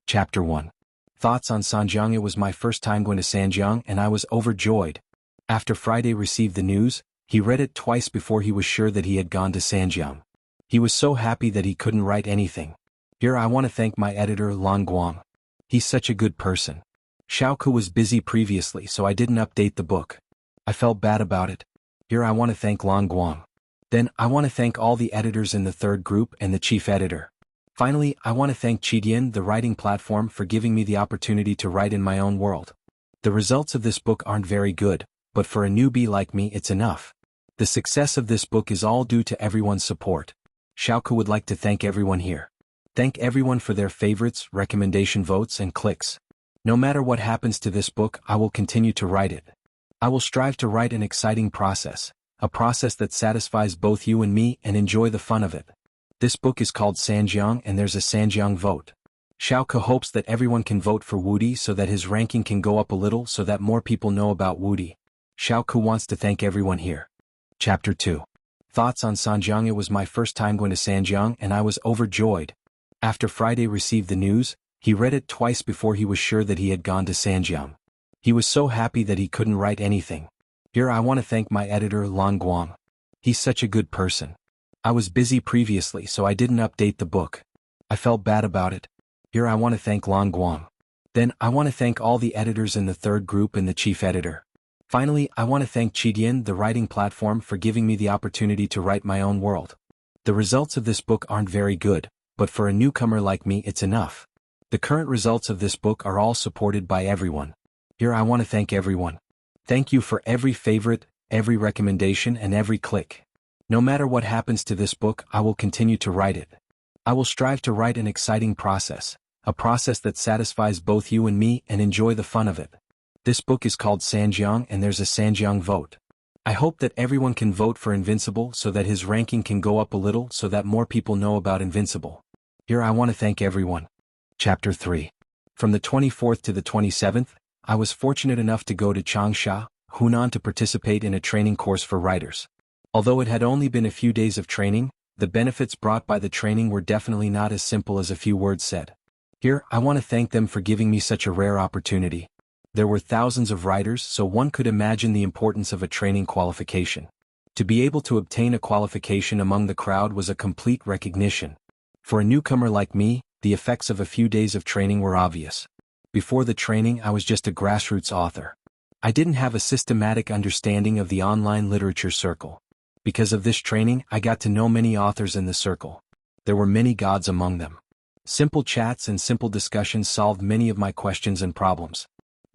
Chapter 1. Thoughts on Sanjiang. It was my first time going to Sanjiang and I was overjoyed. After Friday received the news, he read it twice before he was sure that he had gone to Sanjiang. He was so happy that he couldn't write anything. Here I want to thank my editor Lan Guang. He's such a good person. Xiaoke was busy previously so I didn't update the book. I felt bad about it. Here I want to thank Lan Guang. Then I want to thank all the editors in the third group and the chief editor. Finally, I want to thank Qidian, the writing platform, for giving me the opportunity to write in my own world. The results of this book aren't very good, but for a newbie like me it's enough. The success of this book is all due to everyone's support. Xiaoke would like to thank everyone here. Thank everyone for their favorites, recommendation votes and clicks. No matter what happens to this book, I will continue to write it. I will strive to write an exciting process, a process that satisfies both you and me and enjoy the fun of it. This book is called Sanjiang and there's a Sanjiang vote. Xiaoke hopes that everyone can vote for Wudi so that his ranking can go up a little so that more people know about Wudi. Xiaoke wants to thank everyone here. Chapter 2. Thoughts on Sanjiang. It was my first time going to Sanjiang and I was overjoyed. After Friday received the news, he read it twice before he was sure that he had gone to Sanjiang. He was so happy that he couldn't write anything. Here I want to thank my editor Lan Guang. He's such a good person. I was busy previously so I didn't update the book. I felt bad about it. Here I want to thank Lan Guang. Then I want to thank all the editors in the third group and the chief editor. Finally, I want to thank Qidian, the writing platform, for giving me the opportunity to write my own world. The results of this book aren't very good, but for a newcomer like me it's enough. The current results of this book are all supported by everyone. Here I want to thank everyone. Thank you for every favorite, every recommendation and every click. No matter what happens to this book, I will continue to write it. I will strive to write an exciting process, a process that satisfies both you and me and enjoy the fun of it. This book is called Sanjiang and there's a Sanjiang vote. I hope that everyone can vote for Invincible so that his ranking can go up a little so that more people know about Invincible. Here I want to thank everyone. Chapter 3. From the 24th to the 27th, I was fortunate enough to go to Changsha, Hunan to participate in a training course for writers. Although it had only been a few days of training, the benefits brought by the training were definitely not as simple as a few words said. Here, I want to thank them for giving me such a rare opportunity. There were thousands of writers, so one could imagine the importance of a training qualification. To be able to obtain a qualification among the crowd was a complete recognition. For a newcomer like me, the effects of a few days of training were obvious. Before the training, I was just a grassroots author. I didn't have a systematic understanding of the online literature circle. Because of this training, I got to know many authors in the circle. There were many gods among them. Simple chats and simple discussions solved many of my questions and problems.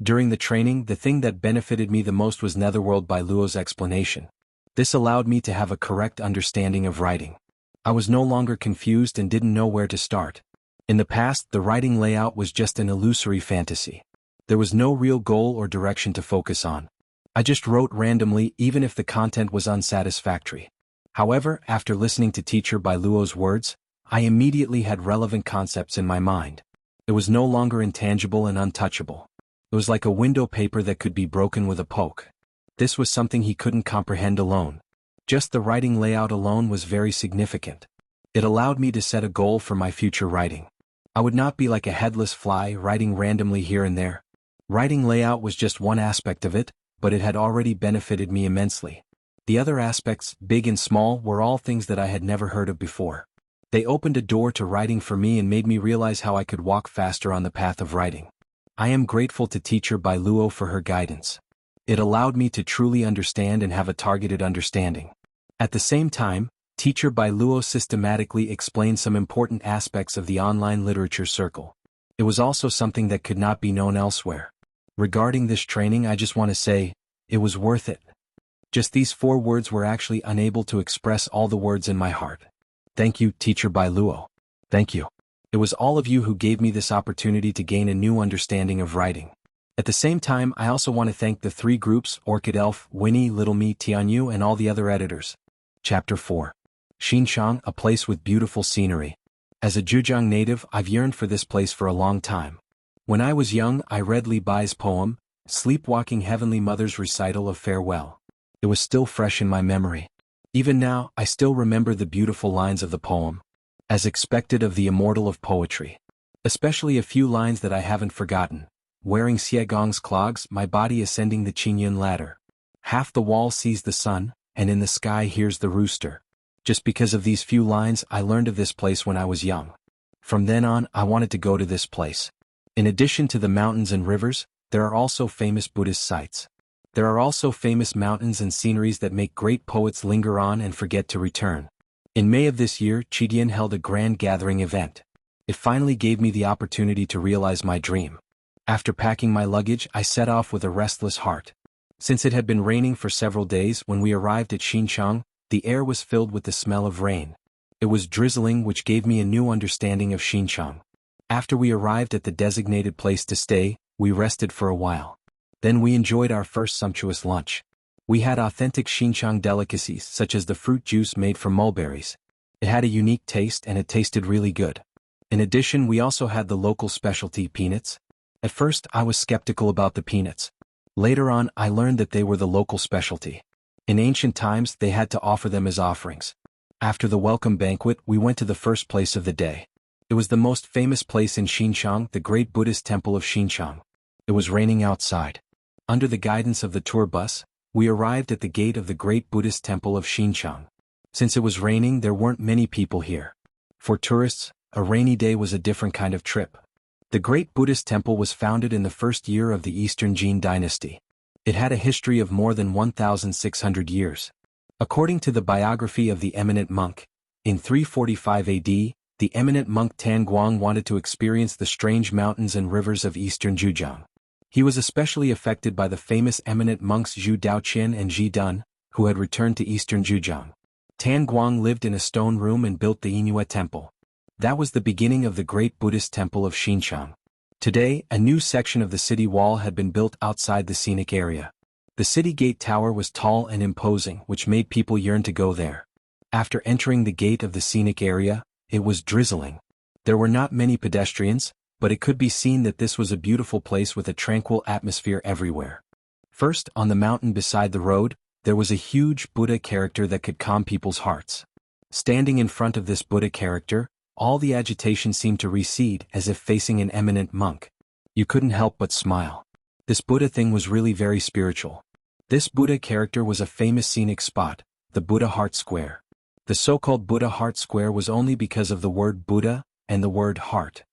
During the training, the thing that benefited me the most was Netherworld by Luo's explanation. This allowed me to have a correct understanding of writing. I was no longer confused and didn't know where to start. In the past, the writing layout was just an illusory fantasy. There was no real goal or direction to focus on. I just wrote randomly even if the content was unsatisfactory. However, after listening to Teacher by Luo's words, I immediately had relevant concepts in my mind. It was no longer intangible and untouchable. It was like a window paper that could be broken with a poke. This was something he couldn't comprehend alone. Just the writing layout alone was very significant. It allowed me to set a goal for my future writing. I would not be like a headless fly writing randomly here and there. Writing layout was just one aspect of it, but it had already benefited me immensely. The other aspects, big and small, were all things that I had never heard of before. They opened a door to writing for me and made me realize how I could walk faster on the path of writing. I am grateful to Teacher by Luo for her guidance. It allowed me to truly understand and have a targeted understanding. At the same time, Teacher by Luo systematically explained some important aspects of the online literature circle. It was also something that could not be known elsewhere. Regarding this training, I just want to say, it was worth it. Just these 4 words were actually unable to express all the words in my heart. Thank you, Teacher by Luo. Thank you. It was all of you who gave me this opportunity to gain a new understanding of writing. At the same time, I also want to thank the 3 groups, Orchid Elf, Winnie, Little Me, Tianyu, and all the other editors. Chapter 4. Xinjiang, a place with beautiful scenery. As a Zhejiang native, I've yearned for this place for a long time. When I was young, I read Li Bai's poem, Sleepwalking Heavenly Mother's recital of farewell. It was still fresh in my memory. Even now, I still remember the beautiful lines of the poem. As expected of the immortal of poetry. Especially a few lines that I haven't forgotten. Wearing Xiegong's clogs, my body ascending the Qingyun ladder. Half the wall sees the sun, and in the sky hears the rooster. Just because of these few lines, I learned of this place when I was young. From then on, I wanted to go to this place. In addition to the mountains and rivers, there are also famous Buddhist sites. There are also famous mountains and sceneries that make great poets linger on and forget to return. In May of this year, Chidian held a grand gathering event. It finally gave me the opportunity to realize my dream. After packing my luggage, I set off with a restless heart. Since it had been raining for several days, when we arrived at Xinchang, the air was filled with the smell of rain. It was drizzling, which gave me a new understanding of Xinchang. After we arrived at the designated place to stay, we rested for a while. Then we enjoyed our first sumptuous lunch. We had authentic Xinchang delicacies such as the fruit juice made from mulberries. It had a unique taste and it tasted really good. In addition, we also had the local specialty peanuts. At first, I was skeptical about the peanuts. Later on, I learned that they were the local specialty. In ancient times, they had to offer them as offerings. After the welcome banquet, we went to the first place of the day. It was the most famous place in Xinchang, the great Buddhist temple of Xinchang. It was raining outside. Under the guidance of the tour bus, we arrived at the gate of the great Buddhist temple of Xinchang. Since it was raining, there weren't many people here. For tourists, a rainy day was a different kind of trip. The great Buddhist temple was founded in the first year of the Eastern Jin dynasty. It had a history of more than 1,600 years. According to the biography of the eminent monk, in 345 AD, the eminent monk Tan Guang wanted to experience the strange mountains and rivers of eastern Zhejiang. He was especially affected by the famous eminent monks Zhu Daoqian and Zhi Dun, who had returned to eastern Zhejiang. Tan Guang lived in a stone room and built the Yinyue temple. That was the beginning of the great Buddhist temple of Xinchang. Today, a new section of the city wall had been built outside the scenic area. The city gate tower was tall and imposing, which made people yearn to go there. After entering the gate of the scenic area, it was drizzling. There were not many pedestrians, but it could be seen that this was a beautiful place with a tranquil atmosphere everywhere. First, on the mountain beside the road, there was a huge Buddha character that could calm people's hearts. Standing in front of this Buddha character, all the agitation seemed to recede as if facing an eminent monk. You couldn't help but smile. This Buddha thing was really very spiritual. This Buddha character was a famous scenic spot, the Buddha Heart Square. The so-called Buddha Heart Square was only because of the word Buddha and the word heart.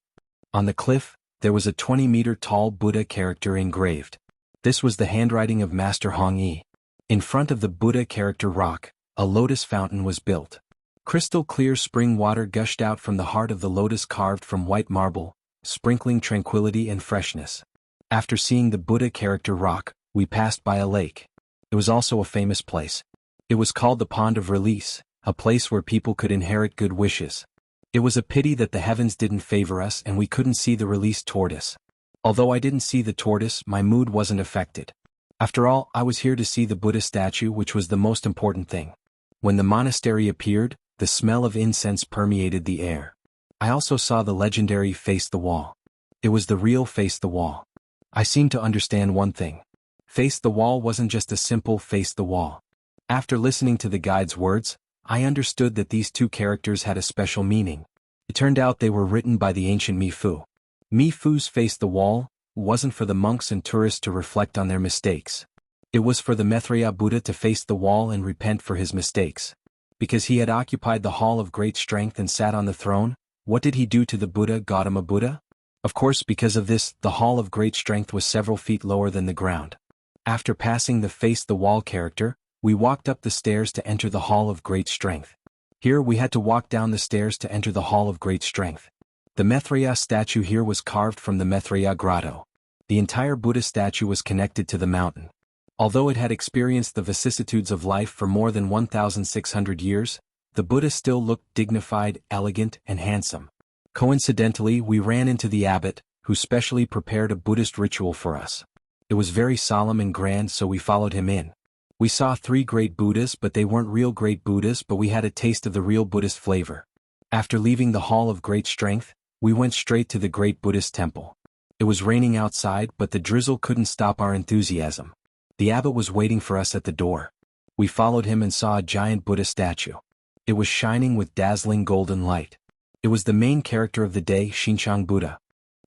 On the cliff, there was a 20-meter-tall Buddha character engraved. This was the handwriting of Master Hong Yi. In front of the Buddha character rock, a lotus fountain was built. Crystal-clear spring water gushed out from the heart of the lotus carved from white marble, sprinkling tranquility and freshness. After seeing the Buddha character rock, we passed by a lake. It was also a famous place. It was called the Pond of Release, a place where people could inherit good wishes. It was a pity that the heavens didn't favor us and we couldn't see the released tortoise. Although I didn't see the tortoise, my mood wasn't affected. After all, I was here to see the Buddha statue, which was the most important thing. When the monastery appeared, the smell of incense permeated the air. I also saw the legendary Face the Wall. It was the real Face the Wall. I seemed to understand one thing. Face the Wall wasn't just a simple face the wall. After listening to the guide's words, I understood that these two characters had a special meaning. It turned out they were written by the ancient Mifu. Mifu's Face the Wall wasn't for the monks and tourists to reflect on their mistakes. It was for the Maitreya Buddha to face the wall and repent for his mistakes. Because he had occupied the Hall of Great Strength and sat on the throne, what did he do to the Buddha Gautama Buddha? Of course, because of this, the Hall of Great Strength was several feet lower than the ground. After passing the Face the Wall character, we walked up the stairs to enter the Hall of Great Strength. Here we had to walk down the stairs to enter the Hall of Great Strength. The Maitreya statue here was carved from the Maitreya grotto. The entire Buddha statue was connected to the mountain. Although it had experienced the vicissitudes of life for more than 1,600 years, the Buddha still looked dignified, elegant, and handsome. Coincidentally, we ran into the abbot, who specially prepared a Buddhist ritual for us. It was very solemn and grand, so we followed him in. We saw 3 great Buddhas, but they weren't real great Buddhas, but we had a taste of the real Buddhist flavor. After leaving the Hall of Great Strength, we went straight to the great Buddhist temple. It was raining outside, but the drizzle couldn't stop our enthusiasm. The abbot was waiting for us at the door. We followed him and saw a giant Buddha statue. It was shining with dazzling golden light. It was the main character of the day, Xinqiang Buddha.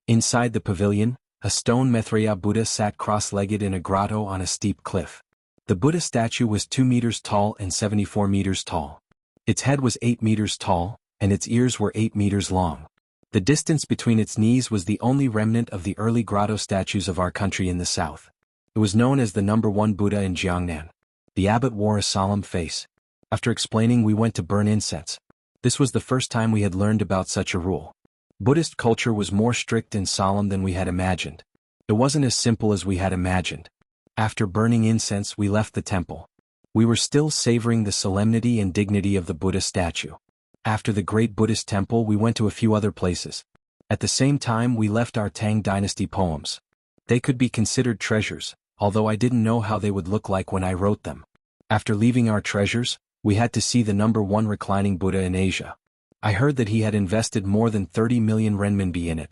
Inside the pavilion, a stone Maitreya Buddha sat cross-legged in a grotto on a steep cliff. The Buddha statue was 2 meters tall and 74 meters tall. Its head was 8 meters tall, and its ears were 8 meters long. The distance between its knees was the only remnant of the early grotto statues of our country in the south. It was known as the #1 Buddha in Jiangnan. The abbot wore a solemn face. After explaining, we went to burn incense. This was the first time we had learned about such a rule. Buddhist culture was more strict and solemn than we had imagined. It wasn't as simple as we had imagined. After burning incense, we left the temple. We were still savoring the solemnity and dignity of the Buddha statue. After the great Buddhist temple, we went to a few other places. At the same time, we left our Tang dynasty poems. They could be considered treasures, although I didn't know how they would look like when I wrote them. After leaving our treasures, we had to see the #1 reclining Buddha in Asia. I heard that he had invested more than 30 million renminbi in it.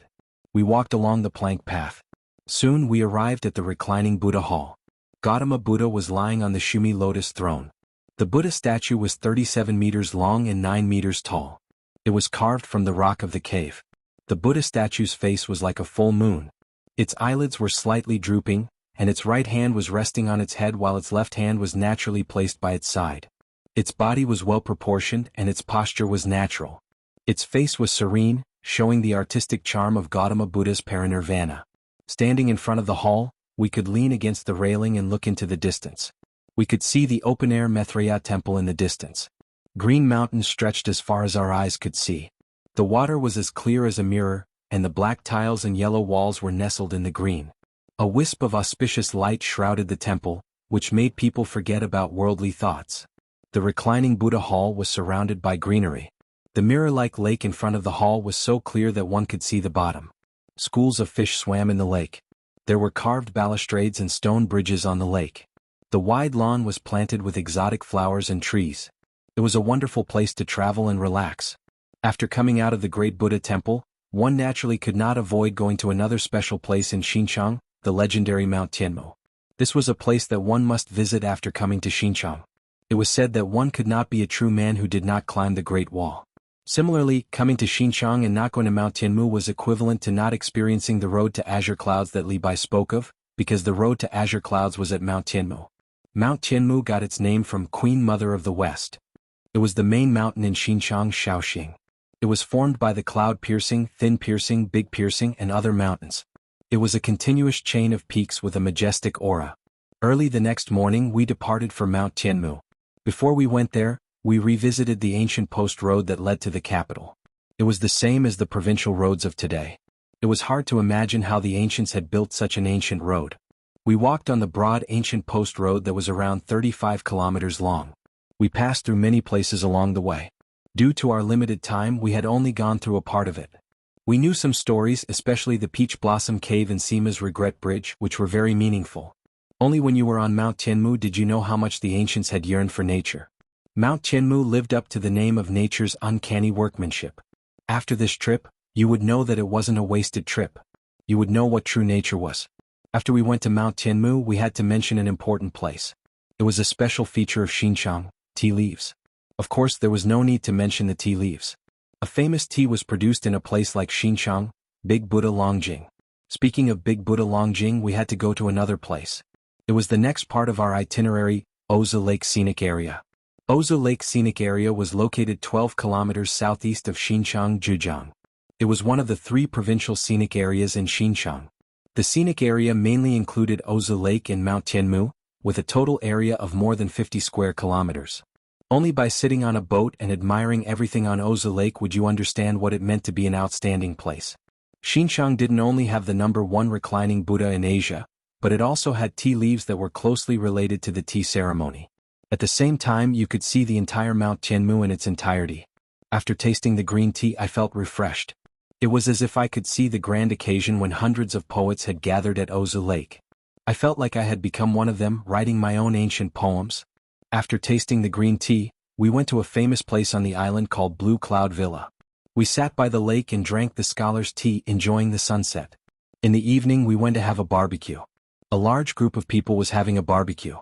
We walked along the plank path. Soon we arrived at the reclining Buddha hall. Gautama Buddha was lying on the Shumi lotus throne. The Buddha statue was 37 meters long and 9 meters tall. It was carved from the rock of the cave. The Buddha statue's face was like a full moon. Its eyelids were slightly drooping, and its right hand was resting on its head while its left hand was naturally placed by its side. Its body was well proportioned and its posture was natural. Its face was serene, showing the artistic charm of Gautama Buddha's parinirvana. Standing in front of the hall, we could lean against the railing and look into the distance. We could see the open-air Maitreya temple in the distance. Green mountains stretched as far as our eyes could see. The water was as clear as a mirror, and the black tiles and yellow walls were nestled in the green. A wisp of auspicious light shrouded the temple, which made people forget about worldly thoughts. The reclining Buddha hall was surrounded by greenery. The mirror-like lake in front of the hall was so clear that one could see the bottom. Schools of fish swam in the lake. There were carved balustrades and stone bridges on the lake. The wide lawn was planted with exotic flowers and trees. It was a wonderful place to travel and relax. After coming out of the great Buddha temple, one naturally could not avoid going to another special place in Xinqiang, the legendary Mount Tianmu. This was a place that one must visit after coming to Xinqiang. It was said that one could not be a true man who did not climb the Great Wall. Similarly, coming to Xinqiang and not going to Mount Tianmu was equivalent to not experiencing the road to azure clouds that Li Bai spoke of, because the road to azure clouds was at Mount Tianmu. Mount Tianmu got its name from Queen Mother of the West. It was the main mountain in Xinqiang, Shaoxing. It was formed by the Cloud Piercing, Thin Piercing, Big Piercing, and other mountains. It was a continuous chain of peaks with a majestic aura. Early the next morning we departed for Mount Tianmu. Before we went there, we revisited the ancient post road that led to the capital. It was the same as the provincial roads of today. It was hard to imagine how the ancients had built such an ancient road. We walked on the broad ancient post road that was around 35 kilometers long. We passed through many places along the way. Due to our limited time, we had only gone through a part of it. We knew some stories, especially the Peach Blossom Cave and Sima's Regret Bridge, which were very meaningful. Only when you were on Mount Tianmu did you know how much the ancients had yearned for nature. Mount Tianmu lived up to the name of nature's uncanny workmanship. After this trip, you would know that it wasn't a wasted trip. You would know what true nature was. After we went to Mount Tianmu, we had to mention an important place. It was a special feature of Xinqiang, tea leaves. Of course, there was no need to mention the tea leaves. A famous tea was produced in a place like Xinqiang, Big Buddha Longjing. Speaking of Big Buddha Longjing, we had to go to another place. It was the next part of our itinerary, Ozu Lake Scenic Area. Ozu Lake Scenic Area was located 12 kilometers southeast of Xinqiang, Zhejiang. It was one of the 3 provincial scenic areas in Xinqiang. The scenic area mainly included Ozu Lake and Mount Tianmu, with a total area of more than 50 square kilometers. Only by sitting on a boat and admiring everything on Ozu Lake would you understand what it meant to be an outstanding place. Xinqiang didn't only have the #1 reclining Buddha in Asia, but it also had tea leaves that were closely related to the tea ceremony. At the same time, you could see the entire Mount Tianmu in its entirety. After tasting the green tea, I felt refreshed. It was as if I could see the grand occasion when hundreds of poets had gathered at Ozu Lake. I felt like I had become one of them, writing my own ancient poems. After tasting the green tea, we went to a famous place on the island called Blue Cloud Villa. We sat by the lake and drank the scholar's tea, enjoying the sunset. In the evening we went to have a barbecue. A large group of people was having a barbecue.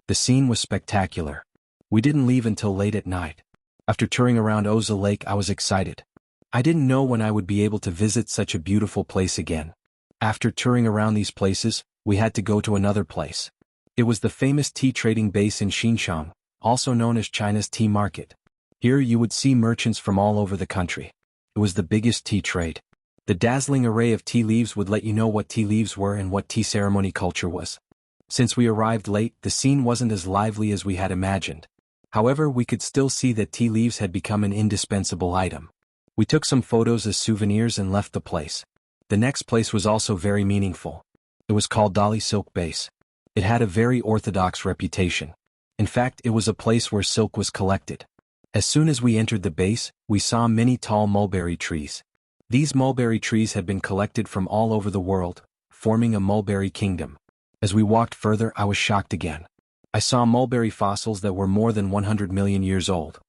The scene was spectacular. We didn't leave until late at night. After touring around Ozu Lake, I was excited. I didn't know when I would be able to visit such a beautiful place again. After touring around these places, we had to go to another place. It was the famous tea trading base in Xinjiang, also known as China's tea market. Here you would see merchants from all over the country. It was the biggest tea trade. The dazzling array of tea leaves would let you know what tea leaves were and what tea ceremony culture was. Since we arrived late, the scene wasn't as lively as we had imagined. However, we could still see that tea leaves had become an indispensable item. We took some photos as souvenirs and left the place. The next place was also very meaningful. It was called Dali Silk Base. It had a very orthodox reputation. In fact, it was a place where silk was collected. As soon as we entered the base, we saw many tall mulberry trees. These mulberry trees had been collected from all over the world, forming a mulberry kingdom. As we walked further, I was shocked again. I saw mulberry fossils that were more than 100 million years old.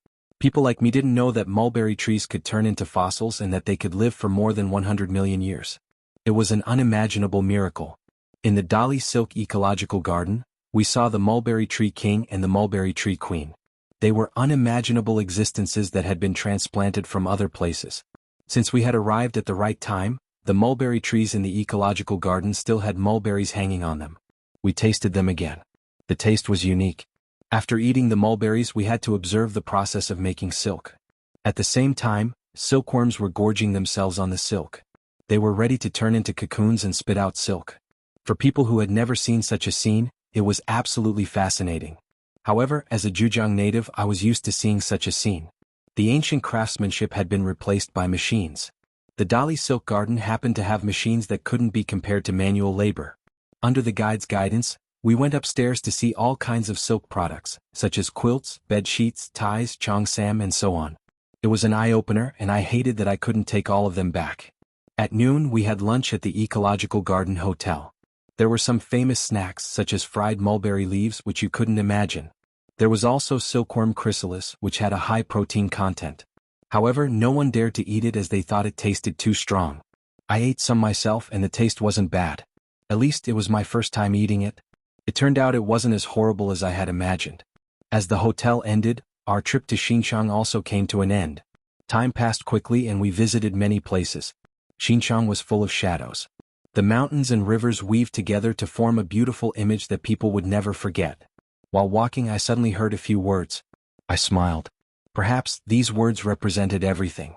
People like me didn't know that mulberry trees could turn into fossils and that they could live for more than 100 million years. It was an unimaginable miracle. In the Dali Silk Ecological Garden, we saw the mulberry tree king and the mulberry tree queen. They were unimaginable existences that had been transplanted from other places. Since we had arrived at the right time, the mulberry trees in the ecological garden still had mulberries hanging on them. We tasted them again. The taste was unique. After eating the mulberries, we had to observe the process of making silk. At the same time, silkworms were gorging themselves on the silk. They were ready to turn into cocoons and spit out silk. For people who had never seen such a scene, it was absolutely fascinating. However, as a Zhejiang native, I was used to seeing such a scene. The ancient craftsmanship had been replaced by machines. The Dali Silk Garden happened to have machines that couldn't be compared to manual labor. Under the guide's guidance, we went upstairs to see all kinds of silk products, such as quilts, bed sheets, ties, cheongsam, and so on. It was an eye-opener, and I hated that I couldn't take all of them back. At noon, we had lunch at the Ecological Garden Hotel. There were some famous snacks such as fried mulberry leaves which you couldn't imagine. There was also silkworm chrysalis which had a high protein content. However, no one dared to eat it as they thought it tasted too strong. I ate some myself and the taste wasn't bad. At least it was my first time eating it. It turned out it wasn't as horrible as I had imagined. As the hotel ended, our trip to Xinjiang also came to an end. Time passed quickly and we visited many places. Xinjiang was full of shadows. The mountains and rivers weaved together to form a beautiful image that people would never forget. While walking, I suddenly heard a few words. I smiled. Perhaps these words represented everything.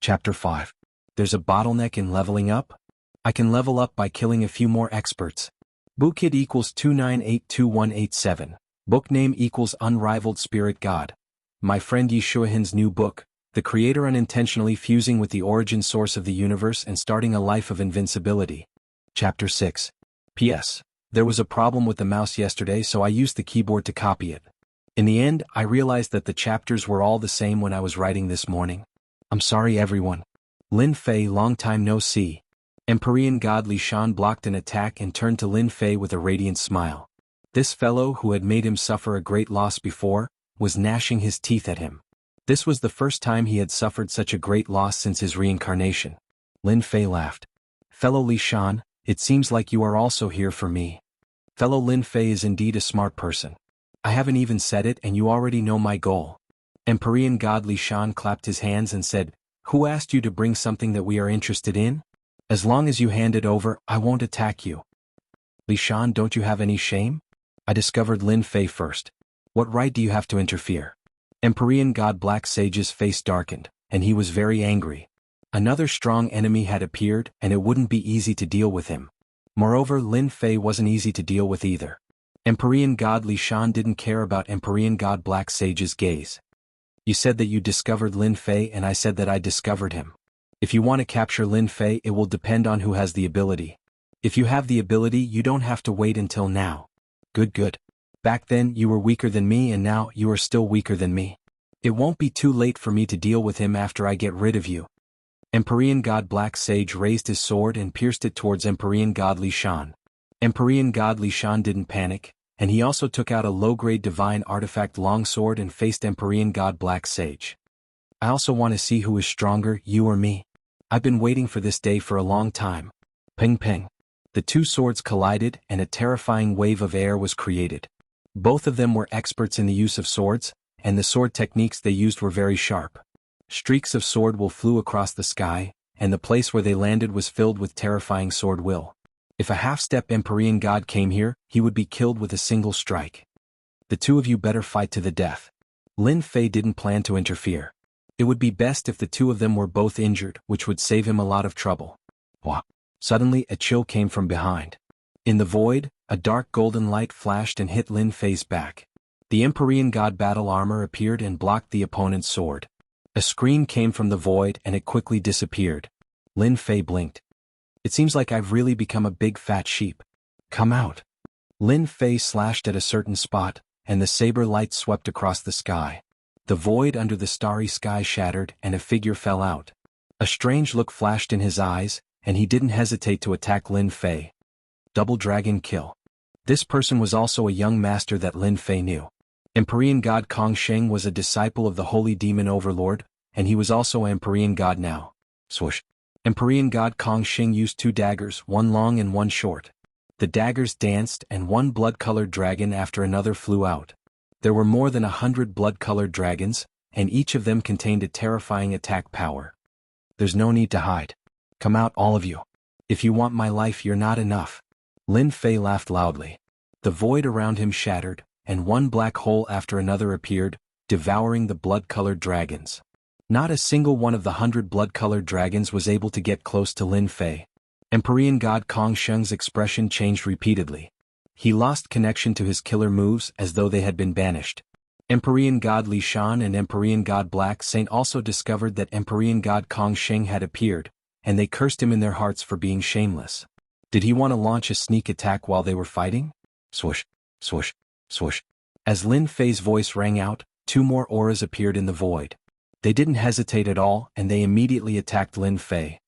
Chapter 5. There's a bottleneck in leveling up? I can level up by killing a few more experts. Bookid equals 29821187. Book name equals Unrivaled Spirit God. My friend Yeshuahin's new book, the creator unintentionally fusing with the origin source of the universe and starting a life of invincibility. Chapter 6. P.S. There was a problem with the mouse yesterday, so I used the keyboard to copy it. In the end, I realized that the chapters were all the same when I was writing this morning. I'm sorry everyone. Lin Fei, long time no see. Empyrean god Li Shan blocked an attack and turned to Lin Fei with a radiant smile. This fellow, who had made him suffer a great loss before, was gnashing his teeth at him. This was the first time he had suffered such a great loss since his reincarnation. Lin Fei laughed. Fellow Li Shan, it seems like you are also here for me. Fellow Lin Fei is indeed a smart person. I haven't even said it and you already know my goal. Empyrean god Li Shan clapped his hands and said, Who asked you to bring something that we are interested in? As long as you hand it over, I won't attack you. Li Shan, don't you have any shame? I discovered Lin Fei first. What right do you have to interfere? Empyrean god Black Sage's face darkened, and he was very angry. Another strong enemy had appeared, and it wouldn't be easy to deal with him. Moreover, Lin Fei wasn't easy to deal with either. Empyrean god Li Shan didn't care about Empyrean god Black Sage's gaze. You said that you discovered Lin Fei and I said that I discovered him. If you want to capture Lin Fei, it will depend on who has the ability. If you have the ability, you don't have to wait until now. Good. Back then, you were weaker than me and now, you are still weaker than me. It won't be too late for me to deal with him after I get rid of you. Empyrean god Black Sage raised his sword and pierced it towards Empyrean god Li Shan. Empyrean god Li Shan didn't panic, and he also took out a low-grade divine artifact longsword and faced Empyrean god Black Sage. I also want to see who is stronger, you or me. I've been waiting for this day for a long time. Ping ping. The two swords collided and a terrifying wave of air was created. Both of them were experts in the use of swords, and the sword techniques they used were very sharp. Streaks of sword will flew across the sky, and the place where they landed was filled with terrifying sword will. If a half-step Empyrean god came here, he would be killed with a single strike. The two of you better fight to the death. Lin Fei didn't plan to interfere. It would be best if the two of them were both injured, which would save him a lot of trouble. Wah! Suddenly a chill came from behind. In the void, a dark golden light flashed and hit Lin Fei's back. The Empyrean god battle armor appeared and blocked the opponent's sword. A scream came from the void and it quickly disappeared. Lin Fei blinked. It seems like I've really become a big fat sheep. Come out. Lin Fei slashed at a certain spot, and the saber light swept across the sky. The void under the starry sky shattered and a figure fell out. A strange look flashed in his eyes, and he didn't hesitate to attack Lin Fei. Double dragon kill. This person was also a young master that Lin Fei knew. Empyrean god Kong Sheng was a disciple of the holy demon overlord, and he was also an Empyrean god now. Swoosh. Empyrean god Kong Sheng used two daggers, one long and one short. The daggers danced and one blood-colored dragon after another flew out. There were more than 100 blood-colored dragons, and each of them contained a terrifying attack power. There's no need to hide. Come out all of you. If you want my life you're not enough. Lin Fei laughed loudly. The void around him shattered, and one black hole after another appeared, devouring the blood-colored dragons. Not a single one of the 100 blood-colored dragons was able to get close to Lin Fei. Empyrean god Kong Sheng's expression changed repeatedly. He lost connection to his killer moves as though they had been banished. Empyrean god Li Shan and Empyrean god Black Saint also discovered that Empyrean god Kong Sheng had appeared, and they cursed him in their hearts for being shameless. Did he want to launch a sneak attack while they were fighting? Swoosh, swoosh, swoosh. As Lin Fei's voice rang out, two more auras appeared in the void. They didn't hesitate at all, and they immediately attacked Lin Fei.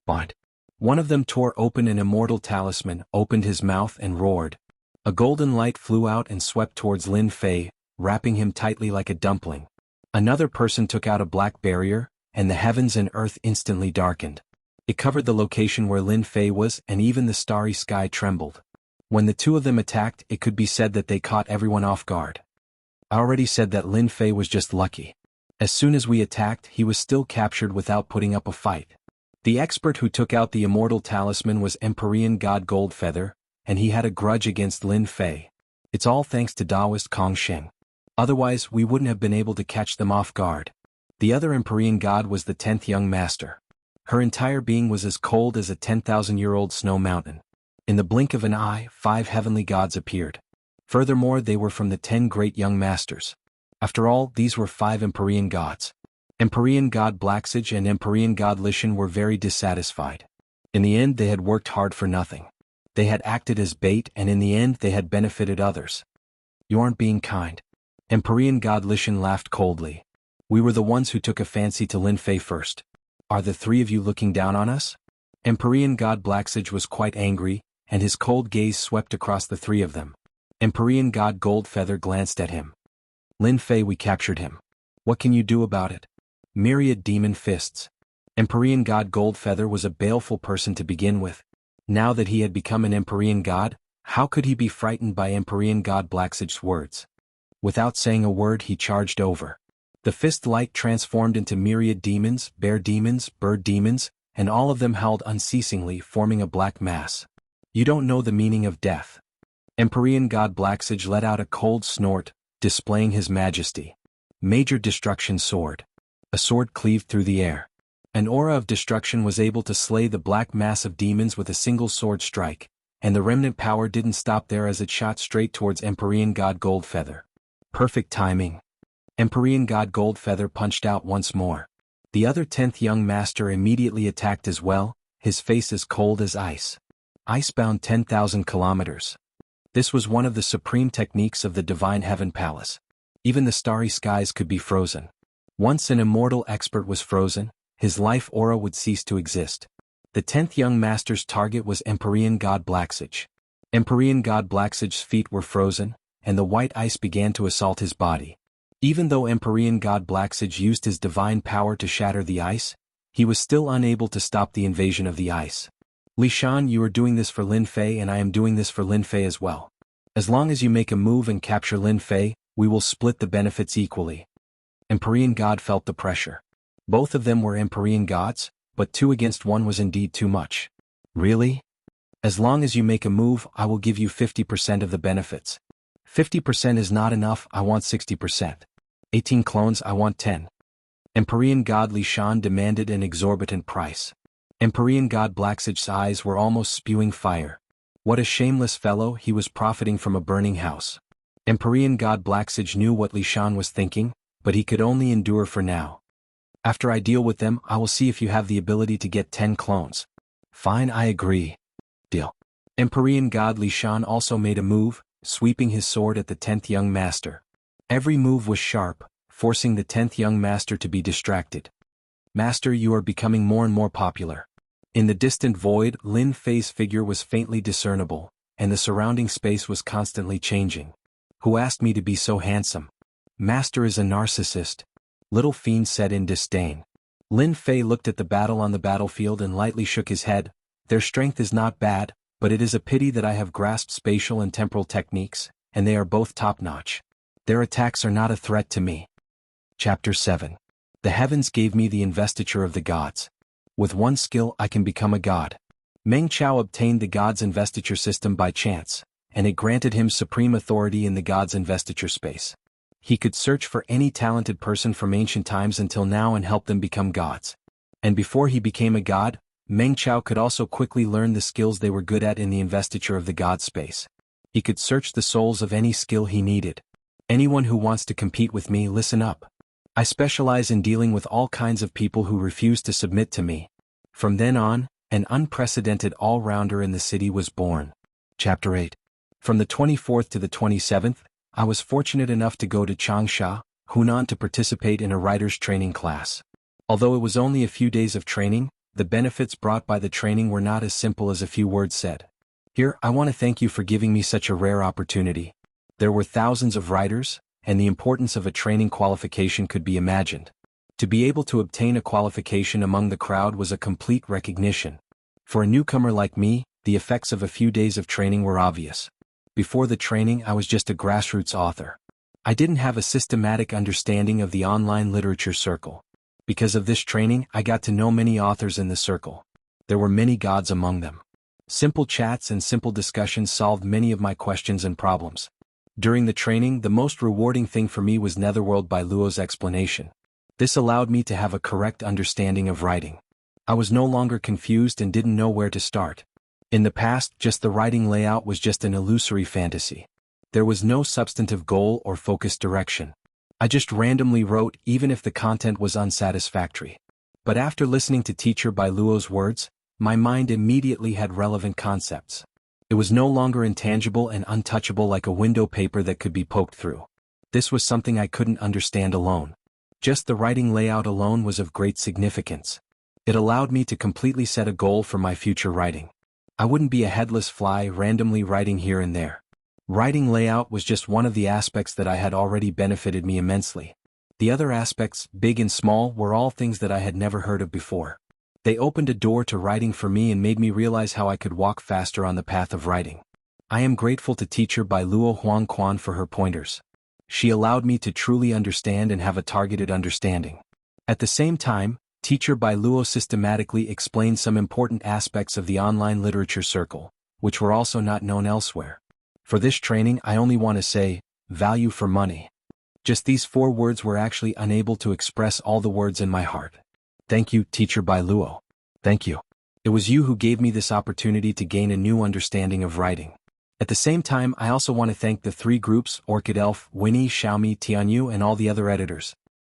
But one of them tore open an immortal talisman, opened his mouth and roared. A golden light flew out and swept towards Lin Fei, wrapping him tightly like a dumpling. Another person took out a black barrier, and the heavens and earth instantly darkened. It covered the location where Lin Fei was, and even the starry sky trembled. When the two of them attacked, it could be said that they caught everyone off guard. I already said that Lin Fei was just lucky. As soon as we attacked, he was still captured without putting up a fight. The expert who took out the immortal talisman was Empyrean god Goldfeather, and he had a grudge against Lin Fei. It's all thanks to Taoist Kong Sheng. Otherwise, we wouldn't have been able to catch them off guard. The other Empyrean god was the 10th young master. Her entire being was as cold as a 10,000-year-old snow mountain. In the blink of an eye, 5 heavenly gods appeared. Furthermore, they were from the 10 great young masters. After all, these were 5 Empyrean gods. Empyrean god Blacksage and Empyrean god Lishan were very dissatisfied. In the end, they had worked hard for nothing. They had acted as bait, and in the end they had benefited others. You aren't being kind. Empyrean god Lishan laughed coldly. We were the ones who took a fancy to Lin Fei first. Are the 3 of you looking down on us? Empyrean god Blacksage was quite angry, and his cold gaze swept across the 3 of them. Empyrean god Goldfeather glanced at him. Lin Fei, we captured him. What can you do about it? Myriad demon fists. Empyrean god Goldfeather was a baleful person to begin with. Now that he had become an Empyrean god, how could he be frightened by Empyrean god Blacksage's words? Without saying a word, he charged over. The fist light transformed into myriad demons, bear demons, bird demons, and all of them howled unceasingly, forming a black mass. You don't know the meaning of death. Empyrean god Blacksage let out a cold snort, displaying his majesty. Major destruction sword. A sword cleaved through the air. An aura of destruction was able to slay the black mass of demons with a single sword strike, and the remnant power didn't stop there as it shot straight towards Empyrean god Goldfeather. Perfect timing. Empyrean god Goldfeather punched out once more. The other 10th young master immediately attacked as well, his face as cold as ice. Icebound 10,000 kilometers. This was one of the supreme techniques of the Divine Heaven Palace. Even the starry skies could be frozen. Once an immortal expert was frozen, his life aura would cease to exist. The 10th young master's target was Empyrean god Blacksage. Empyrean god Blacksage's feet were frozen, and the white ice began to assault his body. Even though Empyrean god Blacksage used his divine power to shatter the ice, he was still unable to stop the invasion of the ice. Li Shan, you are doing this for Lin Fei, and I am doing this for Lin Fei as well. As long as you make a move and capture Lin Fei, we will split the benefits equally. Empyrean god felt the pressure. Both of them were Empyrean gods, but 2 against 1 was indeed too much. Really? As long as you make a move, I will give you 50% of the benefits. 50% is not enough, I want 60%. 18 clones, I want 10. Empyrean god Li Shan demanded an exorbitant price. Empyrean god Blacksage's eyes were almost spewing fire. What a shameless fellow, he was profiting from a burning house. Empyrean god Blacksage knew what Li Shan was thinking, but he could only endure for now. After I deal with them, I will see if you have the ability to get 10 clones. Fine, I agree. Deal. Empyrean god Li Shan also made a move, sweeping his sword at the 10th young master. Every move was sharp, forcing the 10th young master to be distracted. Master, you are becoming more and more popular. In the distant void, Lin Fei's figure was faintly discernible, and the surrounding space was constantly changing. Who asked me to be so handsome? Master is a narcissist. Little fiend said in disdain. Lin Fei looked at the battle on the battlefield and lightly shook his head. Their strength is not bad, but it is a pity that I have grasped spatial and temporal techniques, and they are both top-notch. Their attacks are not a threat to me. Chapter 7. The heavens gave me the investiture of the gods. With one skill I can become a god. Meng Chao obtained the god's investiture system by chance, and it granted him supreme authority in the god's investiture space. He could search for any talented person from ancient times until now and help them become gods. And before he became a god, Meng Chao could also quickly learn the skills they were good at in the investiture of the god space. He could search the souls of any skill he needed. Anyone who wants to compete with me, listen up. I specialize in dealing with all kinds of people who refuse to submit to me. From then on, an unprecedented all-rounder in the city was born. Chapter 8. From the 24th to the 27th, I was fortunate enough to go to Changsha, Hunan to participate in a writer's training class. Although it was only a few days of training, the benefits brought by the training were not as simple as a few words said. Here, I want to thank you for giving me such a rare opportunity. There were thousands of writers, and the importance of a training qualification could be imagined. To be able to obtain a qualification among the crowd was a complete recognition. For a newcomer like me, the effects of a few days of training were obvious. Before the training, I was just a grassroots author. I didn't have a systematic understanding of the online literature circle. Because of this training, I got to know many authors in the circle. There were many gods among them. Simple chats and simple discussions solved many of my questions and problems. During the training, the most rewarding thing for me was Netherworld by Luo's explanation. This allowed me to have a correct understanding of writing. I was no longer confused and didn't know where to start. In the past, just the writing layout was just an illusory fantasy. There was no substantive goal or focused direction. I just randomly wrote even if the content was unsatisfactory. But after listening to Teacher by Luo's words, my mind immediately had relevant concepts. It was no longer intangible and untouchable like a window paper that could be poked through. This was something I couldn't understand alone. Just the writing layout alone was of great significance. It allowed me to completely set a goal for my future writing. I wouldn't be a headless fly randomly writing here and there. Writing layout was just one of the aspects that I had already benefited me immensely. The other aspects, big and small, were all things that I had never heard of before. They opened a door to writing for me and made me realize how I could walk faster on the path of writing. I am grateful to Teacher by Luo Huangquan for her pointers. She allowed me to truly understand and have a targeted understanding. At the same time, Teacher by Luo systematically explained some important aspects of the online literature circle, which were also not known elsewhere. For this training, I only want to say, value for money. Just these 4 words were actually unable to express all the words in my heart. Thank you, Teacher by Luo. Thank you. It was you who gave me this opportunity to gain a new understanding of writing. At the same time, I also want to thank the 3 groups, Orchid Elf, Winnie, Xiaomi, Tianyu, and all the other editors.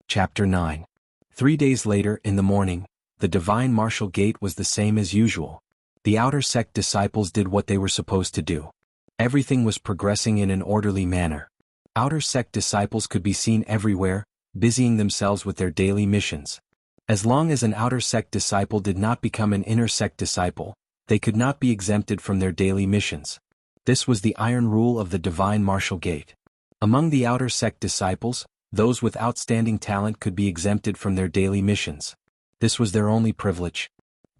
Chapter 9. 3 days later, in the morning, the Divine Martial Gate was the same as usual. The outer sect disciples did what they were supposed to do. Everything was progressing in an orderly manner. Outer sect disciples could be seen everywhere, busying themselves with their daily missions. As long as an outer sect disciple did not become an inner sect disciple, they could not be exempted from their daily missions. This was the iron rule of the Divine Martial Gate. Among the outer sect disciples, those with outstanding talent could be exempted from their daily missions. This was their only privilege.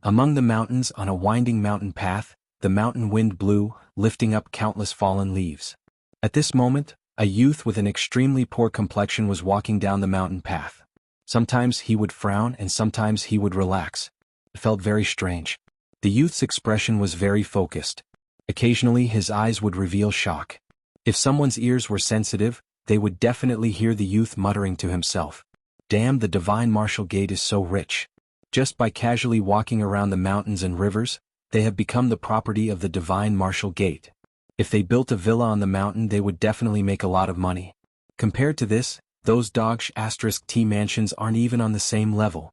Among the mountains on a winding mountain path, the mountain wind blew, lifting up countless fallen leaves. At this moment, a youth with an extremely poor complexion was walking down the mountain path. Sometimes he would frown and sometimes he would relax. It felt very strange. The youth's expression was very focused. Occasionally his eyes would reveal shock. If someone's ears were sensitive, they would definitely hear the youth muttering to himself, "Damn, the divine martial gate is so rich." Just by casually walking around the mountains and rivers, they have become the property of the divine martial gate. If they built a villa on the mountain, they would definitely make a lot of money. Compared to this, those dog*T mansions aren't even on the same level.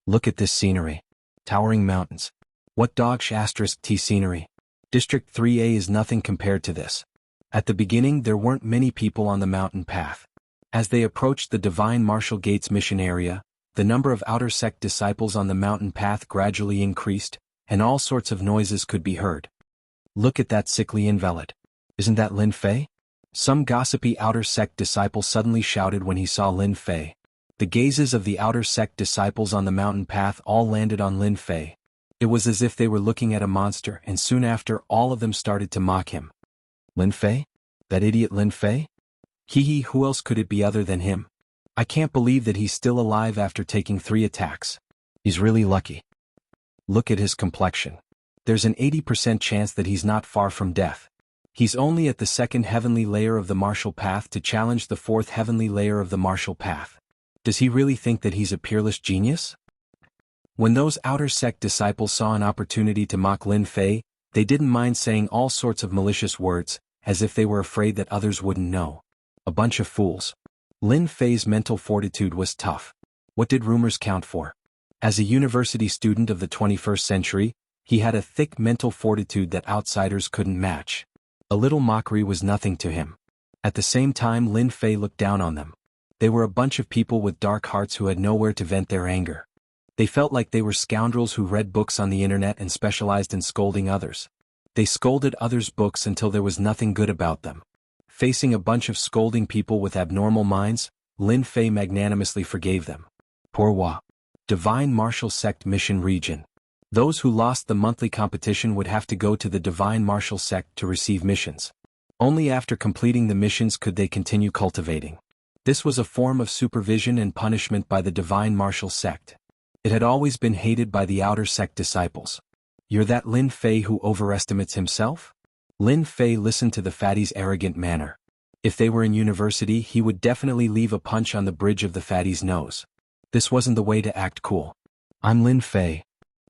Look at this scenery. Towering mountains. What dog*T scenery? District 3A is nothing compared to this. At the beginning there weren't many people on the mountain path. As they approached the Divine Martial Gates mission area, the number of outer sect disciples on the mountain path gradually increased, and all sorts of noises could be heard. Look at that sickly invalid. Isn't that Lin Fei? Some gossipy outer sect disciple suddenly shouted when he saw Lin Fei. The gazes of the outer sect disciples on the mountain path all landed on Lin Fei. It was as if they were looking at a monster, and soon after all of them started to mock him. Lin Fei? That idiot Lin Fei? Hee, who else could it be other than him? I can't believe that he's still alive after taking 3 attacks. He's really lucky. Look at his complexion. There's an 80% chance that he's not far from death. He's only at the 2nd heavenly layer of the martial path to challenge the 4th heavenly layer of the martial path. Does he really think that he's a peerless genius? When those outer sect disciples saw an opportunity to mock Lin Fei, they didn't mind saying all sorts of malicious words, as if they were afraid that others wouldn't know. A bunch of fools. Lin Fei's mental fortitude was tough. What did rumors count for? As a university student of the 21st century, he had a thick mental fortitude that outsiders couldn't match. A little mockery was nothing to him. At the same time, Lin Fei looked down on them. They were a bunch of people with dark hearts who had nowhere to vent their anger. They felt like they were scoundrels who read books on the internet and specialized in scolding others. They scolded others' books until there was nothing good about them. Facing a bunch of scolding people with abnormal minds, Lin Fei magnanimously forgave them. Pourwa. Divine Martial Sect Mission Region. Those who lost the monthly competition would have to go to the Divine Martial Sect to receive missions. Only after completing the missions could they continue cultivating. This was a form of supervision and punishment by the Divine Martial Sect. It had always been hated by the outer sect disciples. You're that Lin Fei who overestimates himself? Lin Fei listened to the fatty's arrogant manner. If they were in university, he would definitely leave a punch on the bridge of the fatty's nose. This wasn't the way to act cool. I'm Lin Fei.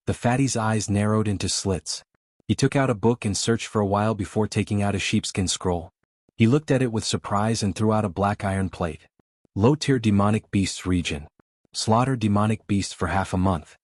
The fatty's eyes narrowed into slits. He took out a book and searched for a while before taking out a sheepskin scroll. He looked at it with surprise and threw out a black iron plate. Low-tier demonic beasts region. Slaughter demonic beasts for half a month.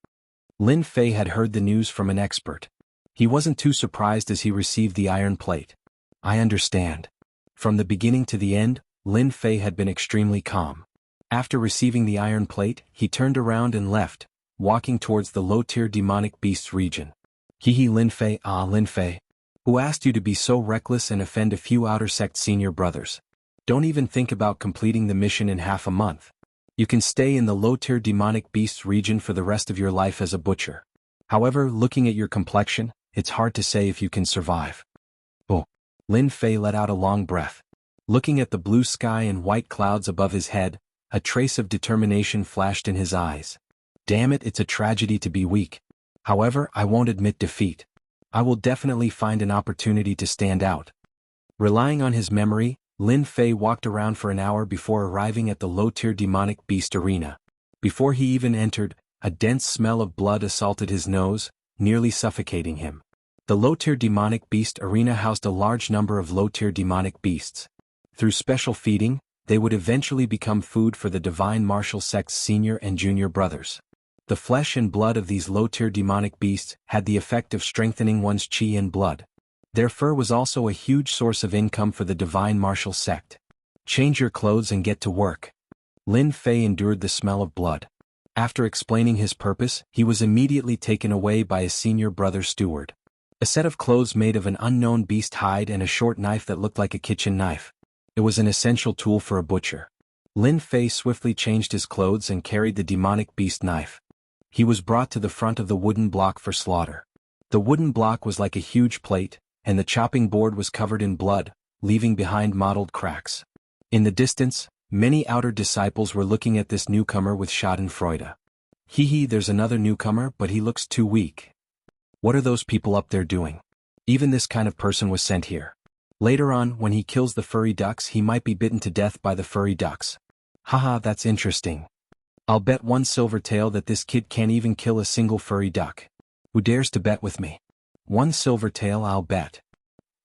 Lin Fei had heard the news from an expert. He wasn't too surprised as he received the iron plate. I understand. From the beginning to the end, Lin Fei had been extremely calm. After receiving the iron plate, he turned around and left, walking towards the low-tier demonic beasts region. Hee Lin Fei, Lin Fei. Who asked you to be so reckless and offend a few outer sect senior brothers? Don't even think about completing the mission in half a month. You can stay in the low-tier demonic beasts region for the rest of your life as a butcher. However, looking at your complexion, it's hard to say if you can survive. Oh. Lin Fei let out a long breath. Looking at the blue sky and white clouds above his head, a trace of determination flashed in his eyes. Damn it, it's a tragedy to be weak. However, I won't admit defeat. I will definitely find an opportunity to stand out. Relying on his memory, Lin Fei walked around for an hour before arriving at the low-tier demonic beast arena. Before he even entered, a dense smell of blood assaulted his nose, nearly suffocating him. The low-tier demonic beast arena housed a large number of low-tier demonic beasts. Through special feeding, they would eventually become food for the Divine Martial Sect's senior and junior brothers. The flesh and blood of these low-tier demonic beasts had the effect of strengthening one's chi and blood. Their fur was also a huge source of income for the Divine Martial Sect. Change your clothes and get to work. Lin Fei endured the smell of blood. After explaining his purpose, he was immediately taken away by a senior brother steward. A set of clothes made of an unknown beast hide and a short knife that looked like a kitchen knife. It was an essential tool for a butcher. Lin Fei swiftly changed his clothes and carried the demonic beast knife. He was brought to the front of the wooden block for slaughter. The wooden block was like a huge plate, and the chopping board was covered in blood, leaving behind mottled cracks. In the distance, Many outer disciples were looking at this newcomer with schadenfreude. Hee, there's another newcomer, but he looks too weak. What are those people up there doing? Even this kind of person was sent here. Later on, when he kills the furry ducks, he might be bitten to death by the furry ducks. Haha, that's interesting. I'll bet 1 silver tael that this kid can't even kill a single furry duck. Who dares to bet with me? 1 silver tael, I'll bet.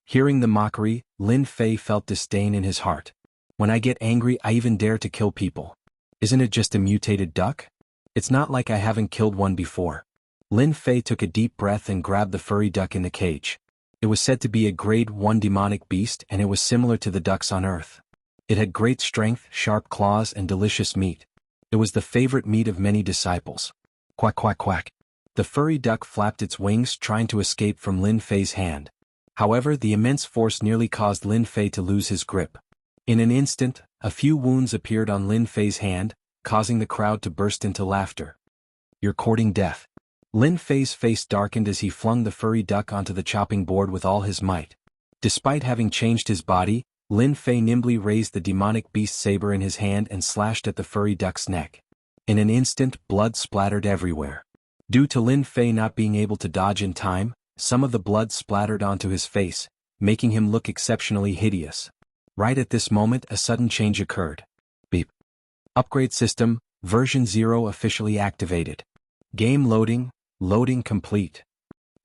Hearing the mockery, Lin Fei felt disdain in his heart. When I get angry, I even dare to kill people. Isn't it just a mutated duck? It's not like I haven't killed one before. Lin Fei took a deep breath and grabbed the furry duck in the cage. It was said to be a grade 1 demonic beast, and it was similar to the ducks on Earth. It had great strength, sharp claws, and delicious meat. It was the favorite meat of many disciples. Quack quack quack. The furry duck flapped its wings, trying to escape from Lin Fei's hand. However, the immense force nearly caused Lin Fei to lose his grip. In an instant, a few wounds appeared on Lin Fei's hand, causing the crowd to burst into laughter. You're courting death. Lin Fei's face darkened as he flung the furry duck onto the chopping board with all his might. Despite having changed his body, Lin Fei nimbly raised the demonic beast saber in his hand and slashed at the furry duck's neck. In an instant, blood splattered everywhere. Due to Lin Fei not being able to dodge in time, some of the blood splattered onto his face, making him look exceptionally hideous. Right at this moment, a sudden change occurred. Beep. Upgrade system, version 0 officially activated. Game loading, loading complete.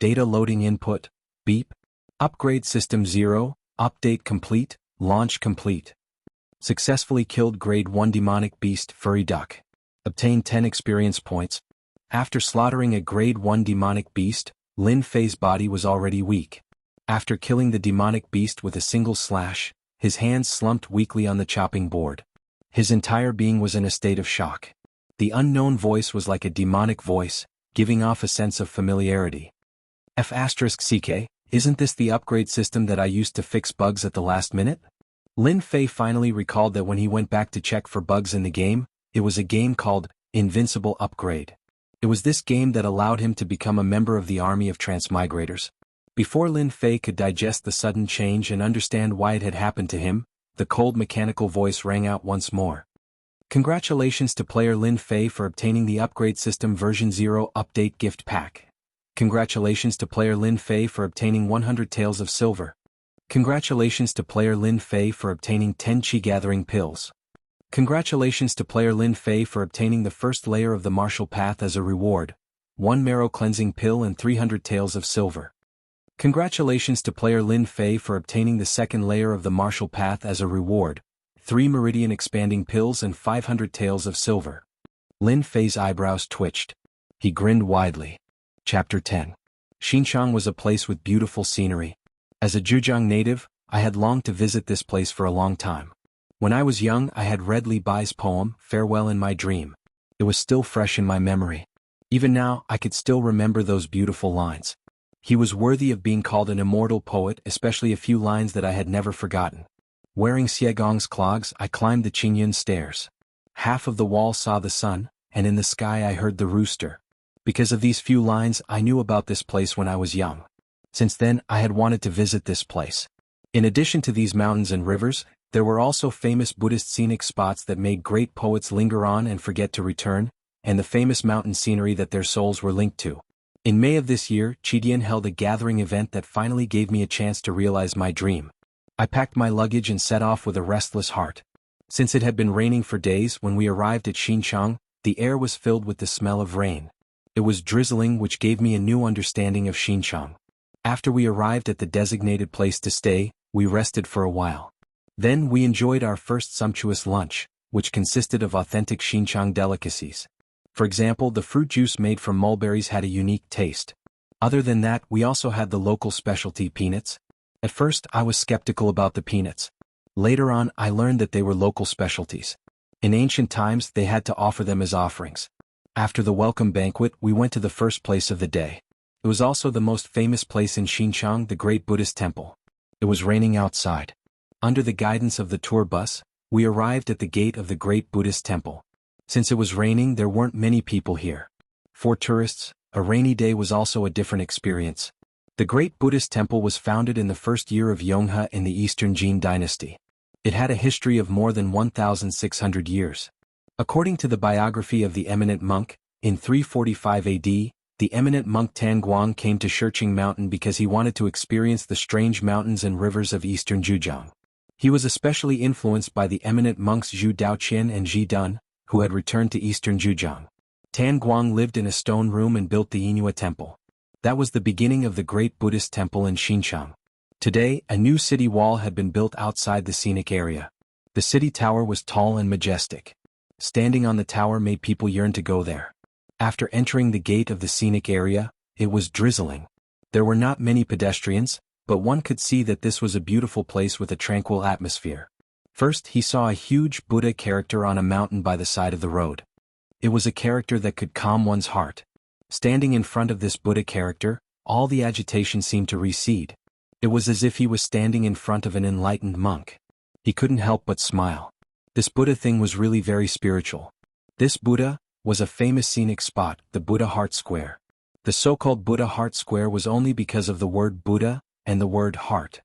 Data loading input, beep. Upgrade system 0, update complete, launch complete. Successfully killed grade 1 demonic beast furry duck. Obtained 10 experience points. After slaughtering a grade 1 demonic beast, Lin Fei's body was already weak. After killing the demonic beast with a single slash, his hands slumped weakly on the chopping board. His entire being was in a state of shock. The unknown voice was like a demonic voice, giving off a sense of familiarity. F***CK, isn't this the upgrade system that I used to fix bugs at the last minute? Lin Fei finally recalled that when he went back to check for bugs in the game, it was a game called Invincible Upgrade. It was this game that allowed him to become a member of the army of transmigrators. Before Lin Fei could digest the sudden change and understand why it had happened to him, the cold mechanical voice rang out once more. Congratulations to player Lin Fei for obtaining the Upgrade System version 0 Update Gift Pack. Congratulations to player Lin Fei for obtaining 100 taels of silver. Congratulations to player Lin Fei for obtaining 10 Qi Gathering Pills. Congratulations to player Lin Fei for obtaining the first layer of the Martial Path as a reward, 1 Marrow Cleansing Pill and 300 taels of silver. Congratulations to player Lin Fei for obtaining the second layer of the Martial Path as a reward, 3 Meridian Expanding Pills and 500 taels of silver. Lin Fei's eyebrows twitched. He grinned widely. Chapter 10. Xinjiang was a place with beautiful scenery. As a Zhejiang native, I had longed to visit this place for a long time. When I was young, I had read Li Bai's poem, Farewell in my dream. It was still fresh in my memory. Even now, I could still remember those beautiful lines. He was worthy of being called an immortal poet, especially a few lines that I had never forgotten. Wearing Xiegong's clogs, I climbed the Qingyun stairs. Half of the wall saw the sun, and in the sky I heard the rooster. Because of these few lines, I knew about this place when I was young. Since then, I had wanted to visit this place. In addition to these mountains and rivers, there were also famous Buddhist scenic spots that made great poets linger on and forget to return, and the famous mountain scenery that their souls were linked to. In May of this year, Qidian held a gathering event that finally gave me a chance to realize my dream. I packed my luggage and set off with a restless heart. Since it had been raining for days, when we arrived at Xinjiang, the air was filled with the smell of rain. It was drizzling, which gave me a new understanding of Xinjiang. After we arrived at the designated place to stay, we rested for a while. Then we enjoyed our first sumptuous lunch, which consisted of authentic Xinjiang delicacies. For example, the fruit juice made from mulberries had a unique taste. Other than that, we also had the local specialty peanuts. At first, I was skeptical about the peanuts. Later on, I learned that they were local specialties. In ancient times, they had to offer them as offerings. After the welcome banquet, we went to the first place of the day. It was also the most famous place in Xinjiang, the Great Buddhist Temple. It was raining outside. Under the guidance of the tour bus, we arrived at the gate of the Great Buddhist Temple. Since it was raining, there weren't many people here. For tourists, a rainy day was also a different experience. The Great Buddhist Temple was founded in the first year of Yongle in the Eastern Jin dynasty. It had a history of more than 1,600 years. According to the biography of the eminent monk, in 345 AD, the eminent monk Tanguang came to Shiqing Mountain because he wanted to experience the strange mountains and rivers of eastern Zhejiang. He was especially influenced by the eminent monks Zhu Daoqian and Ji Dun, who had returned to eastern Zhejiang. Tanguang lived in a stone room and built the Yinhua Temple. That was the beginning of the great Buddhist temple in Xinjiang. Today, a new city wall had been built outside the scenic area. The city tower was tall and majestic. Standing on the tower made people yearn to go there. After entering the gate of the scenic area, it was drizzling. There were not many pedestrians, but one could see that this was a beautiful place with a tranquil atmosphere. First, he saw a huge Buddha character on a mountain by the side of the road. It was a character that could calm one's heart. Standing in front of this Buddha character, all the agitation seemed to recede. It was as if he was standing in front of an enlightened monk. He couldn't help but smile. This Buddha thing was really very spiritual. This Buddha was a famous scenic spot, the Buddha Heart Square. The so-called Buddha Heart Square was only because of the word Buddha and the word heart.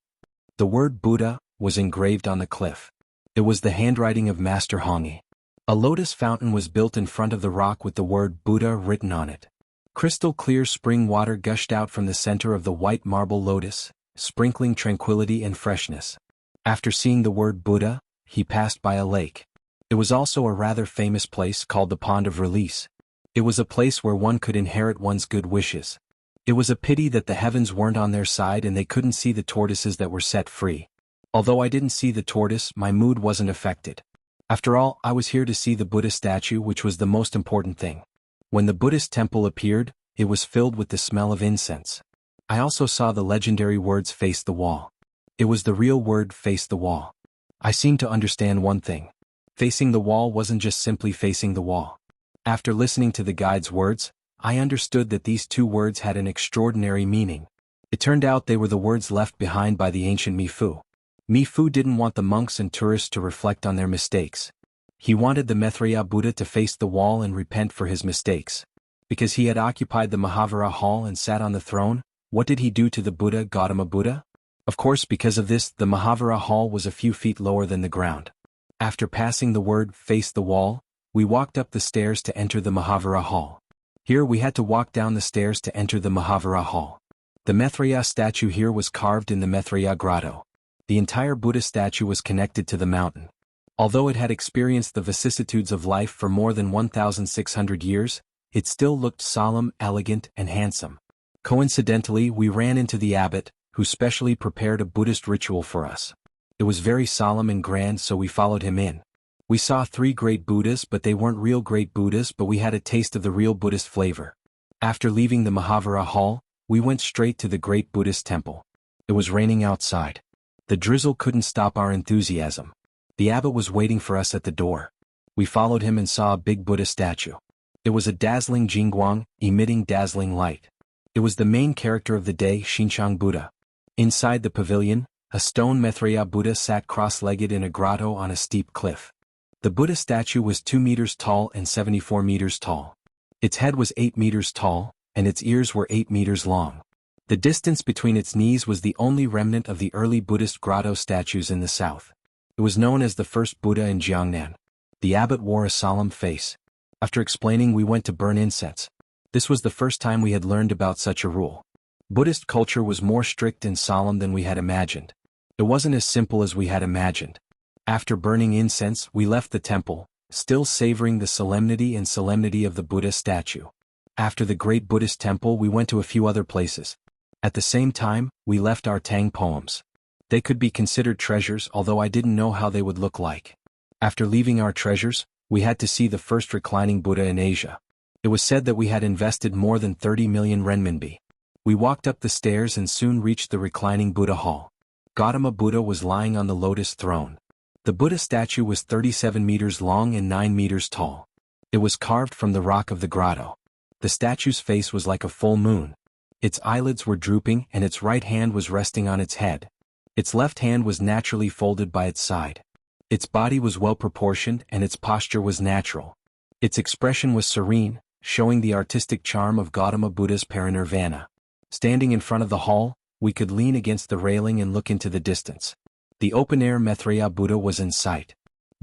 The word Buddha was engraved on the cliff. It was the handwriting of Master Hongyi. A lotus fountain was built in front of the rock with the word Buddha written on it. Crystal clear spring water gushed out from the center of the white marble lotus, sprinkling tranquility and freshness. After seeing the word Buddha, he passed by a lake. It was also a rather famous place called the Pond of Release. It was a place where one could inherit one's good wishes. It was a pity that the heavens weren't on their side and they couldn't see the tortoises that were set free. Although I didn't see the tortoise, my mood wasn't affected. After all, I was here to see the Buddha statue, which was the most important thing. When the Buddhist temple appeared, it was filled with the smell of incense. I also saw the legendary words "face the wall." It was the real word "face the wall." I seemed to understand one thing. Facing the wall wasn't just simply facing the wall. After listening to the guide's words, I understood that these two words had an extraordinary meaning. It turned out they were the words left behind by the ancient Mifu. Mifu didn't want the monks and tourists to reflect on their mistakes. He wanted the Maitreya Buddha to face the wall and repent for his mistakes. Because he had occupied the Mahavira Hall and sat on the throne, what did he do to the Buddha, Gautama Buddha? Of course, because of this, the Mahavira Hall was a few feet lower than the ground. After passing the word "face the wall," we walked up the stairs to enter the Mahavira Hall. Here we had to walk down the stairs to enter the Mahavira Hall. The Maitreya statue here was carved in the Maitreya grotto. The entire Buddha statue was connected to the mountain. Although it had experienced the vicissitudes of life for more than 1,600 years, it still looked solemn, elegant, and handsome. Coincidentally, we ran into the abbot, who specially prepared a Buddhist ritual for us. It was very solemn and grand, so we followed him in. We saw 3 great Buddhas, but they weren't real great Buddhas, but we had a taste of the real Buddhist flavor. After leaving the Mahavira Hall, we went straight to the great Buddhist temple. It was raining outside. The drizzle couldn't stop our enthusiasm. The abbot was waiting for us at the door. We followed him and saw a big Buddha statue. It was a dazzling Jingguang, emitting dazzling light. It was the main character of the day, Xinjiang Buddha. Inside the pavilion, a stone Maitreya Buddha sat cross-legged in a grotto on a steep cliff. The Buddha statue was 2 meters tall and 74 meters tall. Its head was 8 meters tall, and its ears were 8 meters long. The distance between its knees was the only remnant of the early Buddhist grotto statues in the south. It was known as the first Buddha in Jiangnan. The abbot wore a solemn face. After explaining, we went to burn incense. This was the first time we had learned about such a rule. Buddhist culture was more strict and solemn than we had imagined. It wasn't as simple as we had imagined. After burning incense, we left the temple, still savoring the solemnity of the Buddha statue. After the great Buddhist temple, we went to a few other places. At the same time, we left our Tang poems. They could be considered treasures, although I didn't know how they would look like. After leaving our treasures, we had to see the first reclining Buddha in Asia. It was said that we had invested more than 30 million renminbi. We walked up the stairs and soon reached the reclining Buddha hall. Gautama Buddha was lying on the lotus throne. The Buddha statue was 37 meters long and 9 meters tall. It was carved from the rock of the grotto. The statue's face was like a full moon. Its eyelids were drooping and its right hand was resting on its head. Its left hand was naturally folded by its side. Its body was well proportioned and its posture was natural. Its expression was serene, showing the artistic charm of Gautama Buddha's parinirvana. Standing in front of the hall, we could lean against the railing and look into the distance. The open-air Maitreya Buddha was in sight.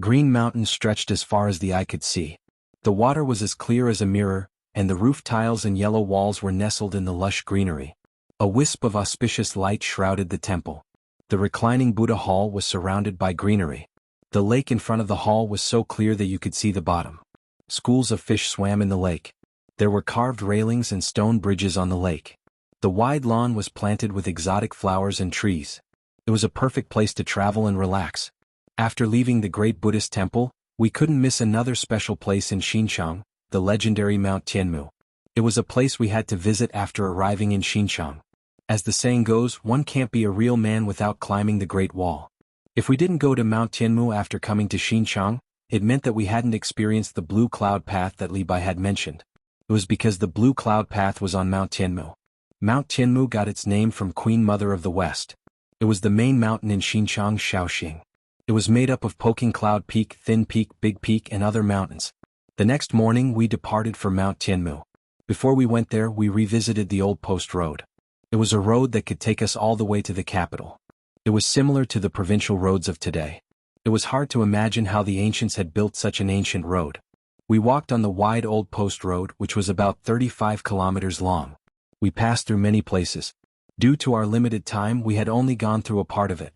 Green mountains stretched as far as the eye could see. The water was as clear as a mirror, and the roof tiles and yellow walls were nestled in the lush greenery. A wisp of auspicious light shrouded the temple. The reclining Buddha hall was surrounded by greenery. The lake in front of the hall was so clear that you could see the bottom. Schools of fish swam in the lake. There were carved railings and stone bridges on the lake. The wide lawn was planted with exotic flowers and trees. It was a perfect place to travel and relax. After leaving the great Buddhist temple, we couldn't miss another special place in Xinjiang, the legendary Mount Tianmu. It was a place we had to visit after arriving in Xinjiang. As the saying goes, one can't be a real man without climbing the Great Wall. If we didn't go to Mount Tianmu after coming to Xinjiang, it meant that we hadn't experienced the blue cloud path that Li Bai had mentioned. It was because the blue cloud path was on Mount Tianmu. Mount Tianmu got its name from Queen Mother of the West. It was the main mountain in Xinjiang, Shaoxing. It was made up of Poking Cloud Peak, Thin Peak, Big Peak and other mountains. The next morning we departed for Mount Tianmu. Before we went there we revisited the old post road. It was a road that could take us all the way to the capital. It was similar to the provincial roads of today. It was hard to imagine how the ancients had built such an ancient road. We walked on the wide old post road which was about 35 kilometers long. We passed through many places. Due to our limited time we had only gone through a part of it.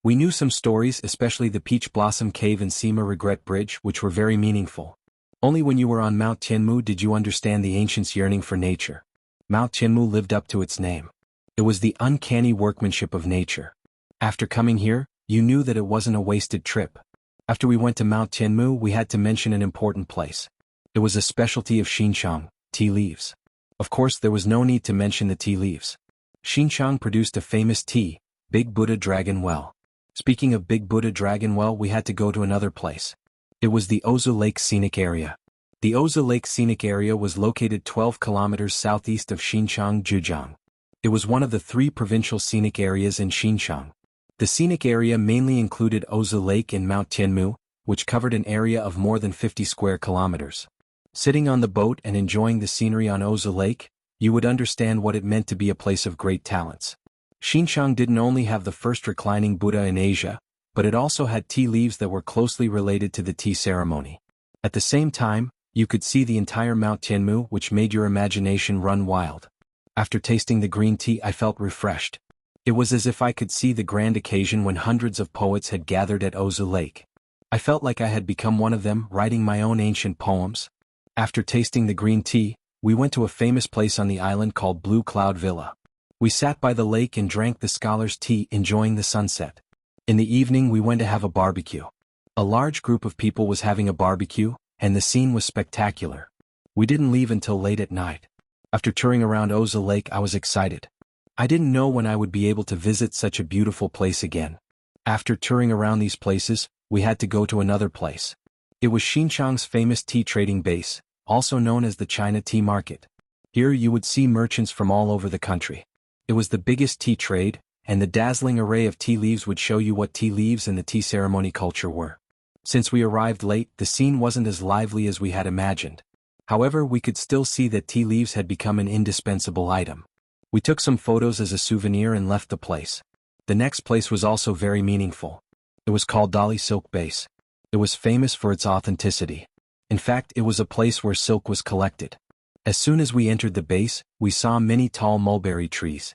We knew some stories, especially the Peach Blossom Cave and Sima Regret Bridge, which were very meaningful. Only when you were on Mount Tianmu did you understand the ancients' yearning for nature. Mount Tianmu lived up to its name. It was the uncanny workmanship of nature. After coming here, you knew that it wasn't a wasted trip. After we went to Mount Tianmu we had to mention an important place. It was a specialty of Xinjiang, tea leaves. Of course there was no need to mention the tea leaves. Xinjiang produced a famous tea, Big Buddha Dragon Well. Speaking of Big Buddha Dragon Well we had to go to another place. It was the Ozu Lake Scenic Area. The Ozu Lake Scenic Area was located 12 kilometers southeast of Xinjiang, Zhejiang. It was one of the 3 provincial scenic areas in Xinjiang. The scenic area mainly included Ozu Lake and Mount Tianmu, which covered an area of more than 50 square kilometers. Sitting on the boat and enjoying the scenery on Ozu Lake, you would understand what it meant to be a place of great talents. Xinjiang didn't only have the first reclining Buddha in Asia, but it also had tea leaves that were closely related to the tea ceremony. At the same time, you could see the entire Mount Tianmu, which made your imagination run wild. After tasting the green tea I felt refreshed. It was as if I could see the grand occasion when hundreds of poets had gathered at Ozu Lake. I felt like I had become one of them, writing my own ancient poems. After tasting the green tea, we went to a famous place on the island called Blue Cloud Villa. We sat by the lake and drank the scholar's tea, enjoying the sunset. In the evening we went to have a barbecue. A large group of people was having a barbecue, and the scene was spectacular. We didn't leave until late at night. After touring around Ozu Lake I was excited. I didn't know when I would be able to visit such a beautiful place again. After touring around these places, we had to go to another place. It was Xinjiang's famous tea trading base, also known as the China Tea Market. Here you would see merchants from all over the country. It was the biggest tea trade, and the dazzling array of tea leaves would show you what tea leaves and the tea ceremony culture were. Since we arrived late, the scene wasn't as lively as we had imagined. However, we could still see that tea leaves had become an indispensable item. We took some photos as a souvenir and left the place. The next place was also very meaningful. It was called Dali Silk Base. It was famous for its authenticity. In fact, it was a place where silk was collected. As soon as we entered the base, we saw many tall mulberry trees.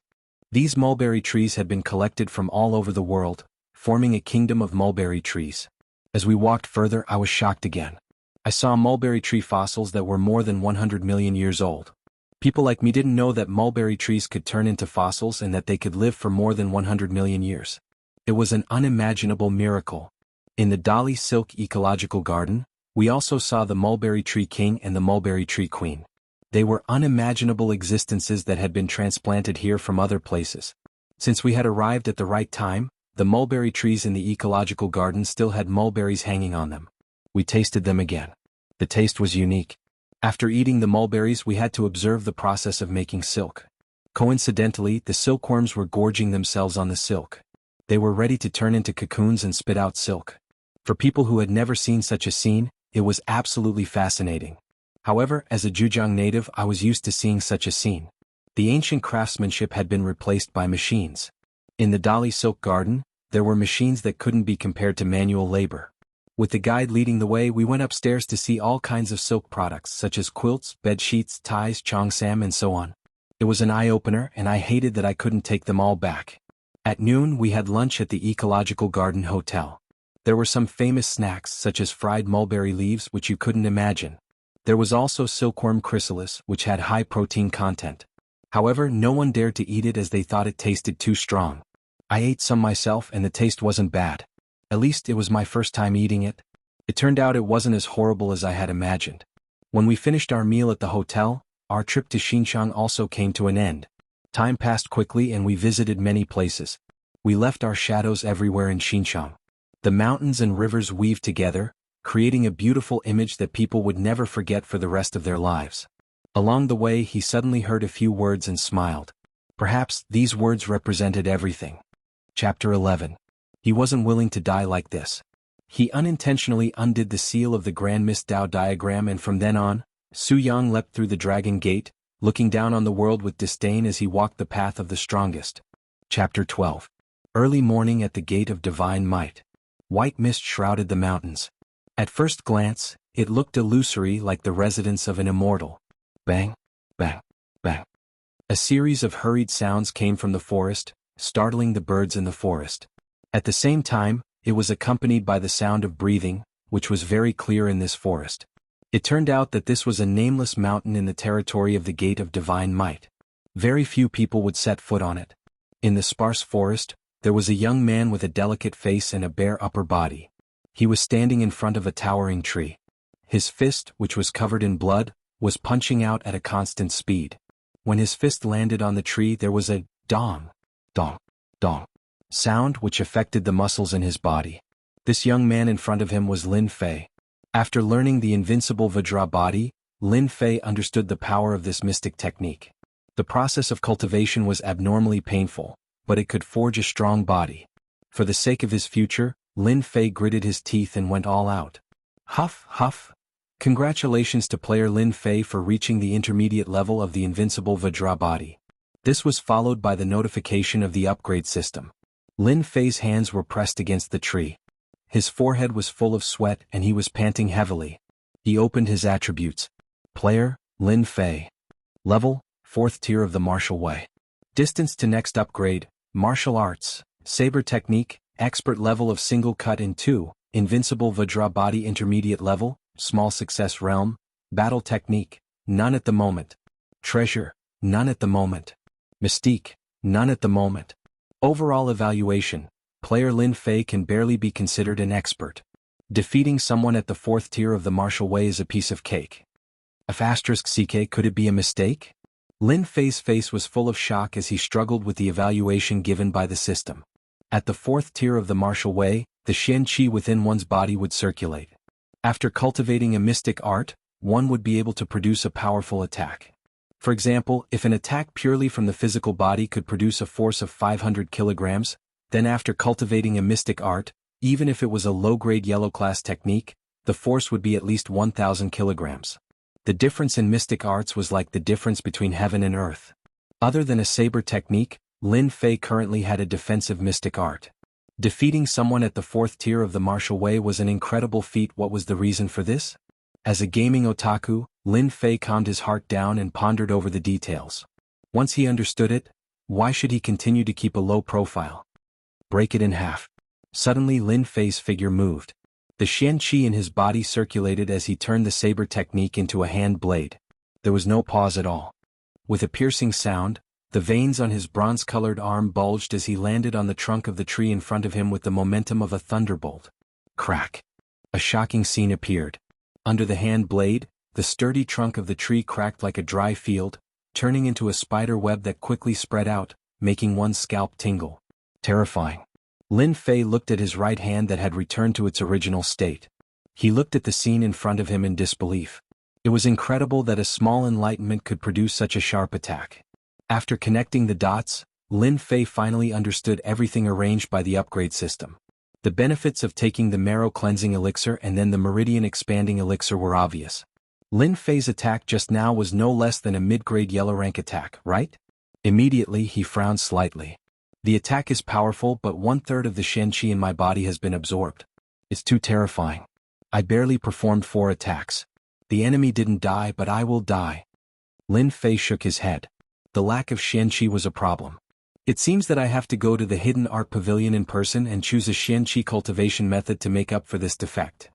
These mulberry trees had been collected from all over the world, forming a kingdom of mulberry trees. As we walked further, I was shocked again. I saw mulberry tree fossils that were more than 100 million years old. People like me didn't know that mulberry trees could turn into fossils and that they could live for more than 100 million years. It was an unimaginable miracle. In the Dali Silk Ecological Garden, we also saw the mulberry tree king and the mulberry tree queen. They were unimaginable existences that had been transplanted here from other places. Since we had arrived at the right time, the mulberry trees in the ecological garden still had mulberries hanging on them. We tasted them again. The taste was unique. After eating the mulberries we had to observe the process of making silk. Coincidentally, the silkworms were gorging themselves on the silk. They were ready to turn into cocoons and spit out silk. For people who had never seen such a scene, it was absolutely fascinating. However, as a Zhejiang native I was used to seeing such a scene. The ancient craftsmanship had been replaced by machines. In the Dali Silk Garden, there were machines that couldn't be compared to manual labor. With the guide leading the way, we went upstairs to see all kinds of silk products such as quilts, bed sheets, ties, cheongsam and so on. It was an eye-opener, and I hated that I couldn't take them all back. At noon we had lunch at the Ecological Garden Hotel. There were some famous snacks such as fried mulberry leaves which you couldn't imagine. There was also silkworm chrysalis which had high protein content. However, no one dared to eat it as they thought it tasted too strong. I ate some myself and the taste wasn't bad. At least it was my first time eating it. It turned out it wasn't as horrible as I had imagined. When we finished our meal at the hotel, our trip to Xinjiang also came to an end. Time passed quickly and we visited many places. We left our shadows everywhere in Xinjiang. The mountains and rivers weaved together, creating a beautiful image that people would never forget for the rest of their lives. Along the way he suddenly heard a few words and smiled. Perhaps these words represented everything. Chapter 11. He wasn't willing to die like this. He unintentionally undid the seal of the Grand Mist Dao diagram, and from then on, Su Yang leapt through the Dragon Gate, looking down on the world with disdain as he walked the path of the strongest. Chapter 12. Early morning at the Gate of Divine Might. White mist shrouded the mountains. At first glance, it looked illusory, like the residence of an immortal. Bang, bang, bang. A series of hurried sounds came from the forest, startling the birds in the forest. At the same time, it was accompanied by the sound of breathing, which was very clear in this forest. It turned out that this was a nameless mountain in the territory of the Gate of Divine Might. Very few people would set foot on it. In the sparse forest, there was a young man with a delicate face and a bare upper body. He was standing in front of a towering tree. His fist, which was covered in blood, was punching out at a constant speed. When his fist landed on the tree, there was a dong, dong, dong sound which affected the muscles in his body. This young man in front of him was Lin Fei. After learning the invincible Vajra body, Lin Fei understood the power of this mystic technique. The process of cultivation was abnormally painful, but it could forge a strong body. For the sake of his future, Lin Fei gritted his teeth and went all out. Huff, huff. Congratulations to player Lin Fei for reaching the intermediate level of the invincible Vajra body. This was followed by the notification of the upgrade system. Lin Fei's hands were pressed against the tree. His forehead was full of sweat and he was panting heavily. He opened his attributes. Player, Lin Fei. Level, 4th tier of the martial way. Distance to next upgrade, martial arts, saber technique, expert level of single cut in 2, invincible Vajra body intermediate level, small success realm, battle technique, none at the moment. Treasure, none at the moment. Mystique, none at the moment. Overall evaluation, player Lin Fei can barely be considered an expert. Defeating someone at the 4th tier of the martial way is a piece of cake. *CK, could it be a mistake? Lin Fei's face was full of shock as he struggled with the evaluation given by the system. At the 4th tier of the martial way, the Xian Qi within one's body would circulate. After cultivating a mystic art, one would be able to produce a powerful attack. For example, if an attack purely from the physical body could produce a force of 500 kilograms, then after cultivating a mystic art, even if it was a low-grade yellow class technique, the force would be at least 1,000 kilograms. The difference in mystic arts was like the difference between heaven and earth. Other than a saber technique, Lin Fei currently had a defensive mystic art. Defeating someone at the 4th tier of the martial way was an incredible feat. What was the reason for this? As a gaming otaku, Lin Fei calmed his heart down and pondered over the details. Once he understood it, why should he continue to keep a low profile? Break it in half. Suddenly Lin Fei's figure moved. The Xian Qi in his body circulated as he turned the saber technique into a hand blade. There was no pause at all. With a piercing sound, the veins on his bronze-colored arm bulged as he landed on the trunk of the tree in front of him with the momentum of a thunderbolt. Crack. A shocking scene appeared. Under the hand blade, the sturdy trunk of the tree cracked like a dry field, turning into a spider web that quickly spread out, making one's scalp tingle. Terrifying. Lin Fei looked at his right hand that had returned to its original state. He looked at the scene in front of him in disbelief. It was incredible that a small enlightenment could produce such a sharp attack. After connecting the dots, Lin Fei finally understood everything arranged by the upgrade system. The benefits of taking the marrow cleansing elixir and then the meridian expanding elixir were obvious. Lin Fei's attack just now was no less than a mid-grade yellow rank attack, right? Immediately he frowned slightly. The attack is powerful, but 1/3 of the Shen Qi in my body has been absorbed. It's too terrifying. I barely performed 4 attacks. The enemy didn't die, but I will die. Lin Fei shook his head. The lack of Shen Qi was a problem. It seems that I have to go to the Hidden Art Pavilion in person and choose a Shen Qi cultivation method to make up for this defect.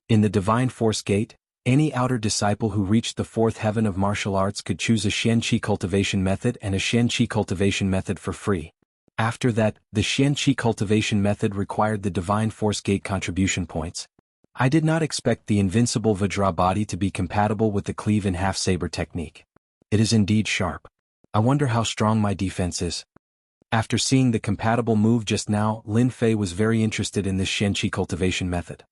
In the Divine Force Gate, any outer disciple who reached the 4th heaven of martial arts could choose a Shen Qi cultivation method and a Shen Qi cultivation method for free. After that, the Shen Qi cultivation method required the Divine Force Gate contribution points. I did not expect the invincible Vajra body to be compatible with the cleave in half saber technique. It is indeed sharp. I wonder how strong my defense is. After seeing the compatible move just now, Lin Fei was very interested in this Shen Qi cultivation method.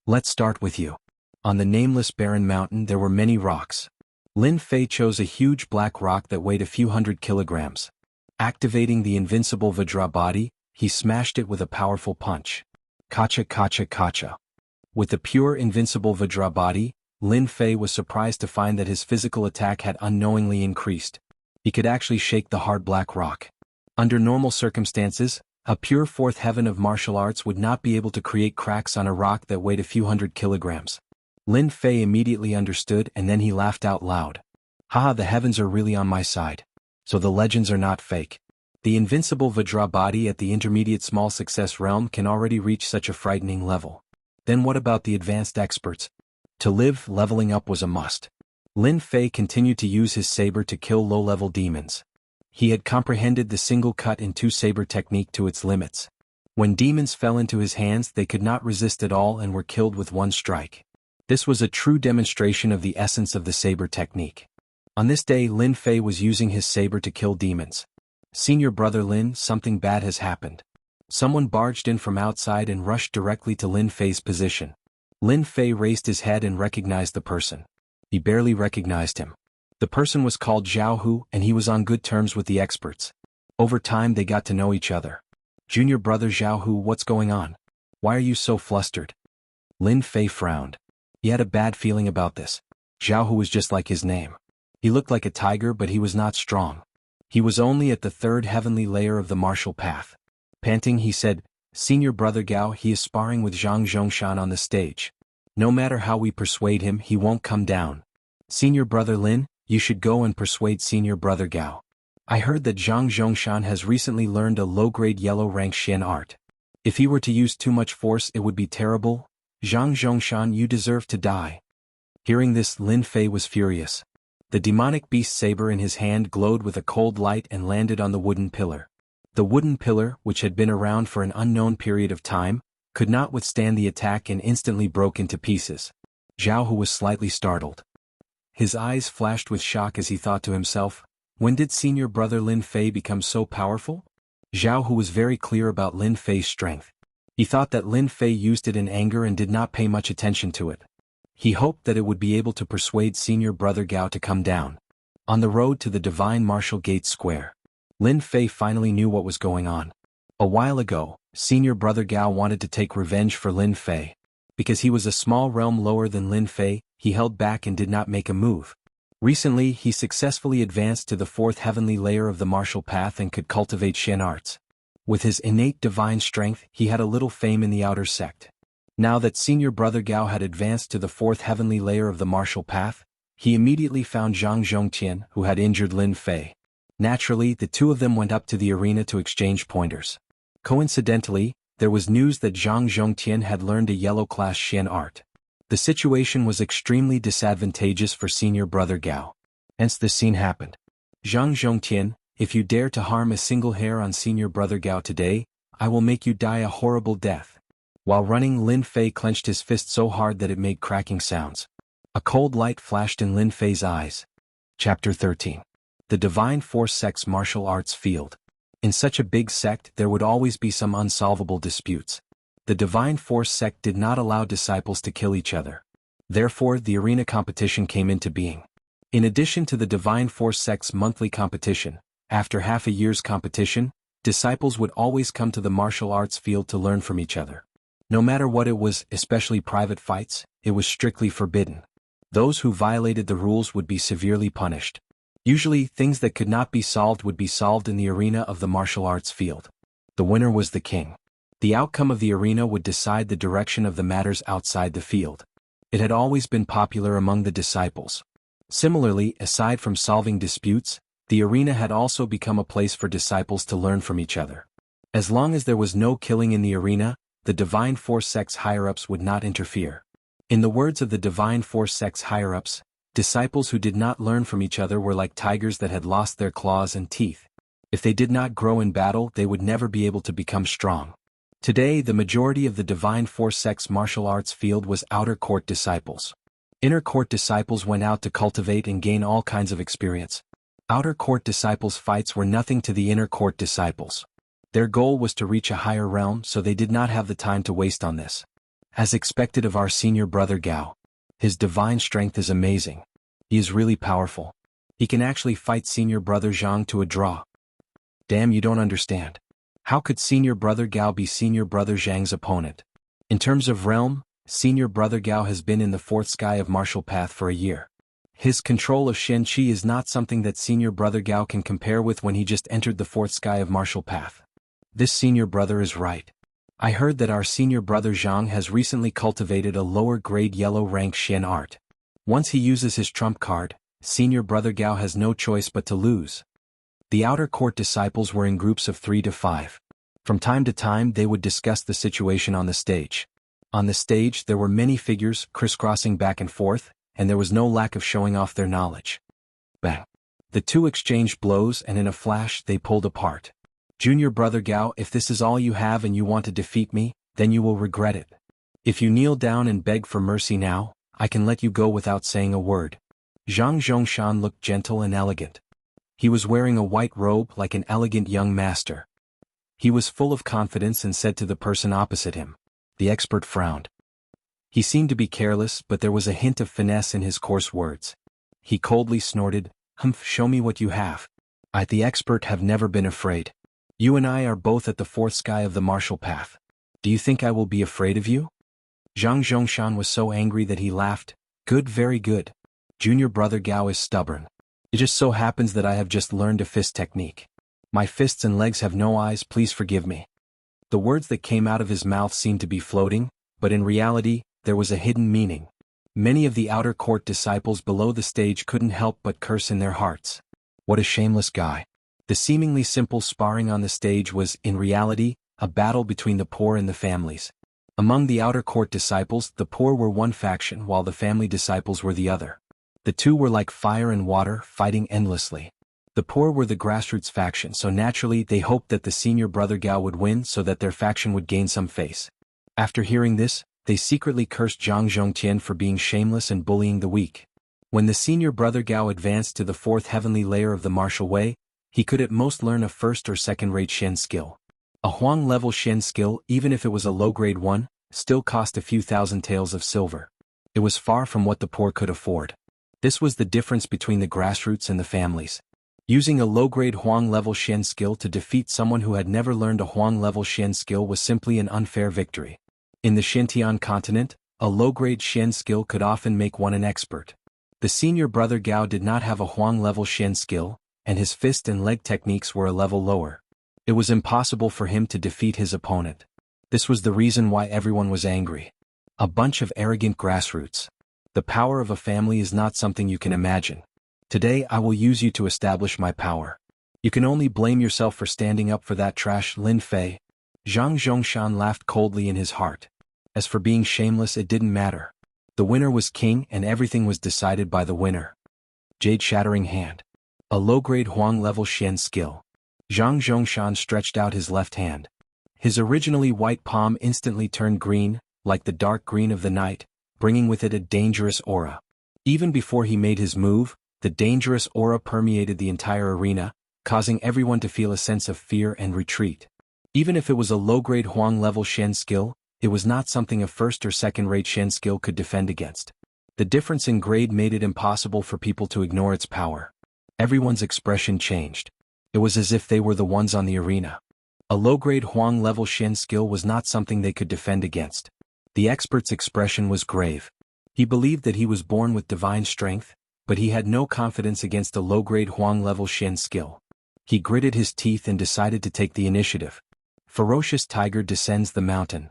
Let's start with you. On the nameless barren mountain there were many rocks. Lin Fei chose a huge black rock that weighed a few hundred kilograms. Activating the invincible Vajra body, he smashed it with a powerful punch. Kacha kacha kacha. With the pure invincible Vajra body, Lin Fei was surprised to find that his physical attack had unknowingly increased. He could actually shake the hard black rock. Under normal circumstances, a pure 4th heaven of martial arts would not be able to create cracks on a rock that weighed a few hundred kilograms. Lin Fei immediately understood, and then he laughed out loud. Haha, the heavens are really on my side. So the legends are not fake. The invincible Vajra body at the intermediate small success realm can already reach such a frightening level. Then what about the advanced experts? To live, leveling up was a must. Lin Fei continued to use his saber to kill low-level demons. He had comprehended the single cut in 2 saber technique to its limits. When demons fell into his hands, they could not resist at all and were killed with 1 strike. This was a true demonstration of the essence of the saber technique. On this day, Lin Fei was using his saber to kill demons. Senior brother Lin, something bad has happened. Someone barged in from outside and rushed directly to Lin Fei's position. Lin Fei raised his head and recognized the person. He barely recognized him. The person was called Jianghu, and he was on good terms with the experts. Over time they got to know each other. Junior brother Jianghu, what's going on? Why are you so flustered? Lin Fei frowned. He had a bad feeling about this. Jianghu was just like his name. He looked like a tiger, but he was not strong. He was only at the 3rd heavenly layer of the martial path. Panting, he said, Senior brother Gao, he is sparring with Zhang Zhongshan on the stage. No matter how we persuade him, he won't come down. Senior brother Lin, you should go and persuade senior brother Gao. I heard that Zhang Zhongshan has recently learned a low-grade yellow-rank Shen art. If he were to use too much force, it would be terrible. Zhang Zhongshan, you deserve to die. Hearing this, Lin Fei was furious. The demonic beast saber in his hand glowed with a cold light and landed on the wooden pillar. The wooden pillar, which had been around for an unknown period of time, could not withstand the attack and instantly broke into pieces. Jianghu was slightly startled. His eyes flashed with shock as he thought to himself, when did senior brother Lin Fei become so powerful? Jianghu was very clear about Lin Fei's strength. He thought that Lin Fei used it in anger and did not pay much attention to it. He hoped that it would be able to persuade senior brother Gao to come down. On the road to the Divine Martial Gate Square, Lin Fei finally knew what was going on. A while ago, senior brother Gao wanted to take revenge for Lin Fei. Because he was a small realm lower than Lin Fei, he held back and did not make a move. Recently, he successfully advanced to the 4th heavenly layer of the martial path and could cultivate Shen arts. With his innate divine strength, he had a little fame in the outer sect. Now that senior brother Gao had advanced to the 4th heavenly layer of the martial path, he immediately found Zhang Zhongtian, who had injured Lin Fei. Naturally, the two of them went up to the arena to exchange pointers. Coincidentally, there was news that Zhang Zhongtian had learned a yellow-class Shen art. The situation was extremely disadvantageous for senior brother Gao. Hence this scene happened. Zhang Zhongtian, if you dare to harm a single hair on senior brother Gao today, I will make you die a horrible death. While running, Lin Fei clenched his fist so hard that it made cracking sounds. A cold light flashed in Lin Fei's eyes. Chapter 13. The Divine Force Sect's Martial Arts Field. In such a big sect, there would always be some unsolvable disputes. The Divine Force Sect did not allow disciples to kill each other. Therefore, the arena competition came into being. In addition to the Divine Force Sect's monthly competition, after half a year's competition, disciples would always come to the martial arts field to learn from each other. No matter what it was, especially private fights, it was strictly forbidden. Those who violated the rules would be severely punished. Usually, things that could not be solved would be solved in the arena of the martial arts field. The winner was the king. The outcome of the arena would decide the direction of the matters outside the field. It had always been popular among the disciples. Similarly, aside from solving disputes, the arena had also become a place for disciples to learn from each other. As long as there was no killing in the arena, the Divine Force sect's higher-ups would not interfere. In the words of the Divine Force sect's higher-ups, disciples who did not learn from each other were like tigers that had lost their claws and teeth. If they did not grow in battle, they would never be able to become strong. Today, the majority of the Divine Force sect's martial arts field was outer court disciples. Inner court disciples went out to cultivate and gain all kinds of experience. Outer court disciples' fights were nothing to the inner court disciples. Their goal was to reach a higher realm, so they did not have the time to waste on this. As expected of our senior brother Gao, his divine strength is amazing. He is really powerful. He can actually fight senior brother Jiang to a draw. Damn, you don't understand. How could senior brother Gao be senior brother Zhang's opponent? In terms of realm, senior brother Gao has been in the fourth sky of martial path for a year. His control of Shen Qi is not something that senior brother Gao can compare with when he just entered the fourth sky of martial path. This senior brother is right. I heard that our senior brother Zhang has recently cultivated a lower-grade yellow rank Shen art. Once he uses his trump card, senior brother Gao has no choice but to lose. The outer court disciples were in groups of 3 to 5. From time to time they would discuss the situation on the stage. On the stage there were many figures crisscrossing back and forth, and there was no lack of showing off their knowledge. Bang! The two exchanged blows and in a flash they pulled apart. Junior brother Gao, if this is all you have and you want to defeat me, then you will regret it. If you kneel down and beg for mercy now, I can let you go without saying a word. Zhang Zhongshan looked gentle and elegant. He was wearing a white robe like an elegant young master. He was full of confidence and said to the person opposite him. The expert frowned. He seemed to be careless, but there was a hint of finesse in his coarse words. He coldly snorted, "Humph, show me what you have. I, the expert, have never been afraid. You and I are both at the fourth sky of the martial path. Do you think I will be afraid of you?" Zhang Zhongshan was so angry that he laughed. "Good, very good. Junior brother Gao is stubborn. It just so happens that I have just learned a fist technique. My fists and legs have no eyes, please forgive me." The words that came out of his mouth seemed to be floating, but in reality, there was a hidden meaning. Many of the outer court disciples below the stage couldn't help but curse in their hearts. What a shameless guy. The seemingly simple sparring on the stage was, in reality, a battle between the poor and the families. Among the outer court disciples, the poor were one faction while the family disciples were the other. The two were like fire and water, fighting endlessly. The poor were the grassroots faction, so naturally they hoped that the senior brother Gao would win so that their faction would gain some face. After hearing this, they secretly cursed Zhang Zhongtian for being shameless and bullying the weak. When the senior brother Gao advanced to the fourth heavenly layer of the martial way, he could at most learn a first or second-rate Shen skill. A Huang-level Shen skill, even if it was a low-grade one, still cost a few thousand taels of silver. It was far from what the poor could afford. This was the difference between the grassroots and the families. Using a low-grade Huang-level Shen skill to defeat someone who had never learned a Huang-level Shen skill was simply an unfair victory. In the Xintian continent, a low-grade Shen skill could often make one an expert. The senior brother Gao did not have a Huang-level Shen skill, and his fist and leg techniques were a level lower. It was impossible for him to defeat his opponent. This was the reason why everyone was angry. A bunch of arrogant grassroots. The power of a family is not something you can imagine. Today I will use you to establish my power. You can only blame yourself for standing up for that trash, Lin Fei. Zhang Zhongshan laughed coldly in his heart. As for being shameless, it didn't matter. The winner was king and everything was decided by the winner. Jade Shattering Hand. A low-grade Huang-level Shen skill. Zhang Zhongshan stretched out his left hand. His originally white palm instantly turned green, like the dark green of the night, bringing with it a dangerous aura. Even before he made his move, the dangerous aura permeated the entire arena, causing everyone to feel a sense of fear and retreat. Even if it was a low-grade Huang-level Shen skill, it was not something a first or second-rate Shen skill could defend against. The difference in grade made it impossible for people to ignore its power. Everyone's expression changed. It was as if they were the ones on the arena. A low-grade Huang-level Shen skill was not something they could defend against. The expert's expression was grave. He believed that he was born with divine strength, but he had no confidence against a low-grade Huang-level Shen skill. He gritted his teeth and decided to take the initiative. Ferocious Tiger Descends the Mountain.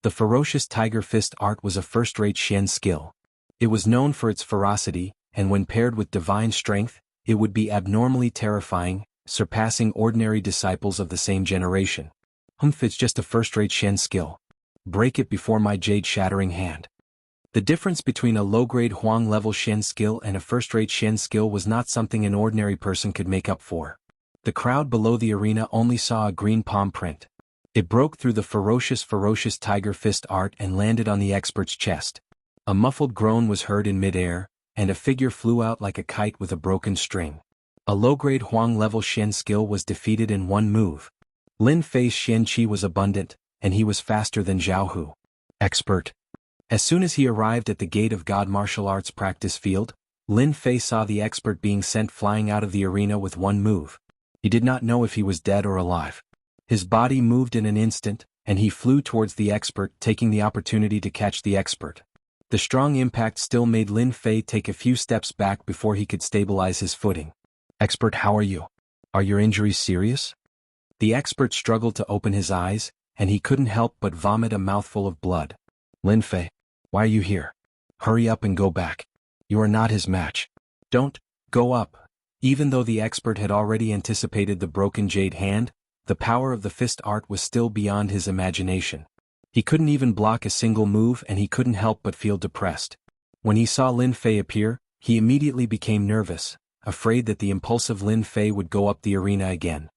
The Ferocious Tiger Fist art was a first-rate Xian skill. It was known for its ferocity, and when paired with divine strength, it would be abnormally terrifying, surpassing ordinary disciples of the same generation. It's just a first-rate Xian skill. Break it before my jade-shattering hand. The difference between a low-grade Huang-level Xian skill and a first-rate Xian skill was not something an ordinary person could make up for. The crowd below the arena only saw a green palm print. It broke through the ferocious tiger fist art and landed on the expert's chest. A muffled groan was heard in mid-air, and a figure flew out like a kite with a broken string. A low-grade Huang-level Xian skill was defeated in one move. Lin Fei's Xian Qi was abundant, and he was faster than Jianghu. Expert. As soon as he arrived at the gate of God martial arts practice field, Lin Fei saw the expert being sent flying out of the arena with one move. He did not know if he was dead or alive. His body moved in an instant, and he flew towards the expert, taking the opportunity to catch the expert. The strong impact still made Lin Fei take a few steps back before he could stabilize his footing. Expert, how are you? Are your injuries serious? The expert struggled to open his eyes, and he couldn't help but vomit a mouthful of blood. Lin Fei, why are you here? Hurry up and go back. You are not his match. Don't go up. Even though the expert had already anticipated the broken jade hand, the power of the fist art was still beyond his imagination. He couldn't even block a single move, and he couldn't help but feel depressed. When he saw Lin Fei appear, he immediately became nervous, afraid that the impulsive Lin Fei would go up the arena again.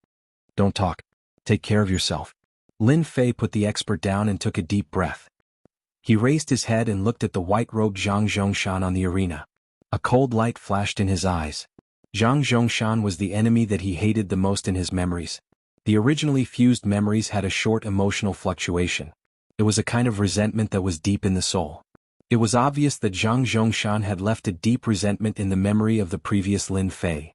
Don't talk. Take care of yourself. Lin Fei put the expert down and took a deep breath. He raised his head and looked at the white-robed Zhang Zhongshan on the arena. A cold light flashed in his eyes. Zhang Zhongshan was the enemy that he hated the most in his memories. The originally fused memories had a short emotional fluctuation. It was a kind of resentment that was deep in the soul. It was obvious that Zhang Zhongshan had left a deep resentment in the memory of the previous Lin Fei.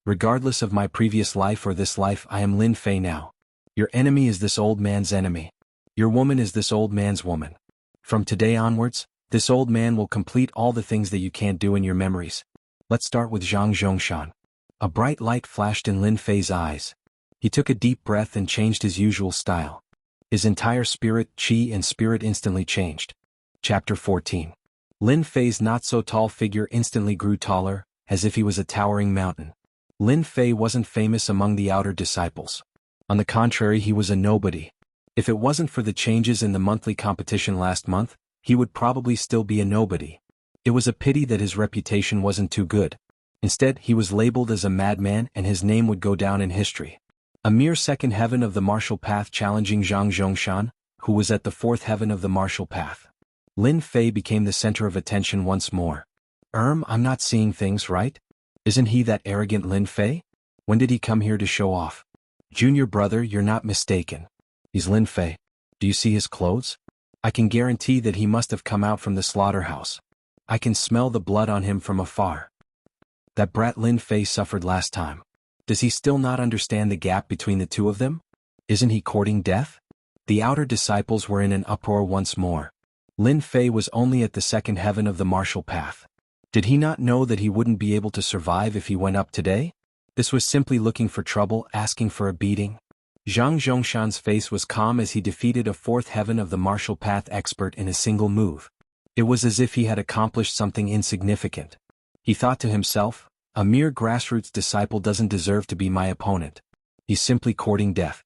Regardless of my previous life or this life, I am Lin Fei now. Your enemy is this old man's enemy. Your woman is this old man's woman. From today onwards, this old man will complete all the things that you can't do in your memories. Let's start with Zhang Zhongshan. A bright light flashed in Lin Fei's eyes. He took a deep breath and changed his usual style. His entire spirit, qi and spirit instantly changed. Chapter 14. Lin Fei's not-so-tall figure instantly grew taller, as if he was a towering mountain. Lin Fei wasn't famous among the outer disciples. On the contrary, he was a nobody. If it wasn't for the changes in the monthly competition last month, he would probably still be a nobody. It was a pity that his reputation wasn't too good. Instead, he was labeled as a madman and his name would go down in history. A mere second heaven of the martial path challenging Zhang Zhongshan, who was at the fourth heaven of the martial path. Lin Fei became the center of attention once more. I'm not seeing things right? Isn't he that arrogant Lin Fei? When did he come here to show off? Junior brother, you're not mistaken. He's Lin Fei. Do you see his clothes? I can guarantee that he must have come out from the slaughterhouse. I can smell the blood on him from afar. That brat Lin Fei suffered last time. Does he still not understand the gap between the two of them? Isn't he courting death? The outer disciples were in an uproar once more. Lin Fei was only at the second heaven of the martial path. Did he not know that he wouldn't be able to survive if he went up today? This was simply looking for trouble, asking for a beating. Zhang Zhongshan's face was calm as he defeated a fourth heaven of the martial path expert in a single move. It was as if he had accomplished something insignificant. He thought to himself, a mere grassroots disciple doesn't deserve to be my opponent. He's simply courting death.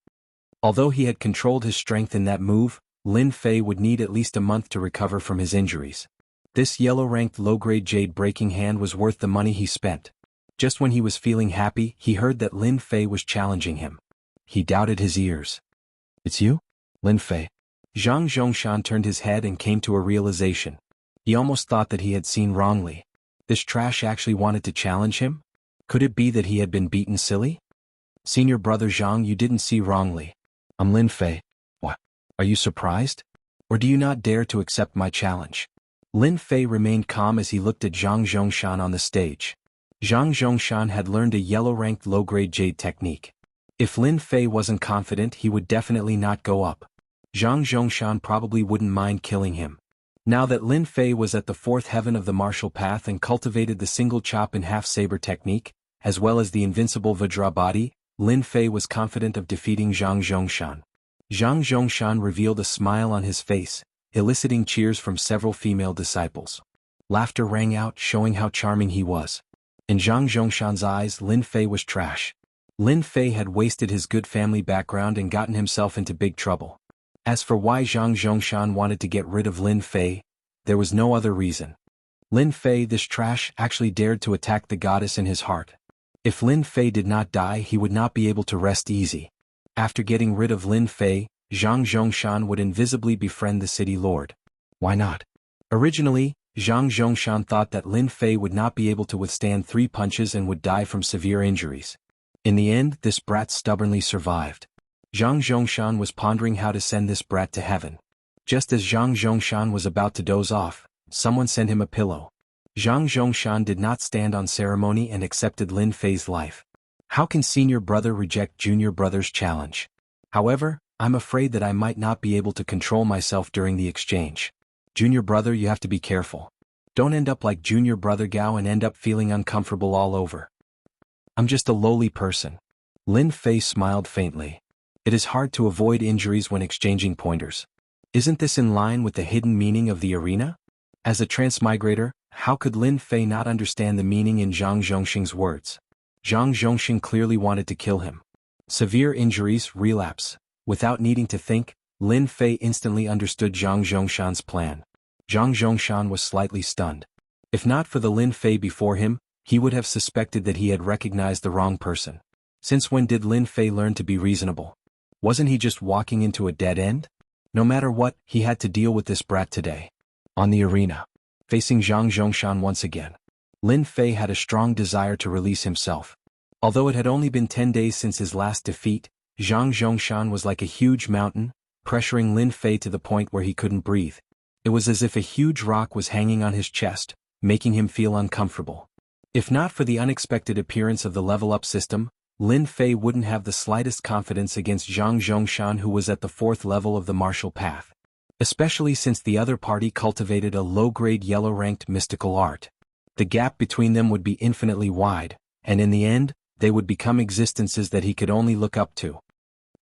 Although he had controlled his strength in that move, Lin Fei would need at least a month to recover from his injuries. This yellow-ranked low-grade jade breaking hand was worth the money he spent. Just when he was feeling happy, he heard that Lin Fei was challenging him. He doubted his ears. It's you? Lin Fei. Zhang Zhongshan turned his head and came to a realization. He almost thought that he had seen wrongly. This trash actually wanted to challenge him? Could it be that he had been beaten silly? Senior brother Zhang, you didn't see wrongly. I'm Lin Fei. What? Are you surprised? Or do you not dare to accept my challenge? Lin Fei remained calm as he looked at Zhang Zhongshan on the stage. Zhang Zhongshan had learned a yellow-ranked low-grade jade technique. If Lin Fei wasn't confident, he would definitely not go up. Zhang Zhongshan probably wouldn't mind killing him. Now that Lin Fei was at the fourth heaven of the martial path and cultivated the single chop and half saber technique, as well as the invincible Vajra body, Lin Fei was confident of defeating Zhang Zhongshan. Zhang Zhongshan revealed a smile on his face, eliciting cheers from several female disciples. Laughter rang out, showing how charming he was. In Zhang Zhongshan's eyes, Lin Fei was trash. Lin Fei had wasted his good family background and gotten himself into big trouble. As for why Zhang Zhongshan wanted to get rid of Lin Fei, there was no other reason. Lin Fei, this trash, actually dared to attack the goddess in his heart. If Lin Fei did not die, he would not be able to rest easy. After getting rid of Lin Fei, Zhang Zhongshan would invisibly befriend the city lord. Why not? Originally, Zhang Zhongshan thought that Lin Fei would not be able to withstand 3 punches and would die from severe injuries. In the end, this brat stubbornly survived. Zhang Zhongshan was pondering how to send this brat to heaven. Just as Zhang Zhongshan was about to doze off, someone sent him a pillow. Zhang Zhongshan did not stand on ceremony and accepted Lin Fei's life. How can senior brother reject junior brother's challenge? However, I'm afraid that I might not be able to control myself during the exchange. Junior brother, you have to be careful. Don't end up like junior brother Gao and end up feeling uncomfortable all over. I'm just a lowly person. Lin Fei smiled faintly. It is hard to avoid injuries when exchanging pointers. Isn't this in line with the hidden meaning of the arena? As a transmigrator, how could Lin Fei not understand the meaning in Zhang Zhongxing's words? Zhang Zhongxing clearly wanted to kill him. Severe injuries, relapse. Without needing to think, Lin Fei instantly understood Zhang Zhongshan's plan. Zhang Zhongshan was slightly stunned. If not for the Lin Fei before him, he would have suspected that he had recognized the wrong person. Since when did Lin Fei learn to be reasonable? Wasn't he just walking into a dead end? No matter what, he had to deal with this brat today. On the arena, facing Zhang Zhongshan once again, Lin Fei had a strong desire to release himself. Although it had only been 10 days since his last defeat, Zhang Zhongshan was like a huge mountain, pressuring Lin Fei to the point where he couldn't breathe. It was as if a huge rock was hanging on his chest, making him feel uncomfortable. If not for the unexpected appearance of the level-up system, Lin Fei wouldn't have the slightest confidence against Zhang Zhongshan, who was at the 4th level of the martial path. Especially since the other party cultivated a low-grade yellow-ranked mystical art. The gap between them would be infinitely wide, and in the end, they would become existences that he could only look up to.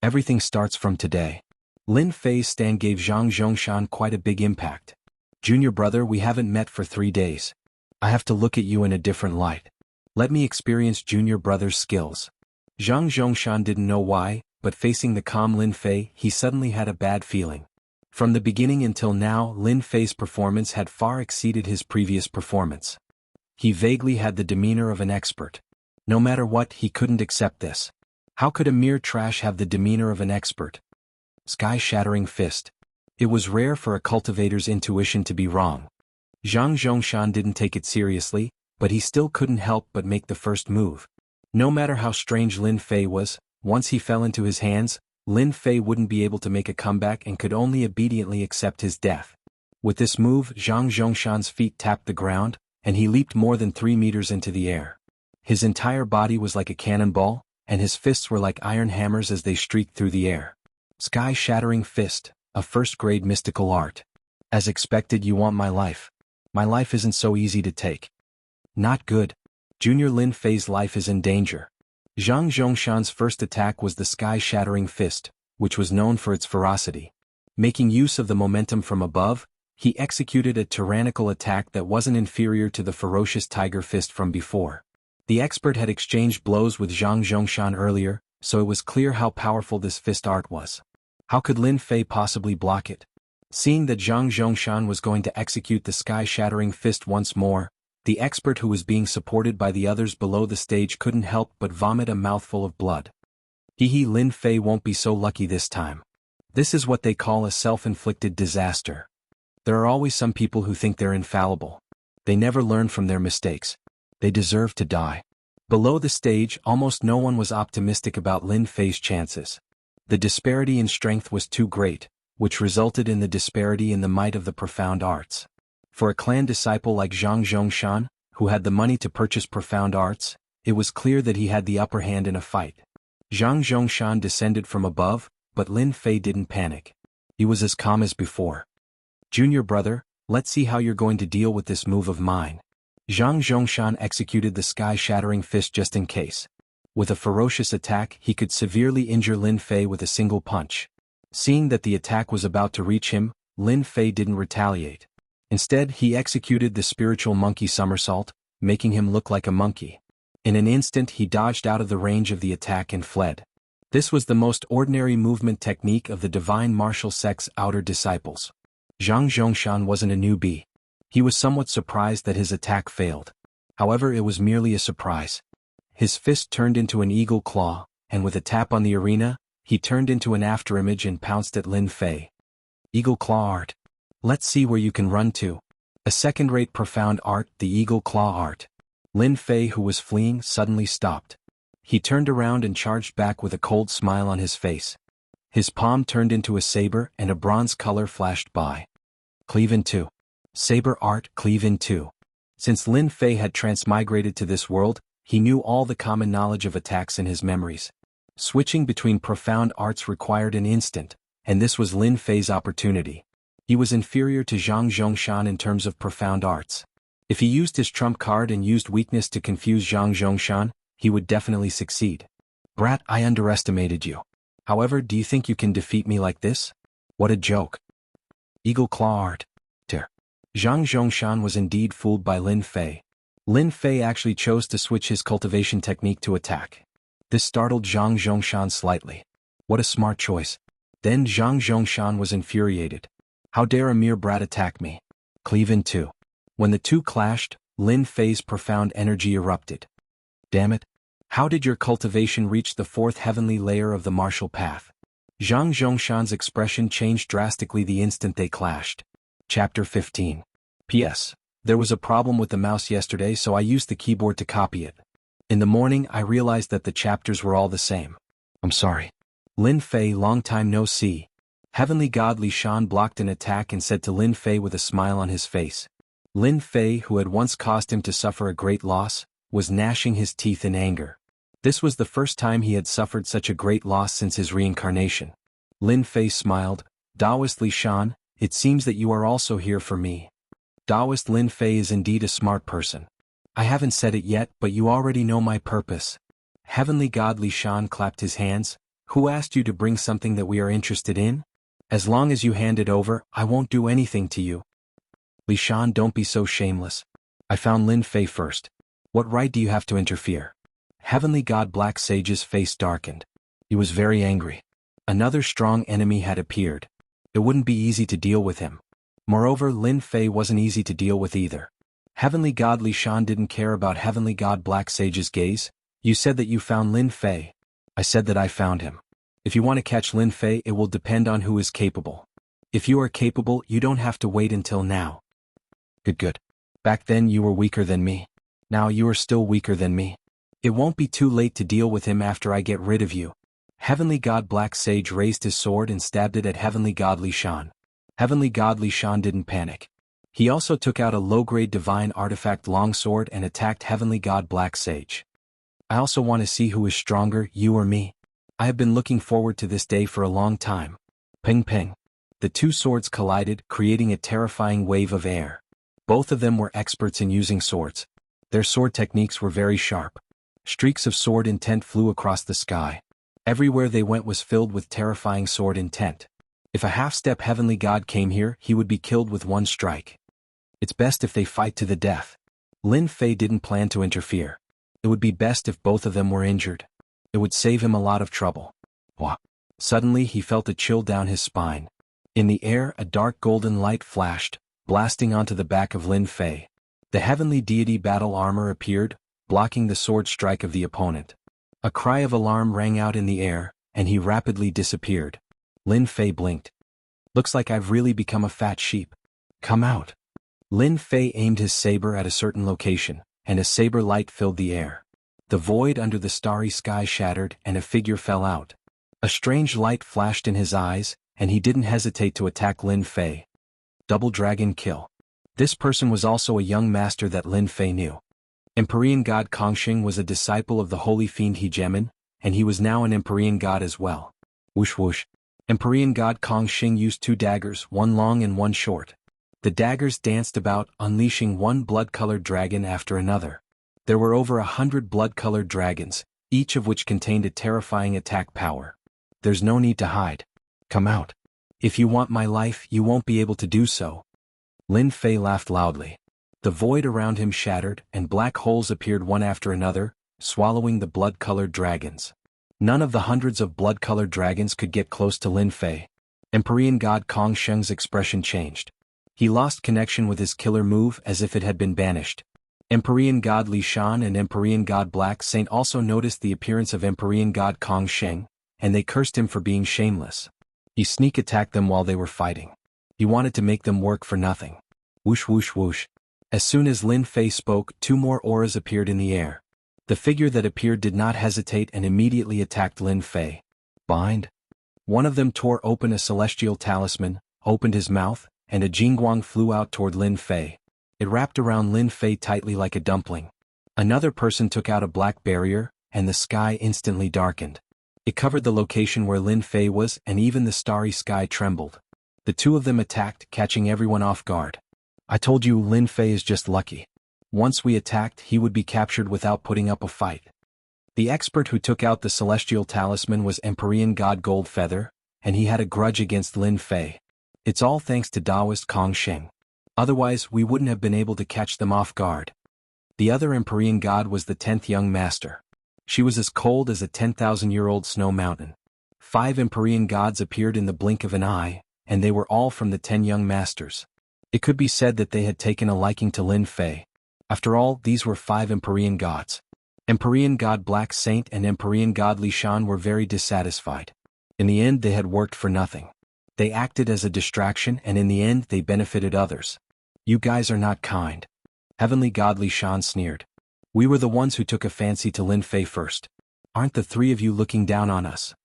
Everything starts from today. Lin Fei's stand gave Zhang Zhongshan quite a big impact. Junior brother, we haven't met for 3 days. I have to look at you in a different light. Let me experience junior brother's skills. Zhang Zhongshan didn't know why, but facing the calm Lin Fei, he suddenly had a bad feeling. From the beginning until now, Lin Fei's performance had far exceeded his previous performance. He vaguely had the demeanor of an expert. No matter what, he couldn't accept this. How could a mere trash have the demeanor of an expert? Sky-shattering fist. It was rare for a cultivator's intuition to be wrong. Zhang Zhongshan didn't take it seriously, but he still couldn't help but make the first move. No matter how strange Lin Fei was, once he fell into his hands, Lin Fei wouldn't be able to make a comeback and could only obediently accept his death. With this move, Zhang Zhongshan's feet tapped the ground, and he leaped more than 3 meters into the air. His entire body was like a cannonball, and his fists were like iron hammers as they streaked through the air. Sky-shattering fist, a first-grade mystical art. As expected, you want my life. My life isn't so easy to take. Not good. Junior Lin Fei's life is in danger. Zhang Zhongshan's first attack was the sky-shattering fist, which was known for its ferocity. Making use of the momentum from above, he executed a tyrannical attack that wasn't inferior to the ferocious tiger fist from before. The expert had exchanged blows with Zhang Zhongshan earlier, so it was clear how powerful this fist art was. How could Lin Fei possibly block it? Seeing that Zhang Zhongshan was going to execute the sky-shattering fist once more, the expert, who was being supported by the others below the stage, couldn't help but vomit a mouthful of blood. Lin Fei won't be so lucky this time. This is what they call a self-inflicted disaster. There are always some people who think they're infallible. They never learn from their mistakes. They deserve to die. Below the stage, almost no one was optimistic about Lin Fei's chances. The disparity in strength was too great, which resulted in the disparity in the might of the profound arts. For a clan disciple like Zhang Zhongshan, who had the money to purchase profound arts, it was clear that he had the upper hand in a fight. Zhang Zhongshan descended from above, but Lin Fei didn't panic. He was as calm as before. Junior brother, let's see how you're going to deal with this move of mine. Zhang Zhongshan executed the sky-shattering fist just in case. With a ferocious attack, he could severely injure Lin Fei with a single punch. Seeing that the attack was about to reach him, Lin Fei didn't retaliate. Instead, he executed the spiritual monkey somersault, making him look like a monkey. In an instant he dodged out of the range of the attack and fled. This was the most ordinary movement technique of the divine martial sect's outer disciples. Zhang Zhongshan wasn't a newbie. He was somewhat surprised that his attack failed. However, it was merely a surprise. His fist turned into an eagle claw, and with a tap on the arena, he turned into an afterimage and pounced at Lin Fei. Eagle claw art. Let's see where you can run to. A second-rate profound art, the eagle claw art. Lin Fei, who was fleeing, suddenly stopped. He turned around and charged back with a cold smile on his face. His palm turned into a saber and a bronze color flashed by. Cleave in two. Saber art, cleave in two. Since Lin Fei had transmigrated to this world, he knew all the common knowledge of attacks in his memories. Switching between profound arts required an instant, and this was Lin Fei's opportunity. He was inferior to Zhang Zhongshan in terms of profound arts. If he used his trump card and used weakness to confuse Zhang Zhongshan, he would definitely succeed. Brat, I underestimated you. However, do you think you can defeat me like this? What a joke. Eagle claw art. Zhang Zhongshan was indeed fooled by Lin Fei. Lin Fei actually chose to switch his cultivation technique to attack. This startled Zhang Zhongshan slightly. What a smart choice. Then Zhang Zhongshan was infuriated. How dare a mere brat attack me? Cleave in two. When the two clashed, Lin Fei's profound energy erupted. Damn it. How did your cultivation reach the fourth heavenly layer of the martial path? Zhang Zhongshan's expression changed drastically the instant they clashed. Chapter 15. P.S. There was a problem with the mouse yesterday, so I used the keyboard to copy it. In the morning I realized that the chapters were all the same. I'm sorry. Lin Fei, long time no see. Heavenly God Li Shan blocked an attack and said to Lin Fei with a smile on his face. Lin Fei, who had once caused him to suffer a great loss, was gnashing his teeth in anger. This was the first time he had suffered such a great loss since his reincarnation. Lin Fei smiled. Taoist Li Shan, it seems that you are also here for me. Taoist Lin Fei is indeed a smart person. I haven't said it yet, but you already know my purpose. Heavenly God Li Shan clapped his hands. Who asked you to bring something that we are interested in? As long as you hand it over, I won't do anything to you. Li Shan, don't be so shameless. I found Lin Fei first. What right do you have to interfere? Heavenly God Black Sage's face darkened. He was very angry. Another strong enemy had appeared. It wouldn't be easy to deal with him. Moreover, Lin Fei wasn't easy to deal with either. Heavenly God Li Shan didn't care about Heavenly God Black Sage's gaze. You said that you found Lin Fei. I said that I found him. If you want to catch Lin Fei, it will depend on who is capable. If you are capable, you don't have to wait until now. Good. Back then you were weaker than me. Now you are still weaker than me. It won't be too late to deal with him after I get rid of you. Heavenly God Black Sage raised his sword and stabbed it at Heavenly God Li Shan. Heavenly God Li Shan didn't panic. He also took out a low-grade divine artifact longsword and attacked Heavenly God Black Sage. I also want to see who is stronger, you or me. I have been looking forward to this day for a long time. Ping ping. The two swords collided, creating a terrifying wave of air. Both of them were experts in using swords. Their sword techniques were very sharp. Streaks of sword intent flew across the sky. Everywhere they went was filled with terrifying sword intent. If a half-step heavenly god came here, he would be killed with one strike. It's best if they fight to the death. Lin Fei didn't plan to interfere. It would be best if both of them were injured. It would save him a lot of trouble. Wah! Suddenly he felt a chill down his spine. In the air, a dark golden light flashed, blasting onto the back of Lin Fei. The heavenly deity battle armor appeared, blocking the sword strike of the opponent. A cry of alarm rang out in the air, and he rapidly disappeared. Lin Fei blinked. Looks like I've really become a fat sheep. Come out. Lin Fei aimed his saber at a certain location, and a saber light filled the air. The void under the starry sky shattered, and a figure fell out. A strange light flashed in his eyes, and he didn't hesitate to attack Lin Fei. Double dragon kill. This person was also a young master that Lin Fei knew. Empyrean god Kongxing was a disciple of the holy fiend Hegemin, and he was now an Empyrean god as well. Whoosh whoosh. Empyrean god Kongxing used two daggers, one long and one short. The daggers danced about, unleashing one blood-colored dragon after another. There were over 100 blood-colored dragons, each of which contained a terrifying attack power. There's no need to hide. Come out. If you want my life, you won't be able to do so. Lin Fei laughed loudly. The void around him shattered, and black holes appeared one after another, swallowing the blood-colored dragons. None of the hundreds of blood-colored dragons could get close to Lin Fei. Empyrean God Kong Sheng's expression changed. He lost connection with his killer move as if it had been banished. Empyrean God Li Shan and Empyrean God Black Saint also noticed the appearance of Empyrean God Kong Sheng, and they cursed him for being shameless. He sneak attacked them while they were fighting. He wanted to make them work for nothing. Whoosh whoosh whoosh. As soon as Lin Fei spoke, 2 more auras appeared in the air. The figure that appeared did not hesitate and immediately attacked Lin Fei. Bind? One of them tore open a celestial talisman, opened his mouth, and a jingguang flew out toward Lin Fei. It wrapped around Lin Fei tightly like a dumpling. Another person took out a black barrier, and the sky instantly darkened. It covered the location where Lin Fei was, and even the starry sky trembled. The 2 of them attacked, catching everyone off guard. I told you Lin Fei is just lucky. Once we attacked, he would be captured without putting up a fight. The expert who took out the celestial talisman was Empyrean God Goldfeather, and he had a grudge against Lin Fei. It's all thanks to Taoist Kong Sheng. Otherwise, we wouldn't have been able to catch them off guard. The other Empyrean God was the 10th young master. She was as cold as a 10,000-year-old snow mountain. 5 Empyrean gods appeared in the blink of an eye, and they were all from the 10 young masters. It could be said that they had taken a liking to Lin Fei. After all, these were 5 Empyrean gods. Empyrean God Black Saint and Empyrean God Li Shan were very dissatisfied. In the end, they had worked for nothing. They acted as a distraction, and in the end, they benefited others. You guys are not kind. Heavenly God Li Shan sneered. We were the ones who took a fancy to Lin Fei first. Aren't the 3 of you looking down on us?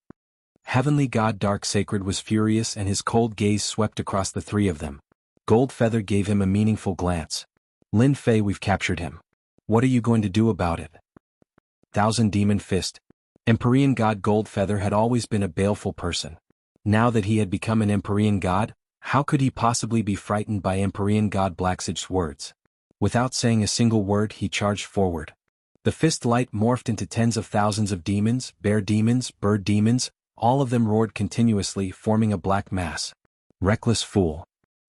Heavenly God Dark Sacred was furious, and his cold gaze swept across the 3 of them. Goldfeather gave him a meaningful glance. Lin Fei, we've captured him. What are you going to do about it? Thousand Demon Fist. Empyrean God Goldfeather had always been a baleful person. Now that he had become an Empyrean God, how could he possibly be frightened by Empyrean God Blacksage's words? Without saying a single word, he charged forward. The fist light morphed into tens of thousands of demons, bear demons, bird demons, all of them roared continuously, forming a black mass. Reckless fool.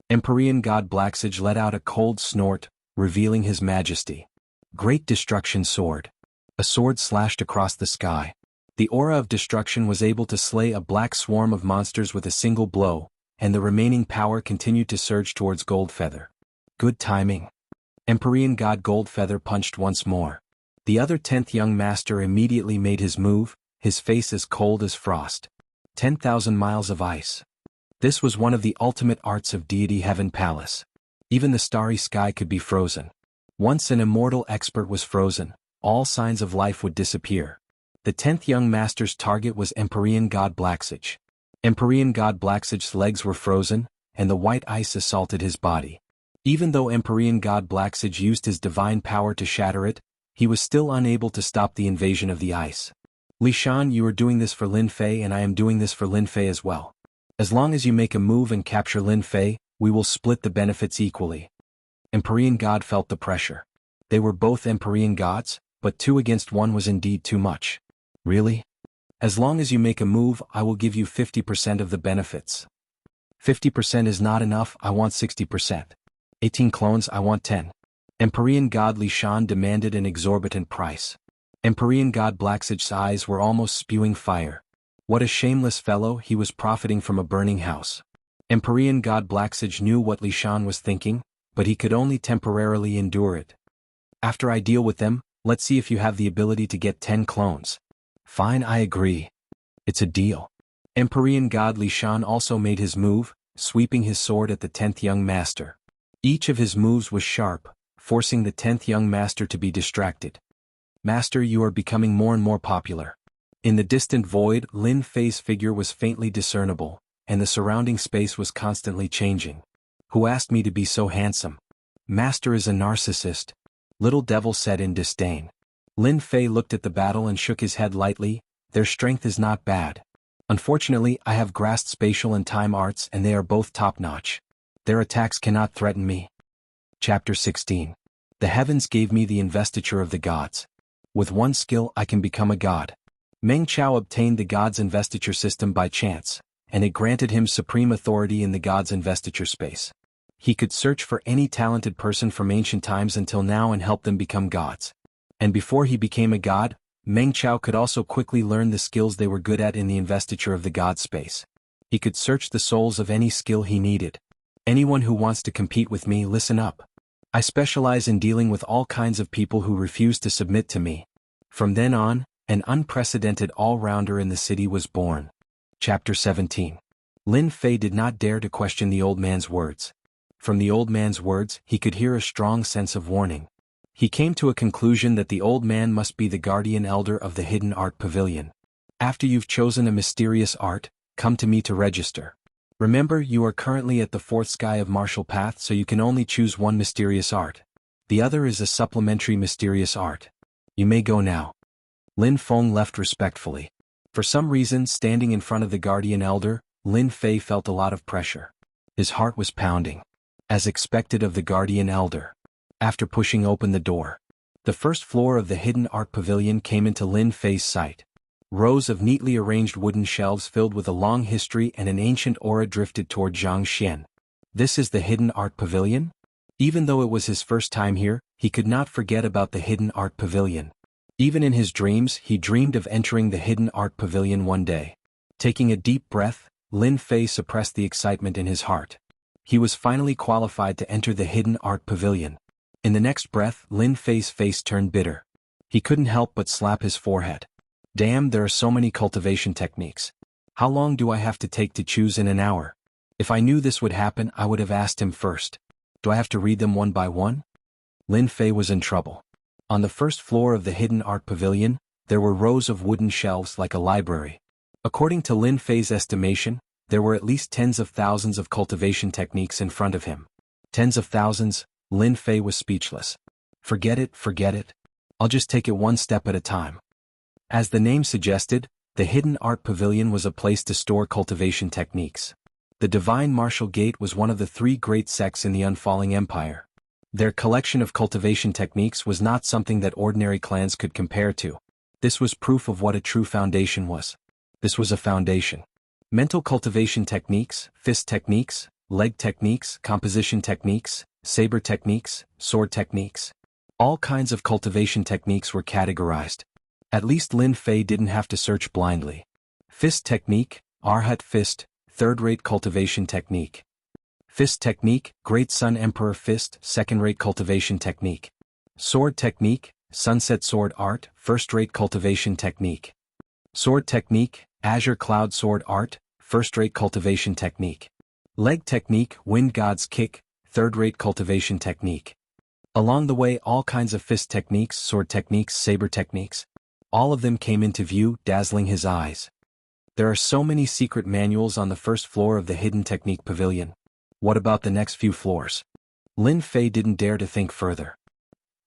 Empyrean God Blacksage let out a cold snort, revealing his majesty. Great Destruction Sword. A sword slashed across the sky. The aura of destruction was able to slay a black swarm of monsters with a single blow, and the remaining power continued to surge towards Goldfeather. Good timing. Empyrean God Goldfeather punched once more. The other 10th young master immediately made his move, his face as cold as frost. 10,000 miles of ice. This was one of the ultimate arts of Deity Heaven Palace. Even the starry sky could be frozen. Once an immortal expert was frozen, all signs of life would disappear. The 10th young master's target was Empyrean God Blacksage. Empyrean God Blacksage's legs were frozen, and the white ice assaulted his body. Even though Empyrean God Blacksage used his divine power to shatter it, he was still unable to stop the invasion of the ice. Li Shan, you are doing this for Lin Fei, and I am doing this for Lin Fei as well. As long as you make a move and capture Lin Fei, we will split the benefits equally. Empyrean God felt the pressure. They were both Empyrean gods, but 2 against 1 was indeed too much. Really? As long as you make a move, I will give you 50% of the benefits. 50% is not enough, I want 60%. 18 clones, I want 10. Empyrean God Li Shan demanded an exorbitant price. Empyrean God Blacksage's eyes were almost spewing fire. What a shameless fellow, he was profiting from a burning house. Empyrean God Blacksage knew what Li Shan was thinking, but he could only temporarily endure it. After I deal with them, let's see if you have the ability to get 10 clones. Fine, I agree. It's a deal. Empyrean God Li Shan also made his move, sweeping his sword at the 10th young master. Each of his moves was sharp, forcing the 10th young master to be distracted. Master, you are becoming more and more popular. In the distant void, Lin Fei's figure was faintly discernible, and the surrounding space was constantly changing. Who asked me to be so handsome? Master is a narcissist. Little Devil said in disdain. Lin Fei looked at the battle and shook his head lightly. Their strength is not bad. Unfortunately, I have grasped spatial and time arts, and they are both top-notch. Their attacks cannot threaten me. Chapter 16. The heavens gave me the investiture of the gods. With one skill I can become a god. Meng Chao obtained the god's investiture system by chance, and it granted him supreme authority in the god's investiture space. He could search for any talented person from ancient times until now and help them become gods. And before he became a god, Meng Chao could also quickly learn the skills they were good at in the investiture of the god space. He could search the souls of any skill he needed. Anyone who wants to compete with me, listen up. I specialize in dealing with all kinds of people who refuse to submit to me. From then on, an unprecedented all-rounder in the city was born. Chapter 17. Lin Fei did not dare to question the old man's words. From the old man's words, he could hear a strong sense of warning. He came to a conclusion that the old man must be the guardian elder of the hidden art pavilion. After you've chosen a mysterious art, come to me to register. Remember, you are currently at the fourth sky of martial path, so you can only choose one mysterious art. The other is a supplementary mysterious art. You may go now. Lin Feng left respectfully. For some reason, standing in front of the guardian elder, Lin Fei felt a lot of pressure. His heart was pounding. As expected of the guardian elder. After pushing open the door, the first floor of the hidden art pavilion came into Lin Fei's sight. Rows of neatly arranged wooden shelves filled with a long history and an ancient aura drifted toward Zhang Xian. This is the hidden art pavilion? Even though it was his first time here, he could not forget about the hidden art pavilion. Even in his dreams, he dreamed of entering the hidden art pavilion one day. Taking a deep breath, Lin Fei suppressed the excitement in his heart. He was finally qualified to enter the hidden art pavilion. In the next breath, Lin Fei's face turned bitter. He couldn't help but slap his forehead. Damn, there are so many cultivation techniques. How long do I have to take to choose in an hour? If I knew this would happen, I would have asked him first. Do I have to read them one by one? Lin Fei was in trouble. On the first floor of the hidden art pavilion, there were rows of wooden shelves like a library. According to Lin Fei's estimation, there were at least tens of thousands of cultivation techniques in front of him. Tens of thousands. Lin Fei was speechless. Forget it. I'll just take it one step at a time. As the name suggested, the hidden art pavilion was a place to store cultivation techniques. The Divine Martial Gate was one of the three great sects in the Unfalling Empire. Their collection of cultivation techniques was not something that ordinary clans could compare to. This was proof of what a true foundation was. This was a foundation. Mental cultivation techniques, fist techniques, leg techniques, composition techniques, saber techniques, sword techniques. All kinds of cultivation techniques were categorized. At least Lin Fei didn't have to search blindly. Fist technique, Arhat fist, third-rate cultivation technique. Fist technique, Great Sun Emperor fist, second-rate cultivation technique. Sword technique, Sunset Sword art, first-rate cultivation technique. Sword technique, Azure Cloud Sword art, first-rate cultivation technique. Leg technique, Wind God's kick, third-rate cultivation technique. Along the way, all kinds of fist techniques, sword techniques, saber techniques. All of them came into view, dazzling his eyes. There are so many secret manuals on the first floor of the hidden technique pavilion. What about the next few floors? Lin Fei didn't dare to think further.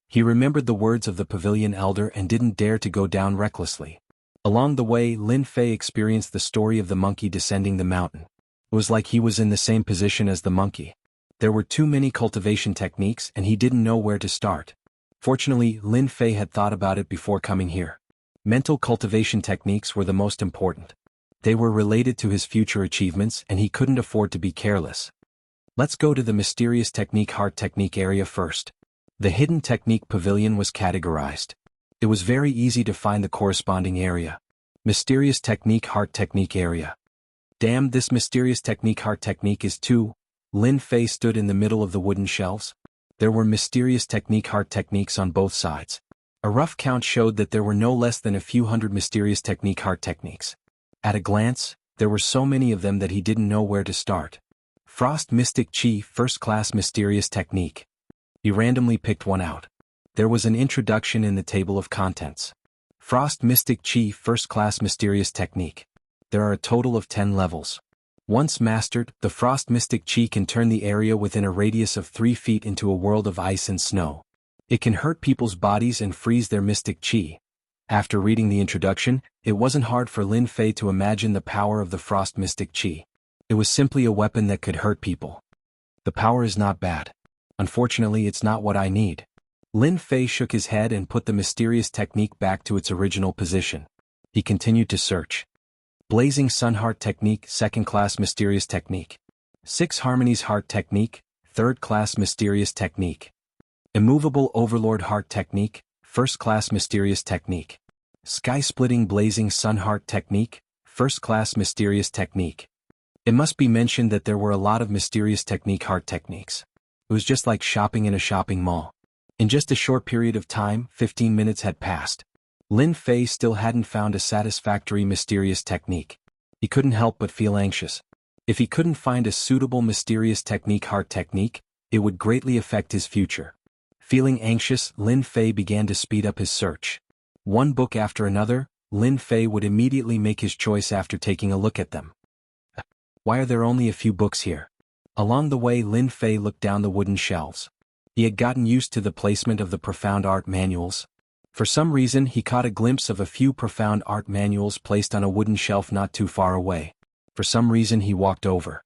He remembered the words of the pavilion elder and didn't dare to go down recklessly. Along the way, Lin Fei experienced the story of the monkey descending the mountain. It was like he was in the same position as the monkey. There were too many cultivation techniques and he didn't know where to start. Fortunately, Lin Fei had thought about it before coming here. Mental cultivation techniques were the most important. They were related to his future achievements and he couldn't afford to be careless. Let's go to the mysterious technique heart technique area first. The hidden technique pavilion was categorized. It was very easy to find the corresponding area. Mysterious technique heart technique area. Damn, this mysterious technique heart technique is too. Lin Fei stood in the middle of the wooden shelves. There were mysterious technique heart techniques on both sides. A rough count showed that there were no less than a few hundred mysterious technique heart techniques. At a glance, there were so many of them that he didn't know where to start. Frost Mystic Chi First Class Mysterious Technique. He randomly picked one out. There was an introduction in the table of contents. Frost Mystic Chi First Class Mysterious Technique. There are a total of 10 levels. Once mastered, the Frost Mystic Chi can turn the area within a radius of 3 feet into a world of ice and snow. It can hurt people's bodies and freeze their mystic chi. After reading the introduction, it wasn't hard for Lin Fei to imagine the power of the Frost Mystic Chi. It was simply a weapon that could hurt people. The power is not bad. Unfortunately, it's not what I need. Lin Fei shook his head and put the mysterious technique back to its original position. He continued to search. Blazing Sun Heart Technique, Second Class Mysterious Technique. 6 Harmonies Heart Technique, Third Class Mysterious Technique. Immovable Overlord Heart Technique, First Class Mysterious Technique. Sky-Splitting Blazing Sun Heart Technique, First Class Mysterious Technique. It must be mentioned that there were a lot of mysterious technique heart techniques. It was just like shopping in a shopping mall. In just a short period of time, 15 minutes had passed. Lin Fei still hadn't found a satisfactory mysterious technique. He couldn't help but feel anxious. If he couldn't find a suitable mysterious technique heart technique, it would greatly affect his future. Feeling anxious, Lin Fei began to speed up his search. One book after another, Lin Fei would immediately make his choice after taking a look at them. Why are there only a few books here? Along the way, Lin Fei looked down the wooden shelves. He had gotten used to the placement of the profound art manuals. For some reason, he caught a glimpse of a few profound art manuals placed on a wooden shelf not too far away. For some reason, he walked over.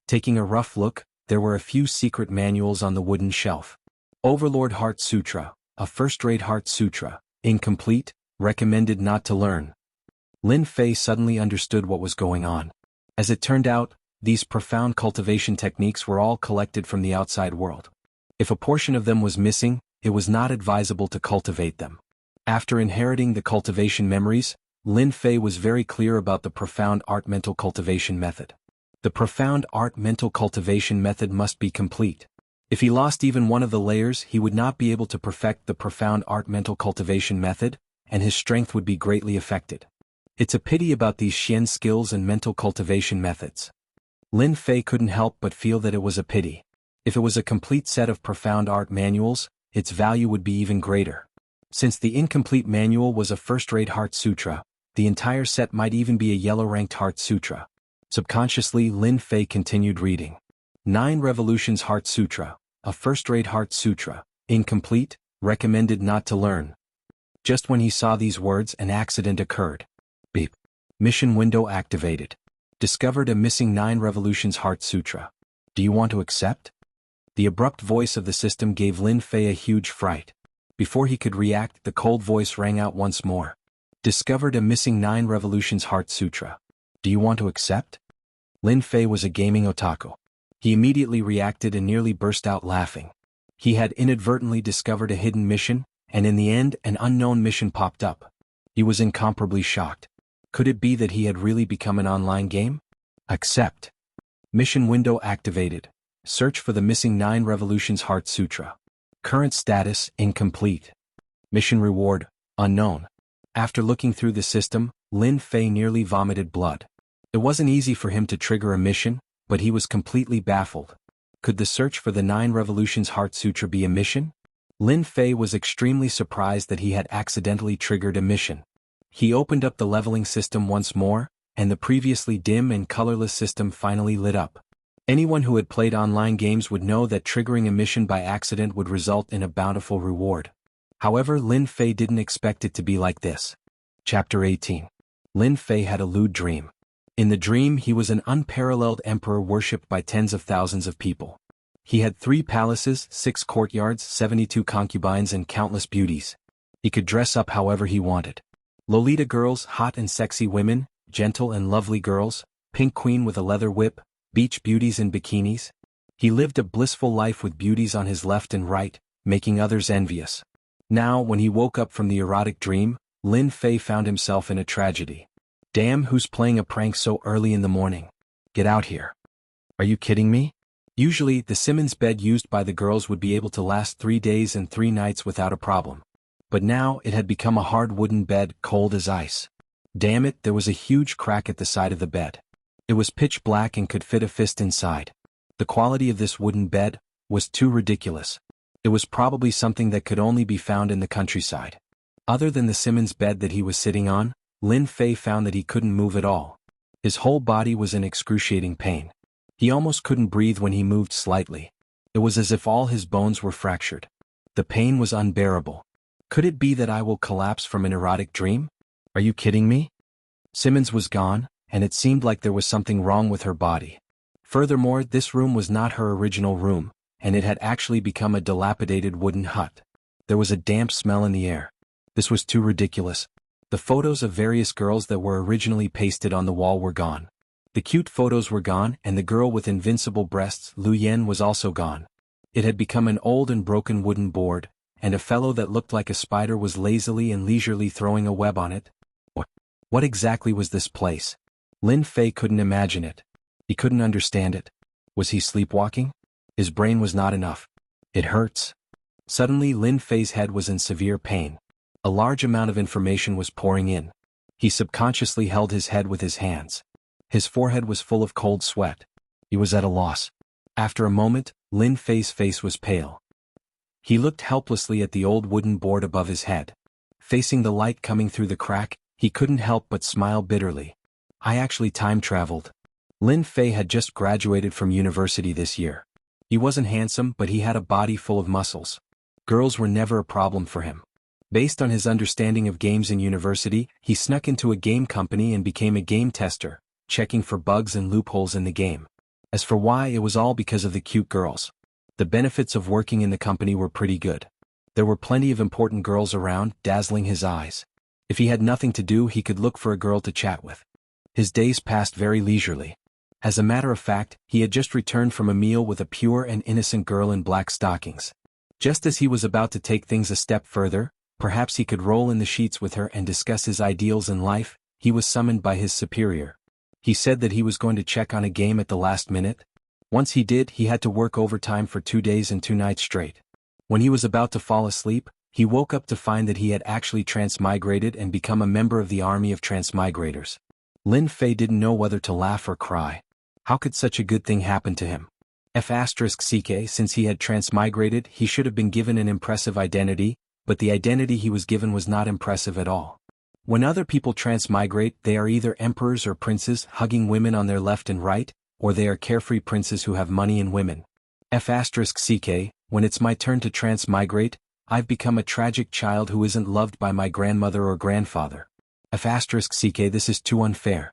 Taking a rough look, there were a few secret manuals on the wooden shelf. Overlord Heart Sutra, a first-rate Heart Sutra, incomplete, recommended not to learn. Lin Fei suddenly understood what was going on. As it turned out, these profound cultivation techniques were all collected from the outside world. If a portion of them was missing, it was not advisable to cultivate them. After inheriting the cultivation memories, Lin Fei was very clear about the profound art mental cultivation method. The profound art mental cultivation method must be complete. If he lost even one of the layers, he would not be able to perfect the profound art mental cultivation method, and his strength would be greatly affected. It's a pity about these Xian skills and mental cultivation methods. Lin Fei couldn't help but feel that it was a pity. If it was a complete set of profound art manuals, its value would be even greater. Since the incomplete manual was a first-rate Heart Sutra, the entire set might even be a yellow-ranked Heart Sutra. Subconsciously, Lin Fei continued reading. 9 Revolutions Heart Sutra, a first-rate Heart Sutra, incomplete, recommended not to learn. Just when he saw these words, an accident occurred. Beep. Mission window activated. Discovered a missing 9 Revolutions Heart Sutra. Do you want to accept? The abrupt voice of the system gave Lin Fei a huge fright. Before he could react, the cold voice rang out once more. Discovered a missing 9 Revolutions Heart Sutra. Do you want to accept? Lin Fei was a gaming otaku. He immediately reacted and nearly burst out laughing. He had inadvertently discovered a hidden mission, and in the end, an unknown mission popped up. He was incomparably shocked. Could it be that he had really become an online game? Accept. Mission window activated. Search for the missing 9 Revolutions Heart Sutra. Current status, incomplete. Mission reward, unknown. After looking through the system, Lin Fei nearly vomited blood. It wasn't easy for him to trigger a mission, but he was completely baffled. Could the search for the 9 Revolutions Heart Sutra be a mission? Lin Fei was extremely surprised that he had accidentally triggered a mission. He opened up the leveling system once more, and the previously dim and colorless system finally lit up. Anyone who had played online games would know that triggering a mission by accident would result in a bountiful reward. However, Lin Fei didn't expect it to be like this. Chapter 18. Lin Fei had a lewd dream. In the dream, he was an unparalleled emperor worshipped by tens of thousands of people. He had 3 palaces, 6 courtyards, 72 concubines, and countless beauties. He could dress up however he wanted. Lolita girls, hot and sexy women, gentle and lovely girls, pink queen with a leather whip, beach beauties in bikinis. He lived a blissful life with beauties on his left and right, making others envious. Now, when he woke up from the erotic dream, Lin Fei found himself in a tragedy. Damn, who's playing a prank so early in the morning? Get out here. Are you kidding me? Usually, the Simmons bed used by the girls would be able to last 3 days and 3 nights without a problem. But now, it had become a hard wooden bed, cold as ice. Damn it, there was a huge crack at the side of the bed. It was pitch black and could fit a fist inside. The quality of this wooden bed was too ridiculous. It was probably something that could only be found in the countryside. Other than the Simmons bed that he was sitting on, Lin Fei found that he couldn't move at all. His whole body was in excruciating pain. He almost couldn't breathe when he moved slightly. It was as if all his bones were fractured. The pain was unbearable. Could it be that I will collapse from an erotic dream? Are you kidding me? Simmons was gone, and it seemed like there was something wrong with her body. Furthermore, this room was not her original room, and it had actually become a dilapidated wooden hut. There was a damp smell in the air. This was too ridiculous. The photos of various girls that were originally pasted on the wall were gone. The cute photos were gone, and the girl with invincible breasts, Lu Yen, was also gone. It had become an old and broken wooden board, and a fellow that looked like a spider was lazily and leisurely throwing a web on it. What exactly was this place? Lin Fei couldn't imagine it. He couldn't understand it. Was he sleepwalking? His brain was not enough. It hurts. Suddenly Lin Fei's head was in severe pain. A large amount of information was pouring in. He subconsciously held his head with his hands. His forehead was full of cold sweat. He was at a loss. After a moment, Lin Fei's face was pale. He looked helplessly at the old wooden board above his head. Facing the light coming through the crack, he couldn't help but smile bitterly. I actually time-traveled. Lin Fei had just graduated from university this year. He wasn't handsome, but he had a body full of muscles. Girls were never a problem for him. Based on his understanding of games in university, he snuck into a game company and became a game tester, checking for bugs and loopholes in the game. As for why, it was all because of the cute girls. The benefits of working in the company were pretty good. There were plenty of important girls around, dazzling his eyes. If he had nothing to do, he could look for a girl to chat with. His days passed very leisurely. As a matter of fact, he had just returned from a meal with a pure and innocent girl in black stockings. Just as he was about to take things a step further, perhaps he could roll in the sheets with her and discuss his ideals in life, he was summoned by his superior. He said that he was going to check on a game at the last minute. Once he did, he had to work overtime for 2 days and 2 nights straight. When he was about to fall asleep, he woke up to find that he had actually transmigrated and become a member of the army of transmigrators. Lin Fei didn't know whether to laugh or cry. How could such a good thing happen to him? Since he had transmigrated, he should have been given an impressive identity, but the identity he was given was not impressive at all. When other people transmigrate, they are either emperors or princes hugging women on their left and right, or they are carefree princes who have money and women. When it's my turn to transmigrate, I've become a tragic child who isn't loved by my grandmother or grandfather. This is too unfair.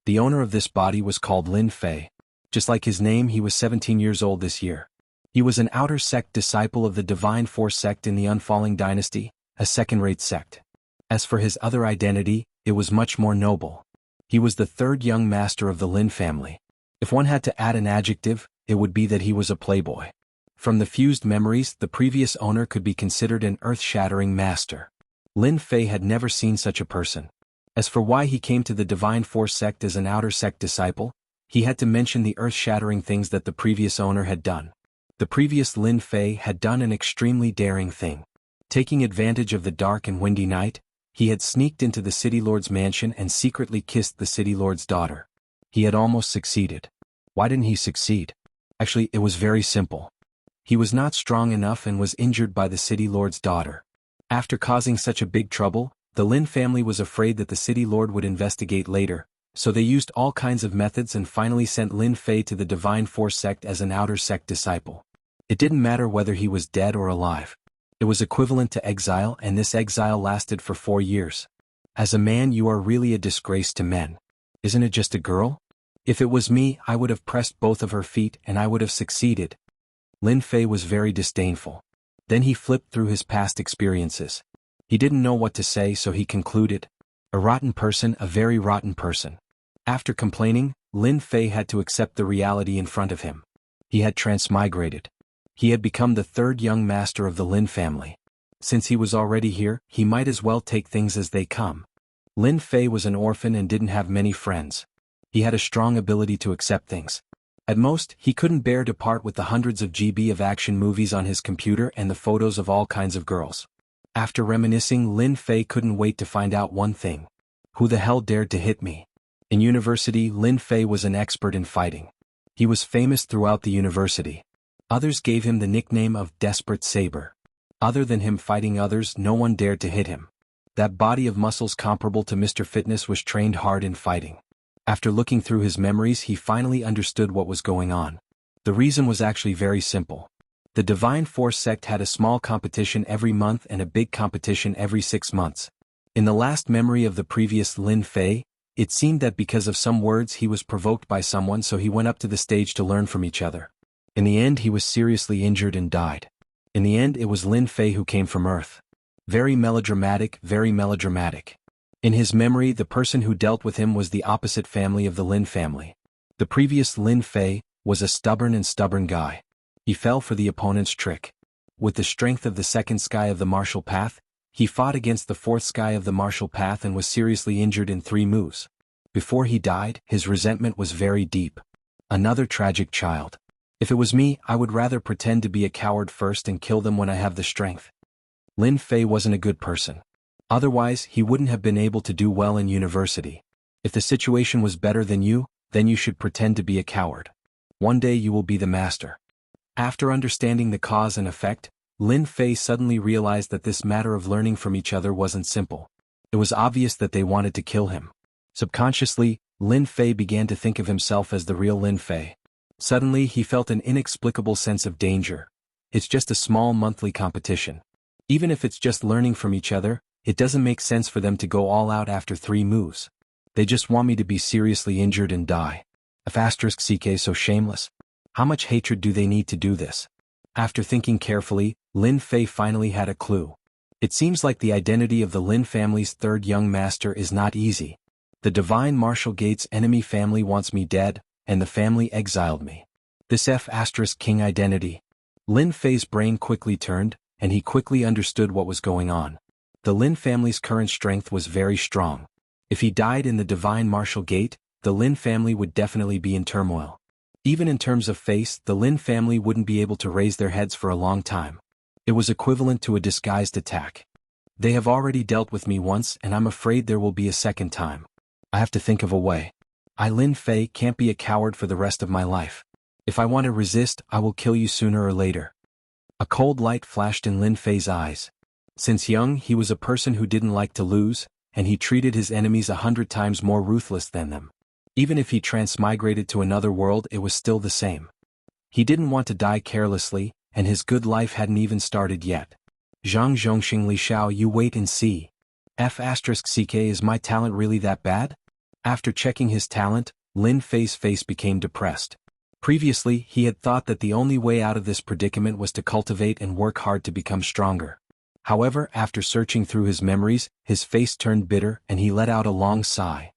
The owner of this body was called Lin Fei. Just like his name, he was 17 years old this year. He was an outer sect disciple of the Divine Force sect in the Unfalling Dynasty, a second-rate sect. As for his other identity, it was much more noble. He was the third young master of the Lin family. If one had to add an adjective, it would be that he was a playboy. From the fused memories, the previous owner could be considered an earth-shattering master. Lin Fei had never seen such a person. As for why he came to the Divine Force sect as an outer sect disciple, he had to mention the earth-shattering things that the previous owner had done. The previous Lin Fei had done an extremely daring thing. Taking advantage of the dark and windy night, he had sneaked into the city lord's mansion and secretly kissed the city lord's daughter. He had almost succeeded. Why didn't he succeed? Actually, it was very simple. He was not strong enough and was injured by the city lord's daughter. After causing such a big trouble, the Lin family was afraid that the city lord would investigate later, so they used all kinds of methods and finally sent Lin Fei to the Divine Force sect as an outer sect disciple. It didn't matter whether he was dead or alive. It was equivalent to exile, and this exile lasted for 4 years. As a man, you are really a disgrace to men. Isn't it just a girl? If it was me, I would have pressed both of her feet and I would have succeeded. Lin Fei was very disdainful. Then he flipped through his past experiences. He didn't know what to say, so he concluded, a rotten person, a very rotten person. After complaining, Lin Fei had to accept the reality in front of him. He had transmigrated. He had become the third young master of the Lin family. Since he was already here, he might as well take things as they come. Lin Fei was an orphan and didn't have many friends. He had a strong ability to accept things. At most, he couldn't bear to part with the hundreds of GB of action movies on his computer and the photos of all kinds of girls. After reminiscing, Lin Fei couldn't wait to find out one thing. Who the hell dared to hit me? In university, Lin Fei was an expert in fighting. He was famous throughout the university. Others gave him the nickname of Desperate Saber. Other than him fighting others, no one dared to hit him. That body of muscles comparable to Mr. Fitness was trained hard in fighting. After looking through his memories, he finally understood what was going on. The reason was actually very simple. The Divine Force sect had a small competition every month and a big competition every 6 months. In the last memory of the previous Lin Fei, it seemed that because of some words he was provoked by someone, so he went up to the stage to learn from each other. In the end, he was seriously injured and died. In the end, it was Lin Fei who came from Earth. Very melodramatic, very melodramatic. In his memory, the person who dealt with him was the opposite family of the Lin family. The previous Lin Fei was a stubborn guy. He fell for the opponent's trick. With the strength of the second sky of the martial path, he fought against the fourth sky of the martial path and was seriously injured in 3 moves. Before he died, his resentment was very deep. Another tragic child. If it was me, I would rather pretend to be a coward first and kill them when I have the strength. Lin Fei wasn't a good person. Otherwise, he wouldn't have been able to do well in university. If the situation was better than you, then you should pretend to be a coward. One day you will be the master. After understanding the cause and effect, Lin Fei suddenly realized that this matter of learning from each other wasn't simple. It was obvious that they wanted to kill him. Subconsciously, Lin Fei began to think of himself as the real Lin Fei. Suddenly he felt an inexplicable sense of danger. It's just a small monthly competition. Even if it's just learning from each other, it doesn't make sense for them to go all out after 3 moves. They just want me to be seriously injured and die. If *CK so shameless. How much hatred do they need to do this? After thinking carefully, Lin Fei finally had a clue. It seems like the identity of the Lin family's 3rd young master is not easy. The Divine Martial Gate's enemy family wants me dead, and the family exiled me. This King identity. Lin Fei's brain quickly turned, and he quickly understood what was going on. The Lin family's current strength was very strong. If he died in the Divine Martial Gate, the Lin family would definitely be in turmoil. Even in terms of face, the Lin family wouldn't be able to raise their heads for a long time. It was equivalent to a disguised attack. They have already dealt with me once, and I'm afraid there will be a second time. I have to think of a way. Lin Fei can't be a coward for the rest of my life. If I want to resist, I will kill you sooner or later. A cold light flashed in Lin Fei's eyes. Since young, he was a person who didn't like to lose, and he treated his enemies 100 times more ruthless than them. Even if he transmigrated to another world, it was still the same. He didn't want to die carelessly, and his good life hadn't even started yet. Zhang Zhongxing Li Shao, you wait and see. *CK, is my talent really that bad? After checking his talent, Lin Fei's face became depressed. Previously, he had thought that the only way out of this predicament was to cultivate and work hard to become stronger. However, after searching through his memories, his face turned bitter and he let out a long sigh.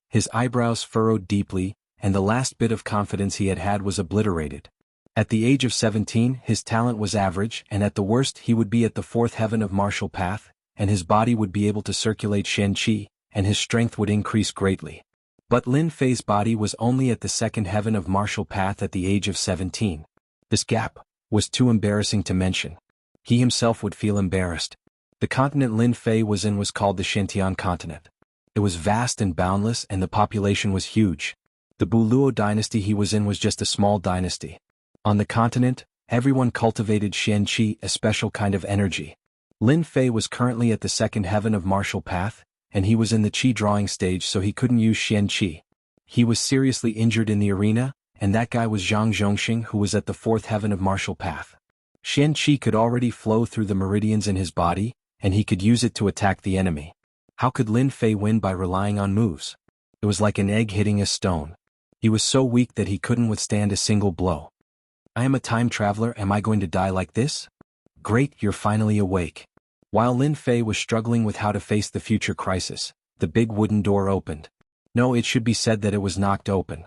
His eyebrows furrowed deeply, and the last bit of confidence he had had was obliterated. At the age of 17, his talent was average, and at the worst he would be at the 4th heaven of martial path, and his body would be able to circulate Shen Qi, and his strength would increase greatly. But Lin Fei's body was only at the 2nd heaven of martial path at the age of 17. This gap was too embarrassing to mention. He himself would feel embarrassed. The continent Lin Fei was in was called the Shintian continent. It was vast and boundless, and the population was huge. The Buluo dynasty he was in was just a small dynasty. On the continent, everyone cultivated Shen Qi, a special kind of energy. Lin Fei was currently at the 2nd heaven of martial path, and he was in the Qi drawing stage, so he couldn't use Shen Qi. He was seriously injured in the arena, and that guy was Zhang Zhongxing, who was at the 4th heaven of martial path. Shen Qi could already flow through the meridians in his body, and he could use it to attack the enemy. How could Lin Fei win by relying on moves? It was like an egg hitting a stone. He was so weak that he couldn't withstand a single blow. I am a time traveler, am I going to die like this? Great, you're finally awake. While Lin Fei was struggling with how to face the future crisis, the big wooden door opened. No, it should be said that it was knocked open.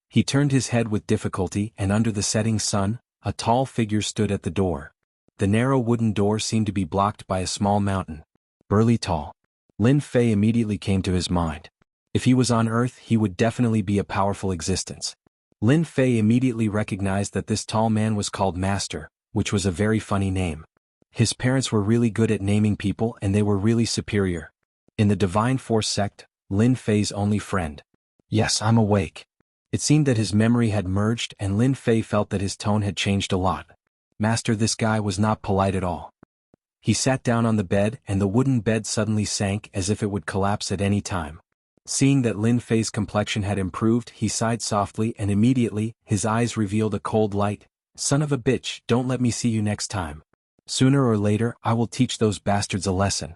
He turned his head with difficulty, and under the setting sun, a tall figure stood at the door. The narrow wooden door seemed to be blocked by a small mountain. Burly tall. Lin Fei immediately came to his mind. If he was on Earth, he would definitely be a powerful existence. Lin Fei immediately recognized that this tall man was called Master, which was a very funny name. His parents were really good at naming people, and they were really superior. In the Divine Force sect, Lin Fei's only friend. Yes, I'm awake. It seemed that his memory had merged, and Lin Fei felt that his tone had changed a lot. Master, this guy was not polite at all. He sat down on the bed, and the wooden bed suddenly sank as if it would collapse at any time. Seeing that Lin Fei's complexion had improved, he sighed softly, and immediately, his eyes revealed a cold light. Son of a bitch, don't let me see you next time. Sooner or later, I will teach those bastards a lesson.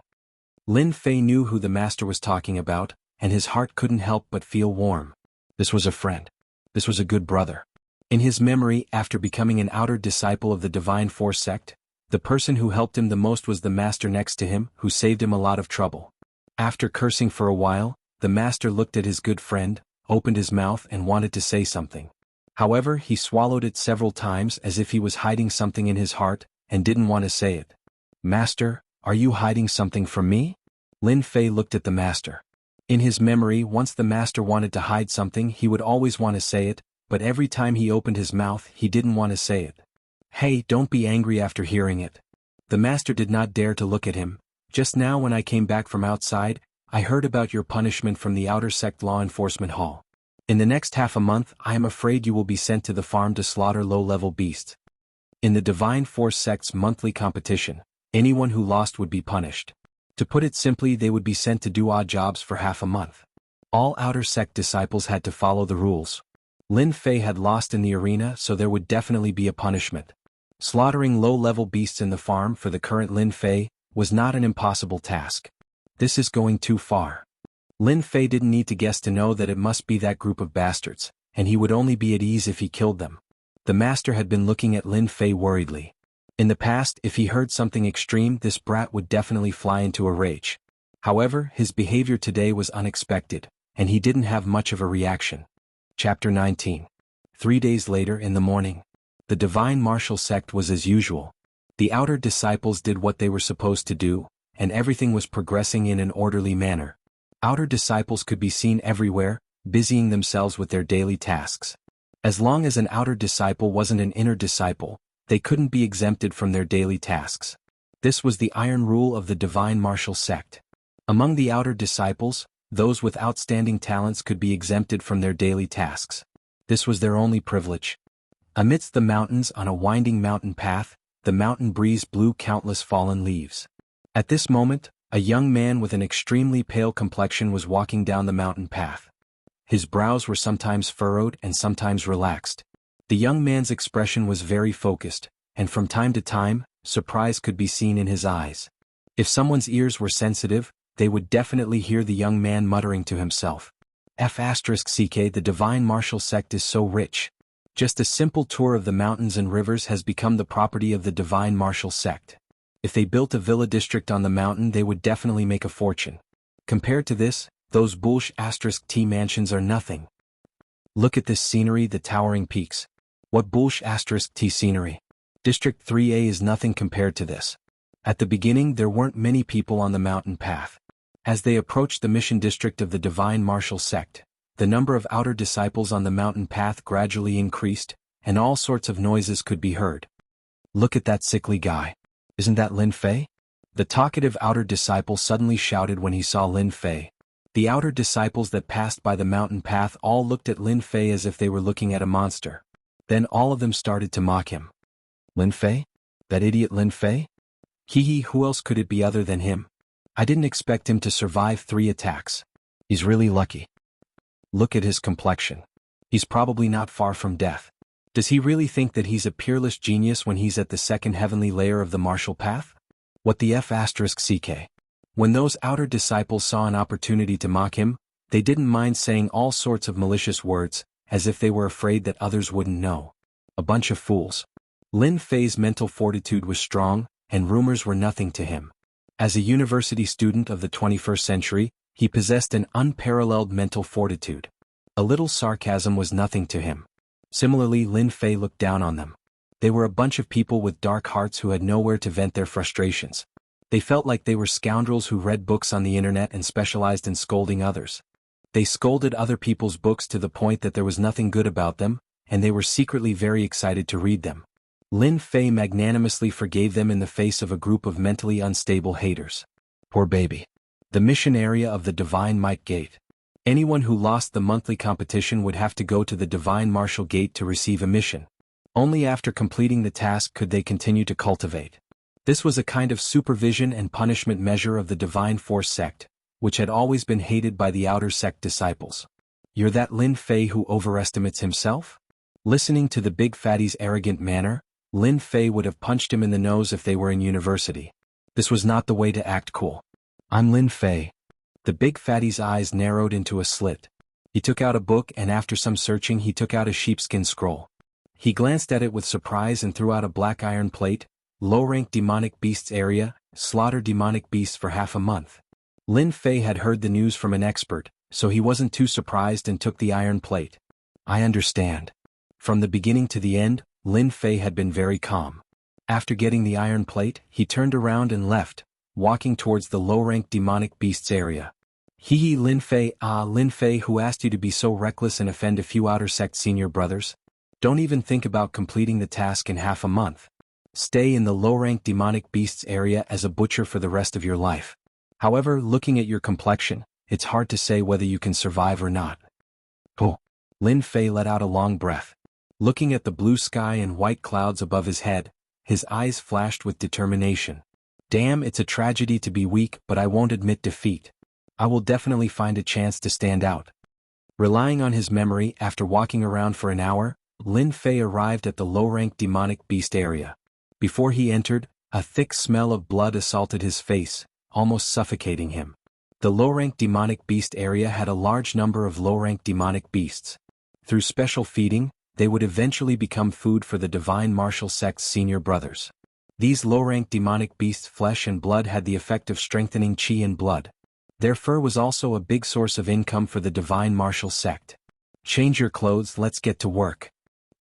Lin Fei knew who the master was talking about, and his heart couldn't help but feel warm. This was a friend. This was a good brother. In his memory, after becoming an outer disciple of the Divine Force sect, the person who helped him the most was the master next to him, who saved him a lot of trouble. After cursing for a while, the master looked at his good friend, opened his mouth and wanted to say something. However, he swallowed it several times as if he was hiding something in his heart, and didn't want to say it. "Master, are you hiding something from me?" Lin Fei looked at the master. In his memory, once the master wanted to hide something, he would always want to say it, but every time he opened his mouth, he didn't want to say it. "Hey, don't be angry after hearing it." The master did not dare to look at him. "Just now when I came back from outside, I heard about your punishment from the outer sect law enforcement hall. In the next half a month, I am afraid you will be sent to the farm to slaughter low-level beasts. In the Divine Force sect's monthly competition, anyone who lost would be punished. To put it simply, they would be sent to do odd jobs for half a month. All outer sect disciples had to follow the rules. Lin Fei had lost in the arena, so there would definitely be a punishment. Slaughtering low-level beasts in the farm for the current Lin Fei was not an impossible task. This is going too far. Lin Fei didn't need to guess to know that it must be that group of bastards, and he would only be at ease if he killed them. The master had been looking at Lin Fei worriedly. In the past, if he heard something extreme, this brat would definitely fly into a rage. However, his behavior today was unexpected, and he didn't have much of a reaction. Chapter 19. 3 days later in the morning. The Divine Martial Sect was as usual. The outer disciples did what they were supposed to do, and everything was progressing in an orderly manner. Outer disciples could be seen everywhere, busying themselves with their daily tasks. As long as an outer disciple wasn't an inner disciple, they couldn't be exempted from their daily tasks. This was the iron rule of the Divine Martial Sect. Among the outer disciples, those with outstanding talents could be exempted from their daily tasks. This was their only privilege. Amidst the mountains on a winding mountain path, the mountain breeze blew countless fallen leaves. At this moment, a young man with an extremely pale complexion was walking down the mountain path. His brows were sometimes furrowed and sometimes relaxed. The young man's expression was very focused, and from time to time, surprise could be seen in his eyes. If someone's ears were sensitive, they would definitely hear the young man muttering to himself. **CK The Divine Martial Sect is so rich. Just a simple tour of the mountains and rivers has become the property of the Divine Martial Sect. If they built a villa district on the mountain, they would definitely make a fortune. Compared to this, those **T mansions are nothing. Look at this scenery, the towering peaks. What **T scenery? District 3A is nothing compared to this." At the beginning, there weren't many people on the mountain path. As they approached the mission district of the Divine Martial Sect, the number of outer disciples on the mountain path gradually increased, and all sorts of noises could be heard. "Look at that sickly guy. Isn't that Lin Fei?" The talkative outer disciple suddenly shouted when he saw Lin Fei. The outer disciples that passed by the mountain path all looked at Lin Fei as if they were looking at a monster. Then all of them started to mock him. "Lin Fei? That idiot Lin Fei? Hee, who else could it be other than him? I didn't expect him to survive 3 attacks. He's really lucky. Look at his complexion. He's probably not far from death. Does he really think that he's a peerless genius when he's at the second heavenly layer of the martial path? What the **CK? When those outer disciples saw an opportunity to mock him, they didn't mind saying all sorts of malicious words, as if they were afraid that others wouldn't know. A bunch of fools. Lin Fei's mental fortitude was strong, and rumors were nothing to him. As a university student of the 21st century, he possessed an unparalleled mental fortitude. A little sarcasm was nothing to him. Similarly, Lin Fei looked down on them. They were a bunch of people with dark hearts who had nowhere to vent their frustrations. They felt like they were scoundrels who read books on the internet and specialized in scolding others. They scolded other people's books to the point that there was nothing good about them, and they were secretly very excited to read them. Lin Fei magnanimously forgave them in the face of a group of mentally unstable haters. Poor baby. The mission area of the Divine Might Gate. Anyone who lost the monthly competition would have to go to the Divine Martial Gate to receive a mission. Only after completing the task could they continue to cultivate. This was a kind of supervision and punishment measure of the Divine Force sect, which had always been hated by the outer sect disciples. "You're that Lin Fei who overestimates himself?" Listening to the big fatty's arrogant manner, Lin Fei would have punched him in the nose if they were in university. This was not the way to act cool. "I'm Lin Fei." The big fatty's eyes narrowed into a slit. He took out a book, and after some searching he took out a sheepskin scroll. He glanced at it with surprise and threw out a black iron plate. "Low-rank demonic beasts area, slaughter demonic beasts for half a month." Lin Fei had heard the news from an expert, so he wasn't too surprised and took the iron plate. I understand. From the beginning to the end, Lin Fei had been very calm. After getting the iron plate, he turned around and left, walking towards the low-ranked demonic beasts area. Hee Lin Fei, Lin Fei, who asked you to be so reckless and offend a few outer sect senior brothers? Don't even think about completing the task in half a month. Stay in the low-ranked demonic beasts area as a butcher for the rest of your life. However, looking at your complexion, it's hard to say whether you can survive or not. Oh. Lin Fei let out a long breath. Looking at the blue sky and white clouds above his head, his eyes flashed with determination. Damn, it's a tragedy to be weak, but I won't admit defeat. I will definitely find a chance to stand out. Relying on his memory, after walking around for an hour, Lin Fei arrived at the low-ranked demonic beast area. Before he entered, a thick smell of blood assaulted his face, almost suffocating him. The low-ranked demonic beast area had a large number of low-ranked demonic beasts. Through special feeding, they would eventually become food for the divine martial sect's senior brothers. These low-ranked demonic beasts' flesh and blood had the effect of strengthening chi and blood. Their fur was also a big source of income for the divine martial sect. Change your clothes, let's get to work.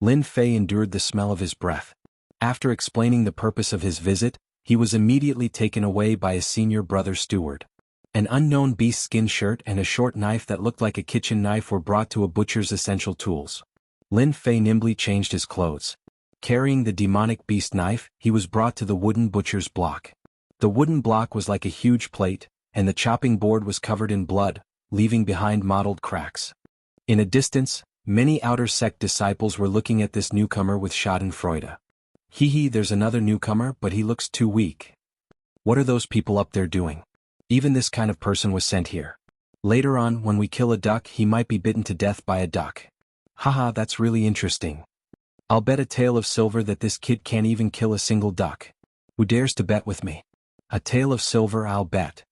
Lin Fei endured the smell of his breath. After explaining the purpose of his visit, he was immediately taken away by a senior brother steward. An unknown beast skin shirt and a short knife that looked like a kitchen knife were brought to a butcher's essential tools. Lin Fei nimbly changed his clothes. Carrying the demonic beast knife, he was brought to the wooden butcher's block. The wooden block was like a huge plate, and the chopping board was covered in blood, leaving behind mottled cracks. In a distance, many outer sect disciples were looking at this newcomer with schadenfreude. Hee, there's another newcomer, but he looks too weak. What are those people up there doing? Even this kind of person was sent here. Later on, when we kill a duck, he might be bitten to death by a duck. Haha, that's really interesting. I'll bet a tael of silver that this kid can't even kill a single duck. Who dares to bet with me? A tael of silver, I'll bet.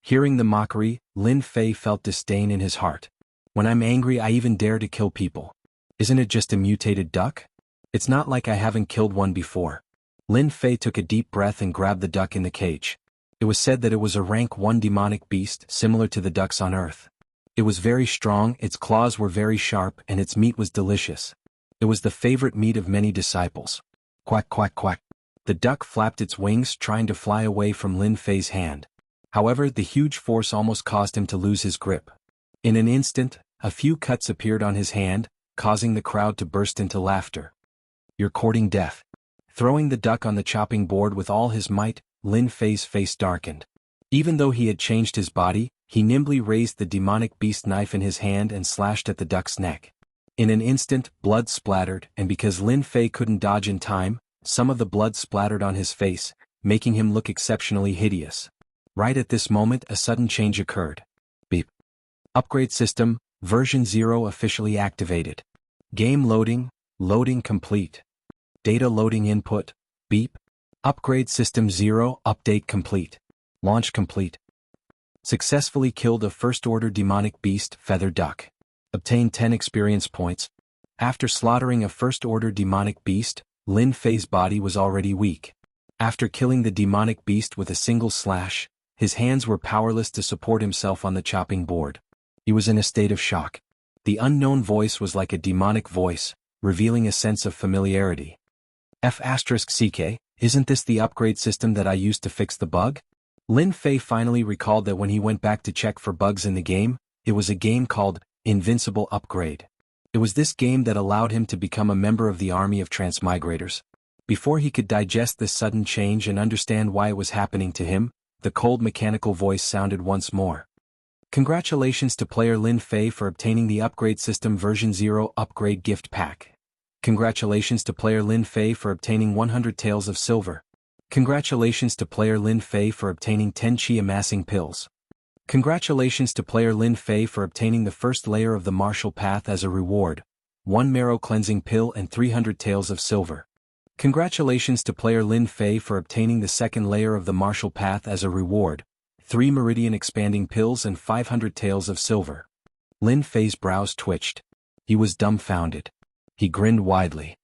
Hearing the mockery, Lin Fei felt disdain in his heart. When I'm angry, I even dare to kill people. Isn't it just a mutated duck? It's not like I haven't killed one before. Lin Fei took a deep breath and grabbed the duck in the cage. It was said that it was a rank 1 demonic beast similar to the ducks on Earth. It was very strong, its claws were very sharp, and its meat was delicious. It was the favorite meat of many disciples. Quack, quack, quack. The duck flapped its wings, trying to fly away from Lin Fei's hand. However, the huge force almost caused him to lose his grip. In an instant, a few cuts appeared on his hand, causing the crowd to burst into laughter. You're courting death. Throwing the duck on the chopping board with all his might, Lin Fei's face darkened. Even though he had changed his body, he nimbly raised the demonic beast knife in his hand and slashed at the duck's neck. In an instant, blood splattered, and because Lin Fei couldn't dodge in time, some of the blood splattered on his face, making him look exceptionally hideous. Right at this moment, a sudden change occurred. Beep. Upgrade system, version 0 officially activated. Game loading, loading complete. Data loading input, beep. Upgrade system 0, update complete. Launch complete. Successfully killed a first-order demonic beast, feather duck. Obtained 10 experience points. After slaughtering a first-order demonic beast, Lin Fei's body was already weak. After killing the demonic beast with a single slash, his hands were powerless to support himself on the chopping board. He was in a state of shock. The unknown voice was like a demonic voice, revealing a sense of familiarity. F*CK, isn't this the upgrade system that I used to fix the bug? Lin Fei finally recalled that when he went back to check for bugs in the game, it was a game called Invincible Upgrade. It was this game that allowed him to become a member of the army of transmigrators. Before he could digest this sudden change and understand why it was happening to him, the cold mechanical voice sounded once more. Congratulations to player Lin Fei for obtaining the Upgrade System version 0 upgrade gift pack. Congratulations to player Lin Fei for obtaining 100 taels of silver. Congratulations to player Lin Fei for obtaining 10 chi amassing pills. Congratulations to player Lin Fei for obtaining the first layer of the martial path as a reward, 1 marrow cleansing pill and 300 taels of silver. Congratulations to player Lin Fei for obtaining the second layer of the martial path as a reward, 3 meridian expanding pills and 500 taels of silver. Lin Fei's brows twitched. He was dumbfounded. He grinned widely.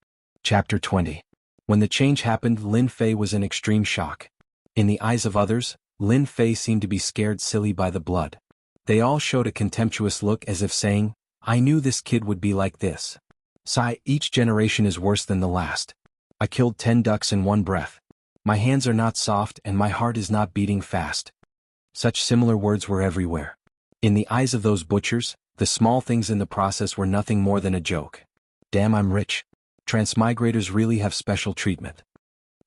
Chapter 20. When the change happened, Lin Fei was in extreme shock. In the eyes of others, Lin Fei seemed to be scared silly by the blood. They all showed a contemptuous look as if saying, I knew this kid would be like this. Sigh, each generation is worse than the last. I killed 10 ducks in one breath. My hands are not soft and my heart is not beating fast. Such similar words were everywhere. In the eyes of those butchers, the small things in the process were nothing more than a joke. Damn, I'm rich. Transmigrators really have special treatment.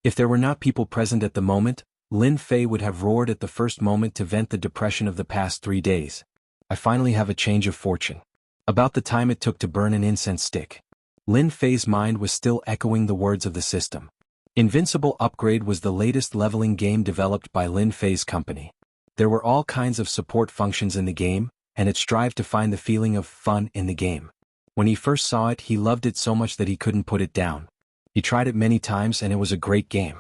If there were not people present at the moment, Lin Fei would have roared at the first moment to vent the depression of the past 3 days. I finally have a change of fortune. About the time it took to burn an incense stick. Lin Fei's mind was still echoing the words of the system. Invincible Upgrade was the latest leveling game developed by Lin Fei's company. There were all kinds of support functions in the game, and it strived to find the feeling of fun in the game. When he first saw it, he loved it so much that he couldn't put it down. He tried it many times and it was a great game.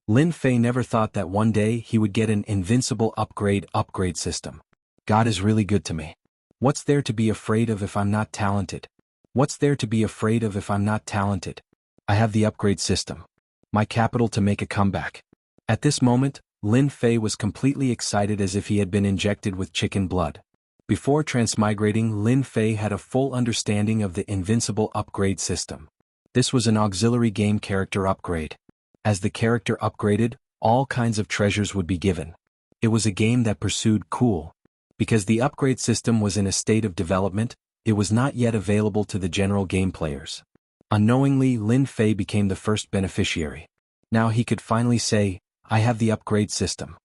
Lin Fei never thought that one day he would get an Invincible Upgrade system. God is really good to me. What's there to be afraid of if I'm not talented? What's there to be afraid of if I'm not talented? I have the upgrade system. My capital to make a comeback. At this moment, Lin Fei was completely excited as if he had been injected with chicken blood. Before transmigrating, Lin Fei had a full understanding of the Invincible Upgrade system. This was an auxiliary game character upgrade. As the character upgraded, all kinds of treasures would be given. It was a game that pursued cool. Because the upgrade system was in a state of development, it was not yet available to the general game players. Unknowingly, Lin Fei became the first beneficiary. Now he could finally say, I have the upgrade system.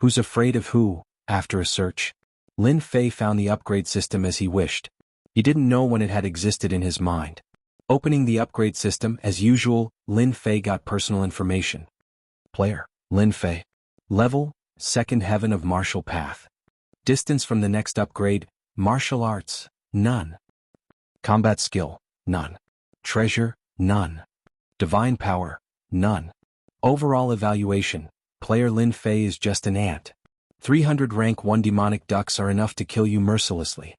Who's afraid of who? After a search, Lin Fei found the upgrade system as he wished. He didn't know when it had existed in his mind. Opening the upgrade system, as usual, Lin Fei got personal information. Player, Lin Fei. Level, Second Heaven of Martial Path. Distance from the next upgrade, Martial Arts, none. Combat Skill, none. Treasure, none. Divine Power, none. Overall Evaluation, player Lin Fei is just an ant. 300 rank 1 demonic ducks are enough to kill you mercilessly.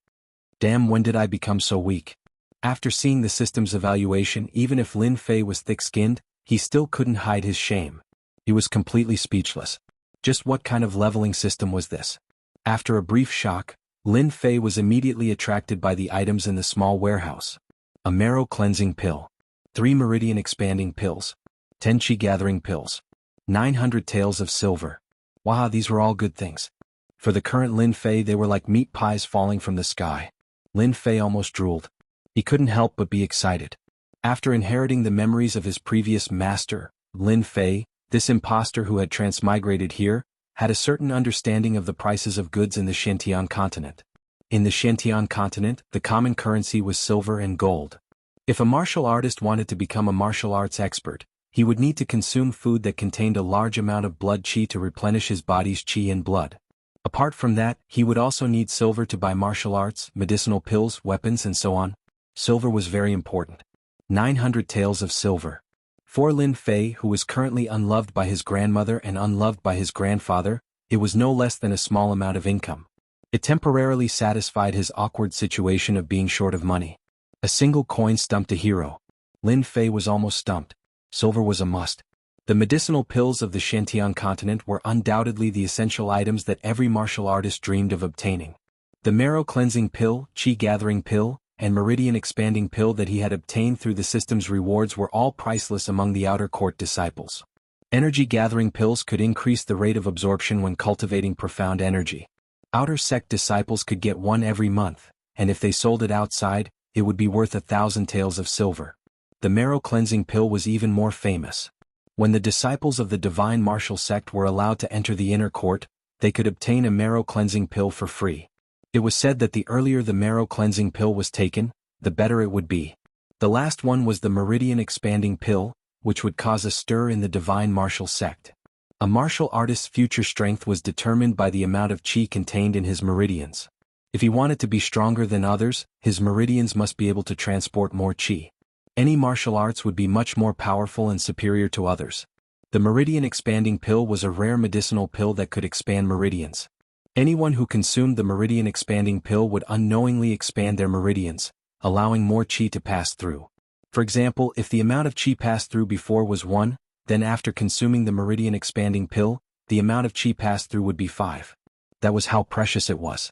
Damn, when did I become so weak? After seeing the system's evaluation, even if Lin Fei was thick-skinned, he still couldn't hide his shame. He was completely speechless. Just what kind of leveling system was this? After a brief shock, Lin Fei was immediately attracted by the items in the small warehouse. A marrow cleansing pill. 3 meridian expanding pills. 10 chi gathering pills. 900 taels of silver. Wow, these were all good things. For the current Lin Fei, they were like meat pies falling from the sky. Lin Fei almost drooled. He couldn't help but be excited. After inheriting the memories of his previous master, Lin Fei, this impostor who had transmigrated here, had a certain understanding of the prices of goods in the Xintian continent. In the Xintian continent, the common currency was silver and gold. If a martial artist wanted to become a martial arts expert, he would need to consume food that contained a large amount of blood qi to replenish his body's qi and blood. Apart from that, he would also need silver to buy martial arts, medicinal pills, weapons, and so on. Silver was very important. 900 taels of silver. For Lin Fei, who was currently unloved by his grandmother and unloved by his grandfather, it was no less than a small amount of income. It temporarily satisfied his awkward situation of being short of money. A single coin stumped a hero. Lin Fei was almost stumped. Silver was a must. The medicinal pills of the Xintian continent were undoubtedly the essential items that every martial artist dreamed of obtaining. The marrow cleansing pill, chi gathering pill, and meridian expanding pill that he had obtained through the system's rewards were all priceless among the outer court disciples. Energy gathering pills could increase the rate of absorption when cultivating profound energy. Outer sect disciples could get one every month, and if they sold it outside, it would be worth 1,000 taels of silver. The marrow cleansing pill was even more famous. When the disciples of the divine martial sect were allowed to enter the inner court, they could obtain a marrow cleansing pill for free. It was said that the earlier the marrow cleansing pill was taken, the better it would be. The last one was the meridian expanding pill, which would cause a stir in the divine martial sect. A martial artist's future strength was determined by the amount of qi contained in his meridians. If he wanted to be stronger than others, his meridians must be able to transport more qi. Any martial arts would be much more powerful and superior to others. The meridian expanding pill was a rare medicinal pill that could expand meridians. Anyone who consumed the meridian expanding pill would unknowingly expand their meridians, allowing more qi to pass through. For example, if the amount of qi passed through before was 1, then after consuming the meridian expanding pill, the amount of chi passed through would be 5. That was how precious it was.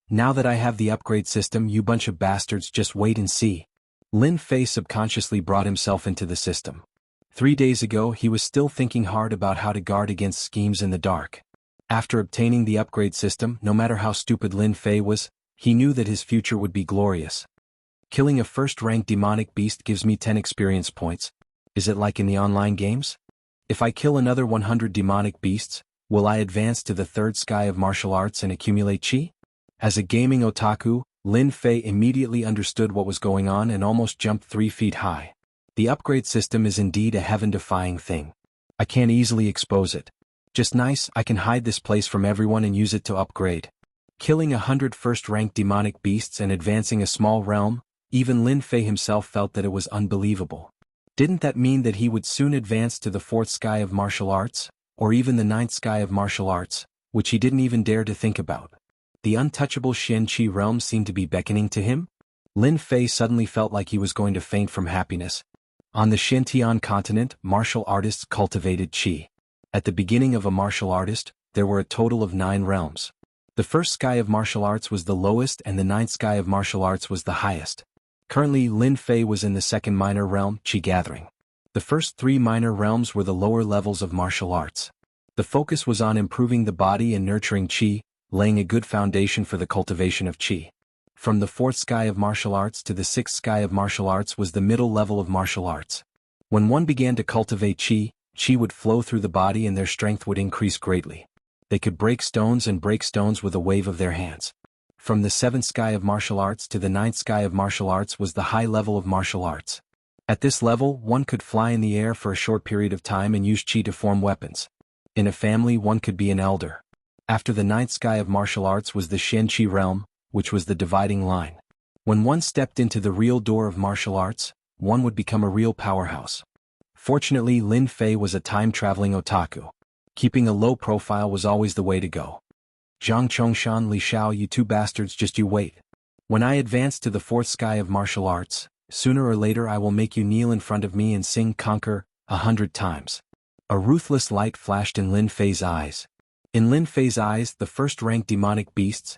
Now that I have the upgrade system, you bunch of bastards, just wait and see. Lin Fei subconsciously brought himself into the system. 3 days ago he was still thinking hard about how to guard against schemes in the dark. After obtaining the upgrade system, no matter how stupid Lin Fei was, he knew that his future would be glorious. Killing a first-rank demonic beast gives me 10 experience points. Is it like in the online games? If I kill another 100 demonic beasts, will I advance to the 3rd sky of martial arts and accumulate chi? As a gaming otaku, Lin Fei immediately understood what was going on and almost jumped 3 feet high. The upgrade system is indeed a heaven-defying thing. I can't easily expose it. Just nice, I can hide this place from everyone and use it to upgrade. Killing 100 first-rank demonic beasts and advancing a small realm, even Lin Fei himself felt that it was unbelievable. Didn't that mean that he would soon advance to the 4th sky of martial arts, or even the 9th sky of martial arts, which he didn't even dare to think about? The untouchable Xian Qi realm seemed to be beckoning to him. Lin Fei suddenly felt like he was going to faint from happiness. On the Xintian continent, martial artists cultivated qi. At the beginning of a martial artist, there were a total of 9 realms. The 1st sky of martial arts was the lowest and the 9th sky of martial arts was the highest. Currently, Lin Fei was in the 2nd minor realm, Qi Gathering. The first 3 minor realms were the lower levels of martial arts. The focus was on improving the body and nurturing qi, laying a good foundation for the cultivation of qi. From the 4th sky of martial arts to the 6th sky of martial arts was the middle level of martial arts. When one began to cultivate qi, qi would flow through the body and their strength would increase greatly. They could break stones with a wave of their hands. From the 7th sky of martial arts to the 9th sky of martial arts was the high level of martial arts. At this level, one could fly in the air for a short period of time and use qi to form weapons. In a family, one could be an elder. After the 9th sky of martial arts was the Xian Qi realm, which was the dividing line. When one stepped into the real door of martial arts, one would become a real powerhouse. Fortunately, Lin Fei was a time-traveling otaku. Keeping a low profile was always the way to go. Zhang Chongshan, Li Shao, you 2 bastards, just you wait. When I advance to the 4th sky of martial arts, sooner or later I will make you kneel in front of me and sing "Conquer" 100 times. A ruthless light flashed in Lin Fei's eyes. In Lin Fei's eyes, the first-rank demonic beasts,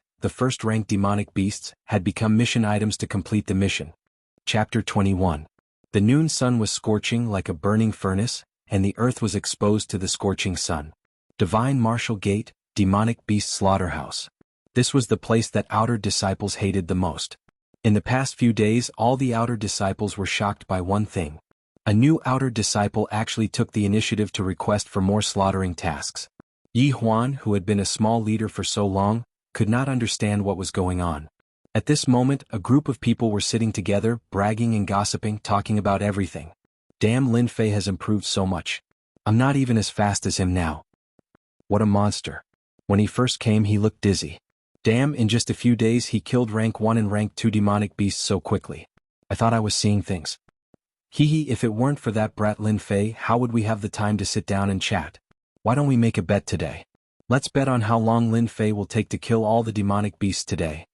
had become mission items to complete the mission. Chapter 21. The noon sun was scorching like a burning furnace, and the earth was exposed to the scorching sun. Divine Martial Gate, Demonic Beast Slaughterhouse. This was the place that outer disciples hated the most. In the past few days, all the outer disciples were shocked by one thing. A new outer disciple actually took the initiative to request for more slaughtering tasks. Yi Huan, who had been a small leader for so long, could not understand what was going on. At this moment, a group of people were sitting together, bragging and gossiping, talking about everything. Damn, Lin Fei has improved so much. I'm not even as fast as him now. What a monster. When he first came, he looked dizzy. Damn, in just a few days he killed rank 1 and rank 2 demonic beasts so quickly. I thought I was seeing things. Hee, if it weren't for that brat Lin Fei, how would we have the time to sit down and chat? Why don't we make a bet today? Let's bet on how long Lin Fei will take to kill all the demonic beasts today.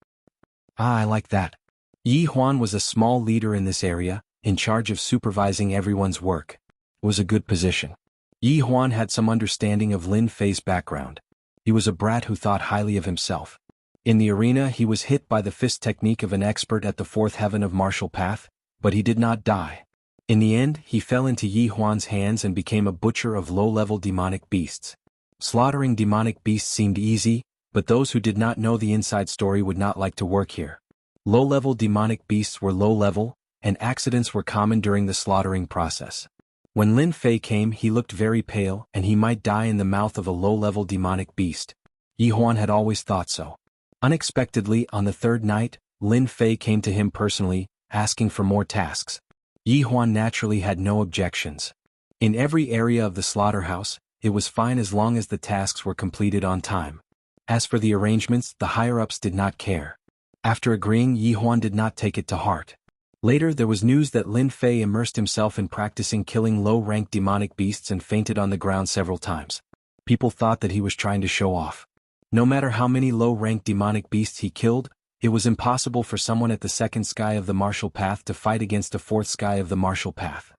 Ah, I like that. Yi Huan was a small leader in this area, in charge of supervising everyone's work. It was a good position. Yi Huan had some understanding of Lin Fei's background. He was a brat who thought highly of himself. In the arena, he was hit by the fist technique of an expert at the 4th heaven of martial path, but he did not die. In the end, he fell into Yi Huan's hands and became a butcher of low-level demonic beasts. Slaughtering demonic beasts seemed easy, but those who did not know the inside story would not like to work here. Low-level demonic beasts were low-level, and accidents were common during the slaughtering process. When Lin Fei came, he looked very pale, and he might die in the mouth of a low-level demonic beast. Yi Huan had always thought so. Unexpectedly, on the 3rd night, Lin Fei came to him personally, asking for more tasks. Yi Huan naturally had no objections. In every area of the slaughterhouse, it was fine as long as the tasks were completed on time. As for the arrangements, the higher-ups did not care. After agreeing, Yi Huan did not take it to heart. Later, there was news that Lin Fei immersed himself in practicing killing low-ranked demonic beasts and fainted on the ground several times. People thought that he was trying to show off. No matter how many low-ranked demonic beasts he killed, it was impossible for someone at the 2nd sky of the martial path to fight against the 4th sky of the martial path.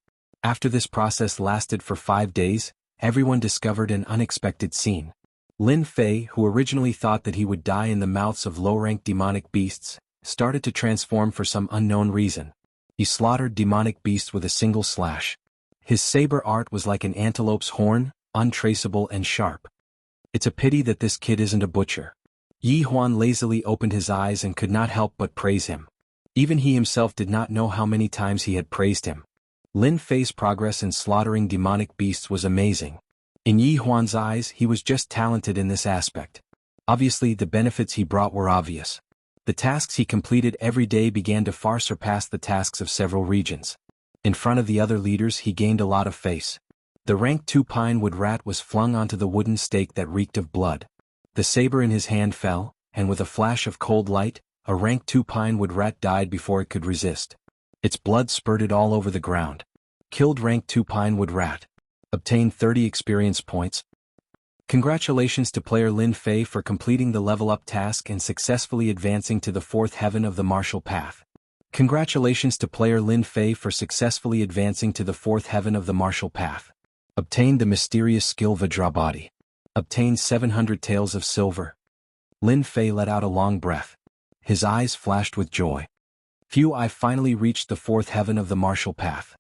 After this process lasted for 5 days, everyone discovered an unexpected scene. Lin Fei, who originally thought that he would die in the mouths of low-ranked demonic beasts, started to transform for some unknown reason. He slaughtered demonic beasts with a single slash. His saber art was like an antelope's horn, untraceable and sharp. It's a pity that this kid isn't a butcher. Yi Huan lazily opened his eyes and could not help but praise him. Even he himself did not know how many times he had praised him. Lin Fei's progress in slaughtering demonic beasts was amazing. In Yi Huan's eyes, he was just talented in this aspect. Obviously, the benefits he brought were obvious. The tasks he completed every day began to far surpass the tasks of several regions. In front of the other leaders, he gained a lot of face. The rank 2 pine wood rat was flung onto the wooden stake that reeked of blood. The saber in his hand fell, and with a flash of cold light, a rank 2 pine wood rat died before it could resist. Its blood spurted all over the ground. Killed rank 2 pine wood rat. Obtained 30 experience points. Congratulations to player Lin Fei for completing the level up task and successfully advancing to the 4th heaven of the martial path. Congratulations to player Lin Fei for successfully advancing to the 4th heaven of the martial path. Obtained the mysterious skill Vajra body. Obtained 700 taels of silver. Lin Fei let out a long breath. His eyes flashed with joy. Phew, I finally reached the 4th heaven of the martial path.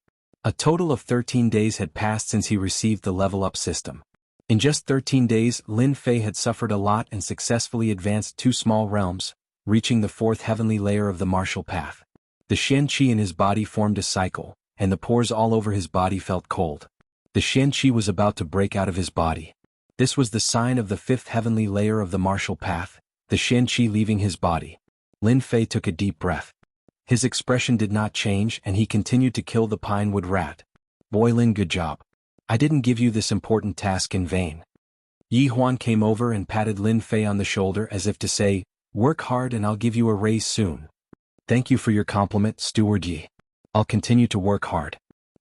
A total of 13 days had passed since he received the level up system. In just 13 days, Lin Fei had suffered a lot and successfully advanced 2 small realms, reaching the 4th heavenly layer of the martial path. The Shen Qi in his body formed a cycle, and the pores all over his body felt cold. The Shen Qi was about to break out of his body. This was the sign of the 5th heavenly layer of the martial path, the Shen Qi leaving his body. Lin Fei took a deep breath. His expression did not change and he continued to kill the pine wood rat. Boy Lin, good job. I didn't give you this important task in vain. Yi Huan came over and patted Lin Fei on the shoulder as if to say, work hard and I'll give you a raise soon. Thank you for your compliment, Steward Yi. I'll continue to work hard.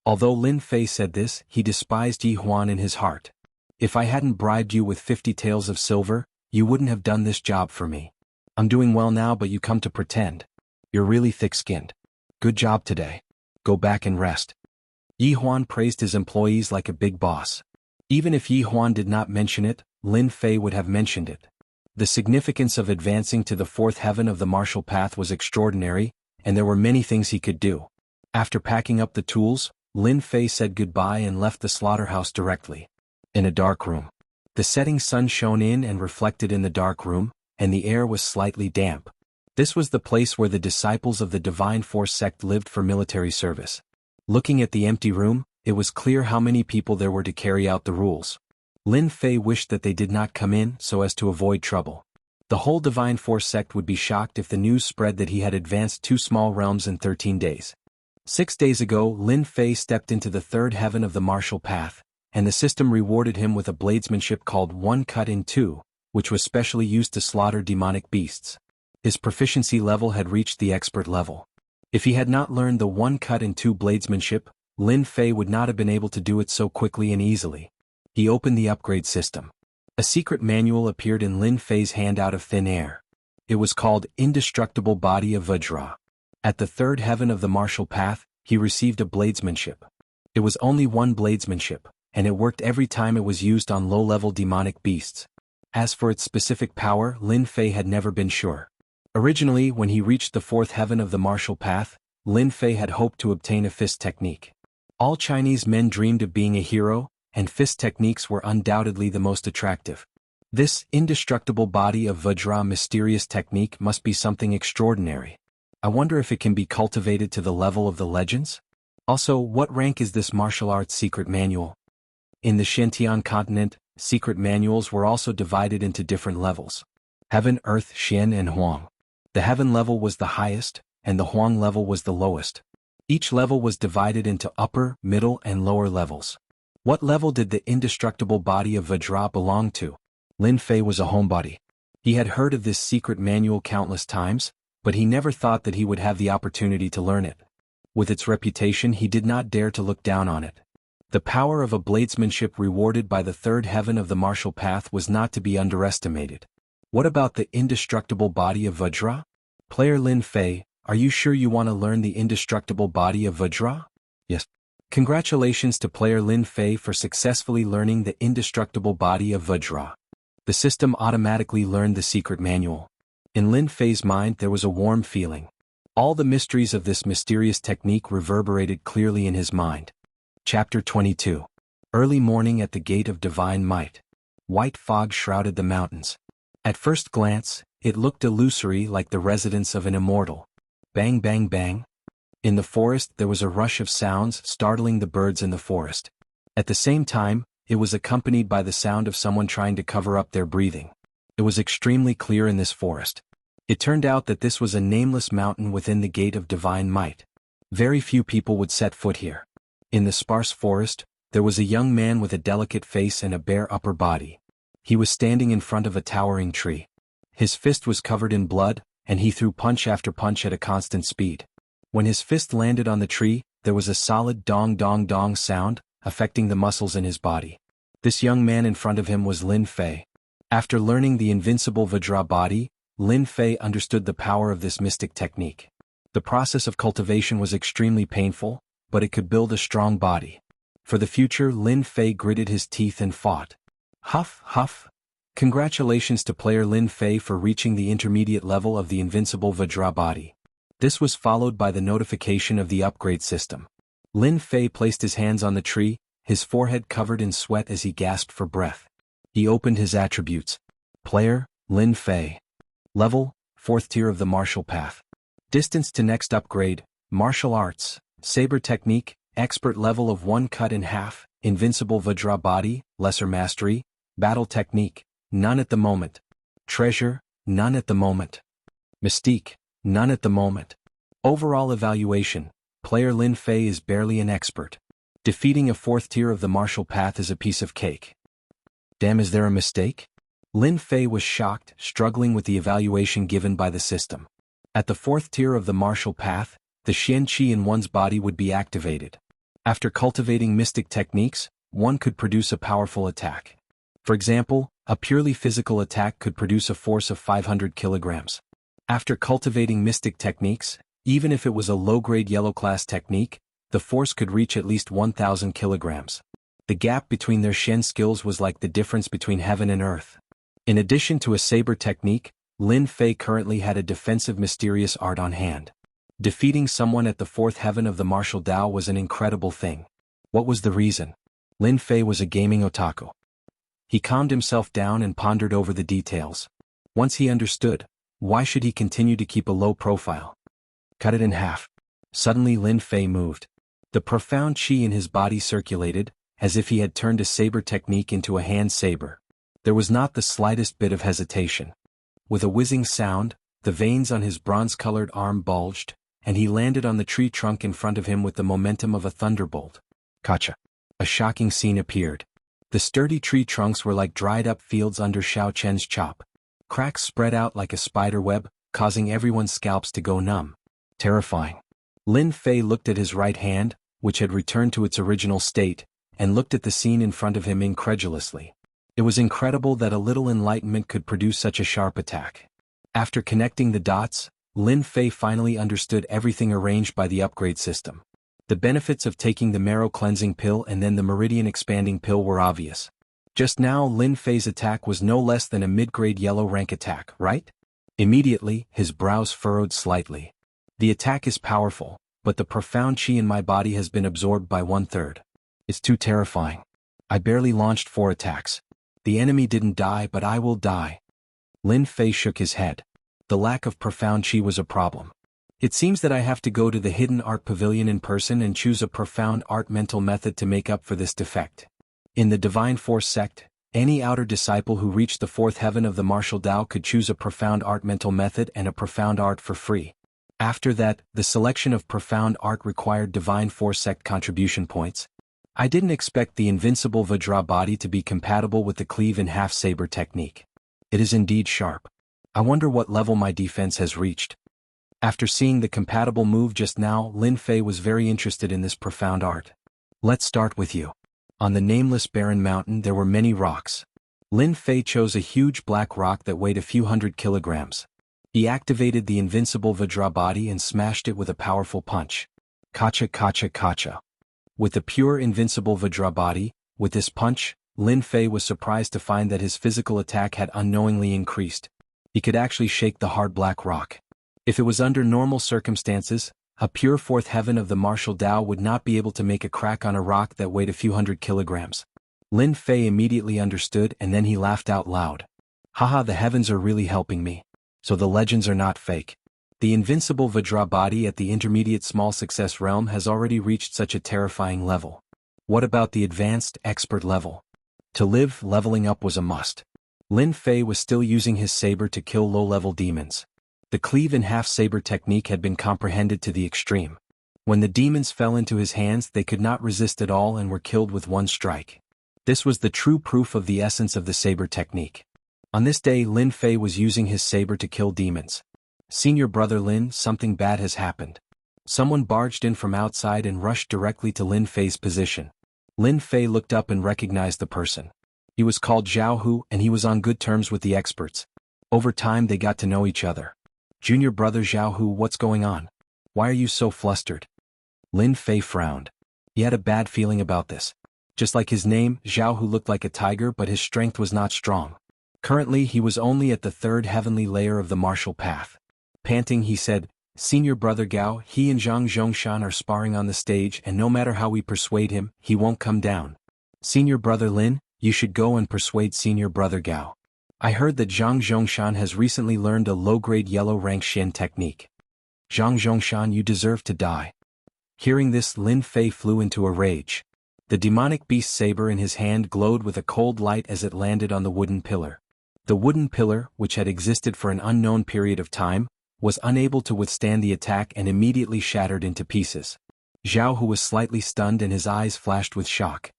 Although Lin Fei said this, he despised Yi Huan in his heart. If I hadn't bribed you with 50 taels of silver, you wouldn't have done this job for me. I'm doing well now, but you come to pretend. You're really thick-skinned. Good job today. Go back and rest. Yi Huan praised his employees like a big boss. Even if Yi Huan did not mention it, Lin Fei would have mentioned it. The significance of advancing to the 4th heaven of the martial path was extraordinary, and there were many things he could do. After packing up the tools, Lin Fei said goodbye and left the slaughterhouse directly. In a dark room. The setting sun shone in and reflected in the dark room, and the air was slightly damp. This was the place where the disciples of the Divine Force sect lived for military service. Looking at the empty room, it was clear how many people there were to carry out the rules. Lin Fei wished that they did not come in so as to avoid trouble. The whole Divine Force sect would be shocked if the news spread that he had advanced 2 small realms in 13 days. 6 days ago, Lin Fei stepped into the 3rd heaven of the martial path, and the system rewarded him with a bladesmanship called One Cut in Two, which was specially used to slaughter demonic beasts. His proficiency level had reached the expert level. If he had not learned the One Cut in Two bladesmanship, Lin Fei would not have been able to do it so quickly and easily. He opened the upgrade system. A secret manual appeared in Lin Fei's hand out of thin air. It was called Indestructible Body of Vajra. At the 3rd heaven of the martial path, he received a bladesmanship. It was only one bladesmanship, and it worked every time it was used on low-level demonic beasts. As for its specific power, Lin Fei had never been sure. Originally, when he reached the 4th heaven of the martial path, Lin Fei had hoped to obtain a fist technique. All Chinese men dreamed of being a hero, and fist techniques were undoubtedly the most attractive. This indestructible body of Vajra mysterious technique must be something extraordinary. I wonder if it can be cultivated to the level of the legends? Also, what rank is this martial arts secret manual? In the Xinjiang continent, secret manuals were also divided into different levels. Heaven, Earth, Xian and Huang. The Heaven level was the highest, and the Huang level was the lowest. Each level was divided into upper, middle and lower levels. What level did the indestructible body of Vajra belong to? Lin Fei was a homebody. He had heard of this secret manual countless times, but he never thought that he would have the opportunity to learn it. With its reputation, he did not dare to look down on it. The power of a bladesmanship rewarded by the 3rd heaven of the martial path was not to be underestimated. What about the indestructible body of Vajra? Player Lin Fei, are you sure you want to learn the indestructible body of Vajra? Yes. Congratulations to player Lin Fei for successfully learning the indestructible body of Vajra. The system automatically learned the secret manual. In Lin Fei's mind there was a warm feeling. All the mysteries of this mysterious technique reverberated clearly in his mind. Chapter 22. Early morning at the Gate of Divine Might. White fog shrouded the mountains. At first glance, it looked illusory like the residence of an immortal. Bang bang bang. In the forest there was a rush of sounds startling the birds in the forest. At the same time, it was accompanied by the sound of someone trying to cover up their breathing. It was extremely clear in this forest. It turned out that this was a nameless mountain within the Gate of Divine Might. Very few people would set foot here. In the sparse forest, there was a young man with a delicate face and a bare upper body. He was standing in front of a towering tree. His fist was covered in blood, and he threw punch after punch at a constant speed. When his fist landed on the tree, there was a solid dong dong dong sound, affecting the muscles in his body. This young man in front of him was Lin Fei. After learning the invincible Vajra body, Lin Fei understood the power of this mystic technique. The process of cultivation was extremely painful, but it could build a strong body. For the future, Lin Fei gritted his teeth and fought. Huff, huff. Congratulations to player Lin Fei for reaching the intermediate level of the invincible Vajra body. This was followed by the notification of the upgrade system. Lin Fei placed his hands on the tree, his forehead covered in sweat as he gasped for breath. He opened his attributes. Player, Lin Fei. Level, 4th tier of the martial path. Distance to next upgrade, martial arts, saber technique, expert level of 1 cut in half, invincible Vajra body, lesser mastery, battle technique, none at the moment. Treasure, none at the moment. Mystique, none at the moment. Overall evaluation, player Lin Fei is barely an expert. Defeating a 4th tier of the martial path is a piece of cake. Damn, is there a mistake? Lin Fei was shocked, struggling with the evaluation given by the system. At the 4th tier of the martial path, the Xian Qi in one's body would be activated. After cultivating mystic techniques, one could produce a powerful attack. For example, a purely physical attack could produce a force of 500 kilograms. After cultivating mystic techniques, even if it was a low-grade yellow-class technique, the force could reach at least 1,000 kilograms. The gap between their Shen skills was like the difference between heaven and earth. In addition to a saber technique, Lin Fei currently had a defensive mysterious art on hand. Defeating someone at the 4th heaven of the martial Dao was an incredible thing. What was the reason? Lin Fei was a gaming otaku. He calmed himself down and pondered over the details. Once he understood, why should he continue to keep a low profile? Cut it in half. Suddenly Lin Fei moved. The profound qi in his body circulated, as if he had turned a saber technique into a hand saber. There was not the slightest bit of hesitation. With a whizzing sound, the veins on his bronze-colored arm bulged, and he landed on the tree trunk in front of him with the momentum of a thunderbolt. Gotcha. A shocking scene appeared. The sturdy tree trunks were like dried-up fields under Xiao Chen's chop. Cracks spread out like a spider web, causing everyone's scalps to go numb. Terrifying. Lin Fei looked at his right hand, which had returned to its original state, and looked at the scene in front of him incredulously. It was incredible that a little enlightenment could produce such a sharp attack. After connecting the dots, Lin Fei finally understood everything arranged by the upgrade system. The benefits of taking the marrow cleansing pill and then the meridian expanding pill were obvious. Just now Lin Fei's attack was no less than a mid-grade yellow rank attack, right? Immediately, his brows furrowed slightly. The attack is powerful, but the profound qi in my body has been absorbed by 1/3. It's too terrifying. I barely launched 4 attacks. The enemy didn't die, but I will die. Lin Fei shook his head. The lack of profound qi was a problem. It seems that I have to go to the Hidden Art Pavilion in person and choose a profound art mental method to make up for this defect. In the Divine Force sect, any outer disciple who reached the 4th heaven of the martial Dao could choose a profound art mental method and a profound art for free. After that, the selection of profound art required Divine Force sect contribution points. I didn't expect the invincible Vajra body to be compatible with the cleave in half saber technique. It is indeed sharp. I wonder what level my defense has reached. After seeing the compatible move just now, Lin Fei was very interested in this profound art. Let's start with you. On the nameless barren mountain there were many rocks. Lin Fei chose a huge black rock that weighed a few hundred kilograms. He activated the invincible Vajra body and smashed it with a powerful punch. Kacha kacha kacha. With the pure invincible Vajra body, with this punch, Lin Fei was surprised to find that his physical attack had unknowingly increased. He could actually shake the hard black rock. If it was under normal circumstances, a pure fourth heaven of the martial Tao would not be able to make a crack on a rock that weighed a few hundred kilograms. Lin Fei immediately understood, and then he laughed out loud. Haha, the heavens are really helping me. So the legends are not fake. The invincible Vajra body at the intermediate small success realm has already reached such a terrifying level. What about the advanced expert level? To live, leveling up was a must. Lin Fei was still using his saber to kill low-level demons. The cleave-in-half saber technique had been comprehended to the extreme. When the demons fell into his hands, they could not resist at all and were killed with one strike. This was the true proof of the essence of the saber technique. On this day, Lin Fei was using his saber to kill demons. Senior brother Lin, something bad has happened. Someone barged in from outside and rushed directly to Lin Fei's position. Lin Fei looked up and recognized the person. He was called Jianghu, and he was on good terms with the experts. Over time they got to know each other. Junior brother Jianghu, what's going on? Why are you so flustered? Lin Fei frowned. He had a bad feeling about this. Just like his name, Jianghu looked like a tiger, but his strength was not strong. Currently he was only at the third heavenly layer of the martial path. Panting, he said, Senior brother Gao, he and Zhang Zhongshan are sparring on the stage, and no matter how we persuade him, he won't come down. Senior brother Lin, you should go and persuade senior brother Gao. I heard that Zhang Zhongshan has recently learned a low-grade yellow-rank Xin technique. Zhang Zhongshan, you deserve to die. Hearing this, Lin Fei flew into a rage. The demonic beast saber in his hand glowed with a cold light as it landed on the wooden pillar. The wooden pillar, which had existed for an unknown period of time, was unable to withstand the attack and immediately shattered into pieces. Zhao, who was slightly stunned and his eyes flashed with shock.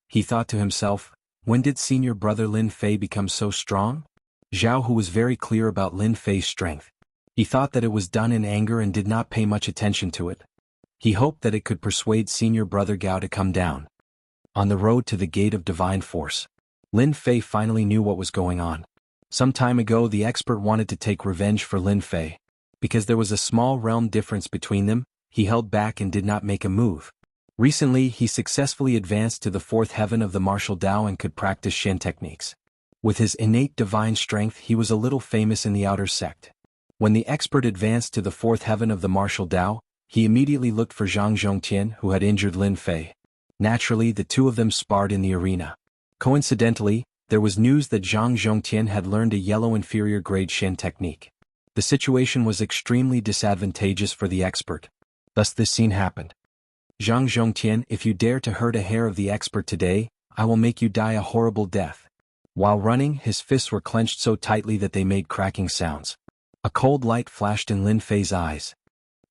He thought to himself, when did senior brother Lin Fei become so strong? Zhao, who was very clear about Lin Fei's strength. He thought that it was done in anger and did not pay much attention to it. He hoped that it could persuade senior brother Gao to come down. On the road to the gate of divine force, Lin Fei finally knew what was going on. Some time ago the expert wanted to take revenge for Lin Fei. Because there was a small realm difference between them, he held back and did not make a move. Recently he successfully advanced to the fourth heaven of the martial Tao and could practice Xin techniques. With his innate divine strength he was a little famous in the outer sect. When the expert advanced to the fourth heaven of the martial Tao, he immediately looked for Zhang Zhongtian, who had injured Lin Fei. Naturally the two of them sparred in the arena. Coincidentally, there was news that Zhang Zhongtian had learned a yellow inferior grade Xin technique. The situation was extremely disadvantageous for the expert. Thus this scene happened. Zhang Zhongtian, if you dare to hurt a hair of the expert today, I will make you die a horrible death. While running, his fists were clenched so tightly that they made cracking sounds. A cold light flashed in Lin Fei's eyes.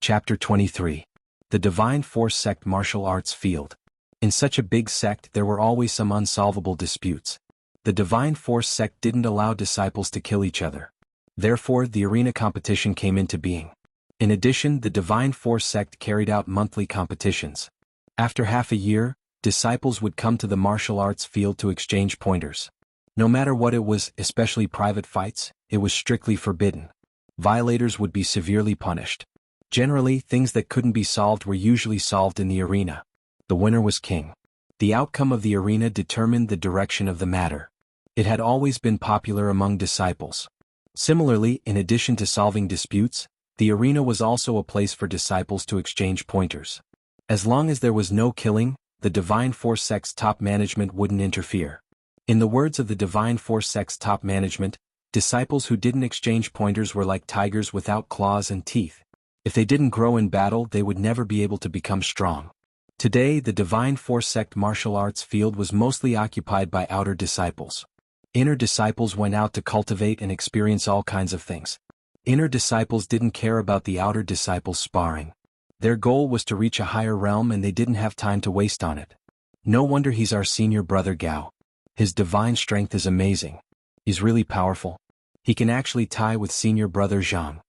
Chapter 23. The Divine Force Sect Martial Arts Field. In such a big sect there were always some unsolvable disputes. The Divine Force Sect didn't allow disciples to kill each other. Therefore the arena competition came into being. In addition, the Divine Force Sect carried out monthly competitions. After half a year, disciples would come to the martial arts field to exchange pointers. No matter what it was, especially private fights, it was strictly forbidden. Violators would be severely punished. Generally, things that couldn't be solved were usually solved in the arena. The winner was king. The outcome of the arena determined the direction of the matter. It had always been popular among disciples. Similarly, in addition to solving disputes, the arena was also a place for disciples to exchange pointers. As long as there was no killing, the Divine Force Sect's top management wouldn't interfere. In the words of the Divine Force Sect's top management, disciples who didn't exchange pointers were like tigers without claws and teeth. If they didn't grow in battle, they would never be able to become strong. Today, the Divine Force Sect martial arts field was mostly occupied by outer disciples. Inner disciples went out to cultivate and experience all kinds of things. Inner disciples didn't care about the outer disciples sparring. Their goal was to reach a higher realm and they didn't have time to waste on it. No wonder he's our senior brother Gao. His divine strength is amazing. He's really powerful. He can actually tie with senior brother Zhang.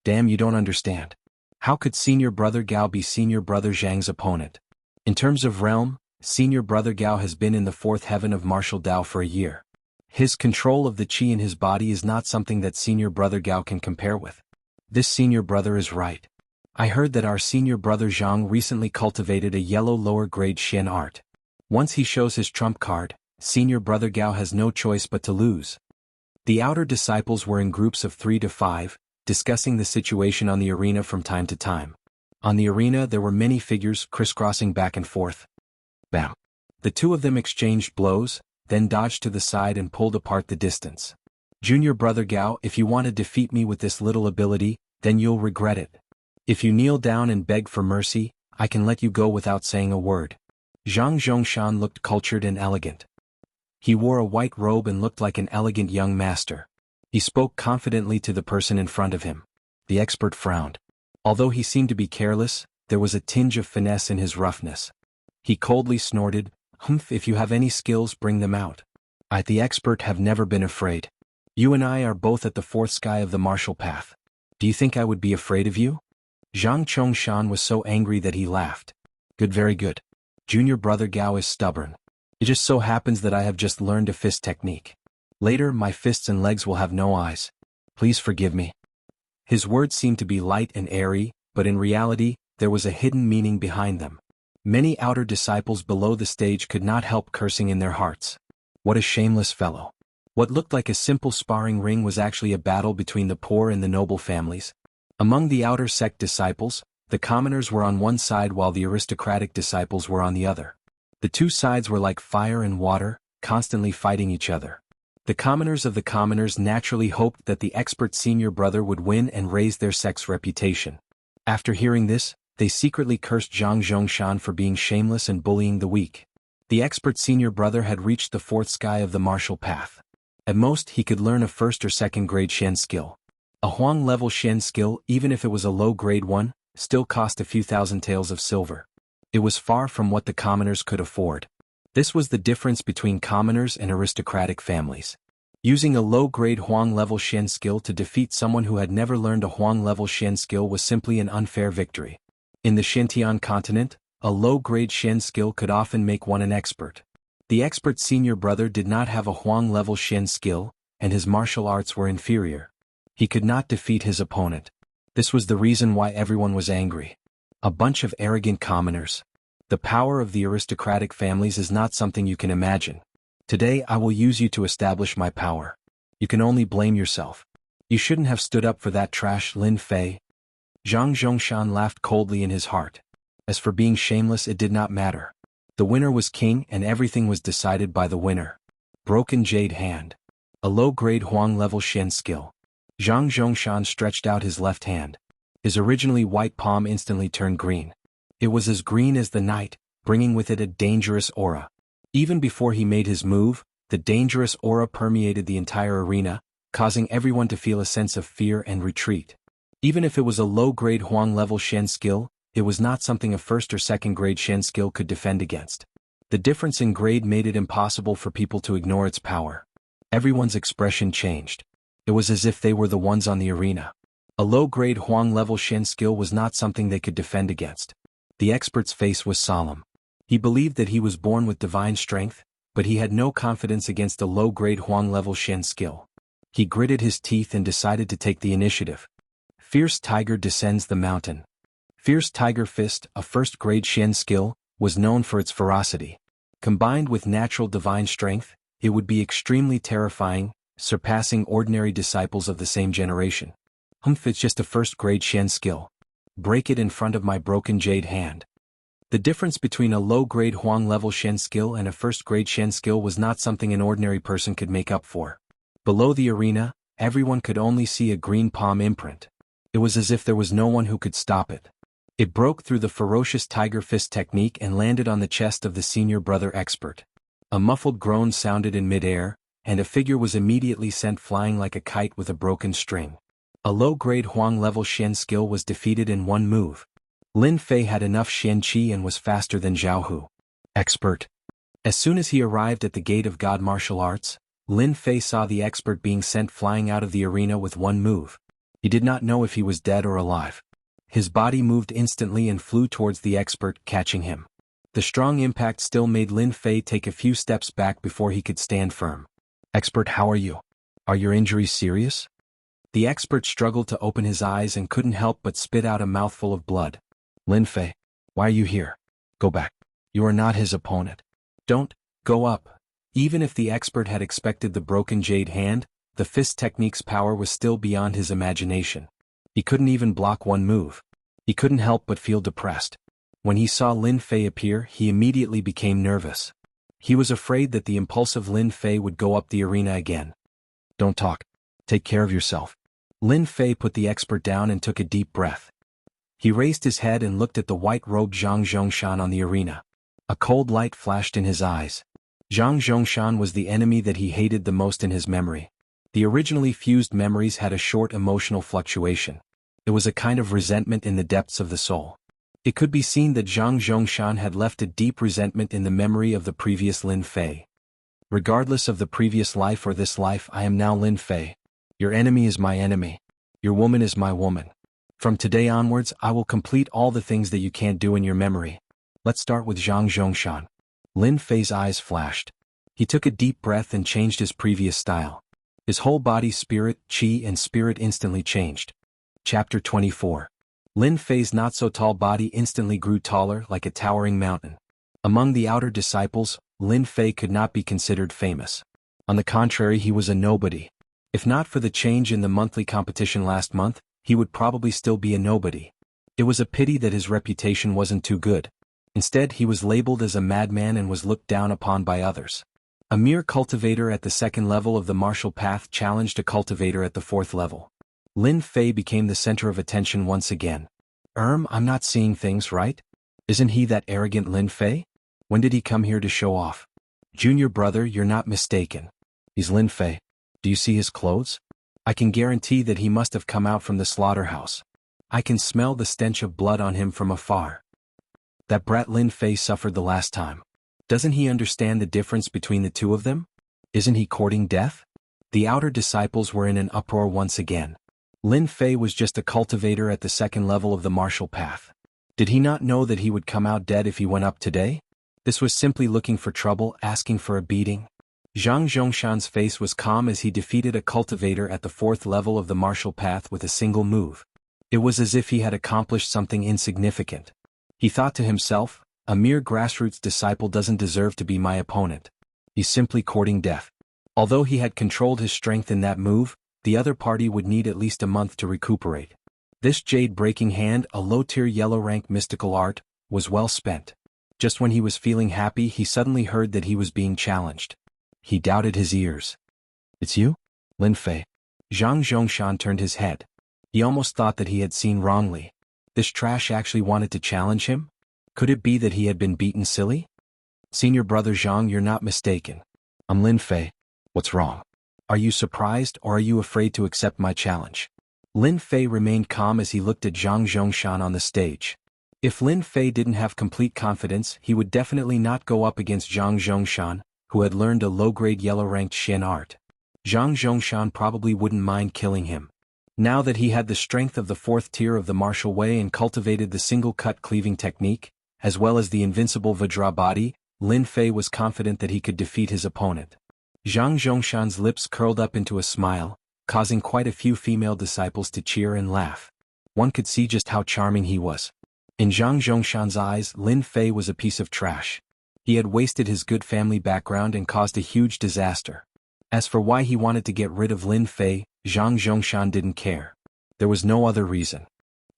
Damn, you don't understand. How could senior brother Gao be senior brother Zhang's opponent? In terms of realm, senior brother Gao has been in the fourth heaven of martial Tao for a year. His control of the qi in his body is not something that senior brother Gao can compare with. This senior brother is right. I heard that our senior brother Zhang recently cultivated a yellow lower-grade Xian art. Once he shows his trump card, senior brother Gao has no choice but to lose. The outer disciples were in groups of 3 to 5, discussing the situation on the arena from time to time. On the arena there were many figures crisscrossing back and forth. Bam! The two of them exchanged blows, then dodged to the side and pulled apart the distance. Junior brother Gao, if you want to defeat me with this little ability, then you'll regret it. If you kneel down and beg for mercy, I can let you go without saying a word. Zhang Zhongshan looked cultured and elegant. He wore a white robe and looked like an elegant young master. He spoke confidently to the person in front of him. The expert frowned. Although he seemed to be careless, there was a tinge of finesse in his roughness. He coldly snorted, "Humph, if you have any skills, bring them out. I, the expert, have never been afraid. You and I are both at the fourth sky of the martial path. Do you think I would be afraid of you?" Zhang Chongshan was so angry that he laughed. "Good, very good. Junior brother Gao is stubborn. It just so happens that I have just learned a fist technique. Later my fists and legs will have no eyes. Please forgive me." His words seemed to be light and airy, but in reality, there was a hidden meaning behind them. Many outer disciples below the stage could not help cursing in their hearts. What a shameless fellow. What looked like a simple sparring ring was actually a battle between the poor and the noble families. Among the outer sect disciples, the commoners were on one side while the aristocratic disciples were on the other. The two sides were like fire and water, constantly fighting each other. The commoners of the commoners naturally hoped that the expert senior brother would win and raise their sect's reputation. After hearing this, they secretly cursed Zhang Zhongshan for being shameless and bullying the weak. The expert senior brother had reached the fourth sky of the martial path. At most, he could learn a first or second grade Shen skill. A Huang-level Shen skill, even if it was a low-grade one, still cost a few thousand taels of silver. It was far from what the commoners could afford. This was the difference between commoners and aristocratic families. Using a low-grade Huang-level Shen skill to defeat someone who had never learned a Huang-level Shen skill was simply an unfair victory. In the Xintian continent, a low-grade Shen skill could often make one an expert. The expert senior brother did not have a Huang-level Shen skill, and his martial arts were inferior. He could not defeat his opponent. This was the reason why everyone was angry. A bunch of arrogant commoners. The power of the aristocratic families is not something you can imagine. Today I will use you to establish my power. You can only blame yourself. You shouldn't have stood up for that trash, Lin Fei. Zhang Zhongshan laughed coldly in his heart. As for being shameless, it did not matter. The winner was king and everything was decided by the winner. Broken Jade Hand. A low-grade Huang-level Shen skill. Zhang Zhongshan stretched out his left hand. His originally white palm instantly turned green. It was as green as the night, bringing with it a dangerous aura. Even before he made his move, the dangerous aura permeated the entire arena, causing everyone to feel a sense of fear and retreat. Even if it was a low-grade Huang-level Shen skill, it was not something a first or second-grade Shen skill could defend against. The difference in grade made it impossible for people to ignore its power. Everyone's expression changed. It was as if they were the ones on the arena. A low-grade Huang-level Shen skill was not something they could defend against. The expert's face was solemn. He believed that he was born with divine strength, but he had no confidence against a low-grade Huang-level Shen skill. He gritted his teeth and decided to take the initiative. Fierce Tiger descends the mountain. Fierce Tiger Fist, a first-grade Shen skill, was known for its ferocity. Combined with natural divine strength, it would be extremely terrifying, surpassing ordinary disciples of the same generation. Humph, it's just a first-grade Shen skill. Break it in front of my broken jade hand. The difference between a low-grade Huang-level Shen skill and a first-grade Shen skill was not something an ordinary person could make up for. Below the arena, everyone could only see a green palm imprint. It was as if there was no one who could stop it. It broke through the ferocious tiger fist technique and landed on the chest of the senior brother expert. A muffled groan sounded in mid-air, and a figure was immediately sent flying like a kite with a broken string. A low-grade Huang-level Shen skill was defeated in one move. Lin Fei had enough Shen Qi and was faster than Jianghu. Expert. As soon as he arrived at the gate of God martial arts, Lin Fei saw the expert being sent flying out of the arena with one move. He did not know if he was dead or alive. His body moved instantly and flew towards the expert, catching him. The strong impact still made Lin Fei take a few steps back before he could stand firm. Expert, how are you? Are your injuries serious? The expert struggled to open his eyes and couldn't help but spit out a mouthful of blood. Lin Fei, why are you here? Go back. You are not his opponent. Don't go up. Even if the expert had expected the broken jade hand, the fist technique's power was still beyond his imagination. He couldn't even block one move. He couldn't help but feel depressed. When he saw Lin Fei appear, he immediately became nervous. He was afraid that the impulsive Lin Fei would go up the arena again. Don't talk. Take care of yourself. Lin Fei put the expert down and took a deep breath. He raised his head and looked at the white-robed Zhang Zhongshan on the arena. A cold light flashed in his eyes. Zhang Zhongshan was the enemy that he hated the most in his memory. The originally fused memories had a short emotional fluctuation. It was a kind of resentment in the depths of the soul. It could be seen that Zhang Zhongshan had left a deep resentment in the memory of the previous Lin Fei. Regardless of the previous life or this life, I am now Lin Fei. Your enemy is my enemy. Your woman is my woman. From today onwards, I will complete all the things that you can't do in your memory. Let's start with Zhang Zhongshan. Lin Fei's eyes flashed. He took a deep breath and changed his previous style. His whole body, spirit, chi and spirit instantly changed. Chapter 24. Lin Fei's not-so-tall body instantly grew taller like a towering mountain. Among the outer disciples, Lin Fei could not be considered famous. On the contrary, he was a nobody. If not for the change in the monthly competition last month, he would probably still be a nobody. It was a pity that his reputation wasn't too good. Instead, he was labeled as a madman and was looked down upon by others. A mere cultivator at the second level of the martial path challenged a cultivator at the fourth level. Lin Fei became the center of attention once again. I'm not seeing things right? Isn't he that arrogant Lin Fei? When did he come here to show off? Junior brother, you're not mistaken. He's Lin Fei. Do you see his clothes? I can guarantee that he must have come out from the slaughterhouse. I can smell the stench of blood on him from afar. That brat Lin Fei suffered the last time. Doesn't he understand the difference between the two of them? Isn't he courting death? The outer disciples were in an uproar once again. Lin Fei was just a cultivator at the second level of the martial path. Did he not know that he would come out dead if he went up today? This was simply looking for trouble, asking for a beating. Zhang Zhongshan's face was calm as he defeated a cultivator at the fourth level of the martial path with a single move. It was as if he had accomplished something insignificant. He thought to himself, a mere grassroots disciple doesn't deserve to be my opponent. He's simply courting death. Although he had controlled his strength in that move, the other party would need at least a month to recuperate. This jade-breaking hand, a low-tier yellow-rank mystical art, was well spent. Just when he was feeling happy, he suddenly heard that he was being challenged. He doubted his ears. It's you? Lin Fei. Zhang Zhongshan turned his head. He almost thought that he had seen wrongly. This trash actually wanted to challenge him? Could it be that he had been beaten silly? Senior brother Zhang, you're not mistaken. I'm Lin Fei. What's wrong? Are you surprised or are you afraid to accept my challenge? Lin Fei remained calm as he looked at Zhang Zhongshan on the stage. If Lin Fei didn't have complete confidence, he would definitely not go up against Zhang Zhongshan, who had learned a low-grade yellow-ranked Shin art. Zhang Zhongshan probably wouldn't mind killing him. Now that he had the strength of the fourth tier of the martial way and cultivated the single-cut cleaving technique, as well as the invincible Vajra body, Lin Fei was confident that he could defeat his opponent. Zhang Zhongshan's lips curled up into a smile, causing quite a few female disciples to cheer and laugh. One could see just how charming he was. In Zhang Zhongshan's eyes, Lin Fei was a piece of trash. He had wasted his good family background and caused a huge disaster. As for why he wanted to get rid of Lin Fei, Zhang Zhongshan didn't care. There was no other reason.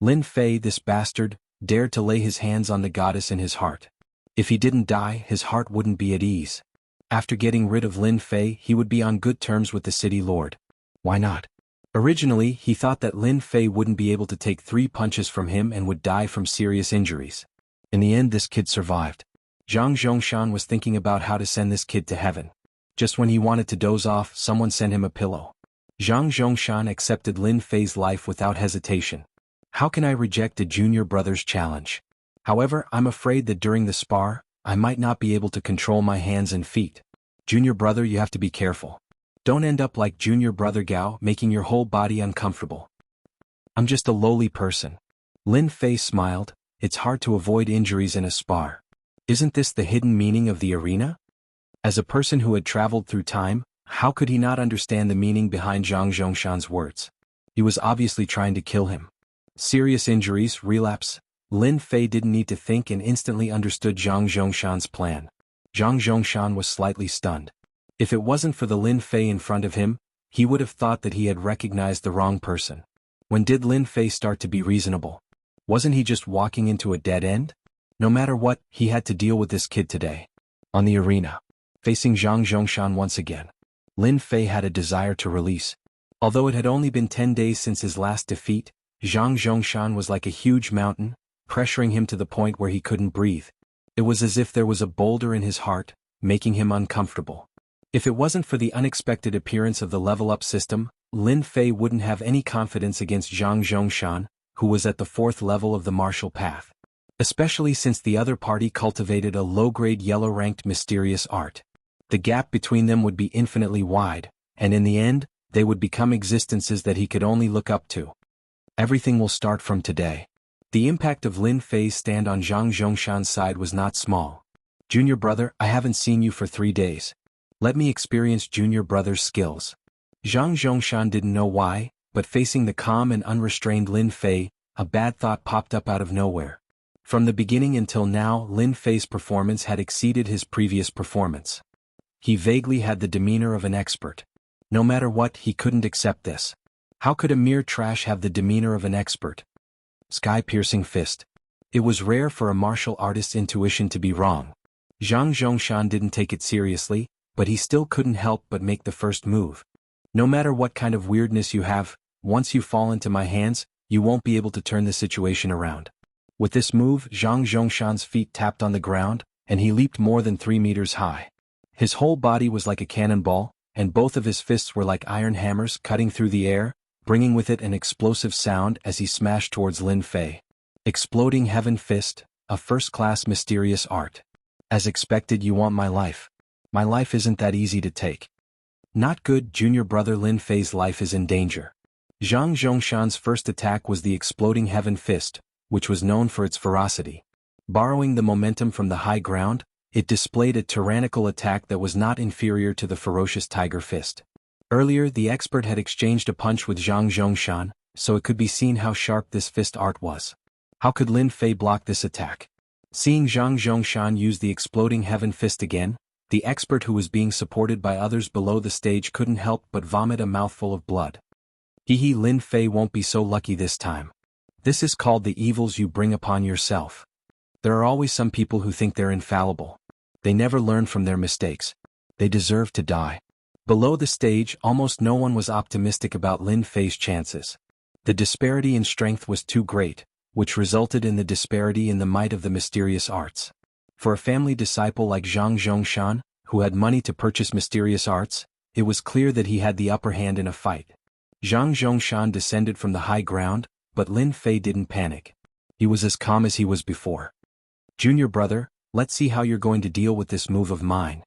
Lin Fei, this bastard, dared to lay his hands on the goddess in his heart. If he didn't die, his heart wouldn't be at ease. After getting rid of Lin Fei, he would be on good terms with the city lord. Why not? Originally, he thought that Lin Fei wouldn't be able to take 3 punches from him and would die from serious injuries. In the end, this kid survived. Zhang Zhongshan was thinking about how to send this kid to heaven. Just when he wanted to doze off, someone sent him a pillow. Zhang Zhongshan accepted Lin Fei's life without hesitation. How can I reject a junior brother's challenge? However, I'm afraid that during the spar, I might not be able to control my hands and feet. Junior brother, you have to be careful. Don't end up like junior brother Gao, making your whole body uncomfortable. I'm just a lowly person. Lin Fei smiled. It's hard to avoid injuries in a spar. Isn't this the hidden meaning of the arena? As a person who had traveled through time, how could he not understand the meaning behind Zhang Zhongshan's words? He was obviously trying to kill him. Serious injuries, relapse. Lin Fei didn't need to think and instantly understood Zhang Zhongshan's plan. Zhang Zhongshan was slightly stunned. If it wasn't for the Lin Fei in front of him, he would have thought that he had recognized the wrong person. When did Lin Fei start to be reasonable? Wasn't he just walking into a dead end? No matter what, he had to deal with this kid today. On the arena, facing Zhang Zhongshan once again, Lin Fei had a desire to release. Although it had only been 10 days since his last defeat, Zhang Zhongshan was like a huge mountain, pressuring him to the point where he couldn't breathe. It was as if there was a boulder in his heart, making him uncomfortable. If it wasn't for the unexpected appearance of the level-up system, Lin Fei wouldn't have any confidence against Zhang Zhongshan, who was at the 4th level of the martial path. Especially since the other party cultivated a low-grade yellow-ranked mysterious art. The gap between them would be infinitely wide, and in the end, they would become existences that he could only look up to. Everything will start from today. The impact of Lin Fei's stand on Zhang Zhongshan's side was not small. Junior brother, I haven't seen you for 3 days. Let me experience junior brother's skills. Zhang Zhongshan didn't know why, but facing the calm and unrestrained Lin Fei, a bad thought popped up out of nowhere. From the beginning until now, Lin Fei's performance had exceeded his previous performance. He vaguely had the demeanor of an expert. No matter what, he couldn't accept this. How could a mere trash have the demeanor of an expert? Sky-piercing fist. It was rare for a martial artist's intuition to be wrong. Zhang Zhongshan didn't take it seriously, but he still couldn't help but make the first move. No matter what kind of weirdness you have, once you fall into my hands, you won't be able to turn the situation around. With this move, Zhang Zhongshan's feet tapped on the ground, and he leaped more than 3 meters high. His whole body was like a cannonball, and both of his fists were like iron hammers cutting through the air, bringing with it an explosive sound as he smashed towards Lin Fei. Exploding Heaven Fist, a first-class mysterious art. As expected, you want my life. My life isn't that easy to take. Not good, junior brother. Lin Fei's life is in danger. Zhang Zhongshan's first attack was the Exploding Heaven Fist, which was known for its ferocity. Borrowing the momentum from the high ground, it displayed a tyrannical attack that was not inferior to the ferocious Tiger Fist. Earlier, the expert had exchanged a punch with Zhang Zhongshan, so it could be seen how sharp this fist art was. How could Lin Fei block this attack? Seeing Zhang Zhongshan use the Exploding Heaven Fist again, the expert, who was being supported by others below the stage, couldn't help but vomit a mouthful of blood. Hee, Lin Fei won't be so lucky this time. This is called the evils you bring upon yourself. There are always some people who think they're infallible. They never learn from their mistakes. They deserve to die. Below the stage, almost no one was optimistic about Lin Fei's chances. The disparity in strength was too great, which resulted in the disparity in the might of the mysterious arts. For a family disciple like Zhang Zhongshan, who had money to purchase mysterious arts, it was clear that he had the upper hand in a fight. Zhang Zhongshan descended from the high ground, but Lin Fei didn't panic. He was as calm as he was before. Junior brother, let's see how you're going to deal with this move of mine.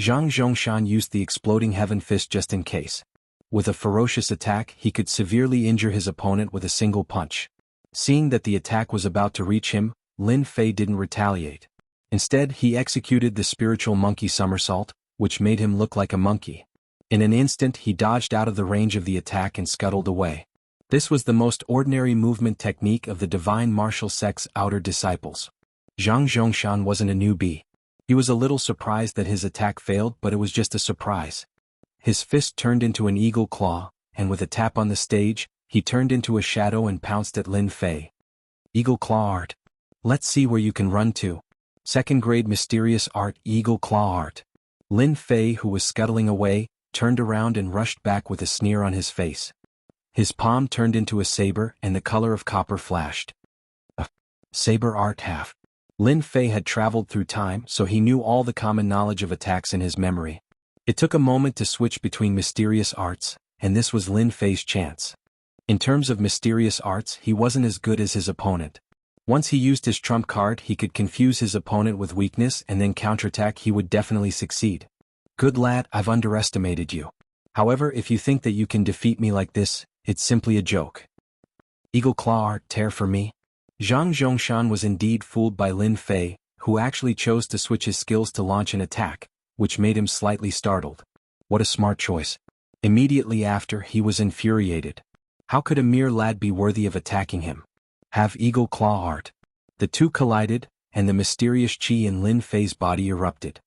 Zhang Zhongshan used the Exploding Heaven Fist just in case. With a ferocious attack, he could severely injure his opponent with a single punch. Seeing that the attack was about to reach him, Lin Fei didn't retaliate. Instead, he executed the spiritual monkey somersault, which made him look like a monkey. In an instant, he dodged out of the range of the attack and scuttled away. This was the most ordinary movement technique of the divine martial sect's outer disciples. Zhang Zhongshan wasn't a newbie. He was a little surprised that his attack failed, but it was just a surprise. His fist turned into an eagle claw, and with a tap on the stage, he turned into a shadow and pounced at Lin Fei. Eagle claw art. Let's see where you can run to. Second grade mysterious art, eagle claw art. Lin Fei, who was scuttling away, turned around and rushed back with a sneer on his face. His palm turned into a saber and the color of copper flashed. A saber art half. Lin Fei had traveled through time, so he knew all the common knowledge of attacks in his memory. It took a moment to switch between mysterious arts, and this was Lin Fei's chance. In terms of mysterious arts, he wasn't as good as his opponent. Once he used his trump card, he could confuse his opponent with weakness and then counterattack. He would definitely succeed. Good lad, I've underestimated you. However, if you think that you can defeat me like this, it's simply a joke. Eagle claw art tear for me. Zhang Zhongshan was indeed fooled by Lin Fei, who actually chose to switch his skills to launch an attack, which made him slightly startled. What a smart choice. Immediately after, he was infuriated. How could a mere lad be worthy of attacking him? Have eagle claw art. The two collided, and the mysterious chi in Lin Fei's body erupted.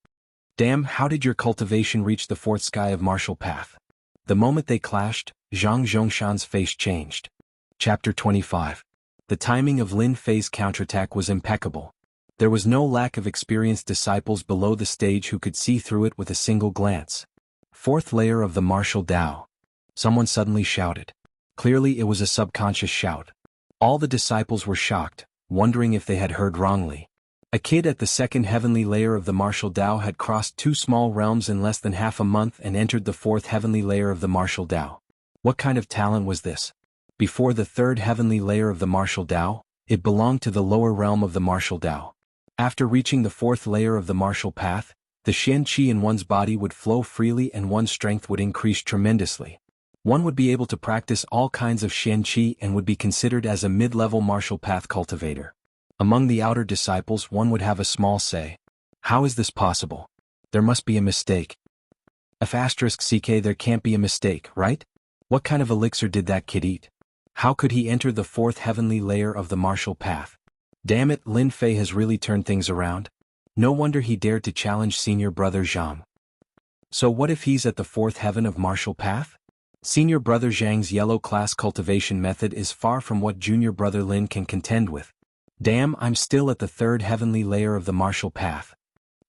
Damn, how did your cultivation reach the fourth sky of martial path? The moment they clashed, Zhang Zhongshan's face changed. Chapter 25. The timing of Lin Fei's counterattack was impeccable. There was no lack of experienced disciples below the stage who could see through it with a single glance. Fourth layer of the martial Tao. Someone suddenly shouted. Clearly it was a subconscious shout. All the disciples were shocked, wondering if they had heard wrongly. A kid at the second heavenly layer of the martial Tao had crossed 2 small realms in less than half a month and entered the 4th heavenly layer of the martial Tao. What kind of talent was this? Before the 3rd heavenly layer of the martial Tao, it belonged to the lower realm of the martial Tao. After reaching the 4th layer of the martial path, the Xian Qi in one's body would flow freely and one's strength would increase tremendously. One would be able to practice all kinds of Xian Qi and would be considered as a mid-level martial path cultivator. Among the outer disciples one would have a small say. How is this possible? There must be a mistake. *CK there can't be a mistake, right? What kind of elixir did that kid eat? How could he enter the 4th heavenly layer of the martial path? Damn it, Lin Fei has really turned things around. No wonder he dared to challenge senior brother Zhang. So what if he's at the 4th heaven of martial path? Senior brother Zhang's yellow class cultivation method is far from what junior brother Lin can contend with. Damn, I'm still at the 3rd heavenly layer of the martial path.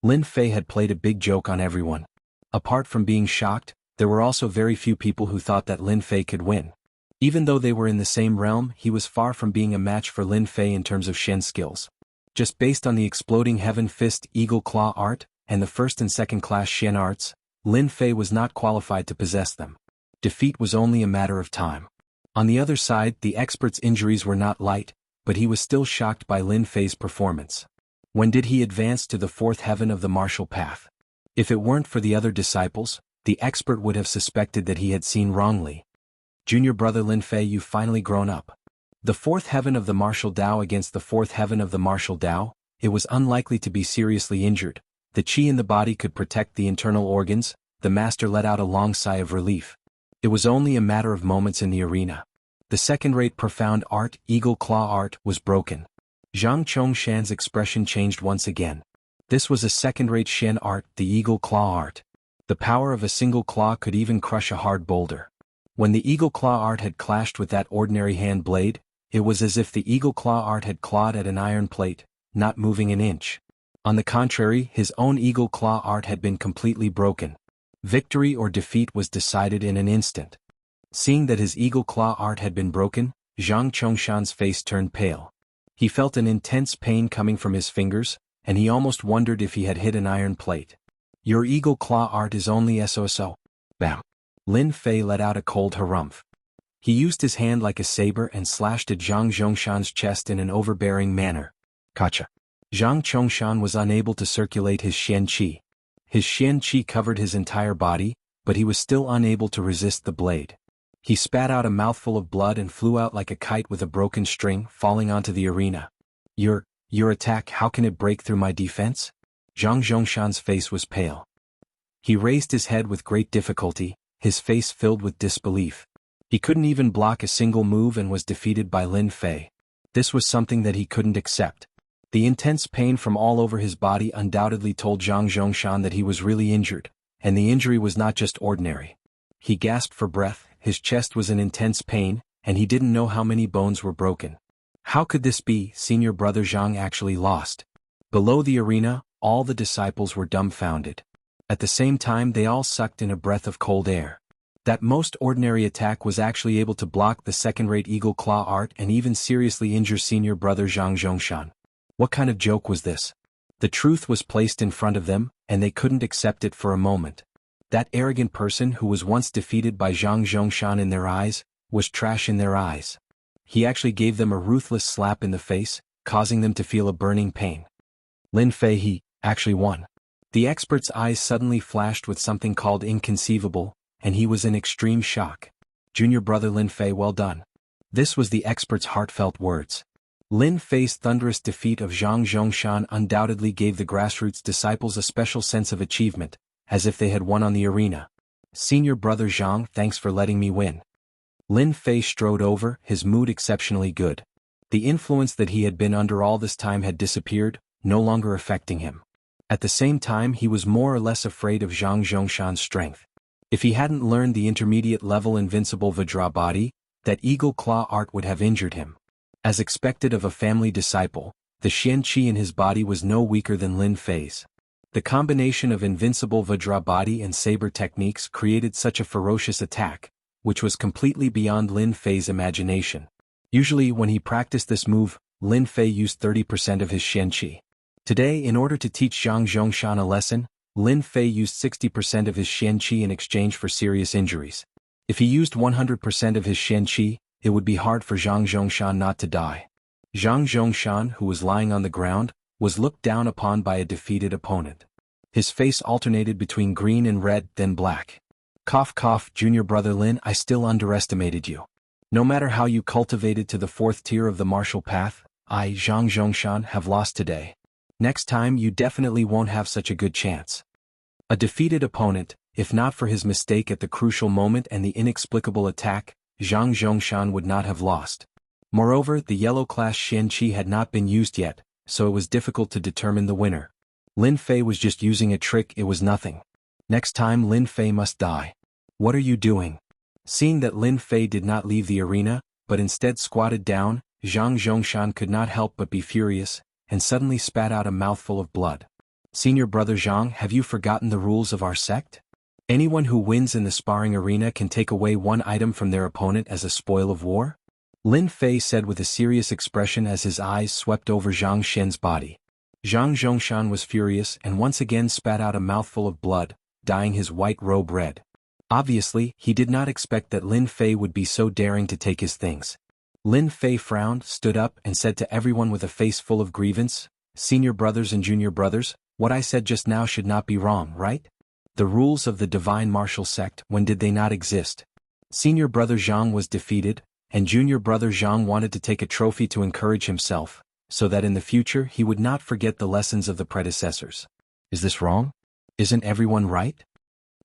Lin Fei had played a big joke on everyone. Apart from being shocked, there were also very few people who thought that Lin Fei could win. Even though they were in the same realm, he was far from being a match for Lin Fei in terms of Shen skills. Just based on the exploding heaven fist eagle claw art, and the 1st and 2nd class Shen arts, Lin Fei was not qualified to possess them. Defeat was only a matter of time. On the other side, the expert's injuries were not light, but he was still shocked by Lin Fei's performance. When did he advance to the 4th heaven of the martial path? If it weren't for the other disciples, the expert would have suspected that he had seen wrongly. Junior brother Lin Fei, you've finally grown up. The 4th heaven of the martial Tao against the 4th heaven of the martial Tao, it was unlikely to be seriously injured. The qi in the body could protect the internal organs. The master let out a long sigh of relief. It was only a matter of moments in the arena. The second-rate profound art, eagle claw art, was broken. Zhang Chongshan's expression changed once again. This was a second-rate Shen art, the eagle claw art. The power of a single claw could even crush a hard boulder. When the eagle claw art had clashed with that ordinary hand blade, it was as if the eagle claw art had clawed at an iron plate, not moving an inch. On the contrary, his own eagle claw art had been completely broken. Victory or defeat was decided in an instant. Seeing that his eagle claw art had been broken, Zhang Chongshan's face turned pale. He felt an intense pain coming from his fingers, and he almost wondered if he had hit an iron plate. Your eagle claw art is only so. Bam. Lin Fei let out a cold harumph. He used his hand like a saber and slashed at Zhang Zhongshan's chest in an overbearing manner. Gotcha. Zhang Chongshan was unable to circulate his Xian Qi. His Xian Qi covered his entire body, but he was still unable to resist the blade. He spat out a mouthful of blood and flew out like a kite with a broken string, falling onto the arena. Your attack, how can it break through my defense? Zhang Zhongshan's face was pale. He raised his head with great difficulty, his face filled with disbelief. He couldn't even block a single move and was defeated by Lin Fei. This was something that he couldn't accept. The intense pain from all over his body undoubtedly told Zhang Zhongshan that he was really injured, and the injury was not just ordinary. He gasped for breath, his chest was in intense pain, and he didn't know how many bones were broken. How could this be? Senior brother Zhang actually lost. Below the arena, all the disciples were dumbfounded. At the same time they all sucked in a breath of cold air. That most ordinary attack was actually able to block the second-rate eagle claw art and even seriously injure senior brother Zhang Zhongshan. What kind of joke was this? The truth was placed in front of them, and they couldn't accept it for a moment. That arrogant person who was once defeated by Zhang Zhongshan in their eyes, was trash in their eyes. He actually gave them a ruthless slap in the face, causing them to feel a burning pain. Lin Fei, he actually won. The expert's eyes suddenly flashed with something called inconceivable, and he was in extreme shock. Junior brother Lin Fei, well done. This was the expert's heartfelt words. Lin Fei's thunderous defeat of Zhang Zhongshan undoubtedly gave the grassroots disciples a special sense of achievement, as if they had won on the arena. Senior brother Zhang, thanks for letting me win. Lin Fei strode over, his mood exceptionally good. The influence that he had been under all this time had disappeared, no longer affecting him. At the same time, he was more or less afraid of Zhang Zhongshan's strength. If he hadn't learned the intermediate level invincible Vajra body, that eagle claw art would have injured him. As expected of a family disciple, the Xian Qi in his body was no weaker than Lin Fei's. The combination of invincible Vajra body and saber techniques created such a ferocious attack, which was completely beyond Lin Fei's imagination. Usually when he practiced this move, Lin Fei used 30% of his Xian Qi. Today, in order to teach Zhang Zhongshan a lesson, Lin Fei used 60% of his Xian Qi in exchange for serious injuries. If he used 100% of his Xian Qi, it would be hard for Zhang Zhongshan not to die. Zhang Zhongshan, who was lying on the ground, was looked down upon by a defeated opponent. His face alternated between green and red, then black. Cough cough, junior brother Lin, I still underestimated you. No matter how you cultivated to the 4th tier of the martial path, I, Zhang Zhongshan, have lost today. Next time you definitely won't have such a good chance. A defeated opponent, if not for his mistake at the crucial moment and the inexplicable attack, Zhang Zhongshan would not have lost. Moreover, the yellow class Xian Qi had not been used yet, so it was difficult to determine the winner. Lin Fei was just using a trick, it was nothing. Next time Lin Fei must die. What are you doing? Seeing that Lin Fei did not leave the arena, but instead squatted down, Zhang Zhongshan could not help but be furious, and suddenly spat out a mouthful of blood. Senior brother Zhang, have you forgotten the rules of our sect? Anyone who wins in the sparring arena can take away one item from their opponent as a spoil of war? Lin Fei said with a serious expression as his eyes swept over Zhang Shen's body. Zhang Zhongshan was furious and once again spat out a mouthful of blood, dyeing his white robe red. Obviously, he did not expect that Lin Fei would be so daring to take his things. Lin Fei frowned, stood up, and said to everyone with a face full of grievance, "Senior brothers and junior brothers, what I said just now should not be wrong, right? The rules of the divine martial sect, when did they not exist? Senior brother Zhang was defeated, and junior brother Zhang wanted to take a trophy to encourage himself, so that in the future he would not forget the lessons of the predecessors. Is this wrong? Isn't everyone right?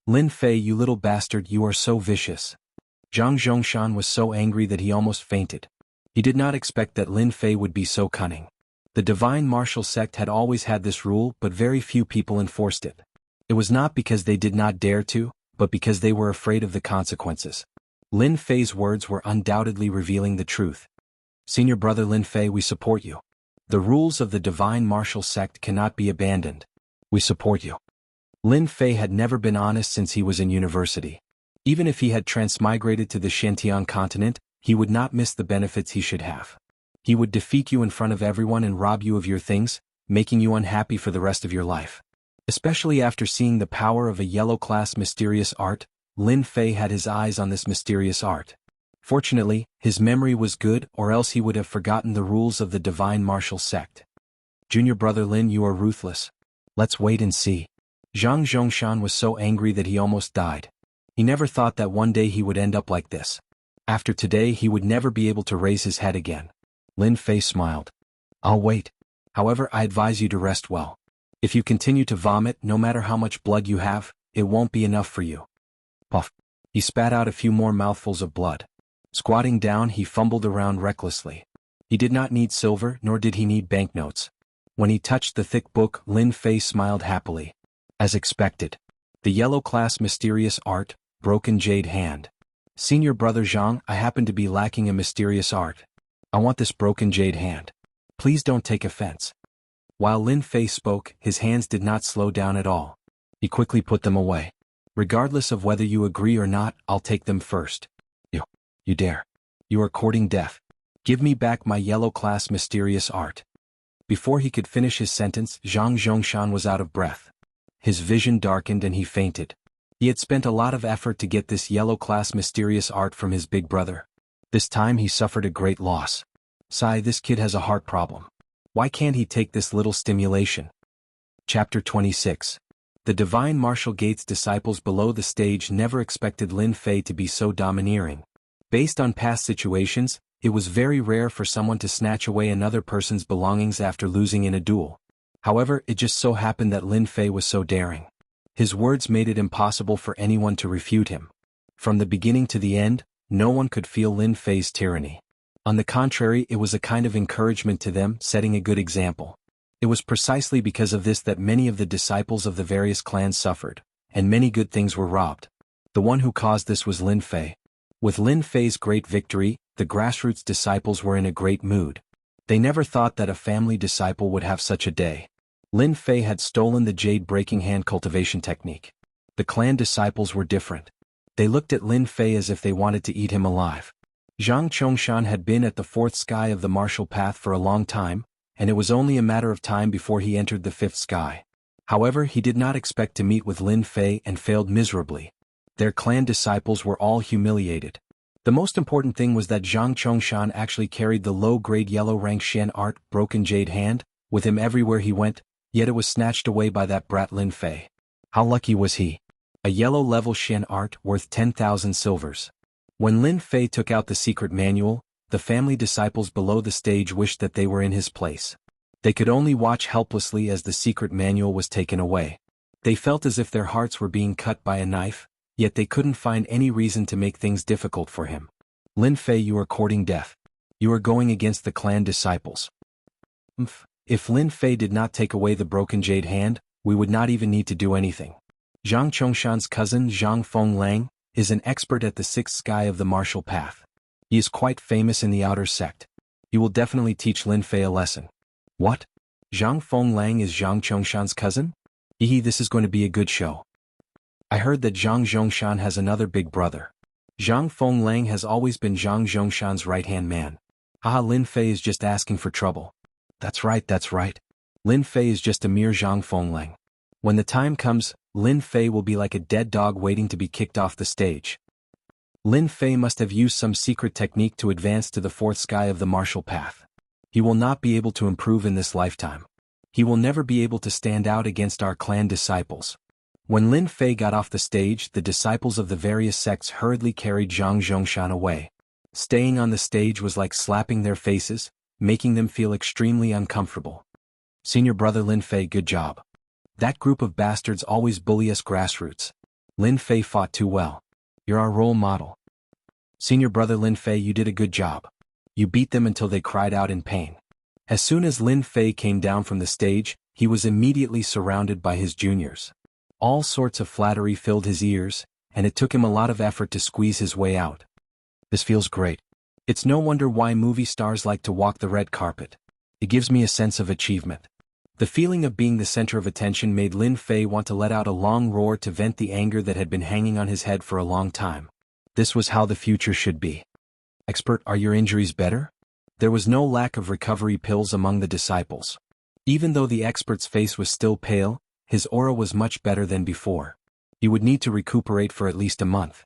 Lin Fei, you little bastard, you are so vicious." Zhang Zhongshan was so angry that he almost fainted. He did not expect that Lin Fei would be so cunning. The divine martial sect had always had this rule, but very few people enforced it. It was not because they did not dare to, but because they were afraid of the consequences. Lin Fei's words were undoubtedly revealing the truth. Senior brother Lin Fei, we support you. The rules of the divine martial sect cannot be abandoned. We support you. Lin Fei had never been honest since he was in university. Even if he had transmigrated to the Shantian continent, he would not miss the benefits he should have. He would defeat you in front of everyone and rob you of your things, making you unhappy for the rest of your life. Especially after seeing the power of a yellow-class mysterious art, Lin Fei had his eyes on this mysterious art. Fortunately, his memory was good, or else he would have forgotten the rules of the divine martial sect. Junior brother Lin, you are ruthless. Let's wait and see. Zhang Zhongshan was so angry that he almost died. He never thought that one day he would end up like this. After today he would never be able to raise his head again. Lin Fei smiled. I'll wait. However, I advise you to rest well. If you continue to vomit, no matter how much blood you have, it won't be enough for you. Puff. He spat out a few more mouthfuls of blood. Squatting down, he fumbled around recklessly. He did not need silver, nor did he need banknotes. When he touched the thick book, Lin Fei smiled happily. As expected. The yellow-class mysterious art, broken jade hand. Senior brother Zhang, I happen to be lacking a mysterious art. I want this broken jade hand. Please don't take offense. While Lin Fei spoke, his hands did not slow down at all. He quickly put them away. Regardless of whether you agree or not, I'll take them first. You dare. You are courting death. Give me back my yellow-class mysterious art. Before he could finish his sentence, Zhang Zhongshan was out of breath. His vision darkened and he fainted. He had spent a lot of effort to get this yellow-class mysterious art from his big brother. This time he suffered a great loss. Sigh, this kid has a heart problem. Why can't he take this little stimulation? Chapter 26. The Divine Martial Gate's disciples below the stage never expected Lin Fei to be so domineering. Based on past situations, it was very rare for someone to snatch away another person's belongings after losing in a duel. However, it just so happened that Lin Fei was so daring. His words made it impossible for anyone to refute him. From the beginning to the end, no one could feel Lin Fei's tyranny. On the contrary, it was a kind of encouragement to them, setting a good example. It was precisely because of this that many of the disciples of the various clans suffered, and many good things were robbed. The one who caused this was Lin Fei. With Lin Fei's great victory, the grassroots disciples were in a great mood. They never thought that a family disciple would have such a day. Lin Fei had stolen the jade-breaking hand cultivation technique. The clan disciples were different. They looked at Lin Fei as if they wanted to eat him alive. Zhang Chongshan had been at the fourth sky of the martial path for a long time, and it was only a matter of time before he entered the fifth sky. However, he did not expect to meet with Lin Fei and failed miserably. Their clan disciples were all humiliated. The most important thing was that Zhang Chongshan actually carried the low-grade yellow-rank Shen art broken jade hand with him everywhere he went, yet it was snatched away by that brat Lin Fei. How lucky was he? A yellow-level Shen art worth 10,000 silvers. When Lin Fei took out the secret manual, the family disciples below the stage wished that they were in his place. They could only watch helplessly as the secret manual was taken away. They felt as if their hearts were being cut by a knife, yet they couldn't find any reason to make things difficult for him. Lin Fei, you are courting death. You are going against the clan disciples. If Lin Fei did not take away the broken jade hand, we would not even need to do anything. Zhang Chongshan's cousin Zhang Fenglang is an expert at the sixth sky of the martial path. He is quite famous in the outer sect. He will definitely teach Lin Fei a lesson. What? Zhang Fenglang is Zhang Chongshan's cousin? This is going to be a good show. I heard that Zhang Zhongshan has another big brother. Zhang Fenglang has always been Zhang Zhongshan's right-hand man. Lin Fei is just asking for trouble. That's right. Lin Fei is just a mere Zhang Fenglang. When the time comes, Lin Fei will be like a dead dog waiting to be kicked off the stage. Lin Fei must have used some secret technique to advance to the fourth sky of the martial path. He will not be able to improve in this lifetime. He will never be able to stand out against our clan disciples. When Lin Fei got off the stage, the disciples of the various sects hurriedly carried Zhang Zhongshan away. Staying on the stage was like slapping their faces, making them feel extremely uncomfortable. Senior brother Lin Fei, good job. That group of bastards always bully us grassroots. Lin Fei fought too well. You're our role model. Senior brother Lin Fei, you did a good job. You beat them until they cried out in pain. As soon as Lin Fei came down from the stage, he was immediately surrounded by his juniors. All sorts of flattery filled his ears, and it took him a lot of effort to squeeze his way out. This feels great. It's no wonder why movie stars like to walk the red carpet. It gives me a sense of achievement. The feeling of being the center of attention made Lin Fei want to let out a long roar to vent the anger that had been hanging on his head for a long time. This was how the future should be. Expert, are your injuries better? There was no lack of recovery pills among the disciples. Even though the expert's face was still pale, his aura was much better than before. He would need to recuperate for at least a month.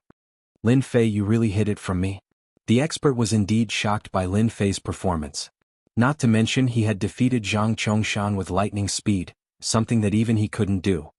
Lin Fei, you really hid it from me? The expert was indeed shocked by Lin Fei's performance. Not to mention he had defeated Zhang Chongshan with lightning speed, something that even he couldn't do.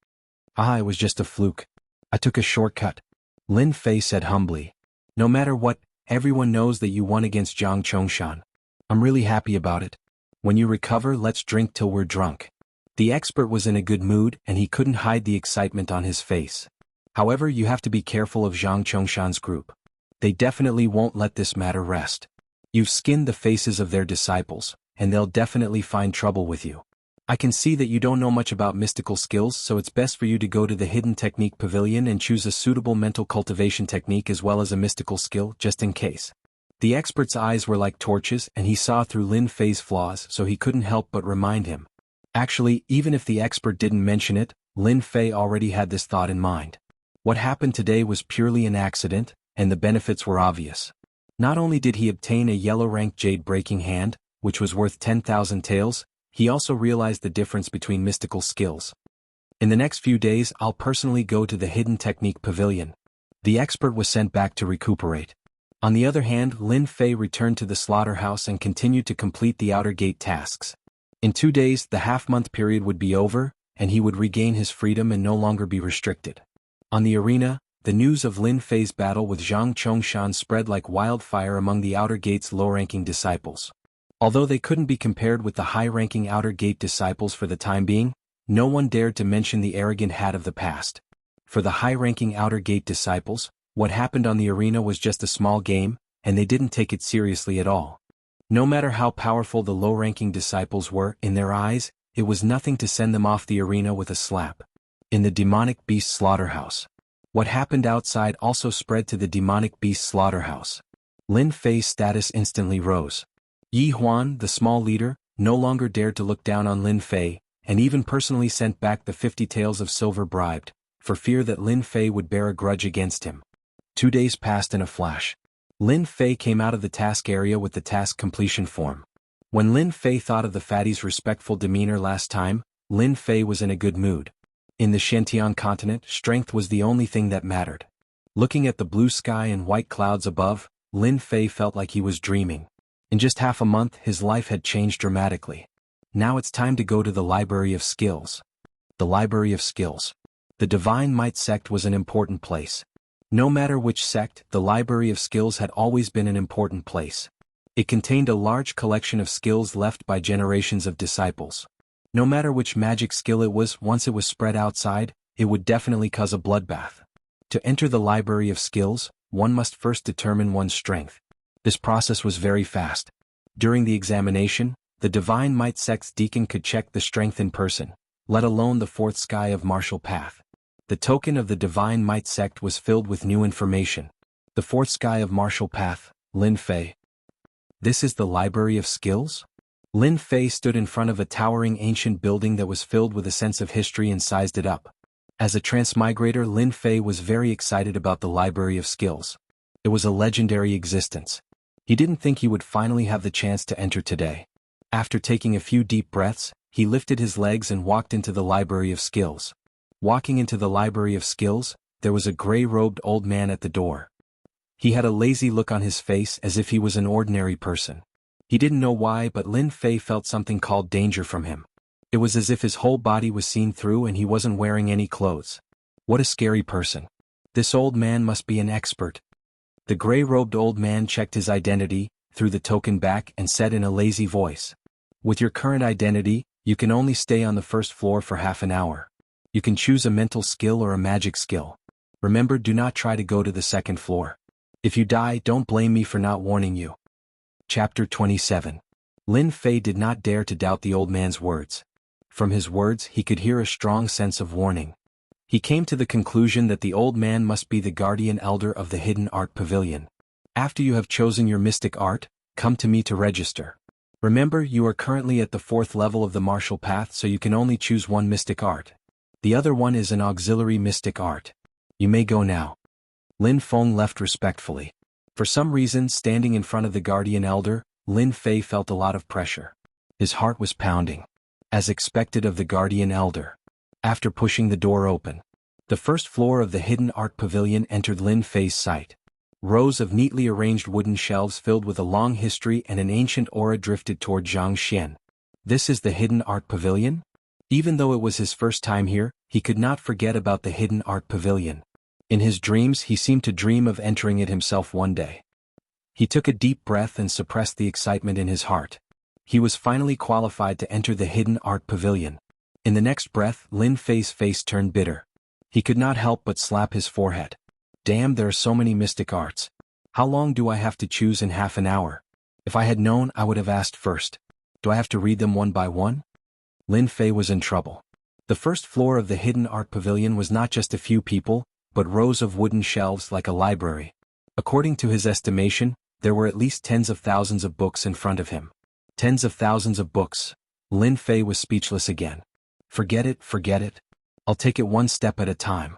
It was just a fluke. I took a shortcut. Lin Fei said humbly. No matter what, everyone knows that you won against Zhang Chongshan. I'm really happy about it. When you recover, let's drink till we're drunk. The expert was in a good mood and he couldn't hide the excitement on his face. However, you have to be careful of Zhang Chongshan's group. They definitely won't let this matter rest. You've skinned the faces of their disciples, and they'll definitely find trouble with you. I can see that you don't know much about mystical skills, so it's best for you to go to the Hidden Technique Pavilion and choose a suitable mental cultivation technique as well as a mystical skill, just in case. The expert's eyes were like torches and he saw through Lin Fei's flaws, so he couldn't help but remind him. Actually, even if the expert didn't mention it, Lin Fei already had this thought in mind. What happened today was purely an accident, and the benefits were obvious. Not only did he obtain a yellow-rank jade-breaking hand, which was worth 10,000 taels, he also realized the difference between mystical skills. In the next few days, I'll personally go to the Hidden Technique Pavilion. The expert was sent back to recuperate. On the other hand, Lin Fei returned to the slaughterhouse and continued to complete the outer gate tasks. In 2 days, the half-month period would be over, and he would regain his freedom and no longer be restricted. On the arena, the news of Lin Fei's battle with Zhang Chongshan spread like wildfire among the outer gate's low-ranking disciples. Although they couldn't be compared with the high-ranking outer gate disciples for the time being, no one dared to mention the arrogant hat of the past. For the high-ranking outer gate disciples, What happened on the arena was just a small game, and they didn't take it seriously at all. No matter how powerful the low-ranking disciples were, in their eyes, it was nothing to send them off the arena with a slap. In the demonic beast slaughterhouse. What happened outside also spread to the demonic beast slaughterhouse. Lin Fei's status instantly rose. Yi Huan, the small leader, no longer dared to look down on Lin Fei, and even personally sent back the 50 taels of silver bribed, for fear that Lin Fei would bear a grudge against him. 2 days passed in a flash. Lin Fei came out of the task area with the task completion form. When Lin Fei thought of the fatty's respectful demeanor last time, Lin Fei was in a good mood. In the Shantian continent, strength was the only thing that mattered. Looking at the blue sky and white clouds above, Lin Fei felt like he was dreaming. In just half a month, his life had changed dramatically. Now it's time to go to the Library of Skills. The Library of Skills. The Divine Might sect was an important place. No matter which sect, the Library of Skills had always been an important place. It contained a large collection of skills left by generations of disciples. No matter which magic skill it was, once it was spread outside, it would definitely cause a bloodbath. To enter the Library of Skills, one must first determine one's strength. This process was very fast. During the examination, the Divine Might sect's deacon could check the strength in person, let alone the fourth sky of martial path. The token of the Divine Might sect was filled with new information. The fourth sky of martial path, Lin Fei. This is the Library of Skills? Lin Fei stood in front of a towering ancient building that was filled with a sense of history and sized it up. As a transmigrator, Lin Fei was very excited about the Library of Skills. It was a legendary existence. He didn't think he would finally have the chance to enter today. After taking a few deep breaths, he lifted his legs and walked into the Library of Skills. Walking into the Library of Skills, there was a gray-robed old man at the door. He had a lazy look on his face as if he was an ordinary person. He didn't know why, but Lin Fei felt something called danger from him. It was as if his whole body was seen through and he wasn't wearing any clothes. What a scary person. This old man must be an expert. The gray-robed old man checked his identity, threw the token back and said in a lazy voice, "With your current identity, you can only stay on the first floor for half an hour. You can choose a mental skill or a magic skill. Remember, do not try to go to the second floor. If you die, don't blame me for not warning you." Chapter 27. Lin Fei did not dare to doubt the old man's words. From his words, he could hear a strong sense of warning. He came to the conclusion that the old man must be the guardian elder of the Hidden Art Pavilion. After you have chosen your mystic art, come to me to register. Remember, you are currently at the 4th level of the martial path, so you can only choose one mystic art. The other one is an auxiliary mystic art. You may go now. Lin Feng left respectfully. For some reason, standing in front of the guardian elder, Lin Fei felt a lot of pressure. His heart was pounding. As expected of the guardian elder. After pushing the door open, the first floor of the Hidden Art Pavilion entered Lin Fei's sight. Rows of neatly arranged wooden shelves filled with a long history and an ancient aura drifted toward Zhang Xian. This is the Hidden Art Pavilion? Even though it was his first time here, he could not forget about the Hidden Art Pavilion. In his dreams, he seemed to dream of entering it himself one day. He took a deep breath and suppressed the excitement in his heart. He was finally qualified to enter the Hidden Art Pavilion. In the next breath, Lin Fei's face turned bitter. He could not help but slap his forehead. Damn, there are so many mystic arts. How long do I have to choose in half an hour? If I had known, I would have asked first. Do I have to read them one by one? Lin Fei was in trouble. The first floor of the Hidden Art Pavilion was not just a few people, but rows of wooden shelves like a library. According to his estimation, there were at least tens of thousands of books in front of him. Tens of thousands of books. Lin Fei was speechless again. Forget it, forget it. I'll take it one step at a time.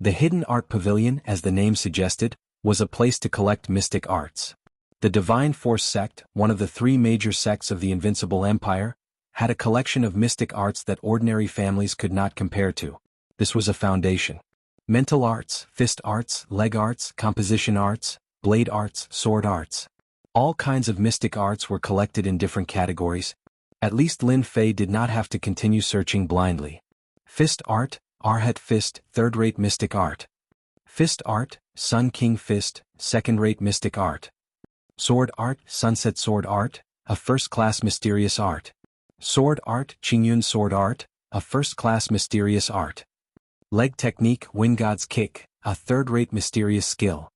The Hidden Art Pavilion, as the name suggested, was a place to collect mystic arts. The Divine Force sect, one of the 3 major sects of the Invincible Empire, had a collection of mystic arts that ordinary families could not compare to. This was a foundation. Mental arts, fist arts, leg arts, composition arts, blade arts, sword arts. All kinds of mystic arts were collected in different categories. At least Lin Fei did not have to continue searching blindly. Fist art, Arhat fist, 3rd-rate mystic art. Fist art, Sun King fist, 2nd-rate mystic art. Sword art, Sunset sword art, a first-class mysterious art. Sword art, Qingyun sword art, a first-class mysterious art. Leg technique, Wind God's kick, a third-rate mysterious skill.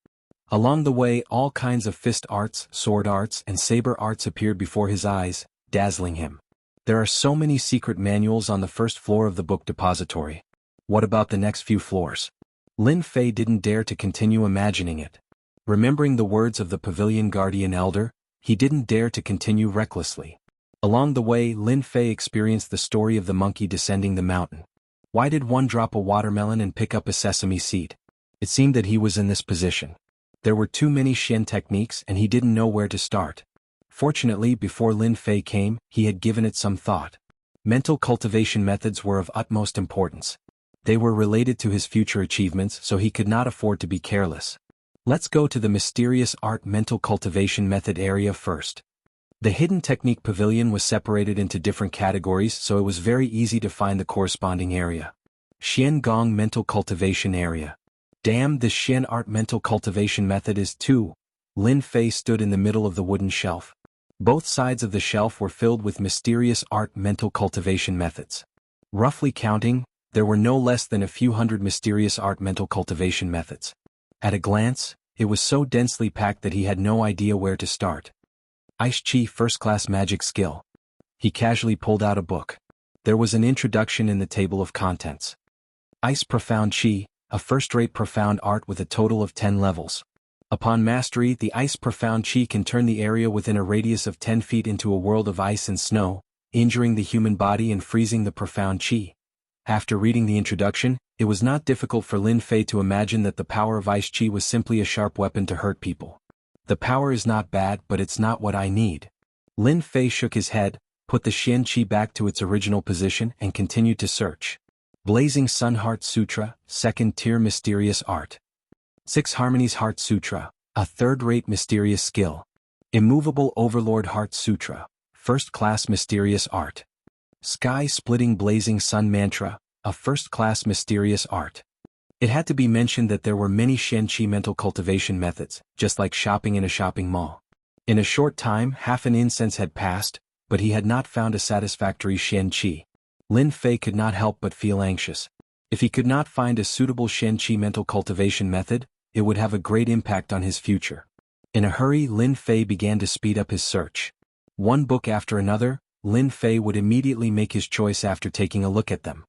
Along the way, all kinds of fist arts, sword arts, and saber arts appeared before his eyes, dazzling him. There are so many secret manuals on the first floor of the book depository. What about the next few floors? Lin Fei didn't dare to continue imagining it. Remembering the words of the pavilion guardian elder, he didn't dare to continue recklessly. Along the way, Lin Fei experienced the story of the monkey descending the mountain. Why did one drop a watermelon and pick up a sesame seed? It seemed that he was in this position. There were too many Xian techniques and he didn't know where to start. Fortunately, before Lin Fei came, he had given it some thought. Mental cultivation methods were of utmost importance. They were related to his future achievements, so he could not afford to be careless. Let's go to the mysterious art mental cultivation method area first. The hidden technique pavilion was separated into different categories, so it was very easy to find the corresponding area. Xian Gong mental cultivation area. Damn, this Xian art mental cultivation method is too. Lin Fei stood in the middle of the wooden shelf. Both sides of the shelf were filled with mysterious art mental cultivation methods. Roughly counting, there were no less than a few hundred mysterious art mental cultivation methods. At a glance, it was so densely packed that he had no idea where to start. Ice Chi first-class magic skill. He casually pulled out a book. There was an introduction in the table of contents. Ice Profound Chi, a first-rate profound art with a total of 10 levels. Upon mastery, the Ice Profound Chi can turn the area within a radius of 10 feet into a world of ice and snow, injuring the human body and freezing the profound Chi. After reading the introduction, it was not difficult for Lin Fei to imagine that the power of Ice Chi was simply a sharp weapon to hurt people. The power is not bad, but it's not what I need. Lin Fei shook his head, put the Xian Chi back to its original position and continued to search. Blazing Sun Heart Sutra, second tier mysterious art. 6 Harmonies Heart Sutra, a third-rate mysterious skill. Immovable Overlord Heart Sutra, first-class mysterious art. Sky-splitting Blazing Sun Mantra, a first-class mysterious art. It had to be mentioned that there were many Xian Chi mental cultivation methods, just like shopping in a shopping mall. In a short time, half an incense had passed, but he had not found a satisfactory Xian Chi. Lin Fei could not help but feel anxious. If he could not find a suitable Xian Chi mental cultivation method, it would have a great impact on his future. In a hurry, Lin Fei began to speed up his search. One book after another, Lin Fei would immediately make his choice after taking a look at them.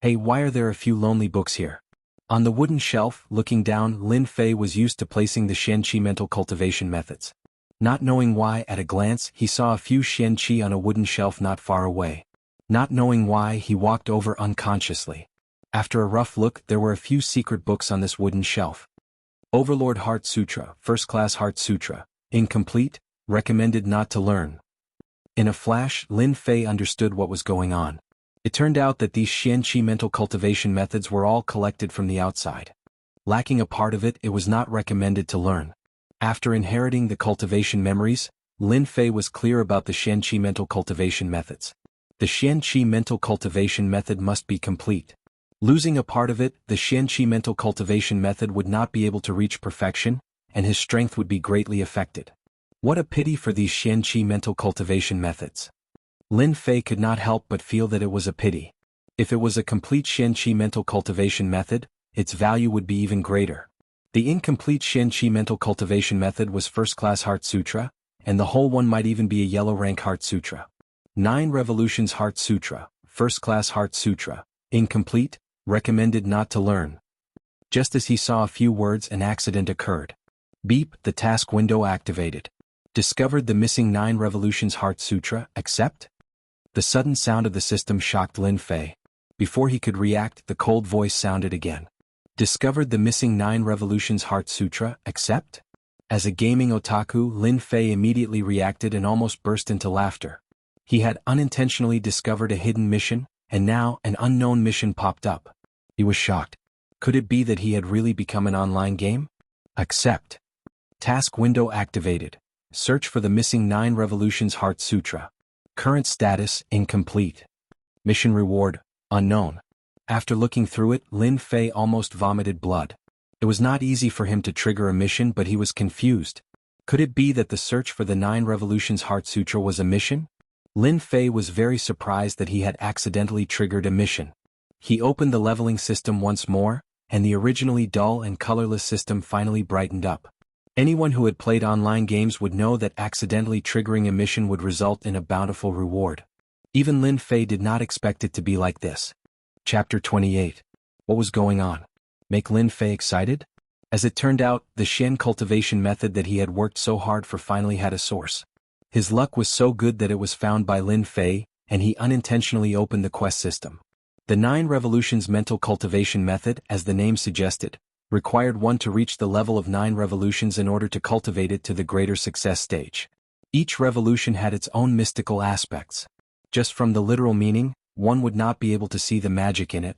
Hey, why are there a few lonely books here? On the wooden shelf, looking down, Lin Fei was used to placing the Xian Chi mental cultivation methods. Not knowing why, at a glance, he saw a few Xian Chi on a wooden shelf not far away. Not knowing why, he walked over unconsciously. After a rough look, there were a few secret books on this wooden shelf. Overlord Heart Sutra, First-Class Heart Sutra, incomplete, recommended not to learn. In a flash, Lin Fei understood what was going on. It turned out that these Xian Chi mental cultivation methods were all collected from the outside. Lacking a part of it, it was not recommended to learn. After inheriting the cultivation memories, Lin Fei was clear about the Xian Chi mental cultivation methods. The Xian Chi mental cultivation method must be complete. Losing a part of it, the Xian Chi mental cultivation method would not be able to reach perfection, and his strength would be greatly affected. What a pity for these Xian Chi mental cultivation methods. Lin Fei could not help but feel that it was a pity. If it was a complete Xian Chi mental cultivation method, its value would be even greater. The incomplete Xian Chi mental cultivation method was First-Class Heart Sutra, and the whole one might even be a yellow rank Heart Sutra. 9 Revolutions Heart Sutra, First-Class Heart Sutra, incomplete, recommended not to learn. Just as he saw a few words, an accident occurred. Beep, the task window activated. Discovered the missing 9 Revolutions Heart Sutra, accept? The sudden sound of the system shocked Lin Fei. Before he could react, the cold voice sounded again. Discovered the missing 9 Revolutions Heart Sutra, accept? As a gaming otaku, Lin Fei immediately reacted and almost burst into laughter. He had unintentionally discovered a hidden mission, and now an unknown mission popped up. He was shocked. Could it be that he had really become an online game? Accept. Task window activated. Search for the missing 9 Revolutions Heart Sutra. Current status, incomplete. Mission reward, unknown. After looking through it, Lin Fei almost vomited blood. It was not easy for him to trigger a mission, but he was confused. Could it be that the search for the 9 Revolutions Heart Sutra was a mission? Lin Fei was very surprised that he had accidentally triggered a mission. He opened the leveling system once more, and the originally dull and colorless system finally brightened up. Anyone who had played online games would know that accidentally triggering a mission would result in a bountiful reward. Even Lin Fei did not expect it to be like this. Chapter 28. What was going on? Make Lin Fei excited? As it turned out, the Shen cultivation method that he had worked so hard for finally had a source. His luck was so good that it was found by Lin Fei, and he unintentionally opened the quest system. The 9 revolutions mental cultivation method, as the name suggested, required one to reach the level of 9 revolutions in order to cultivate it to the greater success stage. Each revolution had its own mystical aspects. Just from the literal meaning, one would not be able to see the magic in it.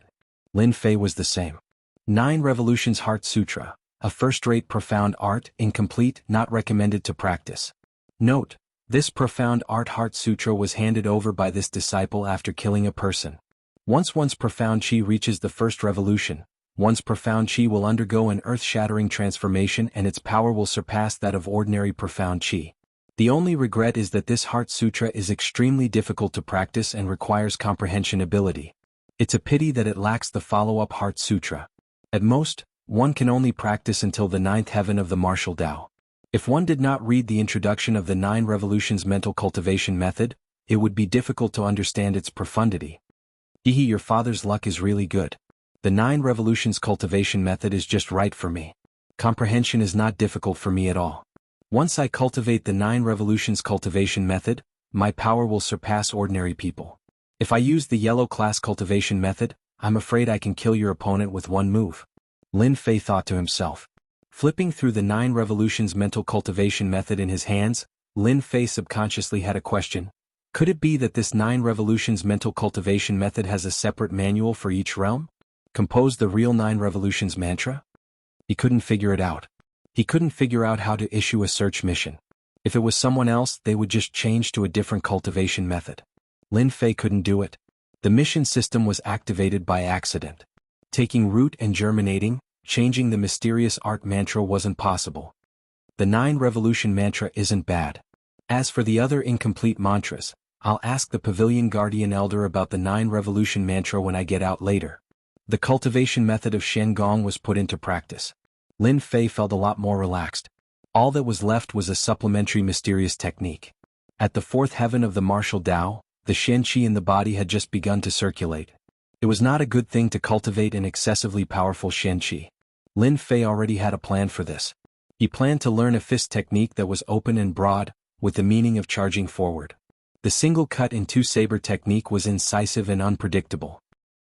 Lin Fei was the same. 9 Revolutions Heart Sutra, a first-rate profound art, incomplete, not recommended to practice. Note, this profound art Heart Sutra was handed over by this disciple after killing a person. Once one's profound chi reaches the first revolution, one's profound chi will undergo an earth-shattering transformation and its power will surpass that of ordinary profound chi. The only regret is that this Heart Sutra is extremely difficult to practice and requires comprehension ability. It's a pity that it lacks the follow-up Heart Sutra. At most, one can only practice until the 9th heaven of the martial Tao. If one did not read the introduction of the 9 revolutions mental cultivation method, it would be difficult to understand its profundity. Hihi, your father's luck is really good. The 9 revolutions cultivation method is just right for me. Comprehension is not difficult for me at all. Once I cultivate the 9 revolutions cultivation method, my power will surpass ordinary people. If I use the yellow class cultivation method, I'm afraid I can kill your opponent with one move. Lin Fei thought to himself. Flipping through the 9 revolutions mental cultivation method in his hands, Lin Fei subconsciously had a question. Could it be that this 9 revolutions mental cultivation method has a separate manual for each realm? Compose the real 9 revolutions mantra? He couldn't figure it out. He couldn't figure out how to issue a search mission. If it was someone else, they would just change to a different cultivation method. Lin Fei couldn't do it. The mission system was activated by accident. Taking root and germinating, changing the mysterious art mantra wasn't possible. The 9 revolution mantra isn't bad. As for the other incomplete mantras, I'll ask the Pavilion Guardian Elder about the 9 revolution mantra when I get out later. The cultivation method of Shen Gong was put into practice. Lin Fei felt a lot more relaxed. All that was left was a supplementary mysterious technique. At the 4th heaven of the martial Tao, the Shen Qi in the body had just begun to circulate. It was not a good thing to cultivate an excessively powerful Shen Qi. Lin Fei already had a plan for this. He planned to learn a fist technique that was open and broad, with the meaning of charging forward. The single cut in 2 saber technique was incisive and unpredictable.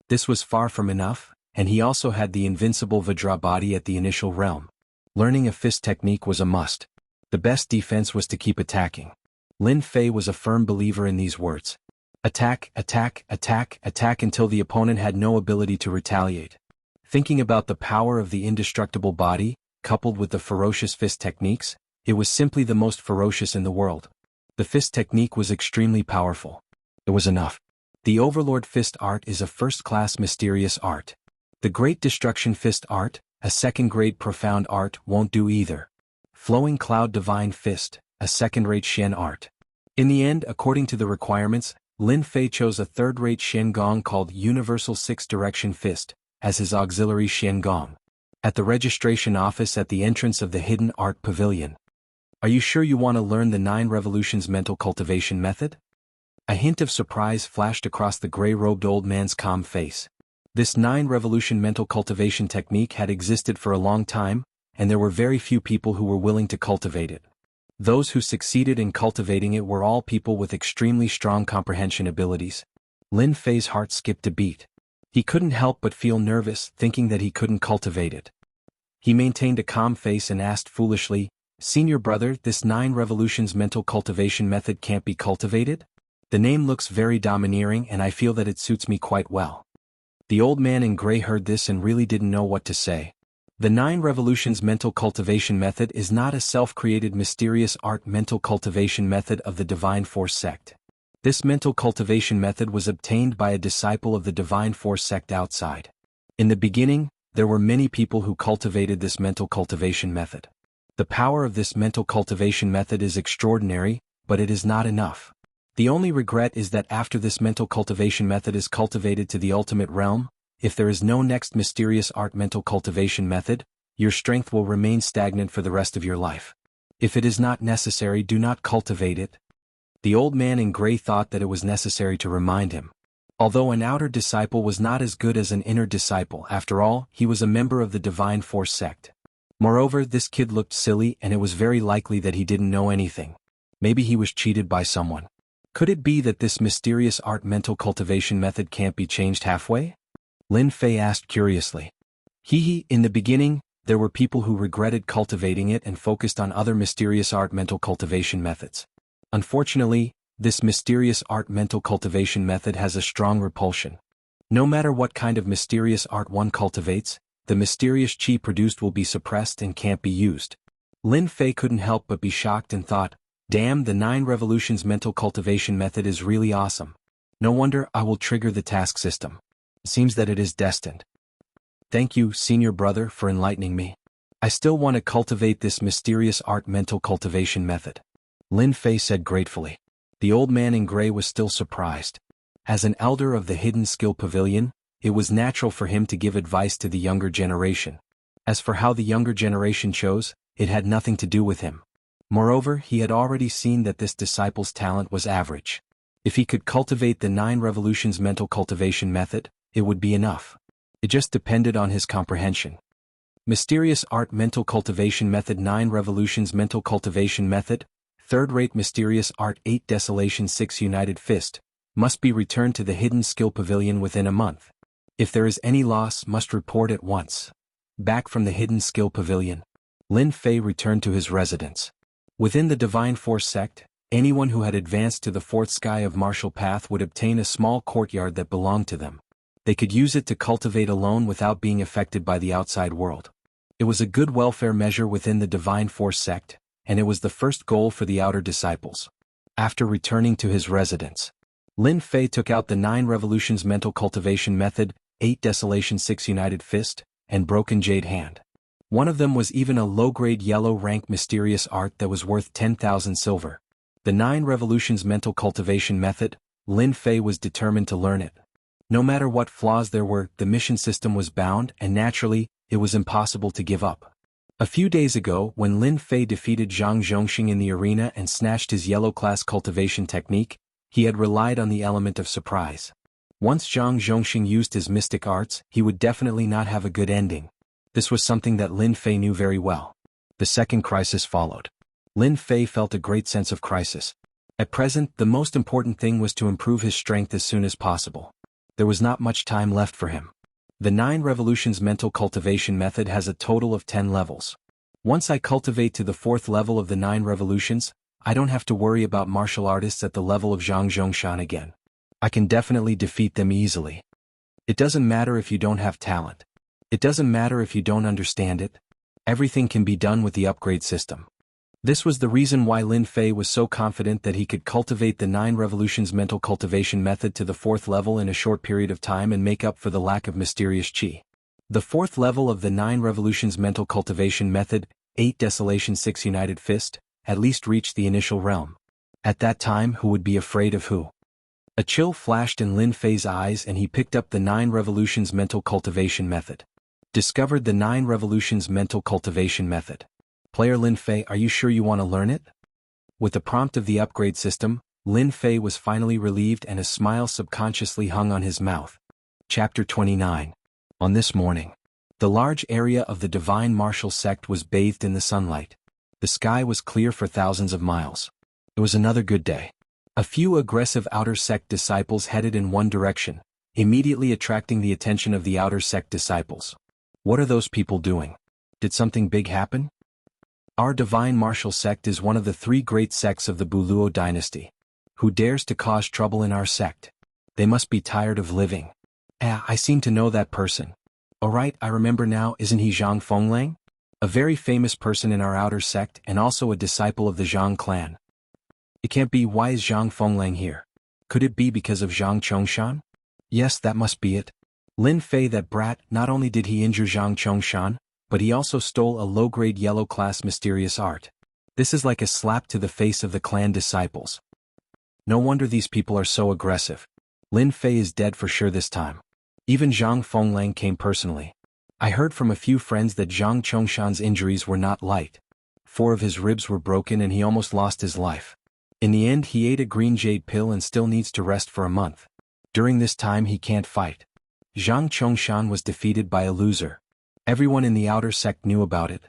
This was far from enough, and he also had the invincible Vajra body at the initial realm. Learning a fist technique was a must. The best defense was to keep attacking. Lin Fei was a firm believer in these words. Attack, attack, attack, attack until the opponent had no ability to retaliate. Thinking about the power of the indestructible body, coupled with the ferocious fist techniques, it was simply the most ferocious in the world. The fist technique was extremely powerful. It was enough. The Overlord Fist Art is a first-class mysterious art. The Great Destruction Fist Art, a second-grade profound art, won't do either. Flowing Cloud Divine Fist, a second-rate Shen art. In the end, according to the requirements, Lin Fei chose a third-rate Shen Gong called Universal Six-Direction Fist, as his auxiliary Shen Gong. At the registration office at the entrance of the Hidden Art Pavilion. Are you sure you want to learn the 9 revolutions mental cultivation method? A hint of surprise flashed across the gray-robed old man's calm face. This 9 revolution mental cultivation technique had existed for a long time, and there were very few people who were willing to cultivate it. Those who succeeded in cultivating it were all people with extremely strong comprehension abilities. Lin Fei's heart skipped a beat. He couldn't help but feel nervous, thinking that he couldn't cultivate it. He maintained a calm face and asked foolishly, "Senior brother, this 9 revolutions mental cultivation method can't be cultivated? The name looks very domineering and I feel that it suits me quite well." The old man in gray heard this and really didn't know what to say. The 9 revolutions mental cultivation method is not a self-created mysterious art mental cultivation method of the Divine Force sect. This mental cultivation method was obtained by a disciple of the Divine Force sect outside. In the beginning, there were many people who cultivated this mental cultivation method. The power of this mental cultivation method is extraordinary, but it is not enough. The only regret is that after this mental cultivation method is cultivated to the ultimate realm, if there is no next mysterious art mental cultivation method, your strength will remain stagnant for the rest of your life. If it is not necessary, do not cultivate it. The old man in gray thought that it was necessary to remind him. Although an outer disciple was not as good as an inner disciple, after all, he was a member of the Divine Force sect. Moreover, this kid looked silly, and it was very likely that he didn't know anything. Maybe he was cheated by someone. Could it be that this mysterious art mental cultivation method can't be changed halfway? Lin Fei asked curiously. In the beginning, there were people who regretted cultivating it and focused on other mysterious art mental cultivation methods. Unfortunately, this mysterious art mental cultivation method has a strong repulsion. No matter what kind of mysterious art one cultivates, the mysterious qi produced will be suppressed and can't be used. Lin Fei couldn't help but be shocked and thought, damn, the 9 revolutions mental cultivation method is really awesome. No wonder I will trigger the task system. It seems that it is destined. Thank you, senior brother, for enlightening me. I still want to cultivate this mysterious art mental cultivation method. Lin Fei said gratefully. The old man in gray was still surprised. As an elder of the Hidden Skill Pavilion, it was natural for him to give advice to the younger generation. As for how the younger generation chose, it had nothing to do with him. Moreover, he had already seen that this disciple's talent was average. If he could cultivate the 9 revolutions mental cultivation method, it would be enough. It just depended on his comprehension. Mysterious art mental cultivation method 9 revolutions mental cultivation method, third-rate mysterious art 8 desolation 6 united fist, must be returned to the Hidden Skill Pavilion within a month. If there is any loss, must report at once. Back from the Hidden Skill Pavilion, Lin Fei returned to his residence. Within the Divine Force sect, anyone who had advanced to the 4th sky of martial path would obtain a small courtyard that belonged to them. They could use it to cultivate alone without being affected by the outside world. It was a good welfare measure within the Divine Force sect, and it was the first goal for the outer disciples. After returning to his residence, Lin Fei took out the 9 revolutions mental cultivation method, 8 desolation 6 united fist, and broken jade hand. One of them was even a low-grade yellow rank mysterious art that was worth 10,000 silver. The 9 revolutions mental cultivation method, Lin Fei was determined to learn it. No matter what flaws there were, the mission system was bound, and naturally, it was impossible to give up. A few days ago, when Lin Fei defeated Zhang Zhongxing in the arena and snatched his yellow class cultivation technique, he had relied on the element of surprise. Once Zhang Zhongxing used his mystic arts, he would definitely not have a good ending. This was something that Lin Fei knew very well. The second crisis followed. Lin Fei felt a great sense of crisis. At present, the most important thing was to improve his strength as soon as possible. There was not much time left for him. The 9 revolutions mental cultivation method has a total of 10 levels. Once I cultivate to the 4th level of the 9 revolutions, I don't have to worry about martial artists at the level of Zhang Zhongshan again. I can definitely defeat them easily. It doesn't matter if you don't have talent. It doesn't matter if you don't understand it. Everything can be done with the upgrade system. This was the reason why Lin Fei was so confident that he could cultivate the 9 revolutions mental cultivation method to the 4th level in a short period of time and make up for the lack of mysterious qi. The 4th level of the 9 revolutions mental cultivation method, 8 desolation 6 united fist, at least reached the initial realm. At that time, who would be afraid of who? A chill flashed in Lin Fei's eyes and he picked up the 9 revolutions mental cultivation method. Discovered the 9 revolutions mental cultivation method. Player Lin Fei, are you sure you want to learn it? With the prompt of the upgrade system, Lin Fei was finally relieved and a smile subconsciously hung on his mouth. Chapter 29. On this morning, the large area of the divine martial sect was bathed in the sunlight. The sky was clear for thousands of miles. It was another good day. A few aggressive outer sect disciples headed in one direction, immediately attracting the attention of the outer sect disciples. What are those people doing? Did something big happen? Our divine martial sect is one of the 3 great sects of the Buluo dynasty. Who dares to cause trouble in our sect? They must be tired of living. I seem to know that person. Oh right, I remember now, isn't he Zhang Fenglang? A very famous person in our outer sect and also a disciple of the Zhang clan. It can't be. Why is Zhang Fenglang here? Could it be because of Zhang Chongshan? Yes, that must be it. Lin Fei, that brat, not only did he injure Zhang Chongshan, but he also stole a low-grade yellow-class mysterious art. This is like a slap to the face of the clan disciples. No wonder these people are so aggressive. Lin Fei is dead for sure this time. Even Zhang Fenglang came personally. I heard from a few friends that Zhang Chongshan's injuries were not light. 4 of his ribs were broken and he almost lost his life. In the end he ate a green jade pill and still needs to rest for a month. During this time he can't fight. Zhang Chongshan was defeated by a loser. Everyone in the outer sect knew about it.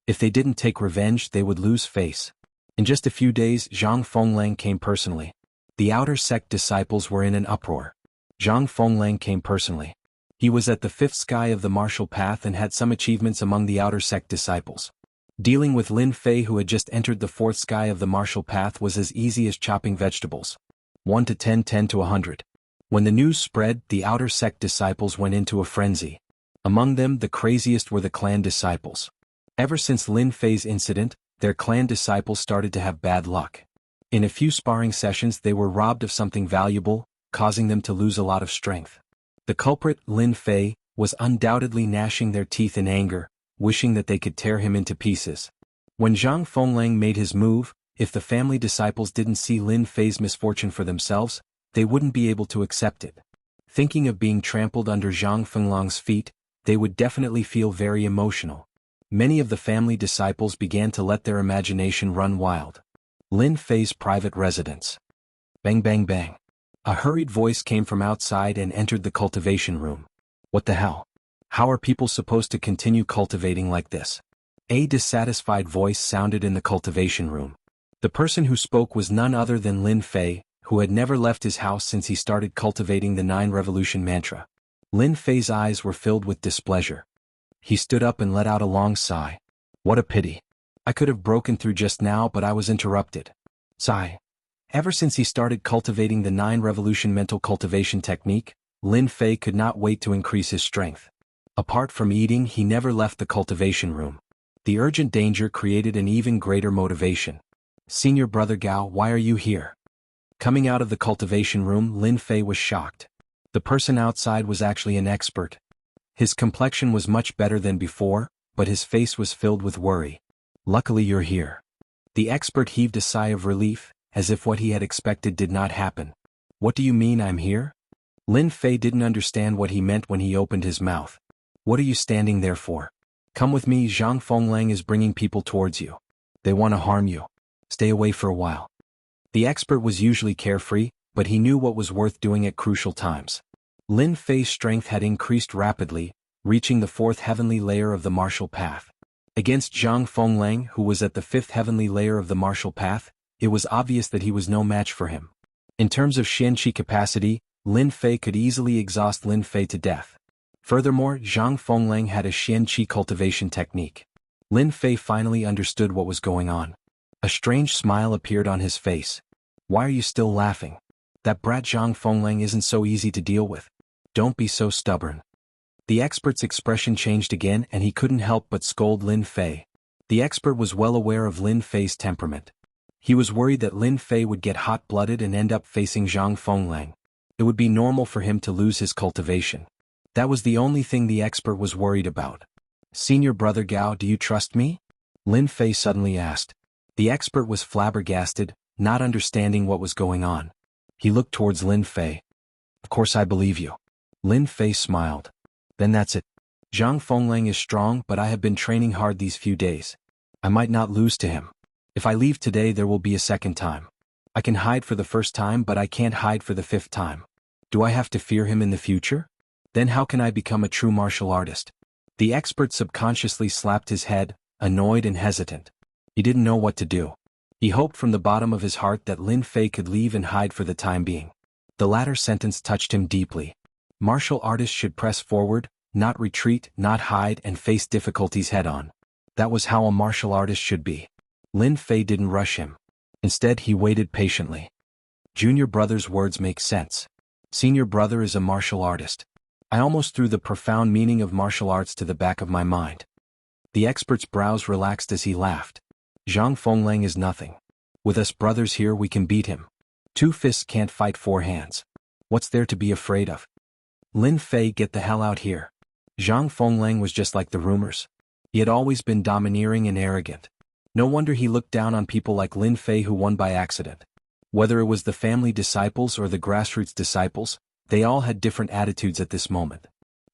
If they didn't take revenge they would lose face. In just a few days Zhang Fenglang came personally. The outer sect disciples were in an uproar. Zhang Fenglang came personally. He was at the 5th sky of the martial path and had some achievements among the outer sect disciples. Dealing with Lin Fei who had just entered the 4th sky of the martial path was as easy as chopping vegetables. 1 to 10, 10 to 100. When the news spread, the outer sect disciples went into a frenzy. Among them the craziest were the clan disciples. Ever since Lin Fei's incident, their clan disciples started to have bad luck. In a few sparring sessions they were robbed of something valuable, causing them to lose a lot of strength. The culprit, Lin Fei, was undoubtedly gnashing their teeth in anger, wishing that they could tear him into pieces. When Zhang Fenglang made his move, if the family disciples didn't see Lin Fei's misfortune for themselves, they wouldn't be able to accept it. Thinking of being trampled under Zhang Fenglang's feet, they would definitely feel very emotional. Many of the family disciples began to let their imagination run wild. Lin Fei's private residence. Bang bang bang. A hurried voice came from outside and entered the cultivation room. What the hell? How are people supposed to continue cultivating like this? A dissatisfied voice sounded in the cultivation room. The person who spoke was none other than Lin Fei, who had never left his house since he started cultivating the 9 revolution mantra. Lin Fei's eyes were filled with displeasure. He stood up and let out a long sigh. What a pity. I could have broken through just now but I was interrupted. Sigh. Ever since he started cultivating the 9 revolution mental cultivation technique, Lin Fei could not wait to increase his strength. Apart from eating he never left the cultivation room. The urgent danger created an even greater motivation. Senior brother Gao, why are you here? Coming out of the cultivation room Lin Fei was shocked. The person outside was actually an expert. His complexion was much better than before, but his face was filled with worry. Luckily you're here. The expert heaved a sigh of relief, as if what he had expected did not happen. What do you mean I'm here? Lin Fei didn't understand what he meant when he opened his mouth. What are you standing there for? Come with me, Zhang Fenglang is bringing people towards you. They want to harm you. Stay away for a while. The expert was usually carefree, but he knew what was worth doing at crucial times. Lin Fei's strength had increased rapidly, reaching the 4th heavenly layer of the martial path. Against Zhang Fenglang, who was at the 5th heavenly layer of the martial path, it was obvious that he was no match for him. In terms of Xianqi capacity, Lin Fei could easily exhaust Lin Fei to death. Furthermore, Zhang Fenglang had a Xianqi cultivation technique. Lin Fei finally understood what was going on. A strange smile appeared on his face. Why are you still laughing? That brat Zhang Fenglang isn't so easy to deal with. Don't be so stubborn. The expert's expression changed again and he couldn't help but scold Lin Fei. The expert was well aware of Lin Fei's temperament. He was worried that Lin Fei would get hot-blooded and end up facing Zhang Fenglang. It would be normal for him to lose his cultivation. That was the only thing the expert was worried about. Senior brother Gao, do you trust me? Lin Fei suddenly asked. The expert was flabbergasted, not understanding what was going on. He looked towards Lin Fei. Of course I believe you. Lin Fei smiled. Then that's it. Zhang Fenglang is strong but I have been training hard these few days. I might not lose to him. If I leave today there will be a second time. I can hide for the first time but I can't hide for the 5th time. Do I have to fear him in the future? Then how can I become a true martial artist? The expert subconsciously slapped his head, annoyed and hesitant. He didn't know what to do. He hoped from the bottom of his heart that Lin Fei could leave and hide for the time being. The latter sentence touched him deeply. Martial artists should press forward, not retreat, not hide and face difficulties head-on. That was how a martial artist should be. Lin Fei didn't rush him. Instead he waited patiently. Junior brother's words make sense. Senior brother is a martial artist. I almost threw the profound meaning of martial arts to the back of my mind. The expert's brows relaxed as he laughed. Zhang Fenglang is nothing. With us brothers here we can beat him. 2 fists can't fight 4 hands. What's there to be afraid of? Lin Fei, get the hell out here. Zhang Fenglang was just like the rumors. He had always been domineering and arrogant. No wonder he looked down on people like Lin Fei who won by accident. Whether it was the family disciples or the grassroots disciples, They all had different attitudes at this moment.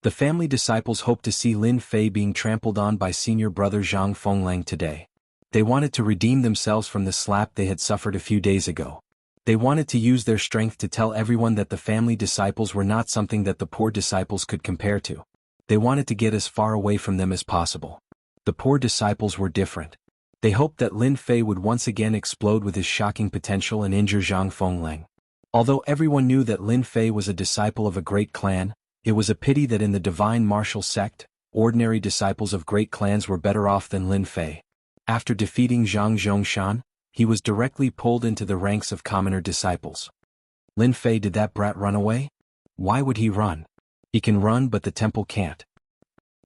The family disciples hoped to see Lin Fei being trampled on by senior brother Zhang Fenglang today. They wanted to redeem themselves from the slap they had suffered a few days ago. They wanted to use their strength to tell everyone that the family disciples were not something that the poor disciples could compare to. They wanted to get as far away from them as possible. The poor disciples were different. They hoped that Lin Fei would once again explode with his shocking potential and injure Zhang Fenglang. Although everyone knew that Lin Fei was a disciple of a great clan, it was a pity that in the divine martial sect, ordinary disciples of great clans were better off than Lin Fei. After defeating Zhang Zhongshan, he was directly pulled into the ranks of commoner disciples. Lin Fei, did that brat run away? Why would he run? He can run, but the temple can't.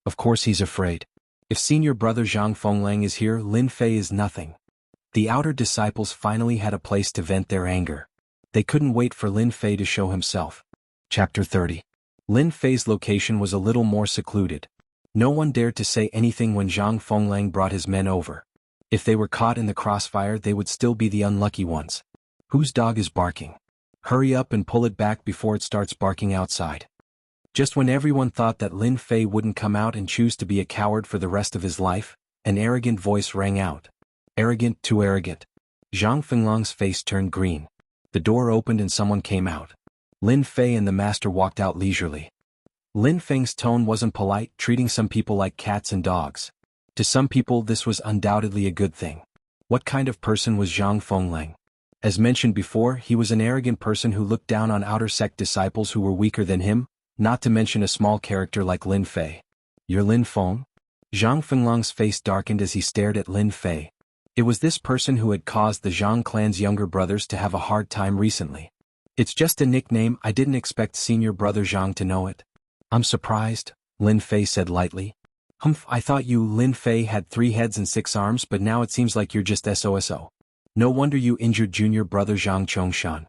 Of course he's afraid. If senior brother Zhang Fenglang is here, Lin Fei is nothing. The outer disciples finally had a place to vent their anger. They couldn't wait for Lin Fei to show himself. Chapter 30. Lin Fei's location was a little more secluded. No one dared to say anything when Zhang Fenglang brought his men over. If they were caught in the crossfire, they would still be the unlucky ones. Whose dog is barking? Hurry up and pull it back before it starts barking outside. Just when everyone thought that Lin Fei wouldn't come out and choose to be a coward for the rest of his life, an arrogant voice rang out. Arrogant, too arrogant. Zhang Fenglang's face turned green. The door opened and someone came out. Lin Fei and the master walked out leisurely. Lin Feng's tone wasn't polite, treating some people like cats and dogs. To some people this was undoubtedly a good thing. What kind of person was Zhang Fenglang? As mentioned before, he was an arrogant person who looked down on outer sect disciples who were weaker than him, not to mention a small character like Lin Fei. You're Lin Feng? Zhang Fenglang's face darkened as he stared at Lin Fei. It was this person who had caused the Zhang clan's younger brothers to have a hard time recently. It's just a nickname, I didn't expect senior brother Zhang to know it. I'm surprised, Lin Fei said lightly. Humph, I thought you Lin Fei had 3 heads and 6 arms, but now it seems like you're just SOSO. No wonder you injured junior brother Zhang Chongshan.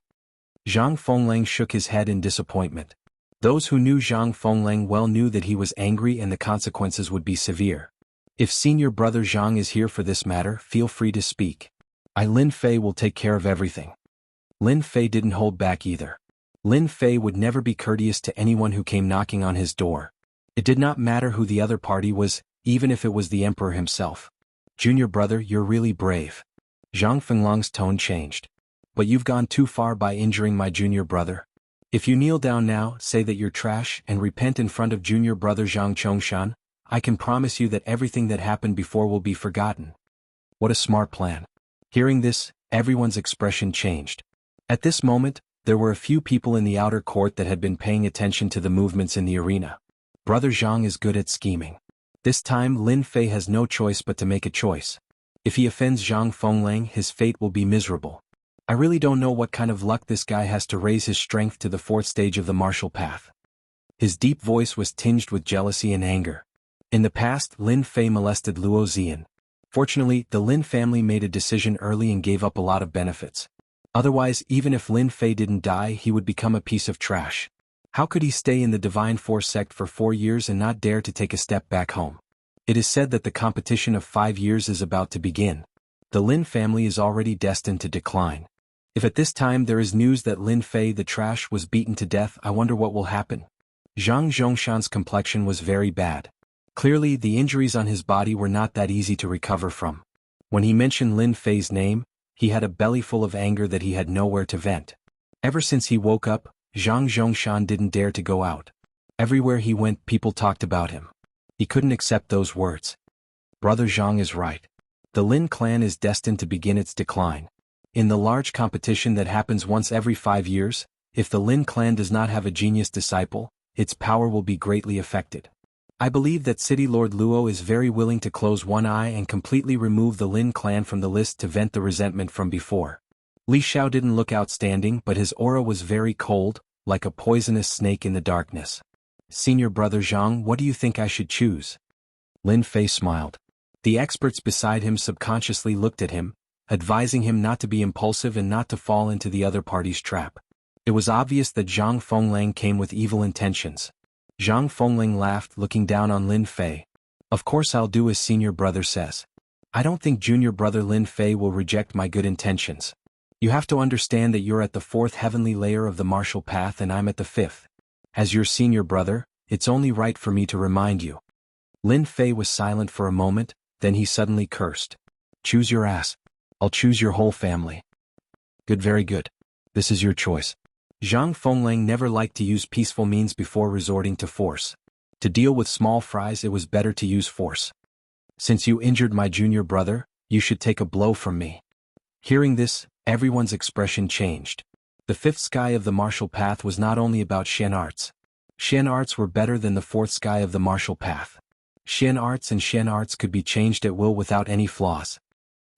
Zhang Fenglang shook his head in disappointment. Those who knew Zhang Fenglang well knew that he was angry and the consequences would be severe. If senior brother Zhang is here for this matter, feel free to speak. Lin Fei will take care of everything. Lin Fei didn't hold back either. Lin Fei would never be courteous to anyone who came knocking on his door. It did not matter who the other party was, even if it was the emperor himself. Junior brother, you're really brave. Zhang Fenglang's tone changed. But you've gone too far by injuring my junior brother. If you kneel down now, say that you're trash, and repent in front of junior brother Zhang Chongshan, I can promise you that everything that happened before will be forgotten. What a smart plan. Hearing this, everyone's expression changed. At this moment, there were a few people in the outer court that had been paying attention to the movements in the arena. Brother Zhang is good at scheming. This time Lin Fei has no choice but to make a choice. If he offends Zhang Fenglang, his fate will be miserable. I really don't know what kind of luck this guy has to raise his strength to the 4th stage of the martial path. His deep voice was tinged with jealousy and anger. In the past, Lin Fei molested Luo Zian. Fortunately, the Lin family made a decision early and gave up a lot of benefits. Otherwise, even if Lin Fei didn't die, he would become a piece of trash. How could he stay in the Divine Force sect for 4 years and not dare to take a step back home? It is said that the competition of 5 years is about to begin. The Lin family is already destined to decline. If at this time there is news that Lin Fei the trash was beaten to death, I wonder what will happen. Zhang Zhongshan's complexion was very bad. Clearly, the injuries on his body were not that easy to recover from. When he mentioned Lin Fei's name, he had a belly full of anger that he had nowhere to vent. Ever since he woke up, Zhang Zhongshan didn't dare to go out. Everywhere he went, people talked about him. He couldn't accept those words. Brother Zhang is right. The Lin clan is destined to begin its decline. In the large competition that happens once every 5 years, if the Lin clan does not have a genius disciple, its power will be greatly affected. I believe that City Lord Luo is very willing to close one eye and completely remove the Lin clan from the list to vent the resentment from before. Li Xiao didn't look outstanding, but his aura was very cold, like a poisonous snake in the darkness. Senior brother Zhang, what do you think I should choose? Lin Fei smiled. The experts beside him subconsciously looked at him, advising him not to be impulsive and not to fall into the other party's trap. It was obvious that Zhang Fenglang came with evil intentions. Zhang Fenglang laughed, looking down on Lin Fei. Of course I'll do as senior brother says. I don't think junior brother Lin Fei will reject my good intentions. You have to understand that you're at the 4th heavenly layer of the martial path and I'm at the 5th. As your senior brother, it's only right for me to remind you. Lin Fei was silent for a moment, then he suddenly cursed. Choose your ass. I'll choose your whole family. Good, very good. This is your choice. Zhang Fenglang never liked to use peaceful means before resorting to force. To deal with small fries, it was better to use force. Since you injured my junior brother, you should take a blow from me. Hearing this, everyone's expression changed. The fifth sky of the martial path was not only about Shen arts. Shen arts were better than the fourth sky of the martial path. Shen arts could be changed at will without any flaws.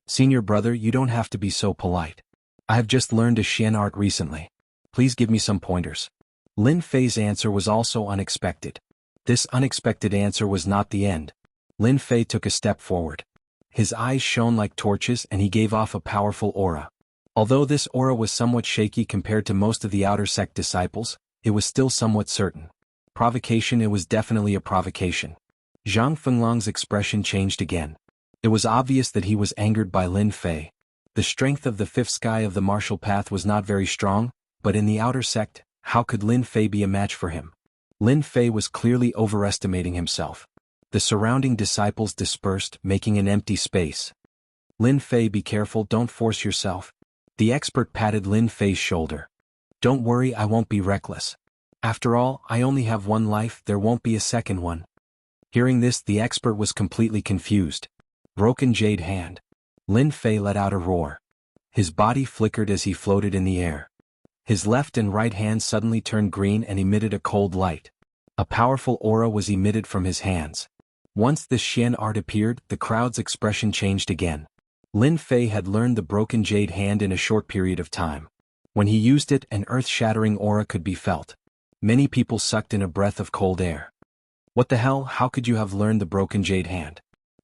Senior brother, you don't have to be so polite. I have just learned a Shen art recently. Please give me some pointers. Lin Fei's answer was also unexpected. This unexpected answer was not the end. Lin Fei took a step forward. His eyes shone like torches and he gave off a powerful aura. Although this aura was somewhat shaky compared to most of the outer sect disciples, it was still somewhat certain. Provocation, it was definitely a provocation. Zhang Fenglang's expression changed again. It was obvious that he was angered by Lin Fei. The strength of the fifth sky of the martial path was not very strong, but in the outer sect, how could Lin Fei be a match for him? Lin Fei was clearly overestimating himself. The surrounding disciples dispersed, making an empty space. Lin Fei, be careful, don't force yourself. The expert patted Lin Fei's shoulder. Don't worry, I won't be reckless. After all, I only have one life, there won't be a second one. Hearing this, the expert was completely confused. Broken jade hand. Lin Fei let out a roar. His body flickered as he floated in the air. His left and right hand suddenly turned green and emitted a cold light. A powerful aura was emitted from his hands. Once this Shen art appeared, the crowd's expression changed again. Lin Fei had learned the broken jade hand in a short period of time. When he used it, an earth-shattering aura could be felt. Many people sucked in a breath of cold air. What the hell, how could you have learned the broken jade hand?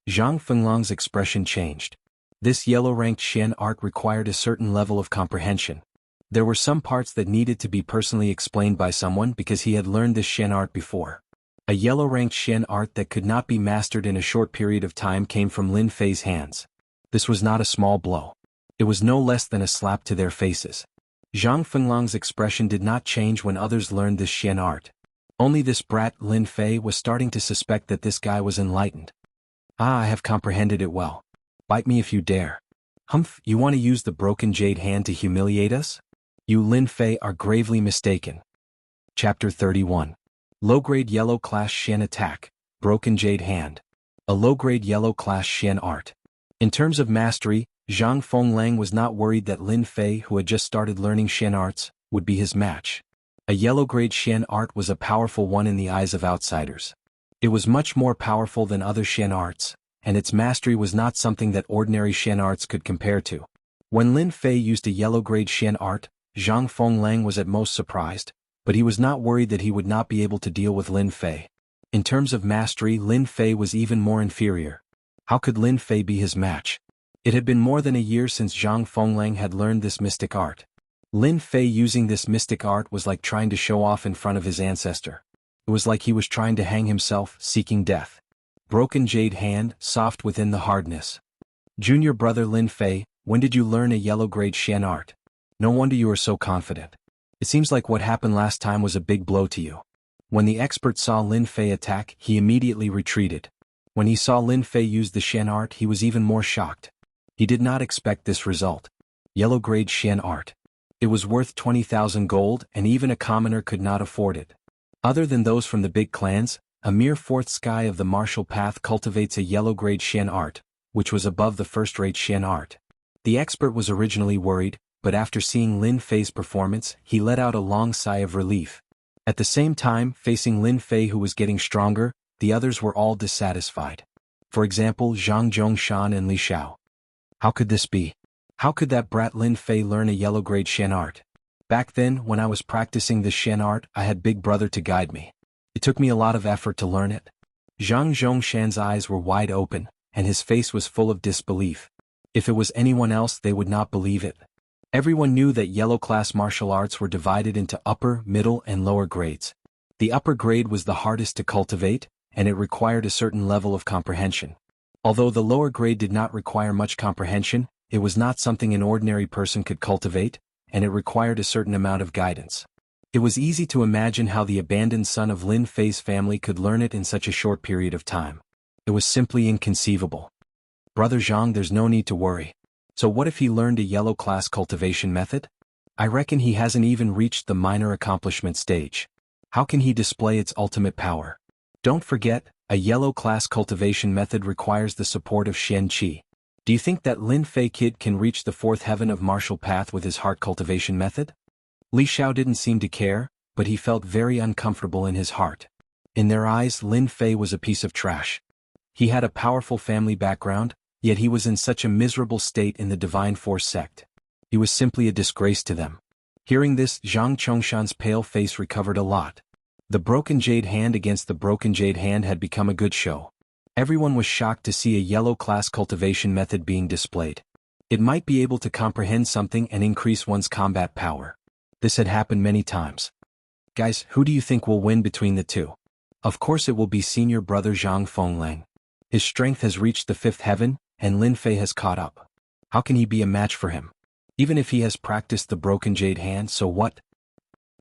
Zhang Fenglang's expression changed. This yellow-ranked Shen art required a certain level of comprehension. There were some parts that needed to be personally explained by someone because he had learned this Shen art before. A yellow-ranked Shen art that could not be mastered in a short period of time came from Lin Fei's hands. This was not a small blow. It was no less than a slap to their faces. Zhang Fenglang's expression did not change when others learned this Shen art. Only this brat, Lin Fei, was starting to suspect that this guy was enlightened. Ah, I have comprehended it well. Bite me if you dare. Humph, you want to use the broken jade hand to humiliate us? You, Lin Fei, are gravely mistaken. Chapter 31. Low-grade yellow-class Shen attack, broken jade hand. A low-grade yellow-class Shen art. In terms of mastery, Zhang Fenglang was not worried that Lin Fei, who had just started learning Shen arts, would be his match. A yellow-grade Shen art was a powerful one in the eyes of outsiders. It was much more powerful than other Shen arts, and its mastery was not something that ordinary Shen arts could compare to. When Lin Fei used a yellow-grade Shen art, Zhang Fenglang was at most surprised, but he was not worried that he would not be able to deal with Lin Fei. In terms of mastery, Lin Fei was even more inferior. How could Lin Fei be his match? It had been more than a year since Zhang Fenglang had learned this mystic art. Lin Fei using this mystic art was like trying to show off in front of his ancestor. It was like he was trying to hang himself, seeking death. Broken jade hand, soft within the hardness. Junior brother Lin Fei, when did you learn a yellow-grade Shen art? No wonder you are so confident. It seems like what happened last time was a big blow to you. When the expert saw Lin Fei attack, he immediately retreated. When he saw Lin Fei use the Shen art, he was even more shocked. He did not expect this result. Yellow-grade Shen art. It was worth 20,000 gold, and even a commoner could not afford it. Other than those from the big clans, a mere fourth sky of the martial path cultivates a yellow-grade Shen art, which was above the first-rate Shen art. The expert was originally worried, but after seeing Lin Fei's performance, he let out a long sigh of relief. At the same time, facing Lin Fei, who was getting stronger, the others were all dissatisfied. For example, Zhang Zhongshan and Li Xiao. How could this be? How could that brat Lin Fei learn a yellow-grade Shen art? Back then, when I was practicing the Shen art, I had Big Brother to guide me. It took me a lot of effort to learn it. Zhang Zhongshan's eyes were wide open, and his face was full of disbelief. If it was anyone else, they would not believe it. Everyone knew that yellow-class martial arts were divided into upper, middle, and lower grades. The upper grade was the hardest to cultivate, and it required a certain level of comprehension. Although the lower grade did not require much comprehension, it was not something an ordinary person could cultivate, and it required a certain amount of guidance. It was easy to imagine how the abandoned son of Lin Fei's family could learn it in such a short period of time. It was simply inconceivable. Brother Zhang, there's no need to worry. So what if he learned a yellow class cultivation method? I reckon he hasn't even reached the minor accomplishment stage. How can he display its ultimate power? Don't forget, a yellow class cultivation method requires the support of Shen Qi. Do you think that Lin Fei kid can reach the fourth heaven of martial path with his heart cultivation method? Li Xiao didn't seem to care, but he felt very uncomfortable in his heart. In their eyes, Lin Fei was a piece of trash. He had a powerful family background, yet he was in such a miserable state in the Divine Force sect. He was simply a disgrace to them. Hearing this, Zhang Chongshan's pale face recovered a lot. The broken jade hand against the broken jade hand had become a good show. Everyone was shocked to see a yellow class cultivation method being displayed. It might be able to comprehend something and increase one's combat power. This had happened many times. Guys, who do you think will win between the two? Of course it will be senior brother Zhang Fenglang. His strength has reached the fifth heaven, and Lin Fei has caught up. How can he be a match for him? Even if he has practiced the broken jade hand, so what?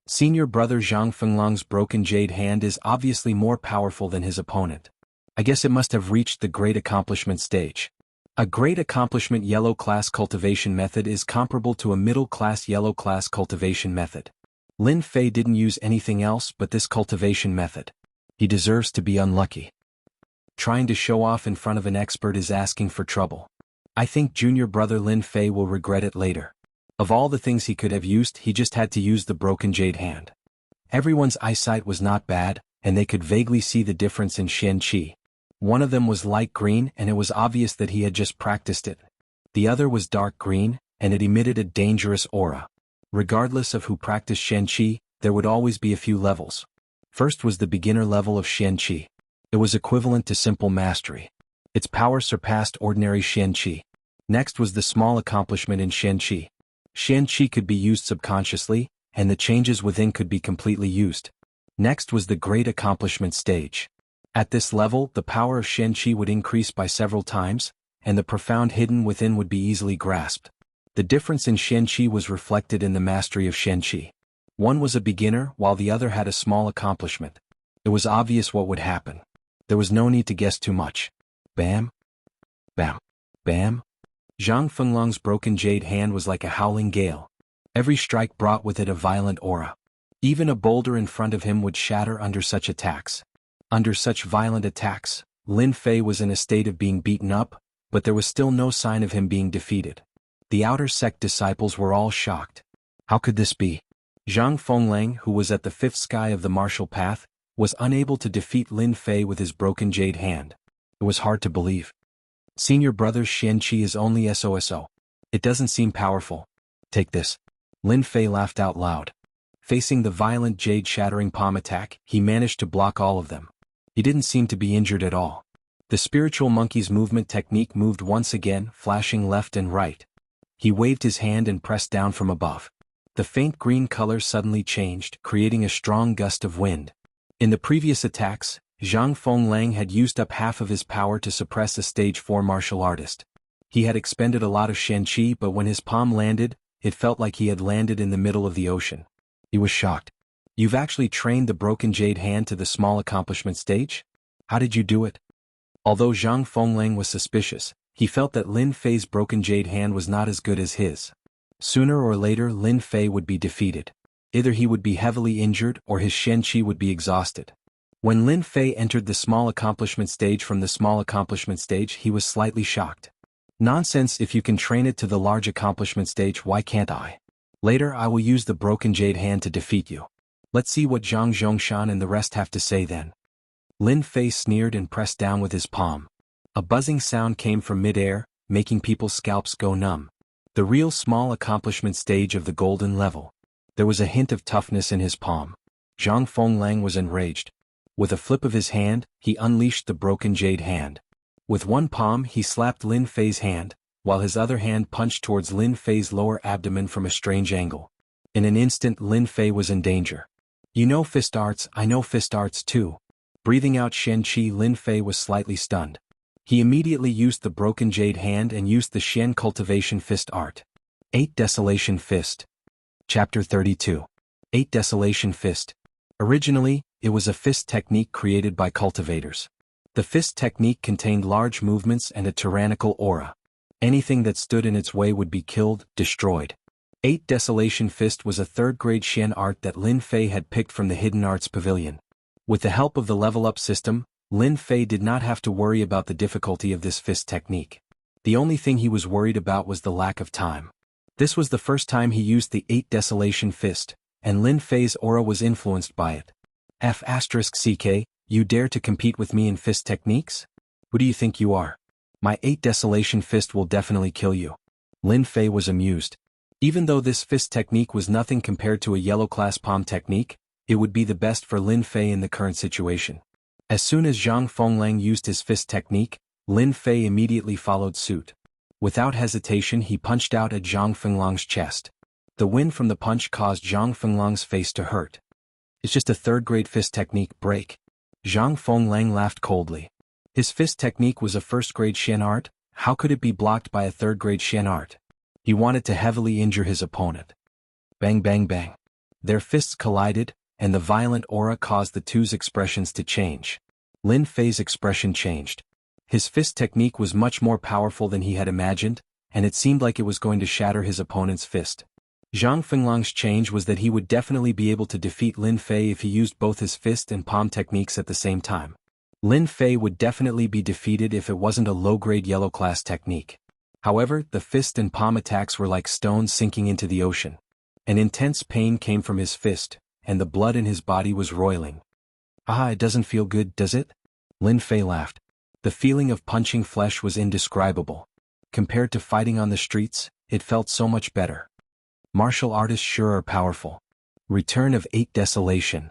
Senior brother Zhang Fenglang's broken jade hand is obviously more powerful than his opponent. I guess it must have reached the great accomplishment stage. A great accomplishment yellow class cultivation method is comparable to a middle class yellow class cultivation method. Lin Fei didn't use anything else but this cultivation method. He deserves to be unlucky. Trying to show off in front of an expert is asking for trouble. I think junior brother Lin Fei will regret it later. Of all the things he could have used, he just had to use the broken jade hand. Everyone's eyesight was not bad, and they could vaguely see the difference in Shen Qi. One of them was light green, and it was obvious that he had just practiced it. The other was dark green, and it emitted a dangerous aura. Regardless of who practiced Shen Qi, there would always be a few levels. First was the beginner level of Shen Qi. It was equivalent to simple mastery. Its power surpassed ordinary Shen Qi. Next was the small accomplishment in Shen Qi. Shen Qi could be used subconsciously, and the changes within could be completely used. Next was the great accomplishment stage. At this level, the power of Shen Qi would increase by several times, and the profound hidden within would be easily grasped. The difference in Shen Qi was reflected in the mastery of Shen Qi. One was a beginner, while the other had a small accomplishment. It was obvious what would happen. There was no need to guess too much. Bam! Bam! Bam! Zhang Fenglang's broken jade hand was like a howling gale. Every strike brought with it a violent aura. Even a boulder in front of him would shatter under such attacks. Under such violent attacks, Lin Fei was in a state of being beaten up, but there was still no sign of him being defeated. The outer sect disciples were all shocked. How could this be? Zhang Fenglang, who was at the fifth sky of the martial path, was unable to defeat Lin Fei with his broken jade hand. It was hard to believe. Senior brother Shen Qi is only SOSO. It doesn't seem powerful. Take this. Lin Fei laughed out loud. Facing the violent jade-shattering palm attack, he managed to block all of them. He didn't seem to be injured at all. The spiritual monkey's movement technique moved once again, flashing left and right. He waved his hand and pressed down from above. The faint green color suddenly changed, creating a strong gust of wind. In the previous attacks, Zhang Fenglang had used up half of his power to suppress a stage 4 martial artist. He had expended a lot of Shen Qi, but when his palm landed, it felt like he had landed in the middle of the ocean. He was shocked. You've actually trained the broken jade hand to the small accomplishment stage? How did you do it? Although Zhang Fenglang was suspicious, he felt that Lin Fei's broken jade hand was not as good as his. Sooner or later Lin Fei would be defeated. Either he would be heavily injured or his Shen Qi would be exhausted. When Lin Fei entered the small accomplishment stage from the small accomplishment stage, he was slightly shocked. Nonsense, if you can train it to the large accomplishment stage, why can't I? Later I will use the broken jade hand to defeat you. Let's see what Zhang Zhongshan and the rest have to say then. Lin Fei sneered and pressed down with his palm. A buzzing sound came from mid-air, making people's scalps go numb. The real small accomplishment stage of the golden level. There was a hint of toughness in his palm. Zhang Fenglang was enraged. With a flip of his hand, he unleashed the broken jade hand. With one palm he slapped Lin Fei's hand, while his other hand punched towards Lin Fei's lower abdomen from a strange angle. In an instant Lin Fei was in danger. You know fist arts, I know fist arts too. Breathing out Shen Qi, Lin Fei was slightly stunned. He immediately used the broken jade hand and used the Shen Cultivation fist art. 8 Desolation Fist. Chapter 32. 8 Desolation Fist. Originally, it was a fist technique created by cultivators. The fist technique contained large movements and a tyrannical aura. Anything that stood in its way would be killed, destroyed. 8 Desolation Fist was a third-grade Xian art that Lin Fei had picked from the Hidden Arts Pavilion. With the help of the level-up system, Lin Fei did not have to worry about the difficulty of this fist technique. The only thing he was worried about was the lack of time. This was the first time he used the 8 Desolation Fist, and Lin Fei's aura was influenced by it. F***ck, you dare to compete with me in fist techniques? Who do you think you are? My 8 Desolation Fist will definitely kill you. Lin Fei was amused. Even though this fist technique was nothing compared to a yellow-class palm technique, it would be the best for Lin Fei in the current situation. As soon as Zhang Fenglang used his fist technique, Lin Fei immediately followed suit. Without hesitation he punched out at Zhang Fenglang's chest. The wind from the punch caused Zhang Fenglang's face to hurt. It's just a third-grade fist technique, break. Zhang Fenglang laughed coldly. His fist technique was a first-grade Xian art, how could it be blocked by a third-grade Xian art? He wanted to heavily injure his opponent. Bang bang bang. Their fists collided, and the violent aura caused the two's expressions to change. Lin Fei's expression changed. His fist technique was much more powerful than he had imagined, and it seemed like it was going to shatter his opponent's fist. Zhang Fenglang's change was that he would definitely be able to defeat Lin Fei if he used both his fist and palm techniques at the same time. Lin Fei would definitely be defeated if it wasn't a low-grade yellow-class technique. However, the fist and palm attacks were like stones sinking into the ocean. An intense pain came from his fist, and the blood in his body was roiling. Ah, it doesn't feel good, does it? Lin Fei laughed. The feeling of punching flesh was indescribable. Compared to fighting on the streets, it felt so much better. Martial artists sure are powerful. Return of 8 Desolation.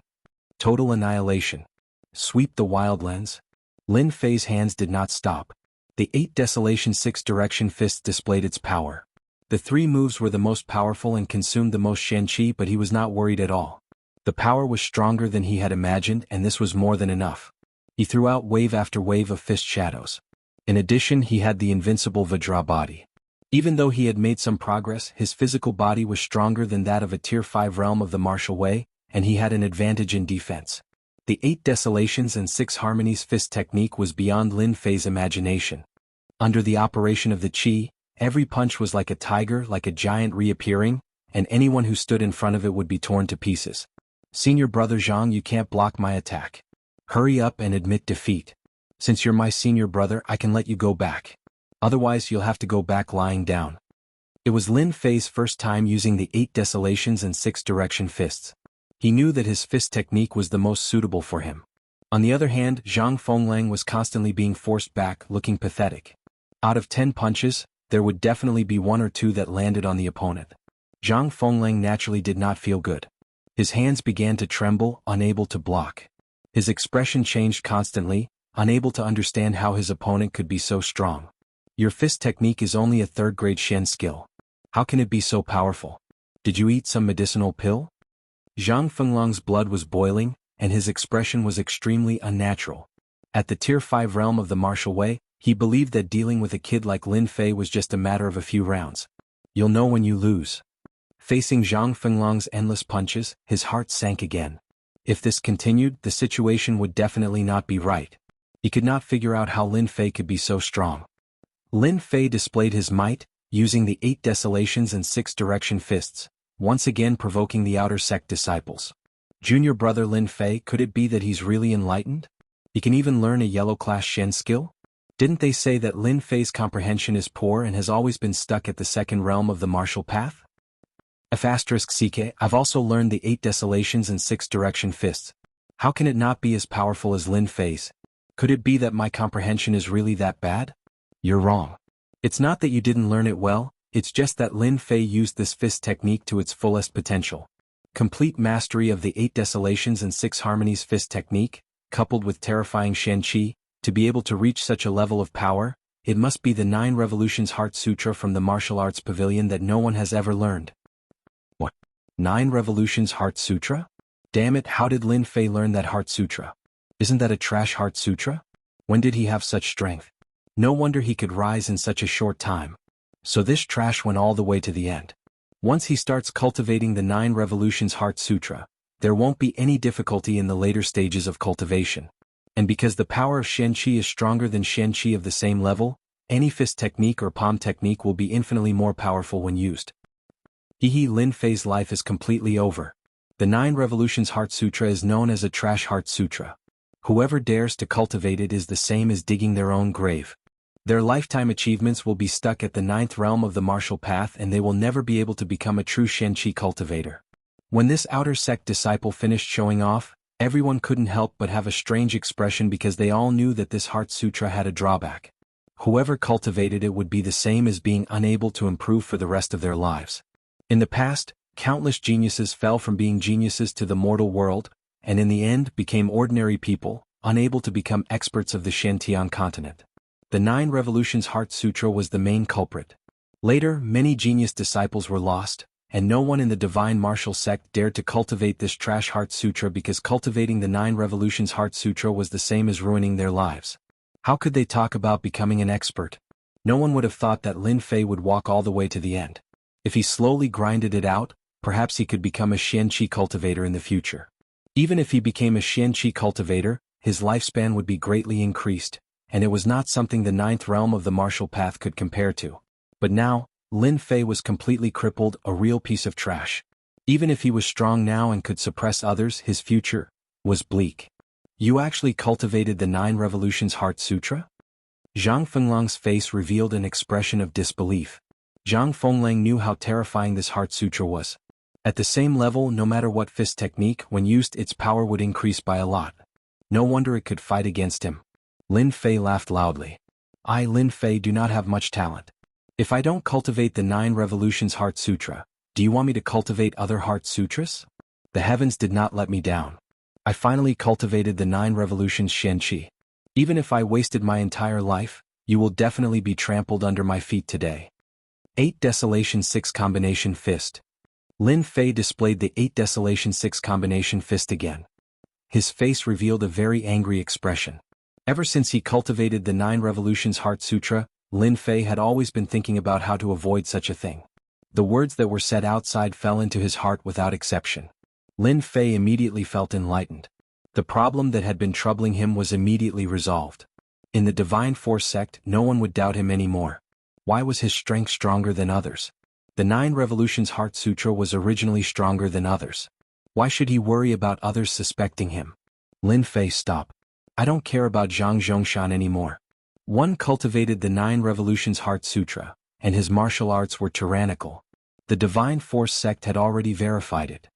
Total annihilation. Sweep the wildlands. Lin Fei's hands did not stop. The 8 Desolation 6 Direction Fist displayed its power. The 3 moves were the most powerful and consumed the most Shen Qi, but he was not worried at all. The power was stronger than he had imagined, and this was more than enough. He threw out wave after wave of fist shadows. In addition, he had the invincible Vajra body. Even though he had made some progress, his physical body was stronger than that of a Tier 5 realm of the martial way, and he had an advantage in defense. The 8 Desolations and 6 Harmonies fist technique was beyond Lin Fei's imagination. Under the operation of the Qi, every punch was like a tiger, like a giant reappearing, and anyone who stood in front of it would be torn to pieces. Senior brother Zhang, you can't block my attack. Hurry up and admit defeat. Since you're my senior brother, I can let you go back. Otherwise you'll have to go back lying down. It was Lin Fei's first time using the 8 Desolations and 6 Direction fists. He knew that his fist technique was the most suitable for him. On the other hand, Zhang Fenglang was constantly being forced back, looking pathetic. Out of 10 punches, there would definitely be 1 or 2 that landed on the opponent. Zhang Fenglang naturally did not feel good. His hands began to tremble, unable to block. His expression changed constantly, unable to understand how his opponent could be so strong. Your fist technique is only a third-grade Shen skill. How can it be so powerful? Did you eat some medicinal pill? Zhang Fenglang's blood was boiling, and his expression was extremely unnatural. At the Tier 5 realm of the martial way, he believed that dealing with a kid like Lin Fei was just a matter of a few rounds. You'll know when you lose. Facing Zhang Fenglang's endless punches, his heart sank again. If this continued, the situation would definitely not be right. He could not figure out how Lin Fei could be so strong. Lin Fei displayed his might, using the 8 Desolations and 6 Direction fists, once again provoking the outer sect disciples. Junior brother Lin Fei, could it be that he's really enlightened? He can even learn a yellow-class Shen skill? Didn't they say that Lin Fei's comprehension is poor and has always been stuck at the second realm of the martial path? F***ck, I've also learned the 8 Desolations and 6 Direction fists. How can it not be as powerful as Lin Fei's? Could it be that my comprehension is really that bad? You're wrong. It's not that you didn't learn it well, it's just that Lin Fei used this fist technique to its fullest potential. Complete mastery of the 8 Desolations and 6 Harmonies fist technique, coupled with terrifying Shen Qi, to be able to reach such a level of power, it must be the 9 Revolutions Heart Sutra from the Martial Arts Pavilion that no one has ever learned. What? 9 Revolutions Heart Sutra? Damn it, how did Lin Fei learn that Heart Sutra? Isn't that a trash Heart Sutra? When did he have such strength? No wonder he could rise in such a short time. So this trash went all the way to the end. Once he starts cultivating the 9 Revolutions Heart Sutra, there won't be any difficulty in the later stages of cultivation. And because the power of Shen Qi is stronger than Shen Qi of the same level, any fist technique or palm technique will be infinitely more powerful when used. Lin Fei's life is completely over. The 9 Revolutions Heart Sutra is known as a trash heart sutra. Whoever dares to cultivate it is the same as digging their own grave. Their lifetime achievements will be stuck at the 9th realm of the martial path, and they will never be able to become a true Shen Qi cultivator. When this outer sect disciple finished showing off, everyone couldn't help but have a strange expression because they all knew that this heart sutra had a drawback. Whoever cultivated it would be the same as being unable to improve for the rest of their lives. In the past, countless geniuses fell from being geniuses to the mortal world, and in the end became ordinary people, unable to become experts of the Shen-Tian continent. The 9 Revolutions Heart Sutra was the main culprit. Later, many genius disciples were lost, and no one in the divine martial sect dared to cultivate this trash heart sutra because cultivating the 9 Revolutions Heart Sutra was the same as ruining their lives. How could they talk about becoming an expert? No one would have thought that Lin Fei would walk all the way to the end. If he slowly grinded it out, perhaps he could become a Shen Qi cultivator in the future. Even if he became a Shen Qi cultivator, his lifespan would be greatly increased, and it was not something the 9th realm of the martial path could compare to. But now, Lin Fei was completely crippled, a real piece of trash. Even if he was strong now and could suppress others, his future was bleak. You actually cultivated the 9 Revolutions Heart Sutra? Zhang Fenglang's face revealed an expression of disbelief. Zhang Fenglang knew how terrifying this Heart Sutra was. At the same level, no matter what fist technique, when used, its power would increase by a lot. No wonder it could fight against him. Lin Fei laughed loudly. I, Lin Fei, do not have much talent. If I don't cultivate the 9 Revolutions Heart Sutra, do you want me to cultivate other Heart Sutras? The heavens did not let me down. I finally cultivated the 9 Revolutions Shen Qi. Even if I wasted my entire life, you will definitely be trampled under my feet today. 8 Desolation 6 Combination Fist. Lin Fei displayed the 8 Desolation 6 Combination Fist again. His face revealed a very angry expression. Ever since he cultivated the 9 Revolutions Heart Sutra, Lin Fei had always been thinking about how to avoid such a thing. The words that were said outside fell into his heart without exception. Lin Fei immediately felt enlightened. The problem that had been troubling him was immediately resolved. In the Divine Force sect, no one would doubt him anymore. Why was his strength stronger than others? The 9 Revolutions Heart Sutra was originally stronger than others. Why should he worry about others suspecting him? Lin Fei, stop. I don't care about Zhang Zhongshan anymore. One cultivated the 9 Revolutions Heart Sutra, and his martial arts were tyrannical. The Divine Force sect had already verified it.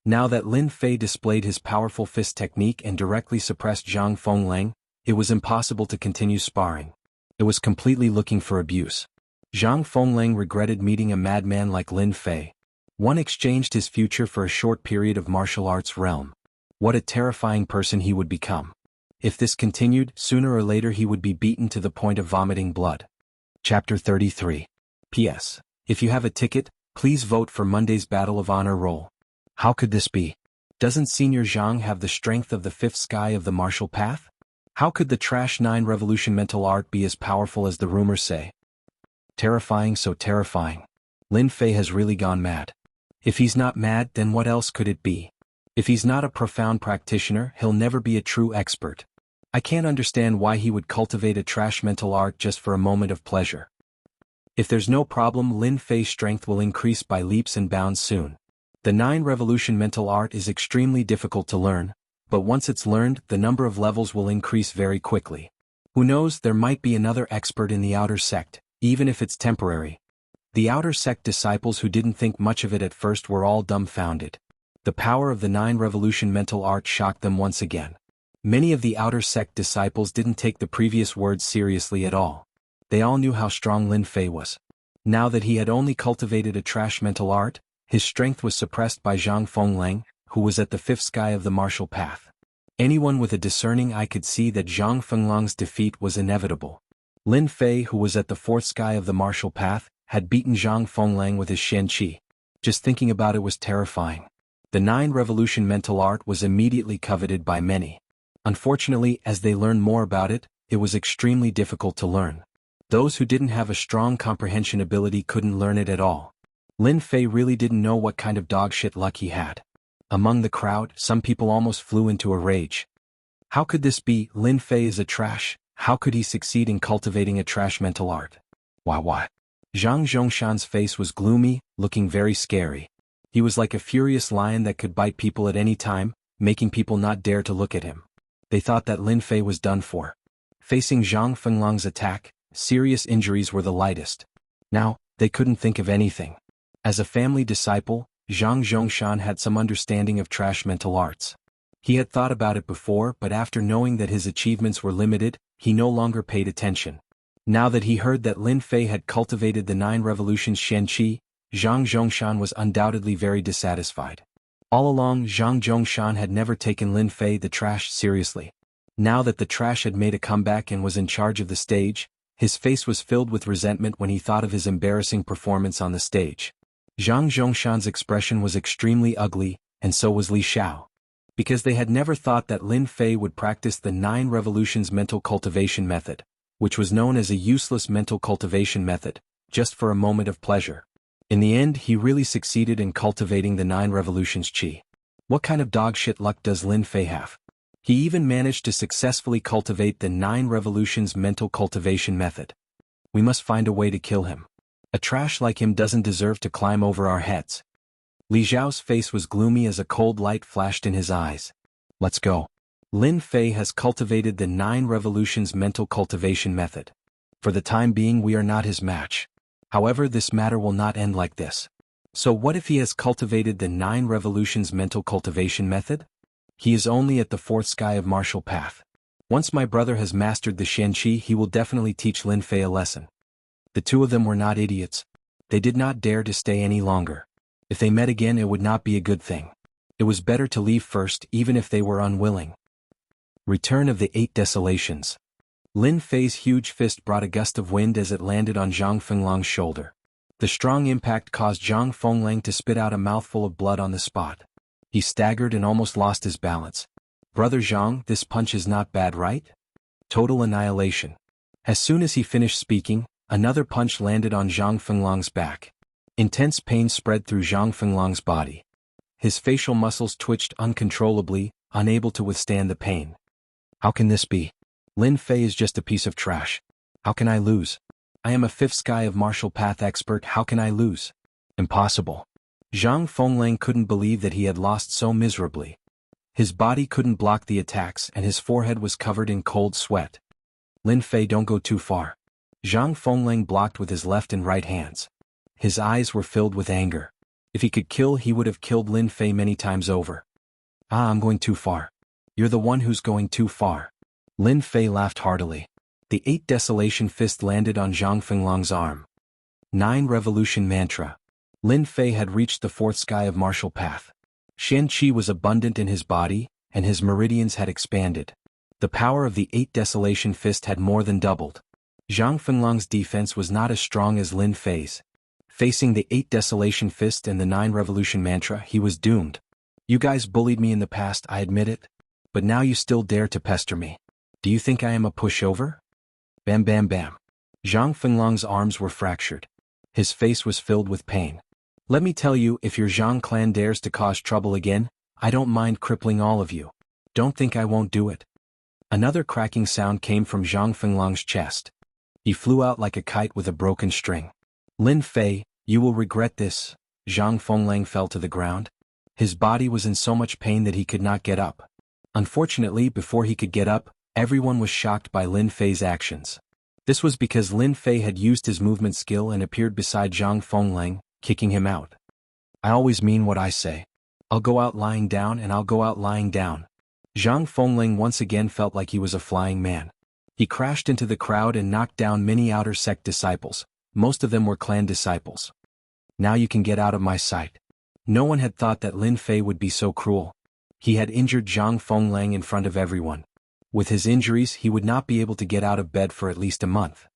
Now that Lin Fei displayed his powerful fist technique and directly suppressed Zhang Fenglang, it was impossible to continue sparring. It was completely looking for abuse. Zhang Fenglang regretted meeting a madman like Lin Fei. One exchanged his future for a short period of martial arts realm. What a terrifying person he would become. If this continued, sooner or later he would be beaten to the point of vomiting blood. Chapter 33. P.S. If you have a ticket, please vote for Monday's Battle of Honor role. How could this be? Doesn't Senior Zhang have the strength of the 5th sky of the martial path? How could the trash 9 Revolution mental art be as powerful as the rumors say? Terrifying, so terrifying. Lin Fei has really gone mad. If he's not mad, then what else could it be? If he's not a profound practitioner, he'll never be a true expert. I can't understand why he would cultivate a trash mental art just for a moment of pleasure. If there's no problem, Lin Fei's strength will increase by leaps and bounds soon. The 9 Revolution mental art is extremely difficult to learn, but once it's learned, the number of levels will increase very quickly. Who knows, there might be another expert in the outer sect, even if it's temporary. The outer sect disciples who didn't think much of it at first were all dumbfounded. The power of the 9 Revolution mental art shocked them once again. Many of the outer sect disciples didn't take the previous words seriously at all. They all knew how strong Lin Fei was. Now that he had only cultivated a trash mental art, his strength was suppressed by Zhang Fenglang, who was at the 5th sky of the martial path. Anyone with a discerning eye could see that Zhang Fenglang's defeat was inevitable. Lin Fei, who was at the 4th sky of the martial path, had beaten Zhang Fenglang with his Shen Qi. Just thinking about it was terrifying. The 9 Revolution mental art was immediately coveted by many. Unfortunately, as they learned more about it, it was extremely difficult to learn. Those who didn't have a strong comprehension ability couldn't learn it at all. Lin Fei really didn't know what kind of dogshit luck he had. Among the crowd, some people almost flew into a rage. How could this be? Lin Fei is a trash. How could he succeed in cultivating a trash mental art? Why? Zhang Zhongshan's face was gloomy, looking very scary. He was like a furious lion that could bite people at any time, making people not dare to look at him. They thought that Lin Fei was done for. Facing Zhang Fenglong's attack, serious injuries were the lightest. Now, they couldn't think of anything. As a family disciple, Zhang Zhongshan had some understanding of trash mental arts. He had thought about it before, but after knowing that his achievements were limited, he no longer paid attention. Now that he heard that Lin Fei had cultivated the 9 revolutions Xianqi, Zhang Zhongshan was undoubtedly very dissatisfied. All along, Zhang Zhongshan had never taken Lin Fei the trash seriously. Now that the trash had made a comeback and was in charge of the stage, his face was filled with resentment when he thought of his embarrassing performance on the stage. Zhang Zhongshan's expression was extremely ugly, and so was Li Xiao. Because they had never thought that Lin Fei would practice the 9 revolutions mental cultivation method, which was known as a useless mental cultivation method, just for a moment of pleasure. In the end, he really succeeded in cultivating the 9 revolutions qi. What kind of dogshit luck does Lin Fei have? He even managed to successfully cultivate the 9 revolutions mental cultivation method. We must find a way to kill him. A trash like him doesn't deserve to climb over our heads. Li Xiao's face was gloomy as a cold light flashed in his eyes. Let's go. Lin Fei has cultivated the 9 revolutions mental cultivation method. For the time being, we are not his match. However, this matter will not end like this. So what if he has cultivated the 9 revolutions mental cultivation method? He is only at the 4th sky of martial path. Once my brother has mastered the Xianqi, he will definitely teach Lin Fei a lesson. The two of them were not idiots. They did not dare to stay any longer. If they met again, it would not be a good thing. It was better to leave first, even if they were unwilling. Return of the 8 Desolations. Lin Fei's huge fist brought a gust of wind as it landed on Zhang Fenglong's shoulder. The strong impact caused Zhang Fenglang to spit out a mouthful of blood on the spot. He staggered and almost lost his balance. Brother Zhang, this punch is not bad, right? Total annihilation. As soon as he finished speaking, another punch landed on Zhang Fenglong's back. Intense pain spread through Zhang Fenglong's body. His facial muscles twitched uncontrollably, unable to withstand the pain. How can this be? Lin Fei is just a piece of trash. How can I lose? I am a 5th sky of martial path expert. How can I lose? Impossible. Zhang Fenglang couldn't believe that he had lost so miserably. His body couldn't block the attacks and his forehead was covered in cold sweat. Lin Fei, don't go too far. Zhang Fenglang blocked with his left and right hands. His eyes were filled with anger. If he could kill, he would have killed Lin Fei many times over. I'm going too far. You're the one who's going too far. Lin Fei laughed heartily. The 8 Desolation fist landed on Zhang Fenglong's arm. 9 Revolution Mantra. Lin Fei had reached the 4th sky of martial path. Xianqi was abundant in his body, and his meridians had expanded. The power of the 8 Desolation fist had more than doubled. Zhang Fenglong's defense was not as strong as Lin Fei's. Facing the 8 Desolation fist and the 9 Revolution Mantra, he was doomed. You guys bullied me in the past, I admit it. But now you still dare to pester me. Do you think I am a pushover? Bam bam bam. Zhang Fenglong's arms were fractured. His face was filled with pain. Let me tell you, if your Zhang clan dares to cause trouble again, I don't mind crippling all of you. Don't think I won't do it. Another cracking sound came from Zhang Fenglong's chest. He flew out like a kite with a broken string. Lin Fei, you will regret this. Zhang Fenglang fell to the ground. His body was in so much pain that he could not get up. Unfortunately, before he could get up, everyone was shocked by Lin Fei's actions. This was because Lin Fei had used his movement skill and appeared beside Zhang Fenglang, kicking him out. I always mean what I say. I'll go out lying down and I'll go out lying down. Zhang Fenglang once again felt like he was a flying man. He crashed into the crowd and knocked down many outer sect disciples. Most of them were clan disciples. Now you can get out of my sight. No one had thought that Lin Fei would be so cruel. He had injured Zhang Fenglang in front of everyone. With his injuries, he would not be able to get out of bed for at least a month.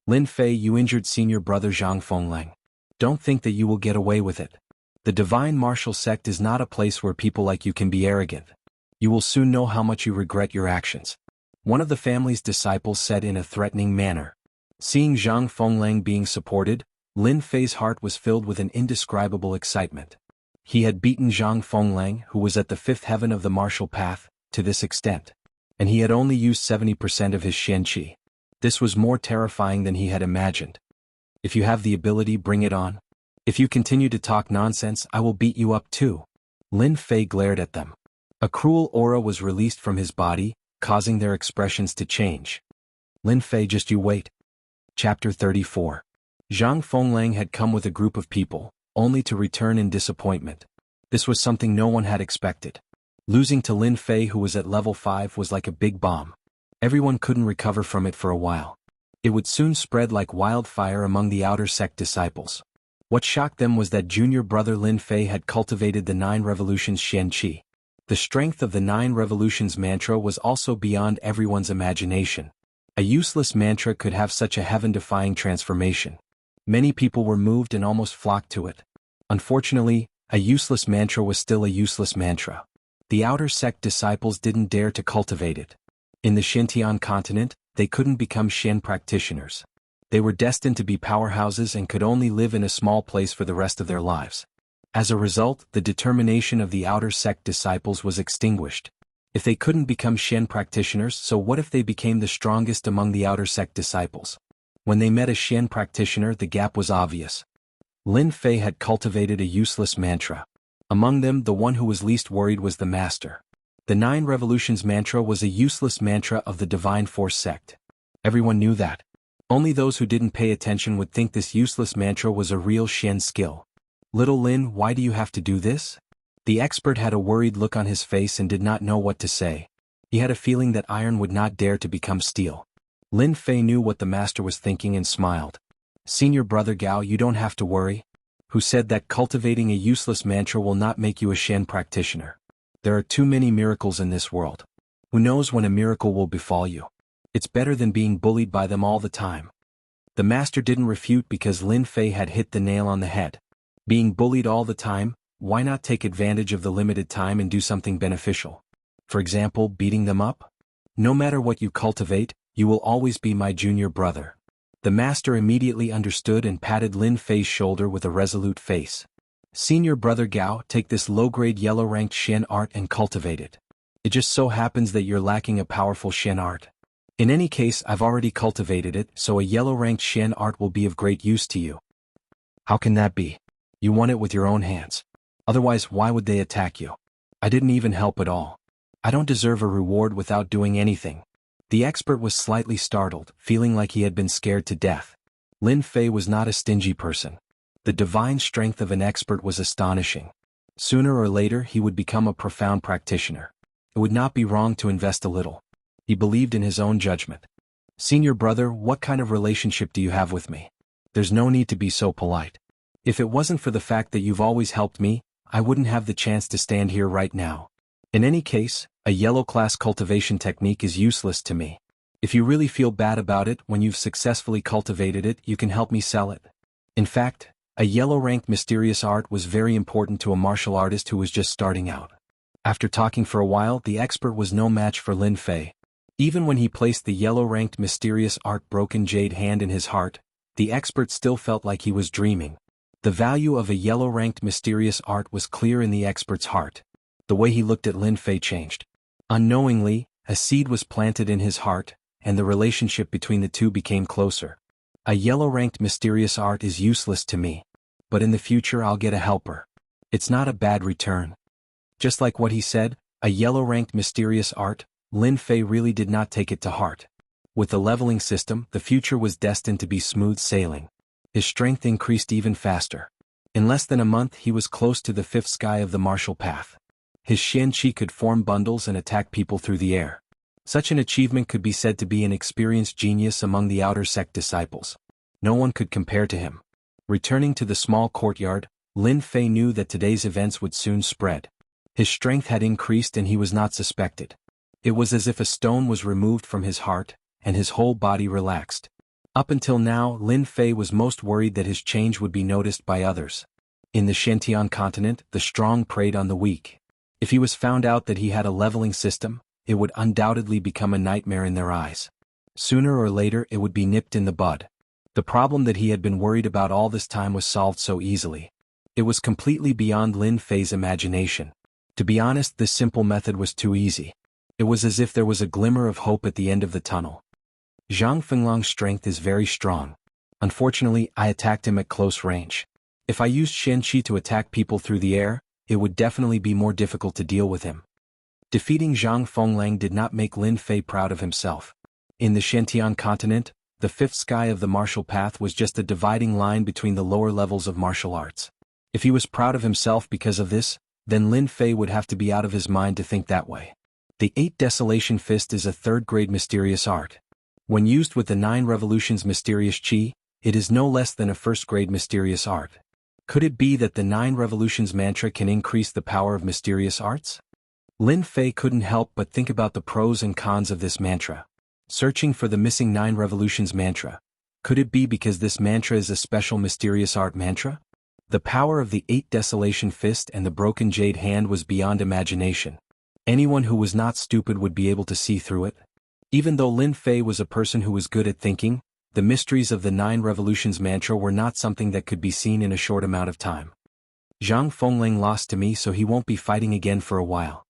Lin Fei, you injured senior brother Zhang Fenglang. Don't think that you will get away with it. The divine martial sect is not a place where people like you can be arrogant. You will soon know how much you regret your actions. One of the family's disciples said in a threatening manner. Seeing Zhang Fenglang being supported, Lin Fei's heart was filled with an indescribable excitement. He had beaten Zhang Fenglang, who was at the fifth heaven of the martial path, to this extent. And he had only used 70% of his Xianqi. This was more terrifying than he had imagined. If you have the ability, bring it on. If you continue to talk nonsense, I will beat you up too. Lin Fei glared at them. A cruel aura was released from his body, causing their expressions to change. Lin Fei, just you wait. Chapter 34. Zhang Fenglang had come with a group of people, only to return in disappointment. This was something no one had expected. Losing to Lin Fei, who was at level 5, was like a big bomb. Everyone couldn't recover from it for a while. It would soon spread like wildfire among the outer sect disciples. What shocked them was that junior brother Lin Fei had cultivated the 9 revolutions Xianqi. The strength of the 9 revolutions mantra was also beyond everyone's imagination. A useless mantra could have such a heaven-defying transformation. Many people were moved and almost flocked to it. Unfortunately, a useless mantra was still a useless mantra. The outer sect disciples didn't dare to cultivate it. In the Xintian continent, they couldn't become Xian practitioners. They were destined to be powerhouses and could only live in a small place for the rest of their lives. As a result, the determination of the outer sect disciples was extinguished. If they couldn't become Xian practitioners, so what if they became the strongest among the outer sect disciples? When they met a Xian practitioner, the gap was obvious. Lin Fei had cultivated a useless mantra. Among them, the one who was least worried was the master. The 9 revolutions mantra was a useless mantra of the Divine Force sect. Everyone knew that. Only those who didn't pay attention would think this useless mantra was a real Xian skill. Little Lin, why do you have to do this? The expert had a worried look on his face and did not know what to say. He had a feeling that iron would not dare to become steel. Lin Fei knew what the master was thinking and smiled. Senior brother Gao, you don't have to worry. Who said that cultivating a useless mantra will not make you a Xian practitioner? There are too many miracles in this world. Who knows when a miracle will befall you? It's better than being bullied by them all the time. The master didn't refute because Lin Fei had hit the nail on the head. Being bullied all the time, why not take advantage of the limited time and do something beneficial? For example, beating them up? No matter what you cultivate, you will always be my junior brother. The master immediately understood and patted Lin Fei's shoulder with a resolute face. Senior brother Gao, take this low-grade yellow-ranked Xian art and cultivate it. It just so happens that you're lacking a powerful Xian art. In any case, I've already cultivated it, so a yellow-ranked Xian art will be of great use to you. How can that be? You won it with your own hands. Otherwise, why would they attack you? I didn't even help at all. I don't deserve a reward without doing anything. The expert was slightly startled, feeling like he had been scared to death. Lin Fei was not a stingy person. The divine strength of an expert was astonishing. Sooner or later he would become a profound practitioner. It would not be wrong to invest a little. He believed in his own judgment. Senior brother, what kind of relationship do you have with me? There's no need to be so polite. If it wasn't for the fact that you've always helped me, I wouldn't have the chance to stand here right now. In any case, a yellow-class cultivation technique is useless to me. If you really feel bad about it when you've successfully cultivated it, you can help me sell it. In fact, a yellow-ranked mysterious art was very important to a martial artist who was just starting out. After talking for a while, the expert was no match for Lin Fei. Even when he placed the yellow-ranked mysterious art Broken Jade Hand in his heart, the expert still felt like he was dreaming. The value of a yellow-ranked mysterious art was clear in the expert's heart. The way he looked at Lin Fei changed. Unknowingly, a seed was planted in his heart, and the relationship between the two became closer. A yellow-ranked mysterious art is useless to me. But in the future I'll get a helper. It's not a bad return. Just like what he said, a yellow-ranked mysterious art, Lin Fei really did not take it to heart. With the leveling system, the future was destined to be smooth sailing. His strength increased even faster. In less than a month he was close to the 5th sky of the martial path. His Xianqi could form bundles and attack people through the air. Such an achievement could be said to be an experienced genius among the outer sect disciples. No one could compare to him. Returning to the small courtyard, Lin Fei knew that today's events would soon spread. His strength had increased and he was not suspected. It was as if a stone was removed from his heart, and his whole body relaxed. Up until now, Lin Fei was most worried that his change would be noticed by others. In the Xintian continent, the strong preyed on the weak. If he was found out that he had a leveling system, it would undoubtedly become a nightmare in their eyes. Sooner or later it would be nipped in the bud. The problem that he had been worried about all this time was solved so easily. It was completely beyond Lin Fei's imagination. To be honest, this simple method was too easy. It was as if there was a glimmer of hope at the end of the tunnel. Zhang Fenglong's strength is very strong. Unfortunately, I attacked him at close range. If I used Shen Qi to attack people through the air, it would definitely be more difficult to deal with him. Defeating Zhang Fenglang did not make Lin Fei proud of himself. In the Shentian continent, the fifth sky of the martial path was just a dividing line between the lower levels of martial arts. If he was proud of himself because of this, then Lin Fei would have to be out of his mind to think that way. The 8 Desolation Fist is a third-grade mysterious art. When used with the 9 Revolutions mysterious Qi, it is no less than a first-grade mysterious art. Could it be that the 9 Revolutions mantra can increase the power of mysterious arts? Lin Fei couldn't help but think about the pros and cons of this mantra. Searching for the missing 9 Revolutions mantra. Could it be because this mantra is a special mysterious art mantra? The power of the 8 Desolation Fist and the broken jade hand was beyond imagination. Anyone who was not stupid would be able to see through it. Even though Lin Fei was a person who was good at thinking, the mysteries of the 9 Revolutions mantra were not something that could be seen in a short amount of time. Zhang Fenglang lost to me, so he won't be fighting again for a while.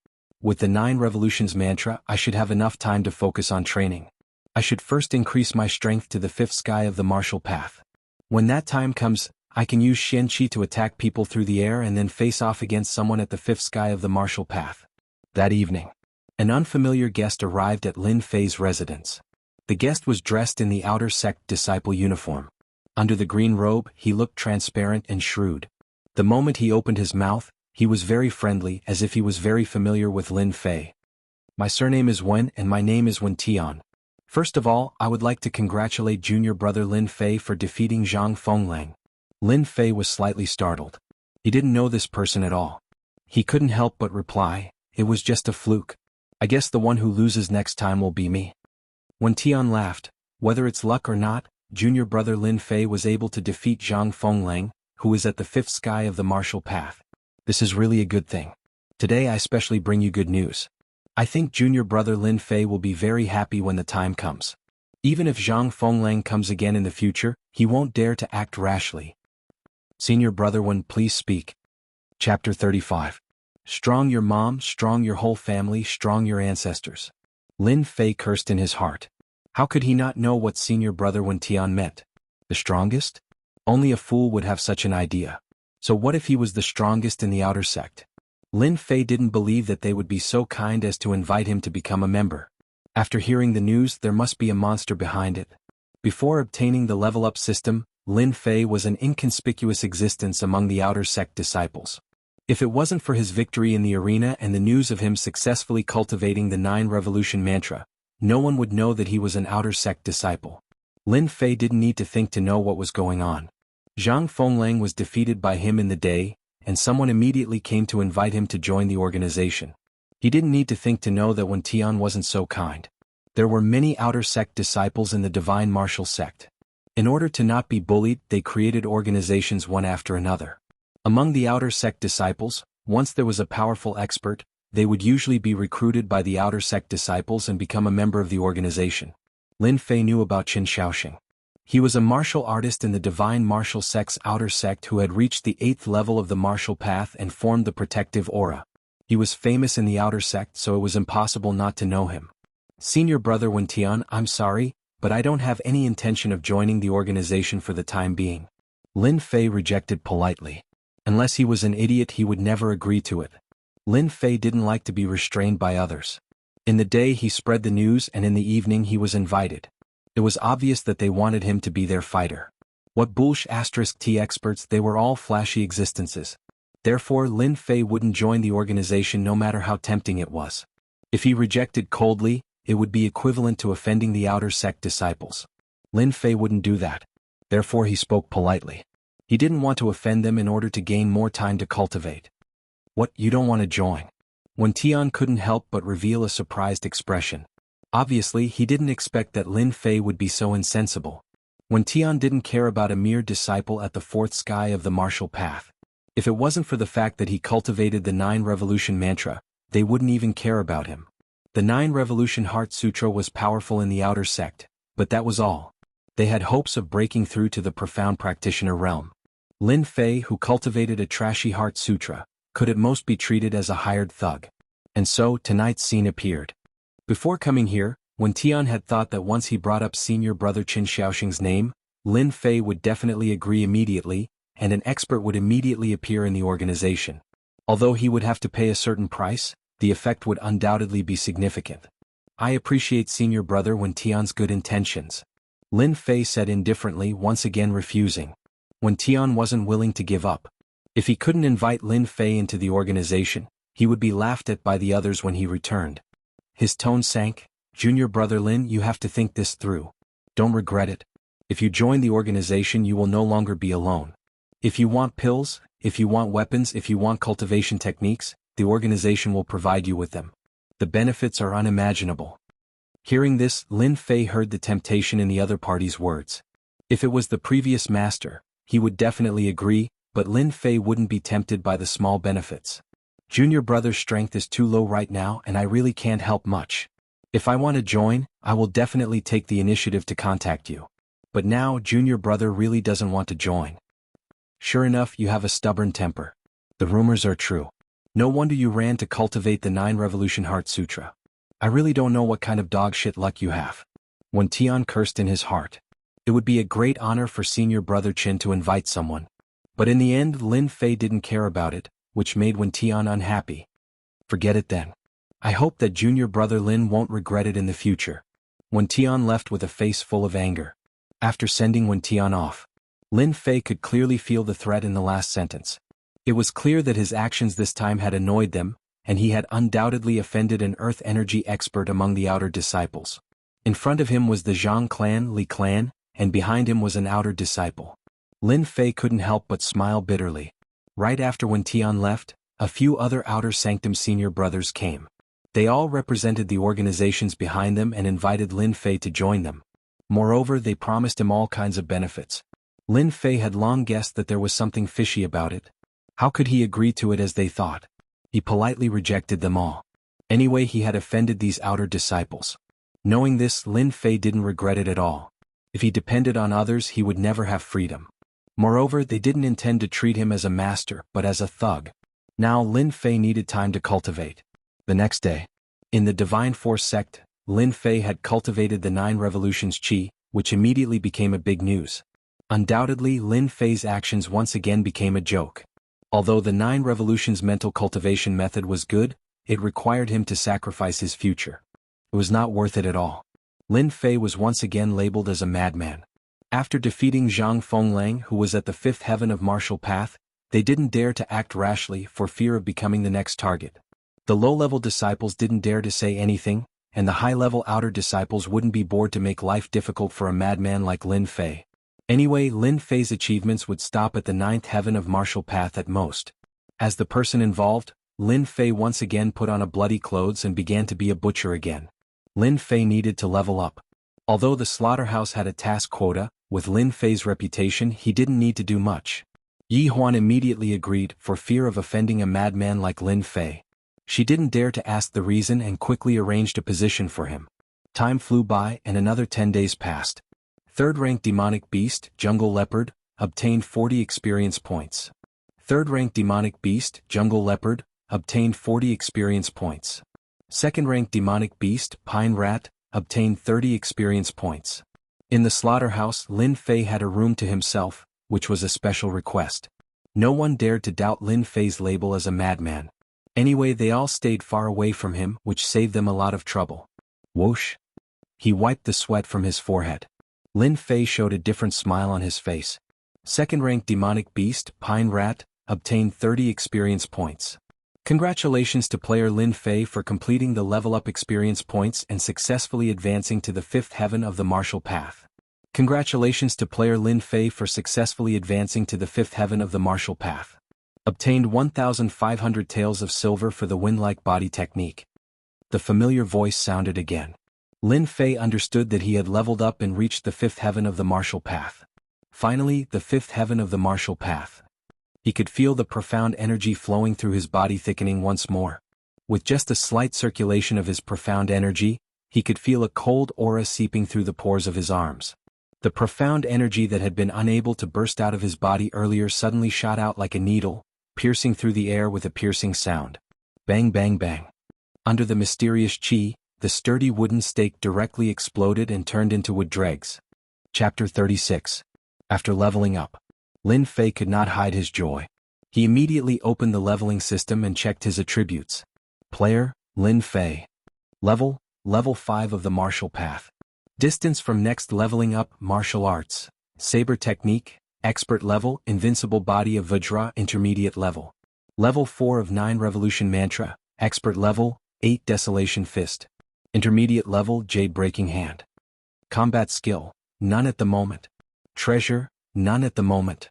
With the 9 Revolutions mantra, I should have enough time to focus on training. I should first increase my strength to the 5th sky of the martial path. When that time comes, I can use Shen Qi to attack people through the air and then face off against someone at the 5th sky of the martial path. That evening, an unfamiliar guest arrived at Lin Fei's residence. The guest was dressed in the outer sect disciple uniform. Under the green robe, he looked transparent and shrewd. The moment he opened his mouth, he was very friendly, as if he was very familiar with Lin Fei. My surname is Wen and my name is Wen Tian. First of all, I would like to congratulate junior brother Lin Fei for defeating Zhang Fenglang. Lin Fei was slightly startled. He didn't know this person at all. He couldn't help but reply, "It was just a fluke. I guess the one who loses next time will be me." When Tian laughed, "Whether it's luck or not, junior brother Lin Fei was able to defeat Zhang Fenglang, who is at the 5th sky of the martial path. This is really a good thing. Today I especially bring you good news. I think junior brother Lin Fei will be very happy when the time comes. Even if Zhang Fenglang comes again in the future, he won't dare to act rashly." Senior brother Wen, please speak. Chapter 35. Strong your mom, strong your whole family, strong your ancestors. Lin Fei cursed in his heart. How could he not know what senior brother Wen Tian meant? The strongest? Only a fool would have such an idea. So what if he was the strongest in the outer sect? Lin Fei didn't believe that they would be so kind as to invite him to become a member. After hearing the news, there must be a monster behind it. Before obtaining the level-up system, Lin Fei was an inconspicuous existence among the outer sect disciples. If it wasn't for his victory in the arena and the news of him successfully cultivating the 9 Revolution mantra, no one would know that he was an outer sect disciple. Lin Fei didn't need to think to know what was going on. Zhang Fenglang was defeated by him in the day, and someone immediately came to invite him to join the organization. He didn't need to think to know that Wen Tian wasn't so kind. There were many outer sect disciples in the divine martial sect. In order to not be bullied, they created organizations one after another. Among the outer sect disciples, once there was a powerful expert, they would usually be recruited by the outer sect disciples and become a member of the organization. Lin Fei knew about Qin Shaoxing. He was a martial artist in the divine martial sect's outer sect who had reached the 8th level of the martial path and formed the protective aura. He was famous in the outer sect, so it was impossible not to know him. Senior brother Wen Tian, I'm sorry, but I don't have any intention of joining the organization for the time being. Lin Fei rejected politely. Unless he was an idiot, he would never agree to it. Lin Fei didn't like to be restrained by others. In the day he spread the news and in the evening he was invited. It was obvious that they wanted him to be their fighter. What *T experts, they were all flashy existences. Therefore Lin Fei wouldn't join the organization no matter how tempting it was. If he rejected coldly, it would be equivalent to offending the outer sect disciples. Lin Fei wouldn't do that. Therefore he spoke politely. He didn't want to offend them in order to gain more time to cultivate. What, you don't want to join? Wen Tian couldn't help but reveal a surprised expression. Obviously, he didn't expect that Lin Fei would be so insensible. Wen Tian didn't care about a mere disciple at the 4th sky of the martial path. If it wasn't for the fact that he cultivated the 9 Revolution mantra, they wouldn't even care about him. The 9 Revolution Heart Sutra was powerful in the outer sect, but that was all. They had hopes of breaking through to the profound practitioner realm. Lin Fei, who cultivated a trashy heart sutra, could at most be treated as a hired thug. And so, tonight's scene appeared. Before coming here, when Tian had thought that once he brought up senior brother Qin Xiaoxing's name, Lin Fei would definitely agree immediately, and an expert would immediately appear in the organization. Although he would have to pay a certain price, the effect would undoubtedly be significant. I appreciate senior brother when Tian's good intentions. Lin Fei said indifferently, once again refusing. When Tian wasn't willing to give up. If he couldn't invite Lin Fei into the organization, he would be laughed at by the others when he returned. His tone sank. Junior brother Lin, you have to think this through. Don't regret it. If you join the organization, you will no longer be alone. If you want pills, if you want weapons, if you want cultivation techniques, the organization will provide you with them. The benefits are unimaginable. Hearing this, Lin Fei heard the temptation in the other party's words. If it was the previous master, he would definitely agree, but Lin Fei wouldn't be tempted by the small benefits. Junior brother's strength is too low right now and I really can't help much. If I want to join, I will definitely take the initiative to contact you. But now junior brother really doesn't want to join. Sure enough, you have a stubborn temper. The rumors are true. No wonder you ran to cultivate the 9 Revolution Heart Sutra. I really don't know what kind of dog shit luck you have. When Tian cursed in his heart. It would be a great honor for senior brother Qin to invite someone. But in the end, Lin Fei didn't care about it, which made Wen Tian unhappy. Forget it then. I hope that junior brother Lin won't regret it in the future. Wen Tian left with a face full of anger. After sending Wen Tian off, Lin Fei could clearly feel the threat in the last sentence. It was clear that his actions this time had annoyed them, and he had undoubtedly offended an earth energy expert among the outer disciples. In front of him was the Zhang clan, Li clan, and behind him was an outer disciple. Lin Fei couldn't help but smile bitterly. Right after when Tian left, a few other outer sanctum senior brothers came. They all represented the organizations behind them and invited Lin Fei to join them. Moreover, they promised him all kinds of benefits. Lin Fei had long guessed that there was something fishy about it. How could he agree to it as they thought? He politely rejected them all. Anyway, he had offended these outer disciples. Knowing this, Lin Fei didn't regret it at all. If he depended on others, he would never have freedom. Moreover, they didn't intend to treat him as a master, but as a thug. Now Lin Fei needed time to cultivate. The next day, in the Divine Force sect, Lin Fei had cultivated the 9 Revolutions Qi, which immediately became a big news. Undoubtedly, Lin Fei's actions once again became a joke. Although the 9 Revolutions mental cultivation method was good, it required him to sacrifice his future. It was not worth it at all. Lin Fei was once again labeled as a madman. After defeating Zhang Fenglang, who was at the 5th heaven of martial path, they didn't dare to act rashly for fear of becoming the next target. The low-level disciples didn't dare to say anything, and the high-level outer disciples wouldn't be bored to make life difficult for a madman like Lin Fei. Anyway, Lin Fei's achievements would stop at the 9th heaven of martial path at most. As the person involved, Lin Fei once again put on a bloody clothes and began to be a butcher again. Lin Fei needed to level up. Although the slaughterhouse had a task quota, with Lin Fei's reputation he didn't need to do much. Yi Huan immediately agreed for fear of offending a madman like Lin Fei. She didn't dare to ask the reason and quickly arranged a position for him. Time flew by and another 10 days passed. 3rd rank demonic beast, jungle leopard, obtained 40 experience points. 3rd rank demonic beast, jungle leopard, obtained 40 experience points. 2nd rank demonic beast, pine rat, obtained 30 experience points. In the slaughterhouse, Lin Fei had a room to himself, which was a special request. No one dared to doubt Lin Fei's label as a madman. Anyway, they all stayed far away from him, which saved them a lot of trouble. Whoosh! He wiped the sweat from his forehead. Lin Fei showed a different smile on his face. 2nd rank demonic beast, pine rat, obtained 30 experience points. Congratulations to player Lin Fei for completing the level up experience points and successfully advancing to the 5th heaven of the martial path. Congratulations to player Lin Fei for successfully advancing to the 5th heaven of the martial path. Obtained 1,500 taels of silver for the wind-like body technique. The familiar voice sounded again. Lin Fei understood that he had leveled up and reached the 5th heaven of the martial path. Finally, the 5th heaven of the martial path. He could feel the profound energy flowing through his body thickening once more. With just a slight circulation of his profound energy, he could feel a cold aura seeping through the pores of his arms. The profound energy that had been unable to burst out of his body earlier suddenly shot out like a needle, piercing through the air with a piercing sound. Bang bang bang. Under the mysterious chi, the sturdy wooden stake directly exploded and turned into wood dregs. Chapter 36. After leveling up, Lin Fei could not hide his joy. He immediately opened the leveling system and checked his attributes. Player, Lin Fei. Level 5 of the martial path. Distance from next leveling up, martial arts. Saber technique, expert level, invincible body of Vajra, intermediate level. Level 4 of 9 revolution mantra, expert level, 8 desolation fist. Intermediate level, jade breaking hand. Combat skill, none at the moment. Treasure, none at the moment.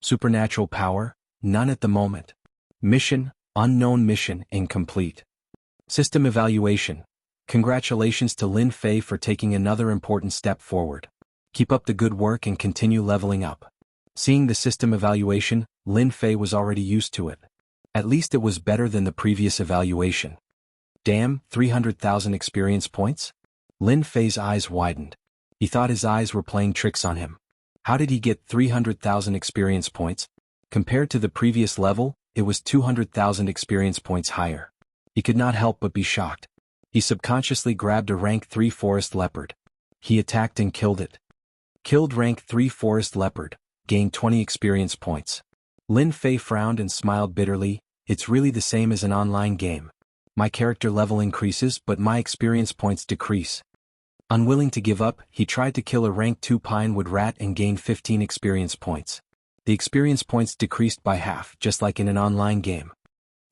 Supernatural power, none at the moment. Mission, unknown mission, incomplete. System evaluation. Congratulations to Lin Fei for taking another important step forward. Keep up the good work and continue leveling up. Seeing the system evaluation, Lin Fei was already used to it. At least it was better than the previous evaluation. Damn, 300,000 experience points? Lin Fei's eyes widened. He thought his eyes were playing tricks on him. How did he get 300,000 experience points? Compared to the previous level, it was 200,000 experience points higher. He could not help but be shocked. He subconsciously grabbed a rank 3 forest leopard. He attacked and killed it. Killed rank 3 forest leopard, gained 20 experience points. Lin Fei frowned and smiled bitterly. It's really the same as an online game. My character level increases but my experience points decrease. Unwilling to give up, he tried to kill a rank 2 pinewood rat and gained 15 experience points. The experience points decreased by half, just like in an online game.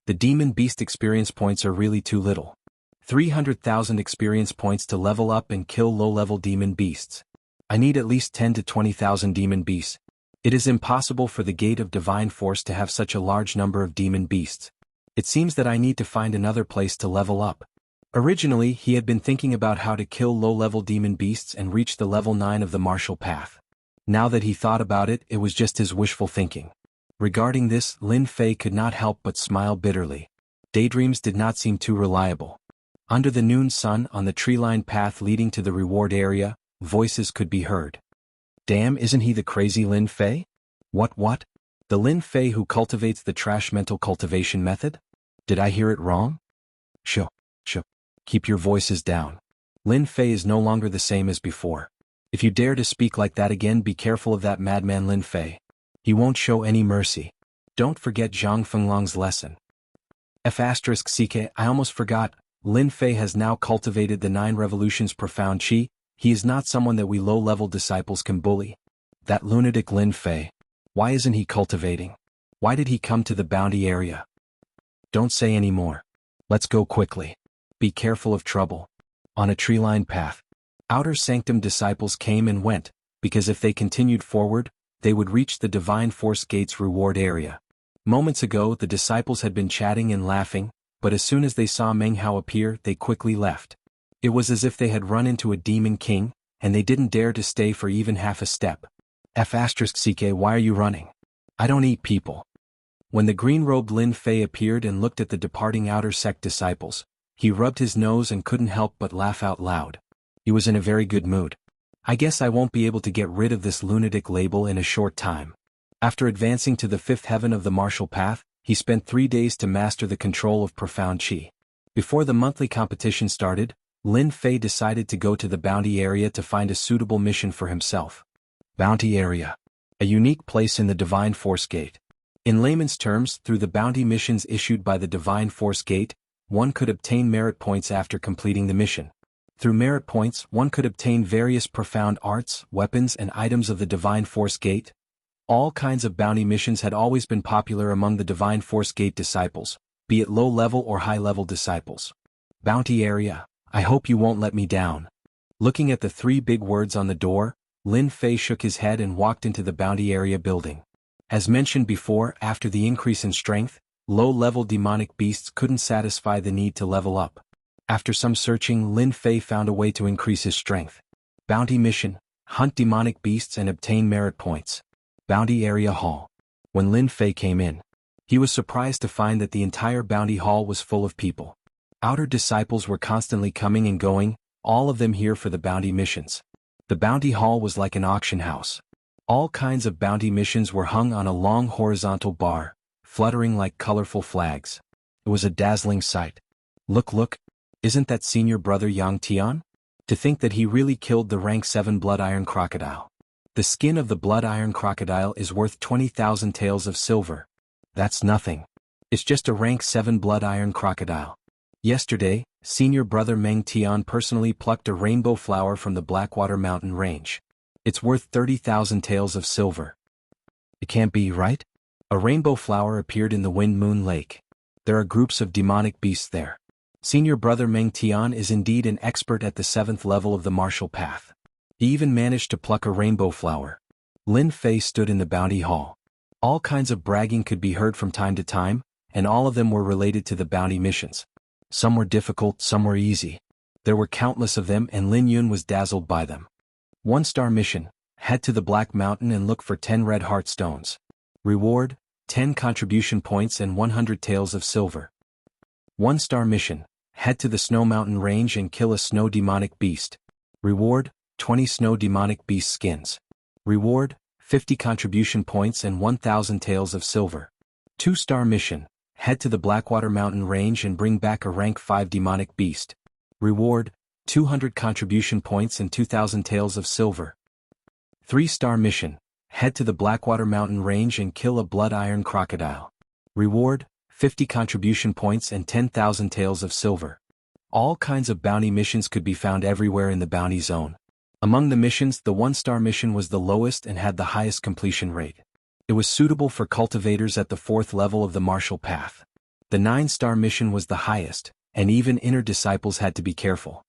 The demon beast experience points are really too little. 300,000 experience points to level up and kill low-level demon beasts. I need at least 10 to 20,000 demon beasts. It is impossible for the Gate of Divine Force to have such a large number of demon beasts. It seems that I need to find another place to level up. Originally, he had been thinking about how to kill low-level demon beasts and reach the level 9 of the martial path. Now that he thought about it, it was just his wishful thinking. Regarding this, Lin Fei could not help but smile bitterly. Daydreams did not seem too reliable. Under the noon sun, on the tree-lined path leading to the reward area, voices could be heard. Damn, isn't he the crazy Lin Fei? What? The Lin Fei who cultivates the trash mental cultivation method? Did I hear it wrong? Shh. Keep your voices down. Lin Fei is no longer the same as before. If you dare to speak like that again, be careful of that madman Lin Fei. He won't show any mercy. Don't forget Zhang Fenglong's lesson. F***CK, I almost forgot. Lin Fei has now cultivated the 9 revolutions profound chi. He is not someone that we low-level disciples can bully. That lunatic Lin Fei. Why isn't he cultivating? Why did he come to the bounty area? Don't say any more. Let's go quickly. Be careful of trouble. On a tree-lined path, outer sanctum disciples came and went, because if they continued forward, they would reach the Divine Force Gate's reward area. Moments ago, the disciples had been chatting and laughing, but as soon as they saw Meng Hao appear, they quickly left. It was as if they had run into a demon king, and they didn't dare to stay for even half a step. F***CK, why are you running? I don't eat people. When the green-robed Lin Fei appeared and looked at the departing outer sect disciples, he rubbed his nose and couldn't help but laugh out loud. He was in a very good mood. I guess I won't be able to get rid of this lunatic label in a short time. After advancing to the 5th heaven of the martial path, he spent 3 days to master the control of profound chi. Before the monthly competition started, Lin Fei decided to go to the bounty area to find a suitable mission for himself. Bounty area. A unique place in the Divine Force Gate. In layman's terms, through the bounty missions issued by the Divine Force Gate, one could obtain merit points after completing the mission. Through merit points, one could obtain various profound arts, weapons and items of the Divine Force Gate. All kinds of bounty missions had always been popular among the Divine Force Gate disciples, be it low-level or high-level disciples. Bounty area. I hope you won't let me down. Looking at the 3 big words on the door, Lin Fei shook his head and walked into the bounty area building. As mentioned before, after the increase in strength, low-level demonic beasts couldn't satisfy the need to level up. After some searching, Lin Fei found a way to increase his strength. Bounty mission: hunt demonic beasts and obtain merit points. Bounty area hall. When Lin Fei came in, he was surprised to find that the entire bounty hall was full of people. Outer disciples were constantly coming and going, all of them here for the bounty missions. The bounty hall was like an auction house. All kinds of bounty missions were hung on a long horizontal bar, fluttering like colorful flags. It was a dazzling sight. Look, isn't that senior brother Yang Tian? To think that he really killed the rank 7 blood iron crocodile. The skin of the blood iron crocodile is worth 20,000 taels of silver. That's nothing. It's just a rank 7 blood iron crocodile. Yesterday, senior brother Meng Tian personally plucked a rainbow flower from the Blackwater Mountain range. It's worth 30,000 taels of silver. It can't be, right? A rainbow flower appeared in the Wind Moon Lake. There are groups of demonic beasts there. Senior brother Meng Tian is indeed an expert at the 7th level of the martial path. He even managed to pluck a rainbow flower. Lin Fei stood in the bounty hall. All kinds of bragging could be heard from time to time, and all of them were related to the bounty missions. Some were difficult, some were easy. There were countless of them and Lin Yun was dazzled by them. 1-star mission: head to the Black Mountain and look for 10 red heart stones. Reward: 10 contribution points and 100 taels of silver. 1-star mission: head to the Snow Mountain range and kill a snow demonic beast. Reward: 20 snow demonic beast skins. Reward: 50 contribution points and 1,000 taels of silver. 2-star mission: head to the Blackwater Mountain range and bring back a rank 5 demonic beast. Reward: 200 contribution points and 2,000 taels of silver. 3-star mission: head to the Blackwater Mountain range and kill a blood iron crocodile. Reward: 50 contribution points and 10,000 taels of silver. All kinds of bounty missions could be found everywhere in the bounty zone. Among the missions, the 1-star mission was the lowest and had the highest completion rate. It was suitable for cultivators at the 4th level of the martial path. The 9-star mission was the highest, and even inner disciples had to be careful.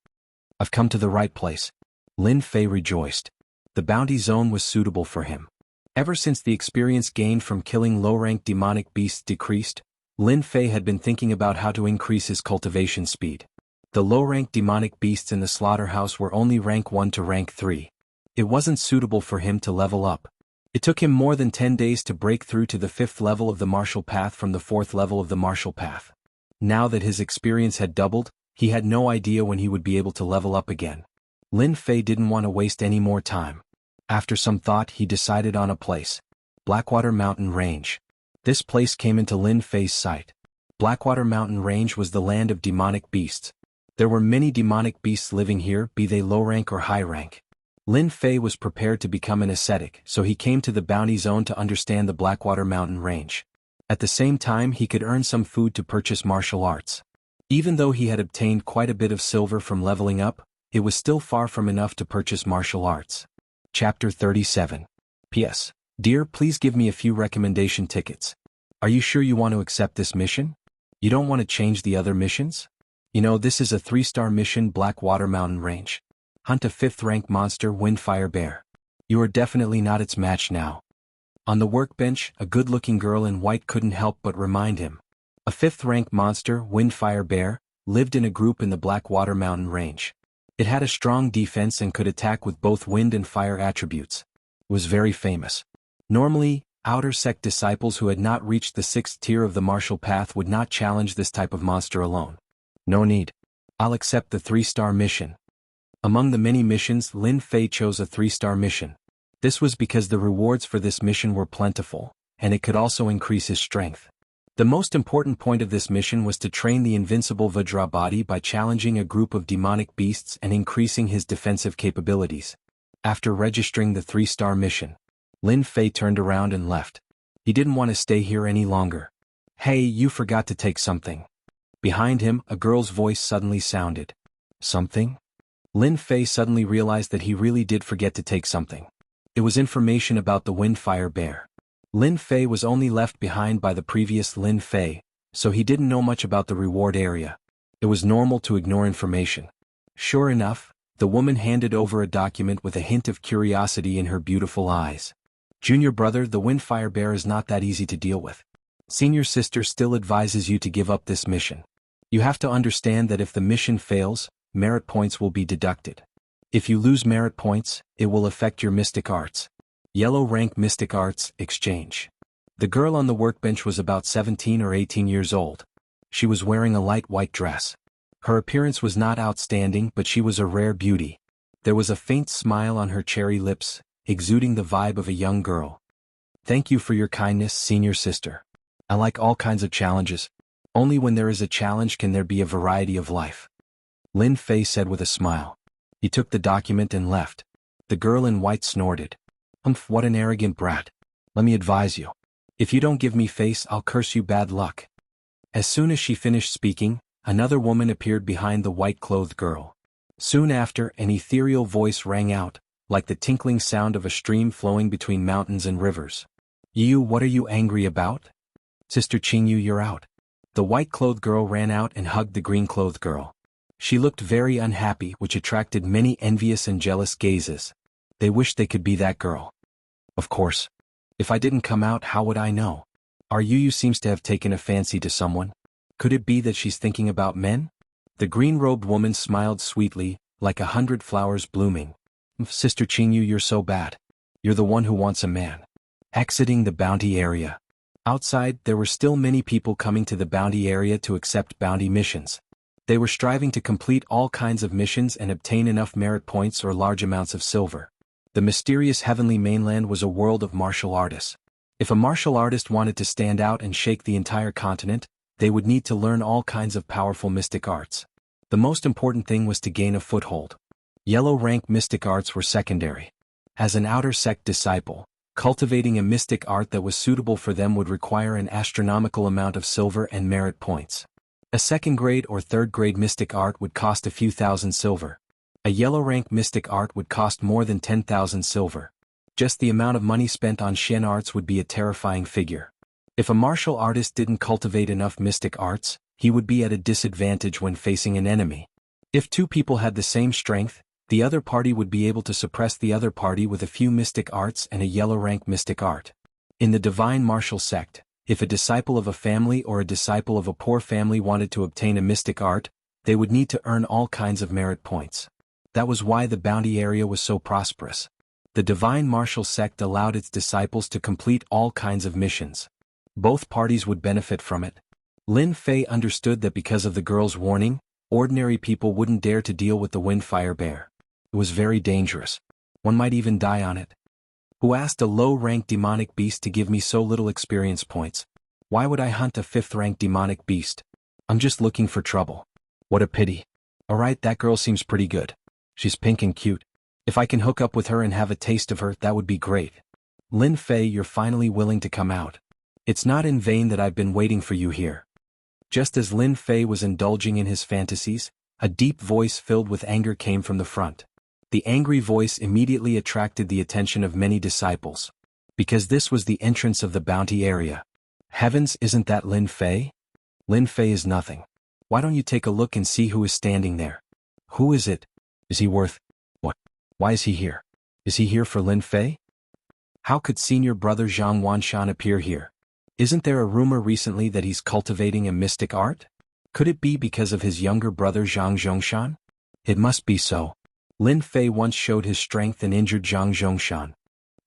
I've come to the right place. Lin Fei rejoiced. The bounty zone was suitable for him. Ever since the experience gained from killing low-rank demonic beasts decreased, Lin Fei had been thinking about how to increase his cultivation speed. The low-rank demonic beasts in the slaughterhouse were only rank 1 to rank 3. It wasn't suitable for him to level up. It took him more than 10 days to break through to the 5th level of the martial path from the 4th level of the martial path. Now that his experience had doubled, he had no idea when he would be able to level up again. Lin Fei didn't want to waste any more time. After some thought, he decided on a place. Blackwater Mountain Range. This place came into Lin Fei's sight. Blackwater Mountain Range was the land of demonic beasts. There were many demonic beasts living here, be they low rank or high rank. Lin Fei was prepared to become an ascetic, so he came to the bounty zone to understand the Blackwater Mountain Range. At the same time, he could earn some food to purchase martial arts. Even though he had obtained quite a bit of silver from leveling up, it was still far from enough to purchase martial arts. Chapter 37. P.S. Dear, please give me a few recommendation tickets. Are you sure you want to accept this mission? You don't want to change the other missions? You know, this is a 3-star mission, Blackwater Mountain Range. Hunt a 5th rank monster, Windfire Bear. You are definitely not its match now. On the workbench, a good-looking girl in white couldn't help but remind him. A 5th rank monster, Windfire Bear, lived in a group in the Blackwater Mountain Range. It had a strong defense and could attack with both wind and fire attributes. It was very famous. Normally, outer sect disciples who had not reached the 6th tier of the martial path would not challenge this type of monster alone. No need. I'll accept the 3-star mission. Among the many missions, Lin Fei chose a 3-star mission. This was because the rewards for this mission were plentiful, and it could also increase his strength. The most important point of this mission was to train the invincible Vajra body by challenging a group of demonic beasts and increasing his defensive capabilities. After registering the 3-star mission, Lin Fei turned around and left. He didn't want to stay here any longer. Hey, you forgot to take something. Behind him, a girl's voice suddenly sounded. Something? Lin Fei suddenly realized that he really did forget to take something. It was information about the Windfire Bear. Lin Fei was only left behind by the previous Lin Fei, so he didn't know much about the reward area. It was normal to ignore information. Sure enough, the woman handed over a document with a hint of curiosity in her beautiful eyes. Junior brother, the Windfire Bear is not that easy to deal with. Senior sister still advises you to give up this mission. You have to understand that if the mission fails, merit points will be deducted. If you lose merit points, it will affect your mystic arts. Yellow rank mystic arts exchange. The girl on the workbench was about 17 or 18 years old. She was wearing a light white dress. Her appearance was not outstanding, but she was a rare beauty. There was a faint smile on her cherry lips, exuding the vibe of a young girl. Thank you for your kindness, senior sister. I like all kinds of challenges. Only when there is a challenge can there be a variety of life. Lin Fei said with a smile. He took the document and left. The girl in white snorted. Humph, what an arrogant brat. Let me advise you. If you don't give me face, I'll curse you bad luck. As soon as she finished speaking, another woman appeared behind the white-clothed girl. Soon after, an ethereal voice rang out, like the tinkling sound of a stream flowing between mountains and rivers. You, what are you angry about? Sister Qingyu, you're out. The white-clothed girl ran out and hugged the green-clothed girl. She looked very unhappy, which attracted many envious and jealous gazes. They wished they could be that girl. Of course. If I didn't come out, how would I know? Our Yu seems to have taken a fancy to someone. Could it be that she's thinking about men? The green-robed woman smiled sweetly, like 100 flowers blooming. Sister Qingyu, you're so bad. You're the one who wants a man. Exiting the bounty area. Outside, there were still many people coming to the bounty area to accept bounty missions. They were striving to complete all kinds of missions and obtain enough merit points or large amounts of silver. The mysterious heavenly mainland was a world of martial artists. If a martial artist wanted to stand out and shake the entire continent, they would need to learn all kinds of powerful mystic arts. The most important thing was to gain a foothold. Yellow rank mystic arts were secondary. As an outer sect disciple, cultivating a mystic art that was suitable for them would require an astronomical amount of silver and merit points. A second-grade or third-grade mystic art would cost a few thousand silver. A yellow-rank mystic art would cost more than 10,000 silver. Just the amount of money spent on Shen arts would be a terrifying figure. If a martial artist didn't cultivate enough mystic arts, he would be at a disadvantage when facing an enemy. If two people had the same strength, the other party would be able to suppress the other party with a few mystic arts and a yellow-rank mystic art. In the divine martial sect, if a disciple of a family or a disciple of a poor family wanted to obtain a mystic art, they would need to earn all kinds of merit points. That was why the bounty area was so prosperous. The divine martial sect allowed its disciples to complete all kinds of missions. Both parties would benefit from it. Lin Fei understood that because of the girl's warning, ordinary people wouldn't dare to deal with the Windfire Bear. It was very dangerous. One might even die on it. Who asked a low-rank demonic beast to give me so little experience points? Why would I hunt a 5th-rank demonic beast? I'm just looking for trouble. What a pity. Alright, that girl seems pretty good. She's pink and cute. If I can hook up with her and have a taste of her, that would be great. Lin Fei, you're finally willing to come out. It's not in vain that I've been waiting for you here. Just as Lin Fei was indulging in his fantasies, a deep voice filled with anger came from the front. The angry voice immediately attracted the attention of many disciples. Because this was the entrance of the bounty area. Heavens, isn't that Lin Fei? Lin Fei is nothing. Why don't you take a look and see who is standing there? Who is it? Is he worth... What? Why is he here? Is he here for Lin Fei? How could senior brother Zhang Wanshan appear here? Isn't there a rumor recently that he's cultivating a mystic art? Could it be because of his younger brother Zhang Zhongshan? It must be so. Lin Fei once showed his strength and injured Zhang Zhongshan.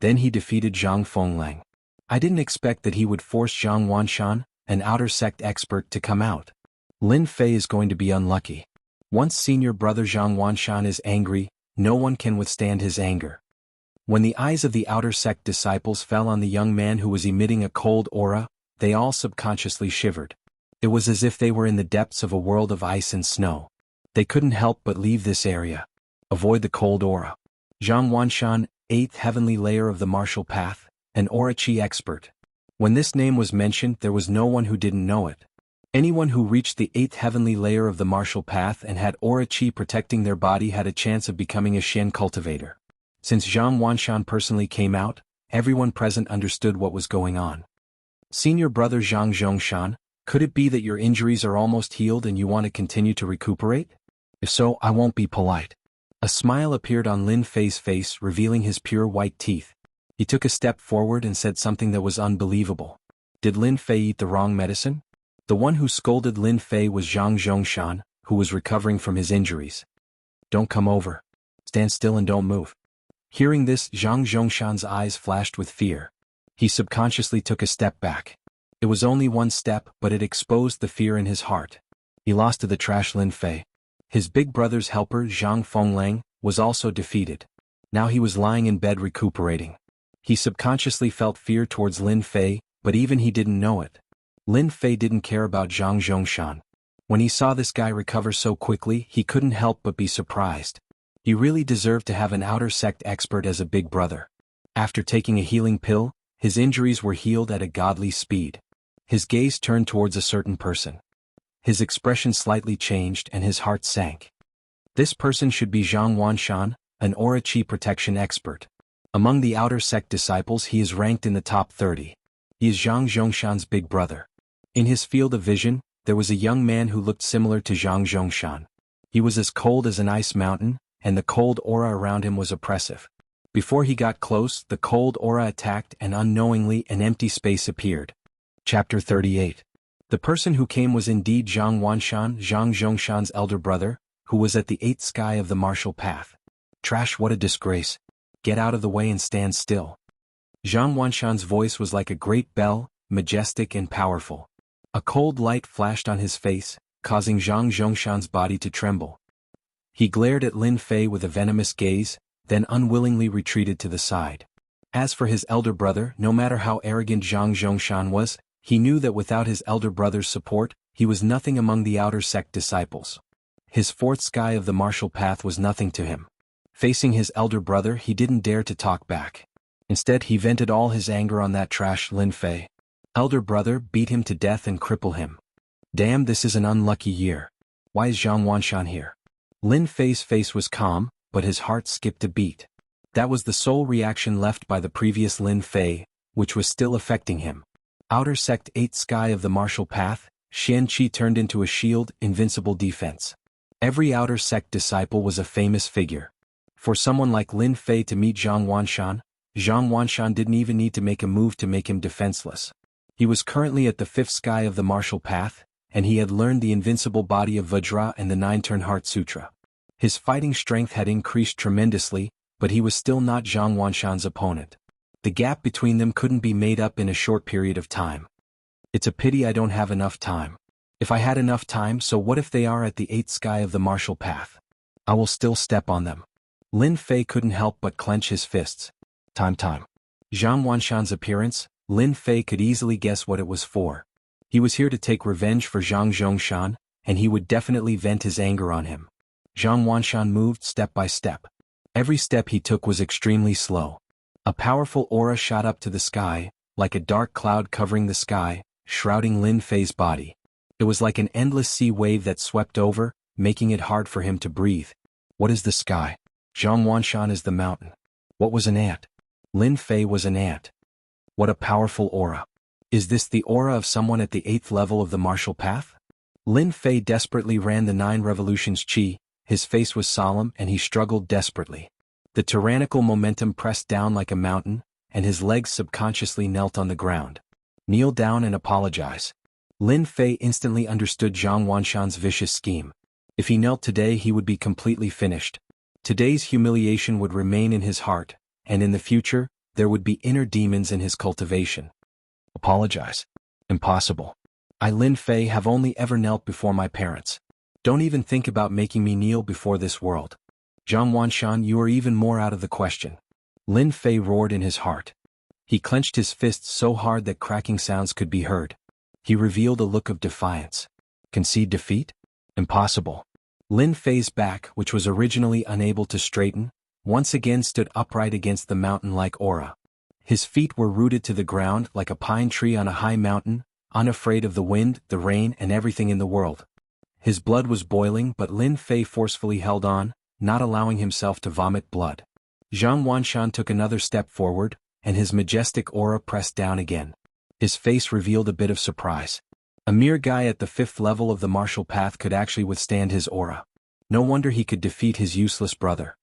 Then he defeated Zhang Fenglang. I didn't expect that he would force Zhang Wanshan, an outer sect expert, to come out. Lin Fei is going to be unlucky. Once senior brother Zhang Wanshan is angry, no one can withstand his anger. When the eyes of the outer sect disciples fell on the young man who was emitting a cold aura, they all subconsciously shivered. It was as if they were in the depths of a world of ice and snow. They couldn't help but leave this area. Avoid the cold aura. Zhang Wanshan, 8th heavenly layer of the martial path, an aura chi expert. When this name was mentioned, there was no one who didn't know it. Anyone who reached the 8th heavenly layer of the martial path and had aura chi protecting their body had a chance of becoming a Shen cultivator. Since Zhang Wanshan personally came out, everyone present understood what was going on. Senior brother Zhang Zhongshan, could it be that your injuries are almost healed and you want to continue to recuperate? If so, I won't be polite. A smile appeared on Lin Fei's face, revealing his pure white teeth. He took a step forward and said something that was unbelievable. Did Lin Fei eat the wrong medicine? The one who scolded Lin Fei was Zhang Zhongshan, who was recovering from his injuries. Don't come over. Stand still and don't move. Hearing this, Zhang Zhongshan's eyes flashed with fear. He subconsciously took a step back. It was only one step, but it exposed the fear in his heart. He lost to the trash Lin Fei. His big brother's helper Zhang Fenglang, was also defeated. Now he was lying in bed recuperating. He subconsciously felt fear towards Lin Fei, but even he didn't know it. Lin Fei didn't care about Zhang Zhongshan. When he saw this guy recover so quickly, he couldn't help but be surprised. He really deserved to have an outer sect expert as a big brother. After taking a healing pill, his injuries were healed at a godly speed. His gaze turned towards a certain person. His expression slightly changed and his heart sank. This person should be Zhang Wanshan, an aura chi protection expert. Among the outer sect disciples he is ranked in the top 30. He is Zhang Zhongshan's big brother. In his field of vision, there was a young man who looked similar to Zhang Zhongshan. He was as cold as an ice mountain, and the cold aura around him was oppressive. Before he got close, the cold aura attacked and unknowingly an empty space appeared. Chapter 38. The person who came was indeed Zhang Wanshan, Zhang Zhongshan's elder brother, who was at the 8th sky of the martial path. Trash, what a disgrace. Get out of the way and stand still. Zhang Wanshan's voice was like a great bell, majestic and powerful. A cold light flashed on his face, causing Zhang Zhongshan's body to tremble. He glared at Lin Fei with a venomous gaze, then unwillingly retreated to the side. As for his elder brother, no matter how arrogant Zhang Zhongshan was, he knew that without his elder brother's support, he was nothing among the outer sect disciples. His 4th sky of the martial path was nothing to him. Facing his elder brother, he didn't dare to talk back. Instead, he vented all his anger on that trash Lin Fei. Elder brother, beat him to death and cripple him. Damn, this is an unlucky year. Why is Zhang Wanshan here? Lin Fei's face was calm, but his heart skipped a beat. That was the sole reaction left by the previous Lin Fei, which was still affecting him. Outer sect 8th sky of the martial path, Xian Qi turned into a shield, invincible defense. Every outer sect disciple was a famous figure. For someone like Lin Fei to meet Zhang Wanshan didn't even need to make a move to make him defenseless. He was currently at the 5th sky of the martial path, and he had learned the invincible body of Vajra and the 9-turn Heart Sutra. His fighting strength had increased tremendously, but he was still not Zhang Wanshan's opponent. The gap between them couldn't be made up in a short period of time. It's a pity I don't have enough time. If I had enough time, so what if they are at the 8th sky of the martial path? I will still step on them. Lin Fei couldn't help but clench his fists. Time. Zhang Wanshan's appearance, Lin Fei could easily guess what it was for. He was here to take revenge for Zhang Zhongshan, and he would definitely vent his anger on him. Zhang Wanshan moved step by step. Every step he took was extremely slow. A powerful aura shot up to the sky, like a dark cloud covering the sky, shrouding Lin Fei's body. It was like an endless sea wave that swept over, making it hard for him to breathe. What is the sky? Zhang Wanshan is the mountain. What was an ant? Lin Fei was an ant. What a powerful aura. Is this the aura of someone at the 8th level of the martial path? Lin Fei desperately ran the 9 revolutions chi, his face was solemn and he struggled desperately. The tyrannical momentum pressed down like a mountain, and his legs subconsciously knelt on the ground. Kneel down and apologize. Lin Fei instantly understood Zhang Wanshan's vicious scheme. If he knelt today, he would be completely finished. Today's humiliation would remain in his heart, and in the future, there would be inner demons in his cultivation. Apologize? Impossible. I, Lin Fei, have only ever knelt before my parents. Don't even think about making me kneel before this world. Zhang Wanshan, you are even more out of the question. Lin Fei roared in his heart. He clenched his fists so hard that cracking sounds could be heard. He revealed a look of defiance. Concede defeat? Impossible. Lin Fei's back, which was originally unable to straighten, once again stood upright against the mountain-like aura. His feet were rooted to the ground like a pine tree on a high mountain, unafraid of the wind, the rain, and everything in the world. His blood was boiling, but Lin Fei forcefully held on, not allowing himself to vomit blood. Zhang Wanshan took another step forward, and his majestic aura pressed down again. His face revealed a bit of surprise. A mere guy at the 5th level of the martial path could actually withstand his aura. No wonder he could defeat his useless brother.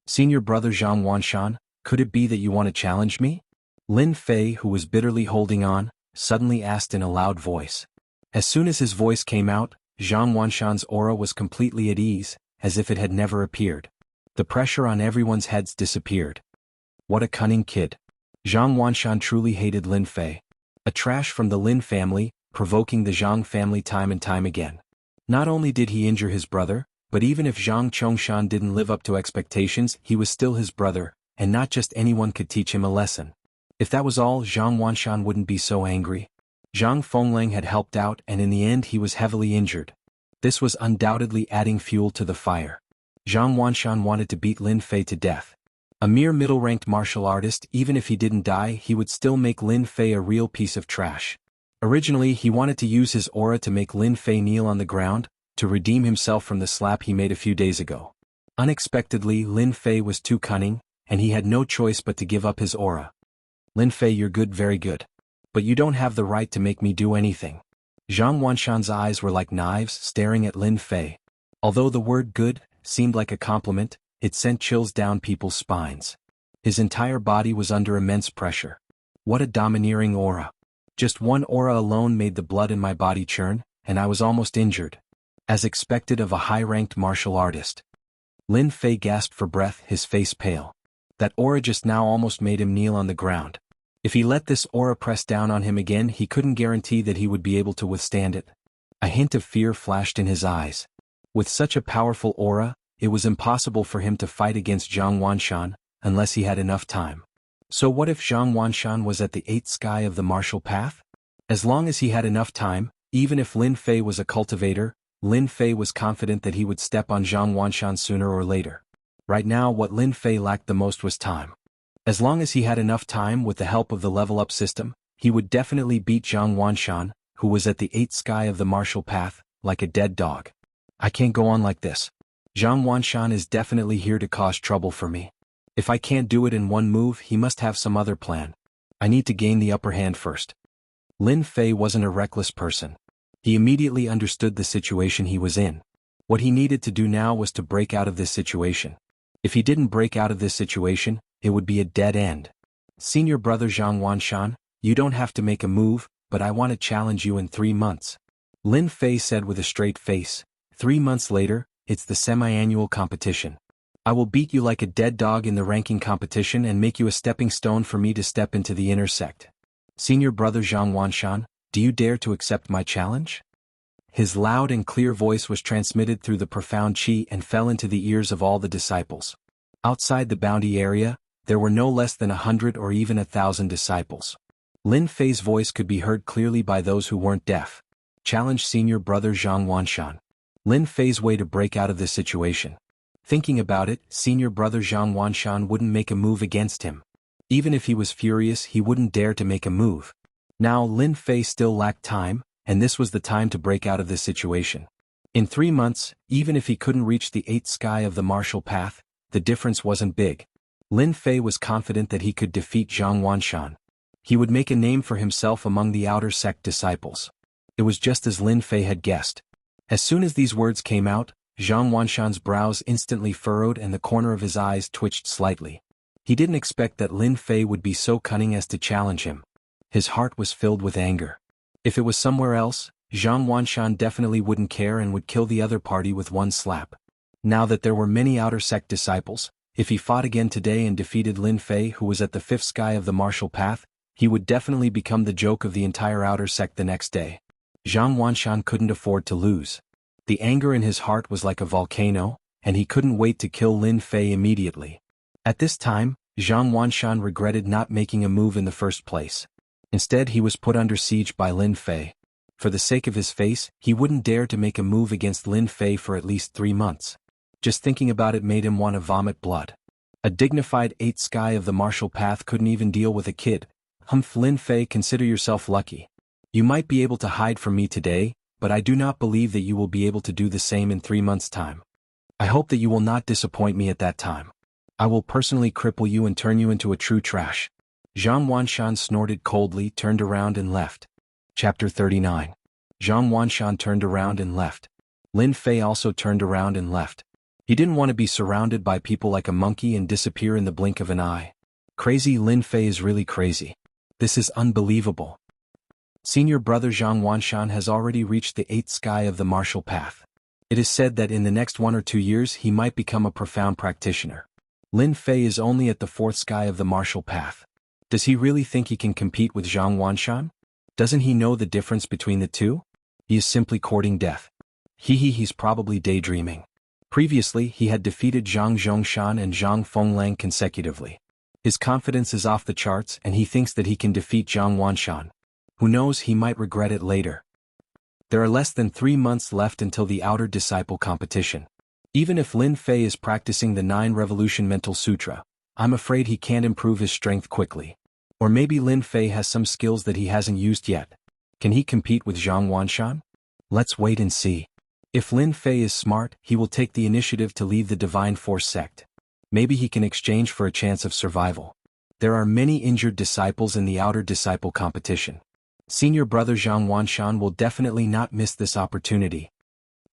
Senior brother Zhang Wanshan, could it be that you want to challenge me? Lin Fei, who was bitterly holding on, suddenly asked in a loud voice. As soon as his voice came out, Zhang Wanshan's aura was completely at ease, as if it had never appeared. The pressure on everyone's heads disappeared. What a cunning kid. Zhang Wanshan truly hated Lin Fei. A trash from the Lin family, provoking the Zhang family time and time again. Not only did he injure his brother, But even if Zhang Chongshan didn't live up to expectations, he was still his brother, and not just anyone could teach him a lesson. If that was all, Zhang Wanshan wouldn't be so angry. Zhang Fengling had helped out, and in the end he was heavily injured. This was undoubtedly adding fuel to the fire. Zhang Wanshan wanted to beat Lin Fei to death. A mere middle-ranked martial artist, even if he didn't die, he would still make Lin Fei a real piece of trash. Originally, he wanted to use his aura to make Lin Fei kneel on the ground, to redeem himself from the slap he made a few days ago. Unexpectedly, Lin Fei was too cunning, and he had no choice but to give up his aura. Lin Fei, you're good, very good. But you don't have the right to make me do anything. Zhang Wanshan's eyes were like knives staring at Lin Fei. Although the word good seemed like a compliment, it sent chills down people's spines. His entire body was under immense pressure. What a domineering aura. Just one aura alone made the blood in my body churn, and I was almost injured. As expected of a high-ranked martial artist. Lin Fei gasped for breath, his face pale. That aura just now almost made him kneel on the ground. If he let this aura press down on him again, he couldn't guarantee that he would be able to withstand it. A hint of fear flashed in his eyes. With such a powerful aura, it was impossible for him to fight against Zhang Wanshan, unless he had enough time. So what if Zhang Wanshan was at the 8th sky of the martial path? As long as he had enough time, even if Lin Fei was a cultivator, Lin Fei was confident that he would step on Zhang Wanshan sooner or later. Right now, what Lin Fei lacked the most was time. As long as he had enough time with the help of the level-up system, he would definitely beat Zhang Wanshan, who was at the 8th sky of the martial path, like a dead dog. I can't go on like this. Zhang Wanshan is definitely here to cause trouble for me. If I can't do it in one move, he must have some other plan. I need to gain the upper hand first. Lin Fei wasn't a reckless person. He immediately understood the situation he was in. What he needed to do now was to break out of this situation. If he didn't break out of this situation, it would be a dead end. Senior brother Zhang Wanshan, you don't have to make a move, but I want to challenge you in 3 months. Lin Fei said with a straight face. 3 months later, it's the semi-annual competition. I will beat you like a dead dog in the ranking competition and make you a stepping stone for me to step into the inner sect. Senior brother Zhang Wanshan, do you dare to accept my challenge? His loud and clear voice was transmitted through the profound qi and fell into the ears of all the disciples. Outside the bounty area, there were no less than 100 or even 1,000 disciples. Lin Fei's voice could be heard clearly by those who weren't deaf. Challenge senior brother Zhang Wanshan. Lin Fei's way to break out of this situation. Thinking about it, senior brother Zhang Wanshan wouldn't make a move against him. Even if he was furious, he wouldn't dare to make a move. Now Lin Fei still lacked time, and this was the time to break out of this situation. In 3 months, even if he couldn't reach the 8th sky of the martial path, the difference wasn't big. Lin Fei was confident that he could defeat Zhang Wanshan. He would make a name for himself among the outer sect disciples. It was just as Lin Fei had guessed. As soon as these words came out, Zhang Wanshan's brows instantly furrowed and the corner of his eyes twitched slightly. He didn't expect that Lin Fei would be so cunning as to challenge him. His heart was filled with anger. If it was somewhere else, Zhang Wanshan definitely wouldn't care and would kill the other party with one slap. Now that there were many outer sect disciples, if he fought again today and defeated Lin Fei, who was at the 5th sky of the martial path, he would definitely become the joke of the entire outer sect the next day. Zhang Wanshan couldn't afford to lose. The anger in his heart was like a volcano, and he couldn't wait to kill Lin Fei immediately. At this time, Zhang Wanshan regretted not making a move in the first place. Instead, he was put under siege by Lin Fei. For the sake of his face, he wouldn't dare to make a move against Lin Fei for at least 3 months. Just thinking about it made him want to vomit blood. A dignified 8th sky of the martial path couldn't even deal with a kid. Humph, Lin Fei, consider yourself lucky. You might be able to hide from me today, but I do not believe that you will be able to do the same in 3 months' time. I hope that you will not disappoint me at that time. I will personally cripple you and turn you into a true trash. Zhang Wanshan snorted coldly, turned around and left. Chapter 39. Zhang Wanshan turned around and left. Lin Fei also turned around and left. He didn't want to be surrounded by people like a monkey and disappear in the blink of an eye. Crazy Lin Fei is really crazy. This is unbelievable. Senior brother Zhang Wanshan has already reached the 8th sky of the martial path. It is said that in the next 1 or 2 years he might become a profound practitioner. Lin Fei is only at the 4th sky of the martial path. Does he really think he can compete with Zhang Wanshan? Doesn't he know the difference between the two? He is simply courting death. He's probably daydreaming. Previously, he had defeated Zhang Zhongshan and Zhang Fenglang consecutively. His confidence is off the charts and he thinks that he can defeat Zhang Wanshan. Who knows, he might regret it later. There are less than 3 months left until the Outer Disciple competition. Even if Lin Fei is practicing the 9 Revolution Mental Sutra, I'm afraid he can't improve his strength quickly. Or maybe Lin Fei has some skills that he hasn't used yet. Can he compete with Zhang Wanshan? Let's wait and see. If Lin Fei is smart, he will take the initiative to leave the Divine Force sect. Maybe he can exchange for a chance of survival. There are many injured disciples in the Outer Disciple competition. Senior brother Zhang Wanshan will definitely not miss this opportunity.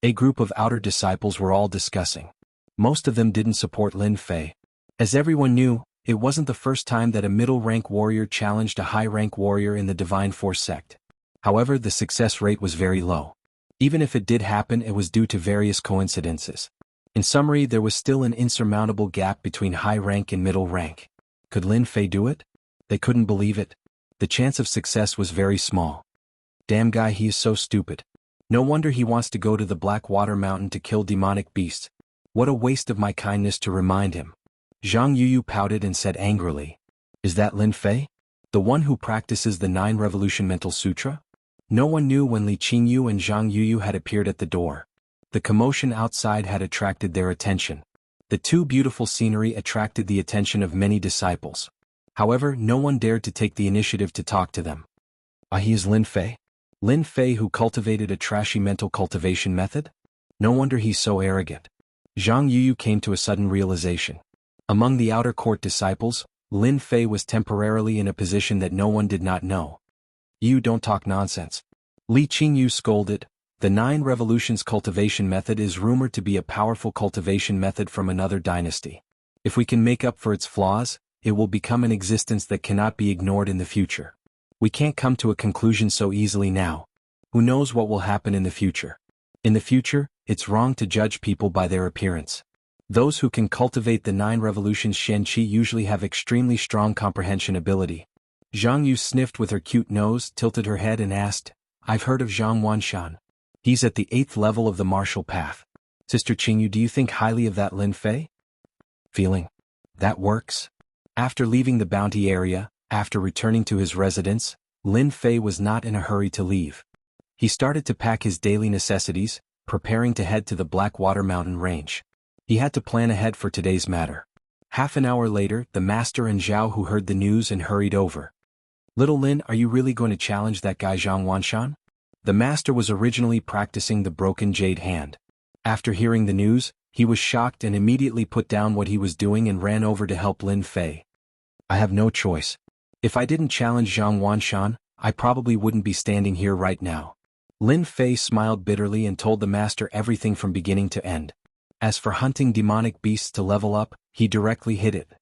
A group of Outer Disciples were all discussing. Most of them didn't support Lin Fei. As everyone knew, it wasn't the first time that a middle-rank warrior challenged a high-rank warrior in the Divine Force sect. However, the success rate was very low. Even if it did happen, it was due to various coincidences. In summary, there was still an insurmountable gap between high rank and middle rank. Could Lin Fei do it? They couldn't believe it. The chance of success was very small. Damn guy, he is so stupid. No wonder he wants to go to the Blackwater Mountain to kill demonic beasts. What a waste of my kindness to remind him. Zhang Yuyu pouted and said angrily. Is that Lin Fei? The one who practices the 9 Revolution Mental Sutra? No one knew when Li Qingyu and Zhang Yuyu had appeared at the door. The commotion outside had attracted their attention. The two beautiful scenery attracted the attention of many disciples. However, no one dared to take the initiative to talk to them. He is Lin Fei? Lin Fei who cultivated a trashy mental cultivation method? No wonder he's so arrogant. Zhang Yuyu came to a sudden realization. Among the outer court disciples, Lin Fei was temporarily in a position that no one did not know. You don't talk nonsense. Li Qingyu scolded. The 9 Revolutions cultivation method is rumored to be a powerful cultivation method from another dynasty. If we can make up for its flaws, it will become an existence that cannot be ignored in the future. We can't come to a conclusion so easily now. Who knows what will happen in the future? In the future, it's wrong to judge people by their appearance. Those who can cultivate the 9 Revolutions Shenqi usually have extremely strong comprehension ability. Zhang Yu sniffed with her cute nose, tilted her head and asked, I've heard of Zhang Wanshan. He's at the 8th level of the martial path. Sister Qingyu, do you think highly of that Lin Fei? Feeling. That works? After leaving the bounty area, after returning to his residence, Lin Fei was not in a hurry to leave. He started to pack his daily necessities, preparing to head to the Blackwater Mountain Range. He had to plan ahead for today's matter. Half an hour later, the master and Zhao Hu heard the news and hurried over. Little Lin, are you really going to challenge that guy Zhang Wanshan? The master was originally practicing the broken jade hand. After hearing the news, he was shocked and immediately put down what he was doing and ran over to help Lin Fei. I have no choice. If I didn't challenge Zhang Wanshan, I probably wouldn't be standing here right now. Lin Fei smiled bitterly and told the master everything from beginning to end. As for hunting demonic beasts to level up, he directly hit it.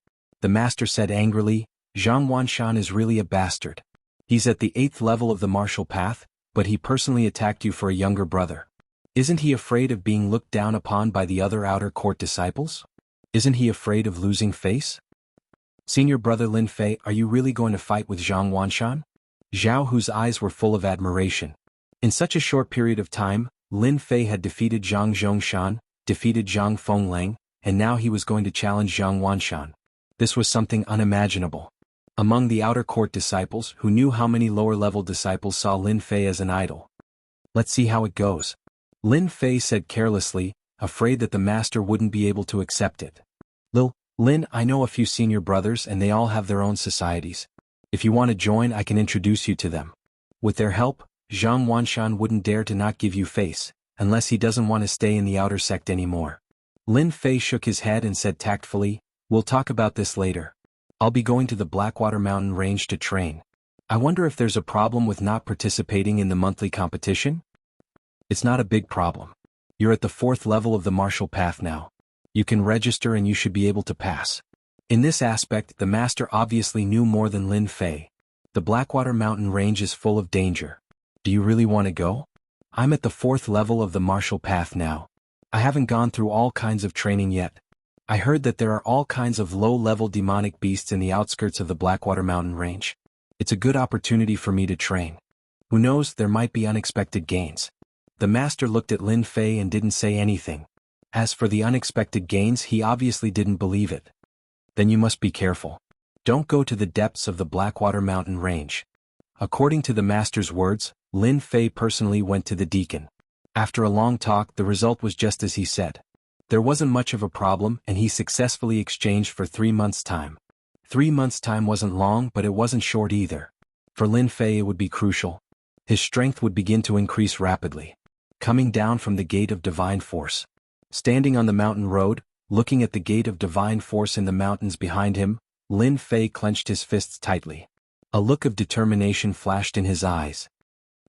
The master said angrily, Zhang Wanshan is really a bastard. He's at the 8th level of the martial path, but he personally attacked you for a younger brother. Isn't he afraid of being looked down upon by the other outer court disciples? Isn't he afraid of losing face? Senior brother Lin Fei, are you really going to fight with Zhang Wanshan? Zhao Hu's eyes were full of admiration. In such a short period of time, Lin Fei had defeated Zhang Zhongshan, defeated Zhang Fenglang, and now he was going to challenge Zhang Wanshan. This was something unimaginable. Among the outer court disciples who knew how many lower-level disciples saw Lin Fei as an idol. Let's see how it goes. Lin Fei said carelessly, afraid that the master wouldn't be able to accept it. Lin, I know a few senior brothers and they all have their own societies. If you want to join, I can introduce you to them. With their help, Zhang Wanshan wouldn't dare to not give you face, unless he doesn't want to stay in the outer sect anymore. Lin Fei shook his head and said tactfully, we'll talk about this later. I'll be going to the Blackwater Mountain Range to train. I wonder if there's a problem with not participating in the monthly competition? It's not a big problem. You're at the 4th level of the martial path now. You can register and you should be able to pass. In this aspect, the master obviously knew more than Lin Fei. The Blackwater Mountain Range is full of danger. Do you really want to go? I'm at the 4th level of the martial path now. I haven't gone through all kinds of training yet. I heard that there are all kinds of low-level demonic beasts in the outskirts of the Blackwater Mountain Range. It's a good opportunity for me to train. Who knows, there might be unexpected gains. The master looked at Lin Fei and didn't say anything. As for the unexpected gains, he obviously didn't believe it. Then you must be careful. Don't go to the depths of the Blackwater Mountain Range. According to the master's words, Lin Fei personally went to the deacon. After a long talk, the result was just as he said. There wasn't much of a problem, and he successfully exchanged for 3 months' time. 3 months' time wasn't long, but it wasn't short either. For Lin Fei it would be crucial. His strength would begin to increase rapidly. Coming down from the Gate of Divine Force. Standing on the mountain road, looking at the Gate of Divine Force in the mountains behind him, Lin Fei clenched his fists tightly. A look of determination flashed in his eyes.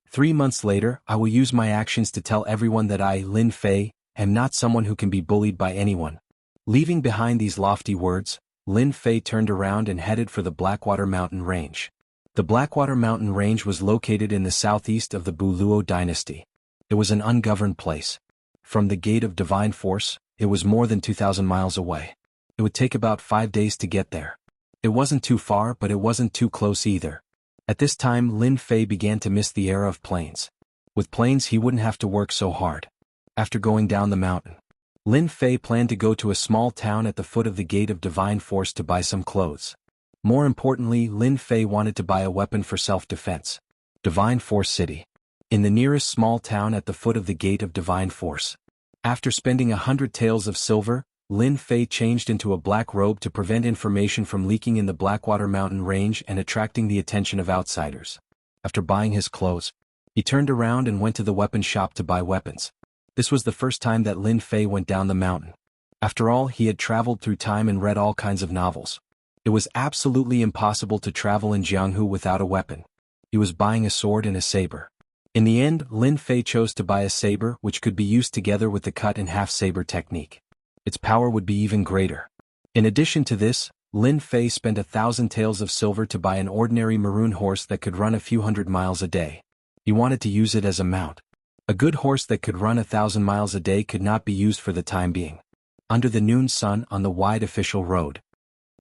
3 months later, I will use my actions to tell everyone that I, Lin Fei, am not someone who can be bullied by anyone. Leaving behind these lofty words, Lin Fei turned around and headed for the Blackwater Mountain Range. The Blackwater Mountain Range was located in the southeast of the Buluo dynasty. It was an ungoverned place. From the Gate of Divine Force, it was more than 2,000 miles away. It would take about 5 days to get there. It wasn't too far, but it wasn't too close either. At this time, Lin Fei began to miss the era of planes. With planes, he wouldn't have to work so hard. After going down the mountain, Lin Fei planned to go to a small town at the foot of the Gate of Divine Force to buy some clothes. More importantly, Lin Fei wanted to buy a weapon for self-defense. Divine Force City. In the nearest small town at the foot of the Gate of Divine Force. After spending 100 taels of silver, Lin Fei changed into a black robe to prevent information from leaking in the Blackwater Mountain Range and attracting the attention of outsiders. After buying his clothes, he turned around and went to the weapon shop to buy weapons. This was the first time that Lin Fei went down the mountain. After all, he had traveled through time and read all kinds of novels. It was absolutely impossible to travel in Jianghu without a weapon. He was buying a sword and a saber. In the end, Lin Fei chose to buy a saber which could be used together with the cut-in-half saber technique. Its power would be even greater. In addition to this, Lin Fei spent 1,000 taels of silver to buy an ordinary maroon horse that could run a few hundred miles a day. He wanted to use it as a mount. A good horse that could run 1,000 miles a day could not be used for the time being. Under the noon sun on the wide official road.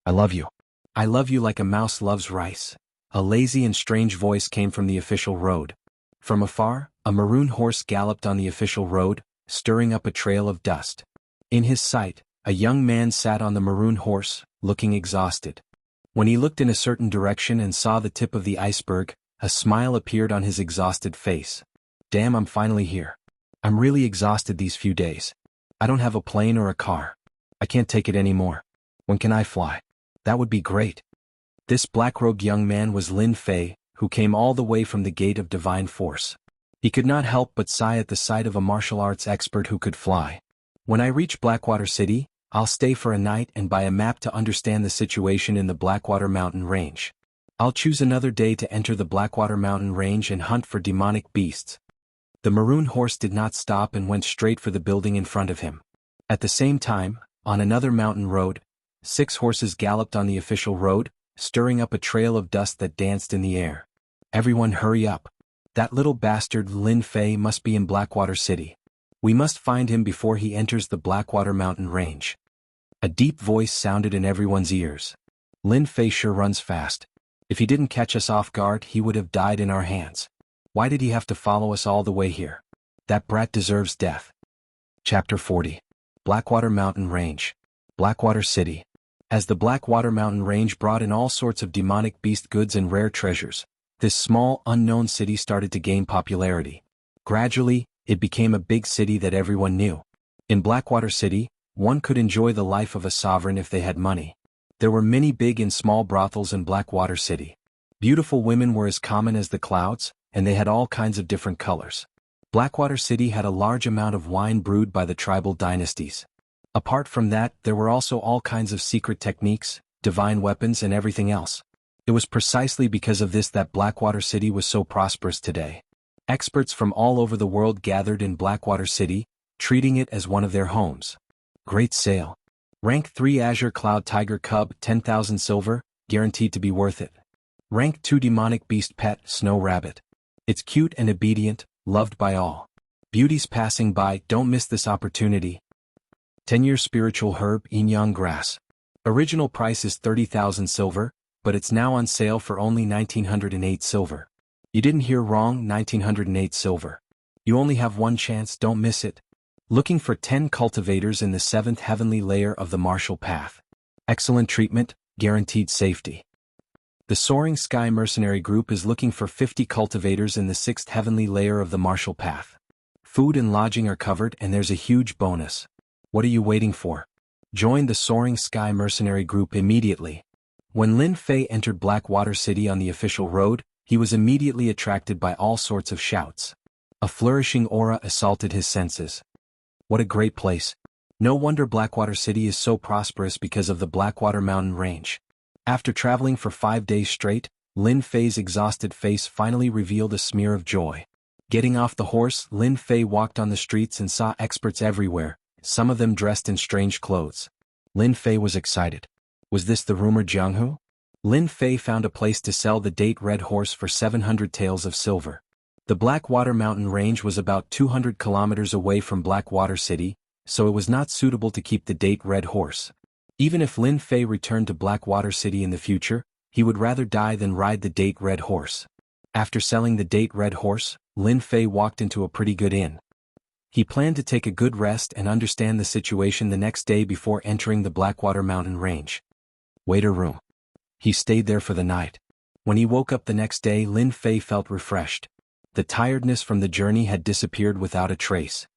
I love you. I love you like a mouse loves rice. A lazy and strange voice came from the official road. From afar, a maroon horse galloped on the official road, stirring up a trail of dust. In his sight, a young man sat on the maroon horse, looking exhausted. When he looked in a certain direction and saw the tip of the iceberg, a smile appeared on his exhausted face. Damn, I'm finally here. I'm really exhausted these few days. I don't have a plane or a car. I can't take it anymore. When can I fly? That would be great. This black-robed young man was Lin Fei, who came all the way from the Gate of Divine Force. He could not help but sigh at the sight of a martial arts expert who could fly. When I reach Blackwater City, I'll stay for a night and buy a map to understand the situation in the Blackwater Mountain Range. I'll choose another day to enter the Blackwater Mountain Range and hunt for demonic beasts. The maroon horse did not stop and went straight for the building in front of him. At the same time, on another mountain road, 6 horses galloped on the official road, stirring up a trail of dust that danced in the air. Everyone hurry up. That little bastard Lin Fei must be in Blackwater City. We must find him before he enters the Blackwater Mountain Range. A deep voice sounded in everyone's ears. Lin Fei sure runs fast. If he didn't catch us off guard, he would have died in our hands. Why did he have to follow us all the way here? That brat deserves death. Chapter 40. Blackwater Mountain Range. Blackwater City. As the Blackwater Mountain Range brought in all sorts of demonic beast goods and rare treasures, this small, unknown city started to gain popularity. Gradually, it became a big city that everyone knew. In Blackwater City, one could enjoy the life of a sovereign if they had money. There were many big and small brothels in Blackwater City. Beautiful women were as common as the clouds, and they had all kinds of different colors. Blackwater City had a large amount of wine brewed by the tribal dynasties. Apart from that, there were also all kinds of secret techniques, divine weapons and everything else. It was precisely because of this that Blackwater City was so prosperous today. Experts from all over the world gathered in Blackwater City, treating it as one of their homes. Great sale. Rank 3 Azure Cloud Tiger Cub 10,000 silver, guaranteed to be worth it. Rank 2 Demonic Beast Pet Snow Rabbit. It's cute and obedient, loved by all. Beauties passing by, don't miss this opportunity. 10-year Spiritual Herb Yin Grass. Original price is 30,000 silver, but it's now on sale for only 1,908 silver. You didn't hear wrong, 1,908 silver. You only have one chance, don't miss it. Looking for 10 cultivators in the 7th heavenly layer of the martial path. Excellent treatment, guaranteed safety. The Soaring Sky Mercenary Group is looking for 50 cultivators in the 6th heavenly layer of the martial path. Food and lodging are covered and there's a huge bonus. What are you waiting for? Join the Soaring Sky Mercenary Group immediately. When Lin Fei entered Blackwater City on the official road, he was immediately attracted by all sorts of shouts. A flourishing aura assaulted his senses. What a great place. No wonder Blackwater City is so prosperous because of the Blackwater Mountain Range. After traveling for 5 days straight, Lin Fei's exhausted face finally revealed a smear of joy. Getting off the horse, Lin Fei walked on the streets and saw experts everywhere, some of them dressed in strange clothes. Lin Fei was excited. Was this the rumored Jianghu? Lin Fei found a place to sell the date red horse for 700 taels of silver. The Blackwater Mountain Range was about 200 kilometers away from Blackwater City, so it was not suitable to keep the date red horse. Even if Lin Fei returned to Blackwater City in the future, he would rather die than ride the date red horse. After selling the date red horse, Lin Fei walked into a pretty good inn. He planned to take a good rest and understand the situation the next day before entering the Blackwater Mountain Range. Waiter room. He stayed there for the night. When he woke up the next day, Lin Fei felt refreshed. The tiredness from the journey had disappeared without a trace.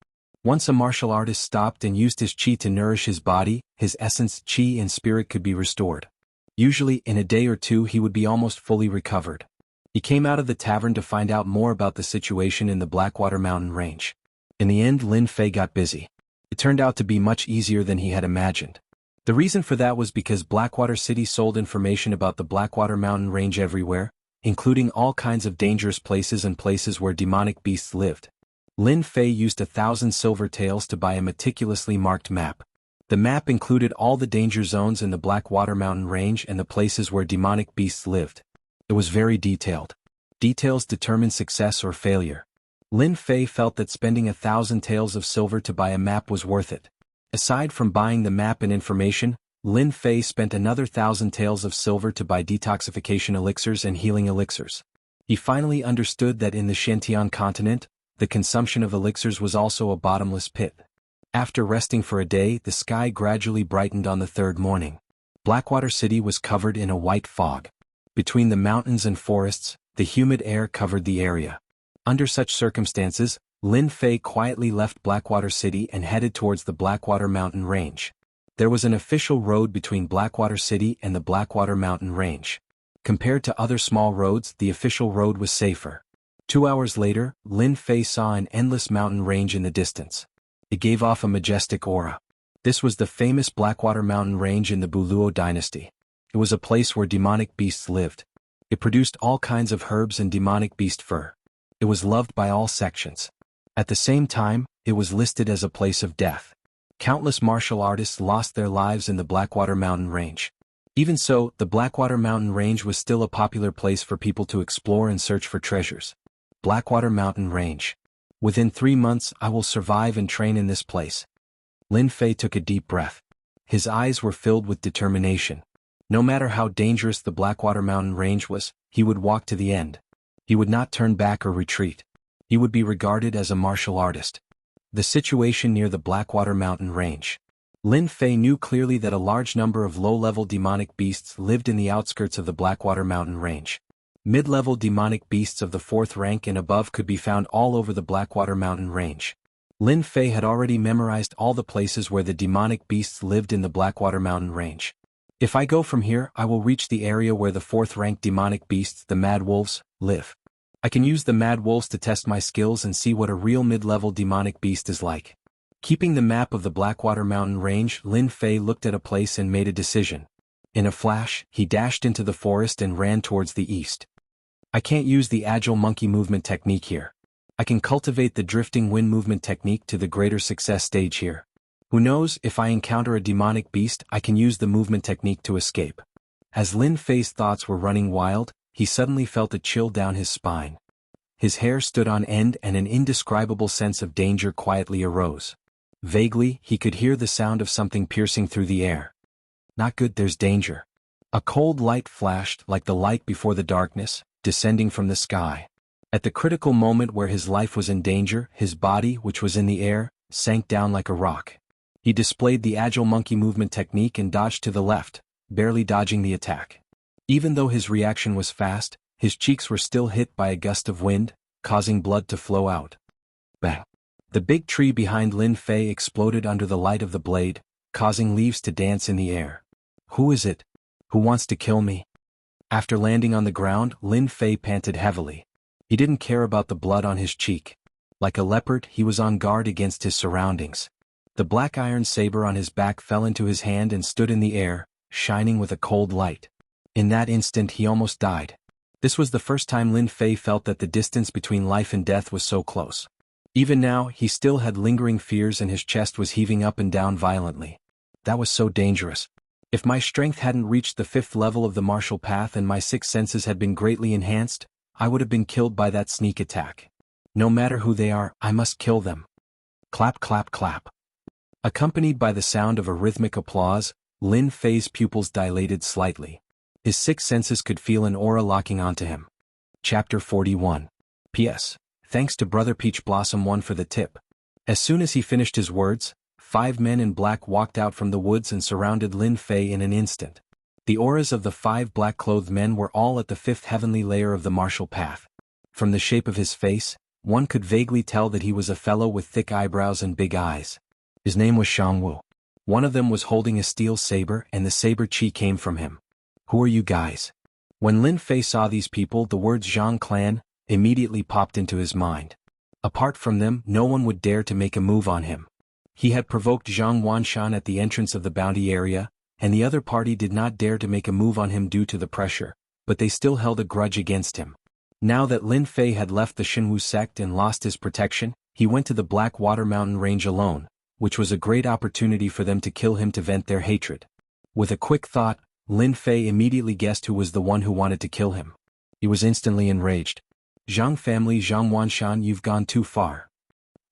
Once a martial artist stopped and used his qi to nourish his body, his essence, qi and spirit could be restored. Usually, in a day or two he would be almost fully recovered. He came out of the tavern to find out more about the situation in the Blackwater Mountain Range. In the end, Lin Fei got busy. It turned out to be much easier than he had imagined. The reason for that was because Blackwater City sold information about the Blackwater Mountain Range everywhere, including all kinds of dangerous places and places where demonic beasts lived. Lin Fei used 1,000 silver taels to buy a meticulously marked map. The map included all the danger zones in the Blackwater Mountain Range and the places where demonic beasts lived. It was very detailed. Details determine success or failure. Lin Fei felt that spending 1,000 taels of silver to buy a map was worth it. Aside from buying the map and information, Lin Fei spent another 1,000 taels of silver to buy detoxification elixirs and healing elixirs. He finally understood that in the Shantian continent, the consumption of elixirs was also a bottomless pit. After resting for a day, the sky gradually brightened on the third morning. Blackwater City was covered in a white fog. Between the mountains and forests, the humid air covered the area. Under such circumstances, Lin Fei quietly left Blackwater City and headed towards the Blackwater Mountain Range. There was an official road between Blackwater City and the Blackwater Mountain Range. Compared to other small roads, the official road was safer. 2 hours later, Lin Fei saw an endless mountain range in the distance. It gave off a majestic aura. This was the famous Blackwater Mountain Range in the Buluo dynasty. It was a place where demonic beasts lived. It produced all kinds of herbs and demonic beast fur. It was loved by all sections. At the same time, it was listed as a place of death. Countless martial artists lost their lives in the Blackwater Mountain Range. Even so, the Blackwater Mountain Range was still a popular place for people to explore and search for treasures. Blackwater Mountain Range. Within 3 months I will survive and train in this place. Lin Fei took a deep breath. His eyes were filled with determination. No matter how dangerous the Blackwater Mountain Range was, he would walk to the end. He would not turn back or retreat. He would be regarded as a martial artist. The situation near the Blackwater Mountain Range. Lin Fei knew clearly that a large number of low-level demonic beasts lived in the outskirts of the Blackwater Mountain Range. Mid-level demonic beasts of the 4th rank and above could be found all over the Blackwater Mountain Range. Lin Fei had already memorized all the places where the demonic beasts lived in the Blackwater Mountain Range. If I go from here, I will reach the area where the 4th rank demonic beasts, the Mad Wolves, live. I can use the Mad Wolves to test my skills and see what a real mid-level demonic beast is like. Keeping the map of the Blackwater Mountain Range, Lin Fei looked at a place and made a decision. In a flash, he dashed into the forest and ran towards the east. I can't use the agile monkey movement technique here. I can cultivate the drifting wind movement technique to the greater success stage here. Who knows, if I encounter a demonic beast, I can use the movement technique to escape. As Lin Fei's thoughts were running wild, he suddenly felt a chill down his spine. His hair stood on end and an indescribable sense of danger quietly arose. Vaguely, he could hear the sound of something piercing through the air. Not good, there's danger. A cold light flashed like the light before the darkness, descending from the sky. At the critical moment where his life was in danger, his body, which was in the air, sank down like a rock. He displayed the agile monkey movement technique and dodged to the left, barely dodging the attack. Even though his reaction was fast, his cheeks were still hit by a gust of wind, causing blood to flow out. Bang! The big tree behind Lin Fei exploded under the light of the blade, causing leaves to dance in the air. Who is it? Who wants to kill me? After landing on the ground, Lin Fei panted heavily. He didn't care about the blood on his cheek. Like a leopard, he was on guard against his surroundings. The black iron saber on his back fell into his hand and stood in the air, shining with a cold light. In that instant he almost died. This was the first time Lin Fei felt that the distance between life and death was so close. Even now, he still had lingering fears and his chest was heaving up and down violently. That was so dangerous. If my strength hadn't reached the 5th level of the martial path and my 6 senses had been greatly enhanced, I would have been killed by that sneak attack. No matter who they are, I must kill them. Clap, clap, clap. Accompanied by the sound of a rhythmic applause, Lin Fei's pupils dilated slightly. His 6 senses could feel an aura locking onto him. Chapter 41. P.S. Thanks to Brother Peach Blossom 1 for the tip. As soon as he finished his words, 5 men in black walked out from the woods and surrounded Lin Fei in an instant. The auras of the 5 black-clothed men were all at the 5th heavenly layer of the martial path. From the shape of his face, one could vaguely tell that he was a fellow with thick eyebrows and big eyes. His name was Jianghu. One of them was holding a steel saber and the saber chi came from him. Who are you guys? When Lin Fei saw these people, the words Zhang clan immediately popped into his mind. Apart from them, no one would dare to make a move on him. He had provoked Zhang Wanshan at the entrance of the bounty area, and the other party did not dare to make a move on him due to the pressure, but they still held a grudge against him. Now that Lin Fei had left the Xinwu sect and lost his protection, he went to the Black Water Mountain Range alone, which was a great opportunity for them to kill him to vent their hatred. With a quick thought, Lin Fei immediately guessed who was the one who wanted to kill him. He was instantly enraged. Zhang family, Zhang Wanshan, you've gone too far.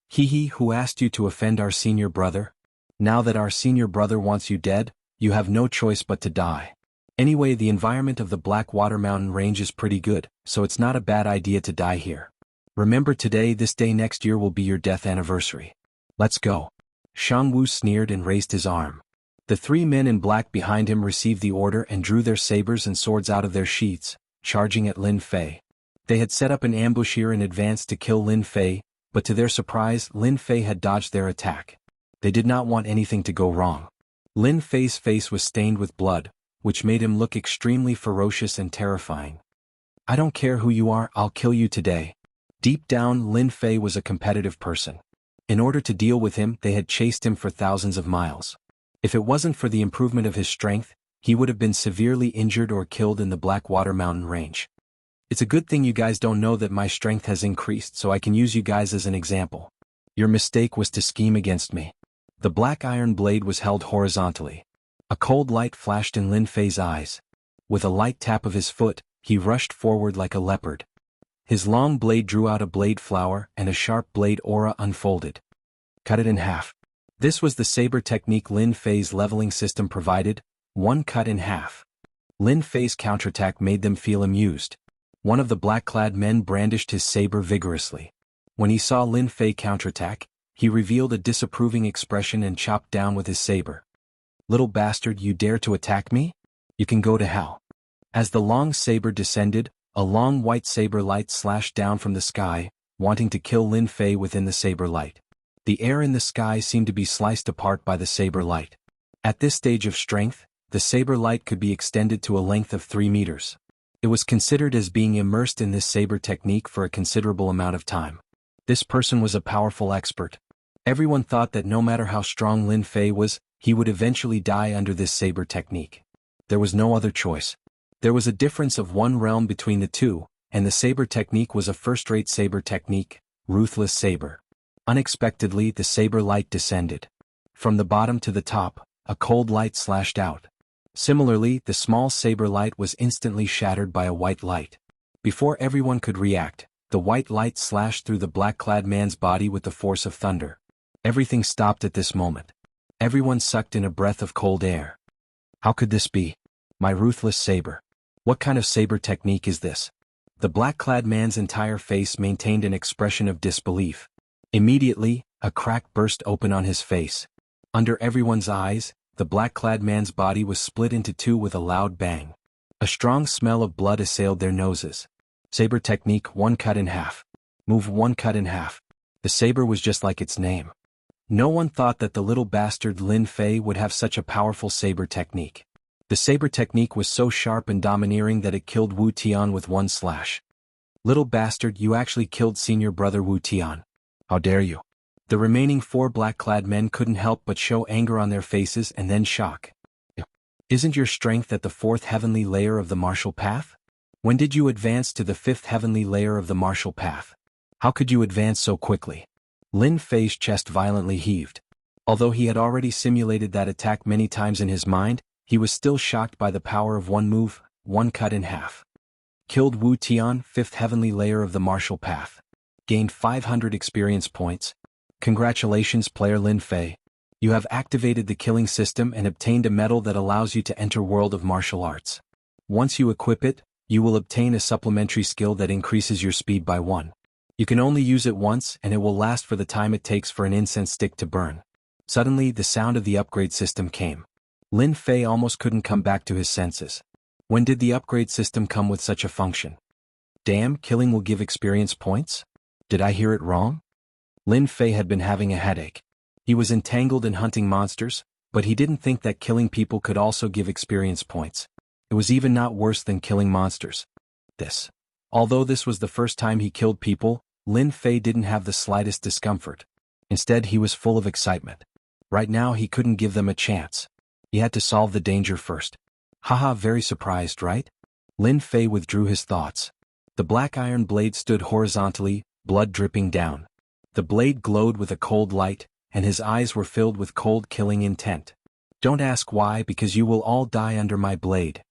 He who asked you to offend our senior brother? Now that our senior brother wants you dead, you have no choice but to die. Anyway, the environment of the Black Water Mountain Range is pretty good, so it's not a bad idea to die here. Remember today, this day next year will be your death anniversary. Let's go. Shang Wu sneered and raised his arm. The 3 men in black behind him received the order and drew their sabers and swords out of their sheaths, charging at Lin Fei. They had set up an ambush here in advance to kill Lin Fei, but to their surprise, Lin Fei had dodged their attack. They did not want anything to go wrong. Lin Fei's face was stained with blood, which made him look extremely ferocious and terrifying. I don't care who you are, I'll kill you today. Deep down, Lin Fei was a competitive person. In order to deal with him, they had chased him for thousands of miles. If it wasn't for the improvement of his strength, he would have been severely injured or killed in the Blackwater Mountain Range. It's a good thing you guys don't know that my strength has increased, so I can use you guys as an example. Your mistake was to scheme against me. The black iron blade was held horizontally. A cold light flashed in Lin Fei's eyes. With a light tap of his foot, he rushed forward like a leopard. His long blade drew out a blade flower and a sharp blade aura unfolded. Cut it in half. This was the saber technique Lin Fei's leveling system provided, one cut in half. Lin Fei's counterattack made them feel amused. One of the black-clad men brandished his saber vigorously. When he saw Lin Fei counterattack, he revealed a disapproving expression and chopped down with his saber. Little bastard, you dare to attack me? You can go to hell. As the long saber descended, a long white saber light slashed down from the sky, wanting to kill Lin Fei within the saber light. The air in the sky seemed to be sliced apart by the saber light. At this stage of strength, the saber light could be extended to a length of 3 meters. It was considered as being immersed in this saber technique for a considerable amount of time. This person was a powerful expert. Everyone thought that no matter how strong Lin Fei was, he would eventually die under this saber technique. There was no other choice. There was a difference of 1 realm between the two, and the saber technique was a first-rate saber technique, ruthless saber. Unexpectedly, the saber light descended. From the bottom to the top, a cold light slashed out. Similarly, the small saber light was instantly shattered by a white light. Before everyone could react, the white light slashed through the black-clad man's body with the force of thunder. Everything stopped at this moment. Everyone sucked in a breath of cold air. How could this be? My ruthless saber. What kind of saber technique is this? The black-clad man's entire face maintained an expression of disbelief. Immediately, a crack burst open on his face. Under everyone's eyes, the black-clad man's body was split into two with a loud bang. A strong smell of blood assailed their noses. Saber technique, one cut in half. Move, one cut in half. The saber was just like its name. No one thought that the little bastard Lin Fei would have such a powerful saber technique. The saber technique was so sharp and domineering that it killed Wu Tian with one slash. Little bastard, you actually killed senior brother Wu Tian. How dare you? The remaining four black-clad men couldn't help but show anger on their faces and then shock. Isn't your strength at the fourth heavenly layer of the martial path? When did you advance to the fifth heavenly layer of the martial path? How could you advance so quickly? Lin Fei's chest violently heaved. Although he had already simulated that attack many times in his mind, he was still shocked by the power of one move, one cut in half. Killed Wu Tian, fifth heavenly layer of the martial path. Gained 500 experience points. Congratulations, player Lin Fei. You have activated the killing system and obtained a medal that allows you to enter world of martial arts. Once you equip it, you will obtain a supplementary skill that increases your speed by 1. You can only use it once and it will last for the time it takes for an incense stick to burn. Suddenly the sound of the upgrade system came. Lin Fei almost couldn't come back to his senses. When did the upgrade system come with such a function? Damn, killing will give experience points? Did I hear it wrong? Lin Fei had been having a headache. He was entangled in hunting monsters, but he didn't think that killing people could also give experience points. It was even not worse than killing monsters. Although this was the first time he killed people, Lin Fei didn't have the slightest discomfort. Instead, he was full of excitement. Right now he couldn't give them a chance. He had to solve the danger first. Haha, very surprised, right? Lin Fei withdrew his thoughts. The black iron blade stood horizontally, blood dripping down. The blade glowed with a cold light, and his eyes were filled with cold killing intent. Don't ask why, because you will all die under my blade.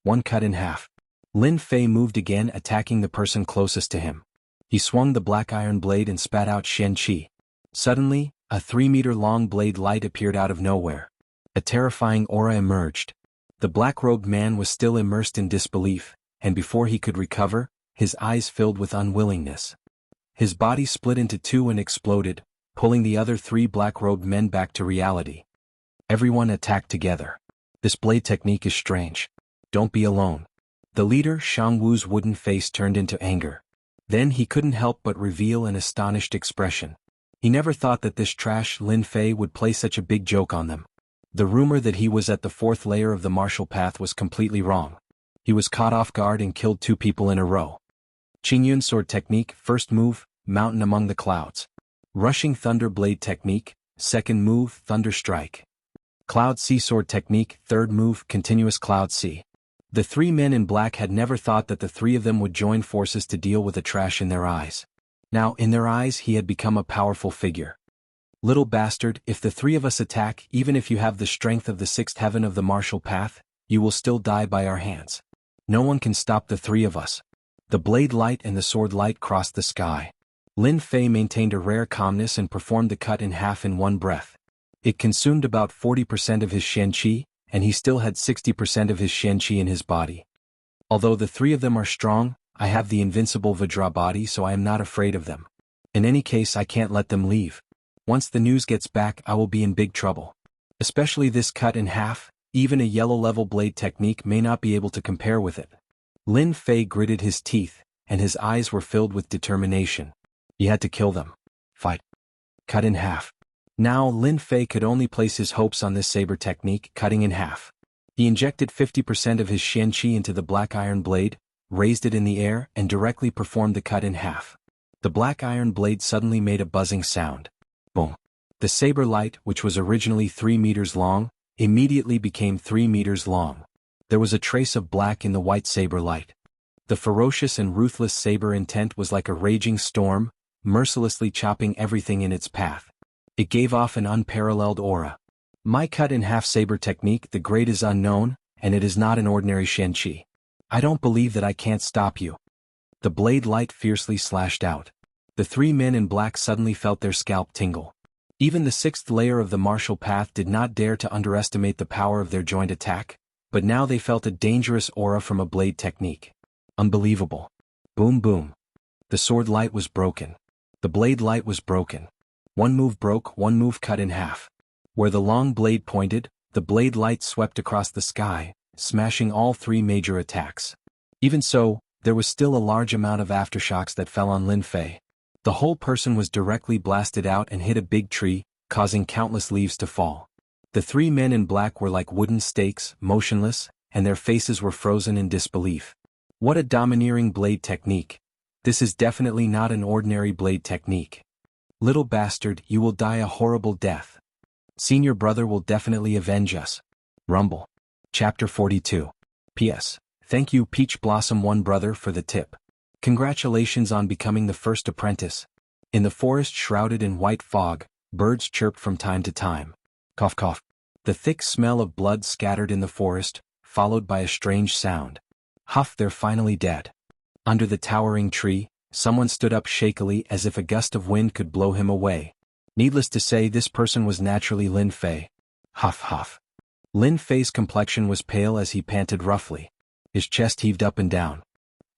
One cut in half. Lin Fei moved again, attacking the person closest to him. He swung the black iron blade and spat out Shen Qi. Suddenly, a 3-meter-long blade light appeared out of nowhere. A terrifying aura emerged. The black-robed man was still immersed in disbelief, and before he could recover, his eyes filled with unwillingness. His body split into two and exploded, pulling the other 3 black-robed men back to reality. Everyone attacked together. This blade technique is strange. Don't be alone. The leader, Jianghu's wooden face turned into anger. Then he couldn't help but reveal an astonished expression. He never thought that this trash Lin Fei would play such a big joke on them. The rumor that he was at the 4th layer of the martial path was completely wrong. He was caught off guard and killed 2 people in a row. Qingyun sword technique, first move, mountain among the clouds. Rushing thunder blade technique, second move, thunder strike. Cloud sea sword technique, third move, continuous cloud sea. The 3 men in black had never thought that the 3 of them would join forces to deal with the trash in their eyes. Now, in their eyes, he had become a powerful figure. Little bastard, if the 3 of us attack, even if you have the strength of the 6th heaven of the martial path, you will still die by our hands. No one can stop the 3 of us. The blade light and the sword light crossed the sky. Lin Fei maintained a rare calmness and performed the cut in half in one breath. It consumed about 40% of his Shen Qi, and he still had 60% of his Shen Qi in his body. Although the 3 of them are strong, I have the invincible Vajra body, so I am not afraid of them. In any case, I can't let them leave. Once the news gets back, I will be in big trouble. Especially this cut in half, even a yellow-level blade technique may not be able to compare with it. Lin Fei gritted his teeth, and his eyes were filled with determination. He had to kill them. Fight. Cut in half. Now Lin Fei could only place his hopes on this saber technique, cutting in half. He injected 50% of his Shen Qi into the black iron blade, raised it in the air, and directly performed the cut in half. The black iron blade suddenly made a buzzing sound. Boom. The saber light, which was originally 3 meters long, immediately became 3 meters long. There was a trace of black in the white saber light. The ferocious and ruthless saber intent was like a raging storm, mercilessly chopping everything in its path. It gave off an unparalleled aura. My cut in half saber technique, the grade is unknown, and it is not an ordinary Shen Qi. I don't believe that I can't stop you. The blade light fiercely slashed out. The 3 men in black suddenly felt their scalp tingle. Even the 6th layer of the martial path did not dare to underestimate the power of their joint attack, but now they felt a dangerous aura from a blade technique. Unbelievable. Boom boom. The sword light was broken. The blade light was broken. One move broke, one move cut in half. Where the long blade pointed, the blade light swept across the sky, smashing all three major attacks. Even so, there was still a large amount of aftershocks that fell on Lin Fei. The whole person was directly blasted out and hit a big tree, causing countless leaves to fall. The three men in black were like wooden stakes, motionless, and their faces were frozen in disbelief. What a domineering blade technique. This is definitely not an ordinary blade technique. Little bastard, you will die a horrible death. Senior brother will definitely avenge us. Rumble. Chapter 42. P.S. Thank you Peach Blossom 1 brother for the tip. Congratulations on becoming the first apprentice. In the forest shrouded in white fog, birds chirped from time to time. Cough cough. The thick smell of blood scattered in the forest, followed by a strange sound. Huff, they're finally dead. Under the towering tree, someone stood up shakily as if a gust of wind could blow him away. Needless to say, this person was naturally Lin Fei. Huff huff. Lin Fei's complexion was pale as he panted roughly. His chest heaved up and down.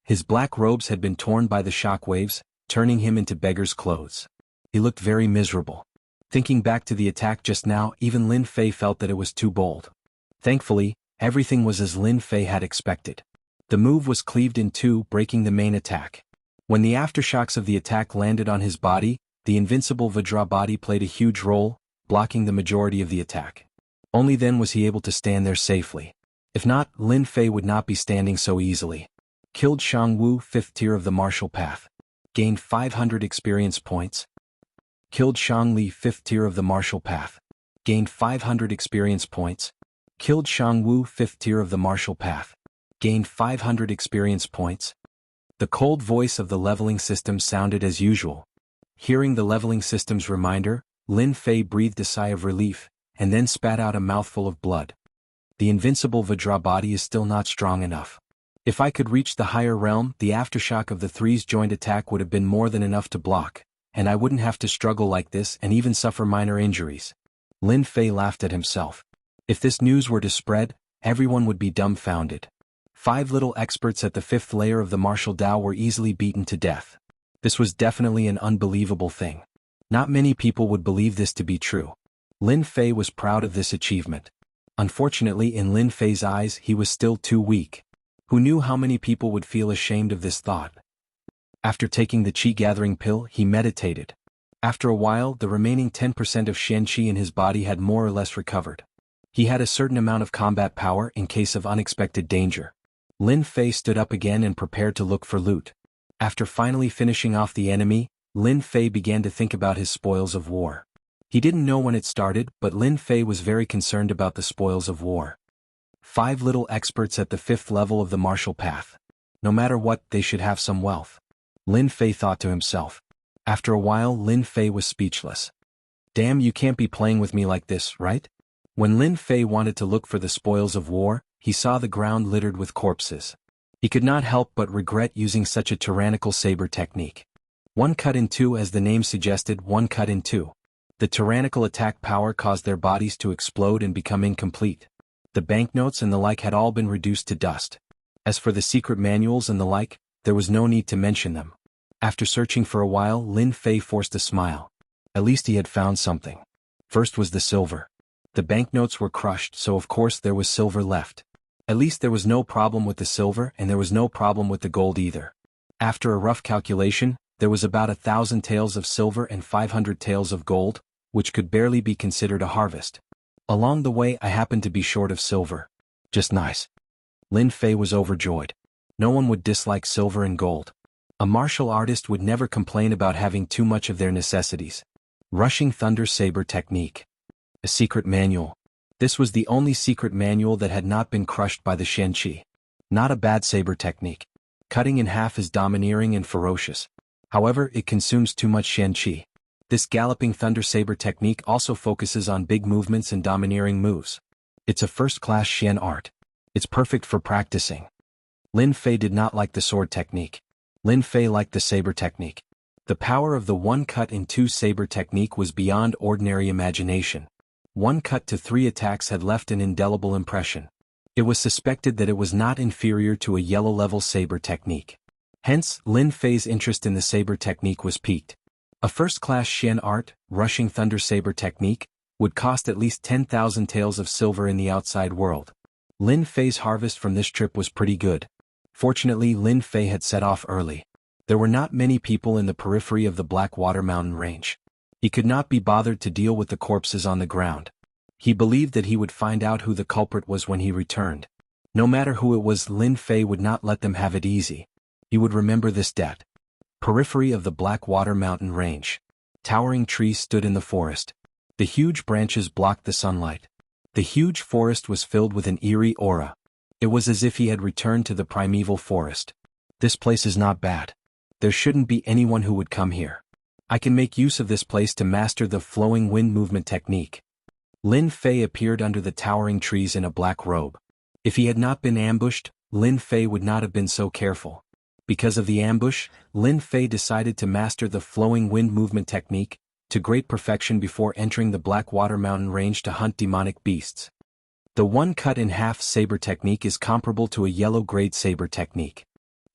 His black robes had been torn by the shock waves, turning him into beggar's clothes. He looked very miserable. Thinking back to the attack just now, even Lin Fei felt that it was too bold. Thankfully, everything was as Lin Fei had expected. The move was cleaved in two, breaking the main attack. When the aftershocks of the attack landed on his body, the invincible Vajra body played a huge role, blocking the majority of the attack. Only then was he able to stand there safely. If not, Lin Fei would not be standing so easily. Killed Jianghu, 5th tier of the martial path. Gained 500 experience points. Killed Shangli, 5th tier of the martial path. Gained 500 experience points. Killed Jianghu, 5th tier of the martial path. Gained 500 experience points. The cold voice of the leveling system sounded as usual. Hearing the leveling system's reminder, Lin Fei breathed a sigh of relief, and then spat out a mouthful of blood. The invincible Vajra body is still not strong enough. If I could reach the higher realm, the aftershock of the three's joint attack would have been more than enough to block, and I wouldn't have to struggle like this and even suffer minor injuries. Lin Fei laughed at himself. If this news were to spread, everyone would be dumbfounded. 5 little experts at the 5th layer of the martial Dao were easily beaten to death. This was definitely an unbelievable thing. Not many people would believe this to be true. Lin Fei was proud of this achievement. Unfortunately, in Lin Fei's eyes, he was still too weak. Who knew how many people would feel ashamed of this thought? After taking the qi-gathering pill, he meditated. After a while, the remaining 10% of Shen Qi in his body had more or less recovered. He had a certain amount of combat power in case of unexpected danger. Lin Fei stood up again and prepared to look for loot. After finally finishing off the enemy, Lin Fei began to think about his spoils of war. He didn't know when it started, but Lin Fei was very concerned about the spoils of war. 5 little experts at the 5th level of the martial path. No matter what, they should have some wealth. Lin Fei thought to himself. After a while, Lin Fei was speechless. Damn, you can't be playing with me like this, right? When Lin Fei wanted to look for the spoils of war, he saw the ground littered with corpses. He could not help but regret using such a tyrannical saber technique. One cut in two, as the name suggested, one cut in two. The tyrannical attack power caused their bodies to explode and become incomplete. The banknotes and the like had all been reduced to dust. As for the secret manuals and the like, there was no need to mention them. After searching for a while, Lin Fei forced a smile. At least he had found something. First was the silver. The banknotes were crushed, so of course there was silver left. At least there was no problem with the silver, and there was no problem with the gold either. After a rough calculation, there was about 1,000 taels of silver and 500 taels of gold, which could barely be considered a harvest. Along the way, I happened to be short of silver. Just nice. Lin Fei was overjoyed. No one would dislike silver and gold. A martial artist would never complain about having too much of their necessities. Rushing Thunder Saber Technique. A secret manual. This was the only secret manual that had not been crushed by the Shen Qi. Not a bad saber technique. Cutting in half is domineering and ferocious. However, it consumes too much Shen Qi. This galloping thunder saber technique also focuses on big movements and domineering moves. It's a first-class Shen art. It's perfect for practicing. Lin Fei did not like the sword technique. Lin Fei liked the saber technique. The power of the one cut in two saber technique was beyond ordinary imagination. One cut to 3 attacks had left an indelible impression. It was suspected that it was not inferior to a yellow-level saber technique. Hence, Lin Fei's interest in the saber technique was piqued. A first-class Xian art, rushing thunder saber technique, would cost at least 10,000 taels of silver in the outside world. Lin Fei's harvest from this trip was pretty good. Fortunately, Lin Fei had set off early. There were not many people in the periphery of the Blackwater Mountain range. He could not be bothered to deal with the corpses on the ground. He believed that he would find out who the culprit was when he returned. No matter who it was, Lin Fei would not let them have it easy. He would remember this debt. Periphery of the Blackwater Mountain range. Towering trees stood in the forest. The huge branches blocked the sunlight. The huge forest was filled with an eerie aura. It was as if he had returned to the primeval forest. This place is not bad. There shouldn't be anyone who would come here. I can make use of this place to master the flowing wind movement technique. Lin Fei appeared under the towering trees in a black robe. If he had not been ambushed, Lin Fei would not have been so careful. Because of the ambush, Lin Fei decided to master the flowing wind movement technique to great perfection before entering the Blackwater Mountain range to hunt demonic beasts. The one cut in half saber technique is comparable to a yellow grade saber technique.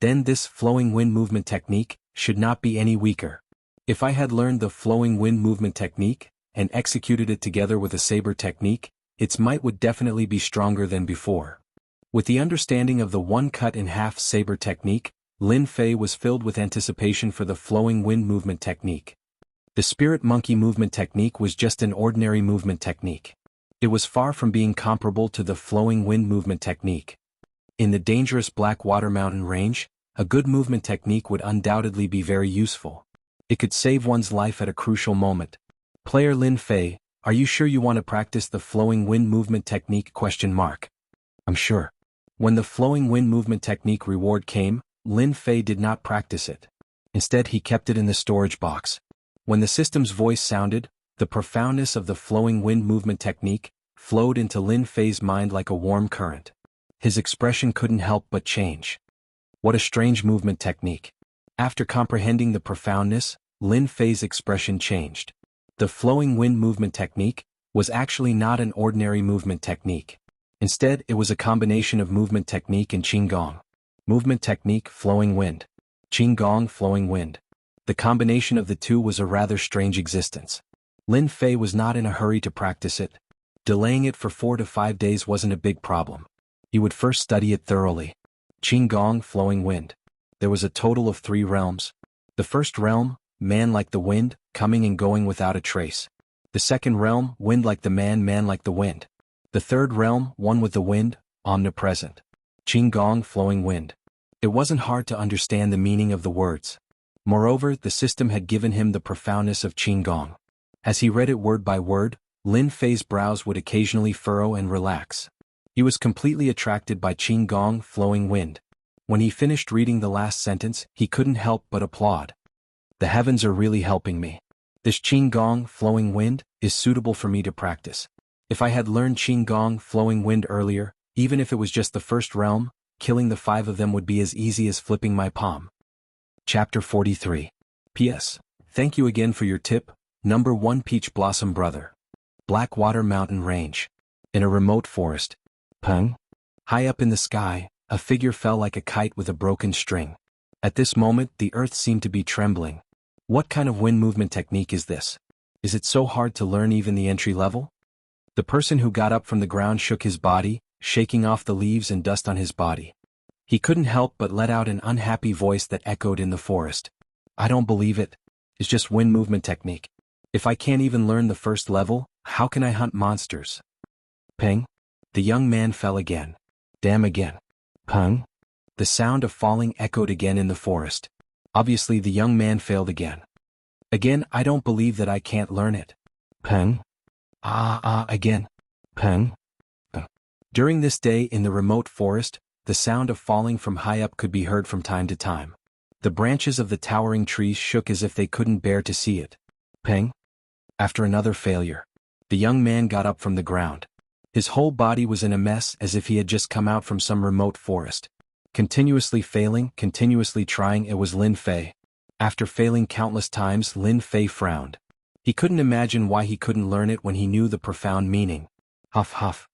Then this flowing wind movement technique should not be any weaker. If I had learned the flowing wind movement technique and executed it together with a saber technique, its might would definitely be stronger than before. With the understanding of the one cut in half saber technique, Lin Fei was filled with anticipation for the flowing wind movement technique. The spirit monkey movement technique was just an ordinary movement technique. It was far from being comparable to the flowing wind movement technique. In the dangerous Blackwater Mountain range, a good movement technique would undoubtedly be very useful. It could save one's life at a crucial moment. Player Lin Fei, are you sure you want to practice the flowing wind movement technique? I'm sure. When the flowing wind movement technique reward came, Lin Fei did not practice it. Instead, he kept it in the storage box. When the system's voice sounded, the profoundness of the flowing wind movement technique flowed into Lin Fei's mind like a warm current. His expression couldn't help but change. What a strange movement technique. After comprehending the profoundness, Lin Fei's expression changed. The flowing wind movement technique was actually not an ordinary movement technique. Instead, it was a combination of movement technique and Qigong. Movement technique, flowing wind. Qigong, flowing wind. The combination of the two was a rather strange existence. Lin Fei was not in a hurry to practice it. Delaying it for 4 to 5 days wasn't a big problem. He would first study it thoroughly. Qigong, flowing wind. There was a total of 3 realms. The first realm, man like the wind, coming and going without a trace. The second realm, wind like the man, man like the wind. The third realm, one with the wind, omnipresent. Qigong, flowing wind. It wasn't hard to understand the meaning of the words. Moreover, the system had given him the profoundness of Qigong. As he read it word by word, Lin Fei's brows would occasionally furrow and relax. He was completely attracted by Qigong, flowing wind. When he finished reading the last sentence, he couldn't help but applaud. The heavens are really helping me. This Qigong, flowing wind, is suitable for me to practice. If I had learned Qigong, flowing wind earlier, even if it was just the first realm, killing the 5 of them would be as easy as flipping my palm. Chapter 43. P.S. Thank you again for your tip, Number 1 Peach Blossom Brother. Blackwater Mountain Range. In a remote forest. Peng. High up in the sky, a figure fell like a kite with a broken string. At this moment, the earth seemed to be trembling. What kind of wind movement technique is this? Is it so hard to learn even the entry level? The person who got up from the ground shook his body, shaking off the leaves and dust on his body. He couldn't help but let out an unhappy voice that echoed in the forest. I don't believe it. It's just wind movement technique. If I can't even learn the first level, how can I hunt monsters? Ping. The young man fell again. Damn again. Pung. The sound of falling echoed again in the forest. Obviously the young man failed again. Again, I don't believe that I can't learn it. Pung. Again. Pung. During this day in the remote forest, the sound of falling from high up could be heard from time to time. The branches of the towering trees shook as if they couldn't bear to see it. Ping. After another failure, the young man got up from the ground. His whole body was in a mess as if he had just come out from some remote forest. Continuously failing, continuously trying, it was Lin Fei. After failing countless times, Lin Fei frowned. He couldn't imagine why he couldn't learn it when he knew the profound meaning. Huff huff.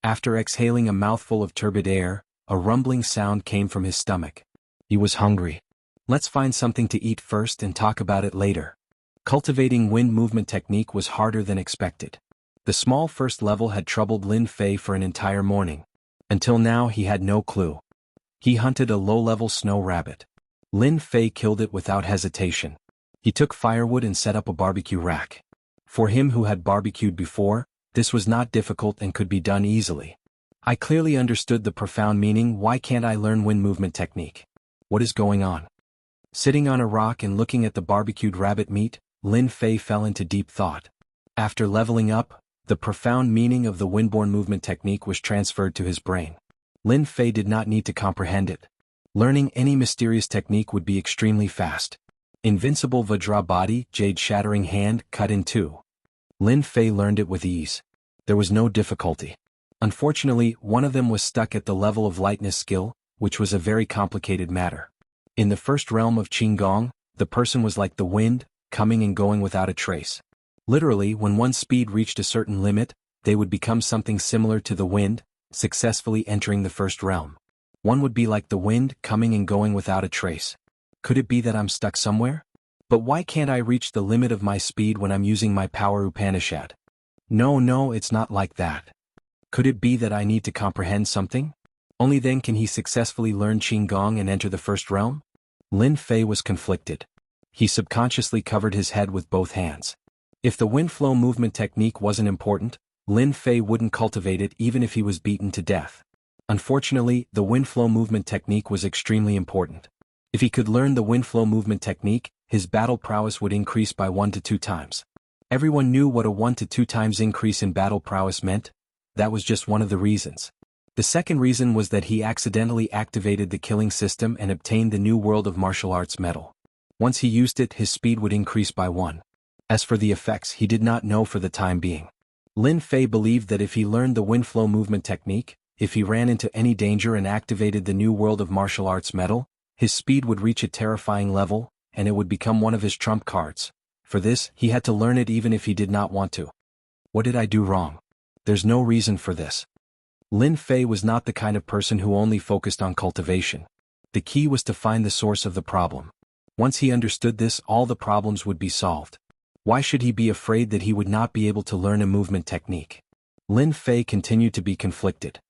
After exhaling a mouthful of turbid air, a rumbling sound came from his stomach. He was hungry. Let's find something to eat first and talk about it later. Cultivating wind movement technique was harder than expected. The small first level had troubled Lin Fei for an entire morning. Until now he had no clue. He hunted a low-level snow rabbit. Lin Fei killed it without hesitation. He took firewood and set up a barbecue rack. For him who had barbecued before, this was not difficult and could be done easily. I clearly understood the profound meaning. Why can't I learn wind movement technique? What is going on? Sitting on a rock and looking at the barbecued rabbit meat, Lin Fei fell into deep thought. After leveling up, the profound meaning of the windborne movement technique was transferred to his brain. Lin Fei did not need to comprehend it. Learning any mysterious technique would be extremely fast. Invincible Vajra body, jade shattering hand, cut in two. Lin Fei learned it with ease. There was no difficulty. Unfortunately, one of them was stuck at the level of lightness skill, which was a very complicated matter. In the first realm of Qinggong, the person was like the wind, coming and going without a trace. Literally, when one's speed reached a certain limit, they would become something similar to the wind, successfully entering the first realm. One would be like the wind, coming and going without a trace. Could it be that I'm stuck somewhere? But why can't I reach the limit of my speed when I'm using my power Upanishad? No, it's not like that. Could it be that I need to comprehend something? Only then can he successfully learn Qinggong and enter the first realm? Lin Fei was conflicted. He subconsciously covered his head with both hands. If the wind flow movement technique wasn't important, Lin Fei wouldn't cultivate it even if he was beaten to death. Unfortunately, the wind flow movement technique was extremely important. If he could learn the wind flow movement technique, his battle prowess would increase by 1 to 2 times. Everyone knew what a 1 to 2 times increase in battle prowess meant. That was just one of the reasons. The second reason was that he accidentally activated the killing system and obtained the new World of Martial Arts medal. Once he used it, his speed would increase by 1. As for the effects, he did not know for the time being. Lin Fei believed that if he learned the wind flow movement technique, if he ran into any danger and activated the new World of Martial Arts medal, his speed would reach a terrifying level, and it would become one of his trump cards. For this, he had to learn it even if he did not want to. What did I do wrong? There's no reason for this. Lin Fei was not the kind of person who only focused on cultivation. The key was to find the source of the problem. Once he understood this, all the problems would be solved. Why should he be afraid that he would not be able to learn a movement technique? Lin Fei continued to be conflicted.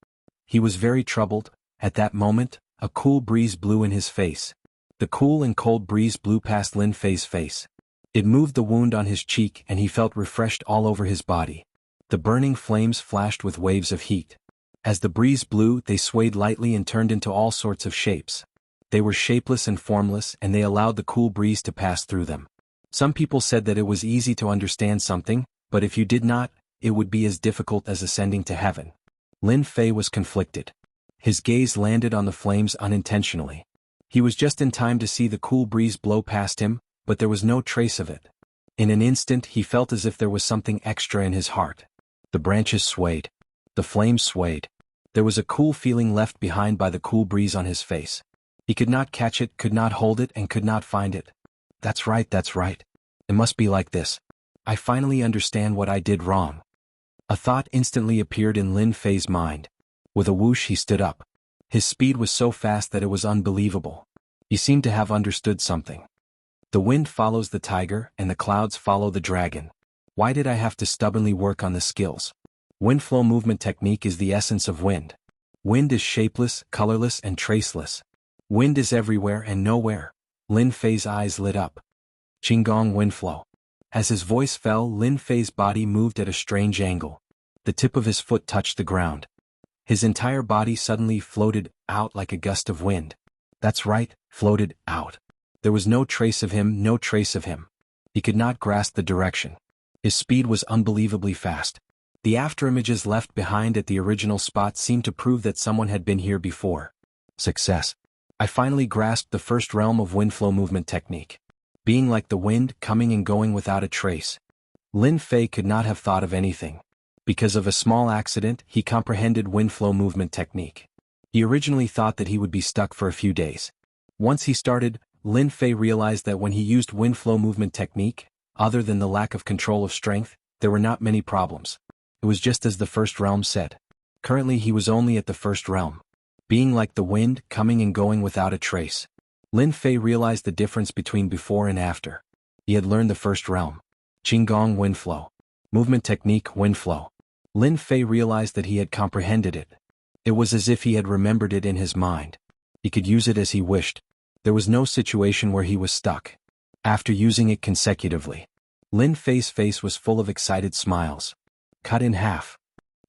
He was very troubled. At that moment, a cool breeze blew in his face. The cool and cold breeze blew past Lin Fei's face. It moved the wound on his cheek and he felt refreshed all over his body. The burning flames flashed with waves of heat. As the breeze blew, they swayed lightly and turned into all sorts of shapes. They were shapeless and formless, and they allowed the cool breeze to pass through them. Some people said that it was easy to understand something, but if you did not, it would be as difficult as ascending to heaven. Lin Fei was conflicted. His gaze landed on the flames unintentionally. He was just in time to see the cool breeze blow past him, but there was no trace of it. In an instant he felt as if there was something extra in his heart. The branches swayed. The flames swayed. There was a cool feeling left behind by the cool breeze on his face. He could not catch it, could not hold it, and could not find it. That's right. It must be like this. I finally understand what I did wrong. A thought instantly appeared in Lin Fei's mind. With a whoosh he stood up. His speed was so fast that it was unbelievable. He seemed to have understood something. The wind follows the tiger, and the clouds follow the dragon. Why did I have to stubbornly work on the skills? Wind flow movement technique is the essence of wind. Wind is shapeless, colorless, and traceless. Wind is everywhere and nowhere. Lin Fei's eyes lit up. Qinggong wind flow. As his voice fell, Lin Fei's body moved at a strange angle. The tip of his foot touched the ground. His entire body suddenly floated out like a gust of wind. That's right, floated out. There was no trace of him, no trace of him. He could not grasp the direction. His speed was unbelievably fast. The afterimages left behind at the original spot seemed to prove that someone had been here before. Success. I finally grasped the first realm of wind flow movement technique. Being like the wind, coming and going without a trace. Lin Fei could not have thought of anything. Because of a small accident, he comprehended wind flow movement technique. He originally thought that he would be stuck for a few days. Once he started, Lin Fei realized that when he used wind flow movement technique, other than the lack of control of strength, there were not many problems. It was just as the first realm said. Currently he was only at the first realm. Being like the wind, coming and going without a trace. Lin Fei realized the difference between before and after. He had learned the first realm. Qinggong wind flow. Movement technique wind flow. Lin Fei realized that he had comprehended it. It was as if he had remembered it in his mind. He could use it as he wished. There was no situation where he was stuck. After using it consecutively, Lin Fei's face was full of excited smiles. Cut in half.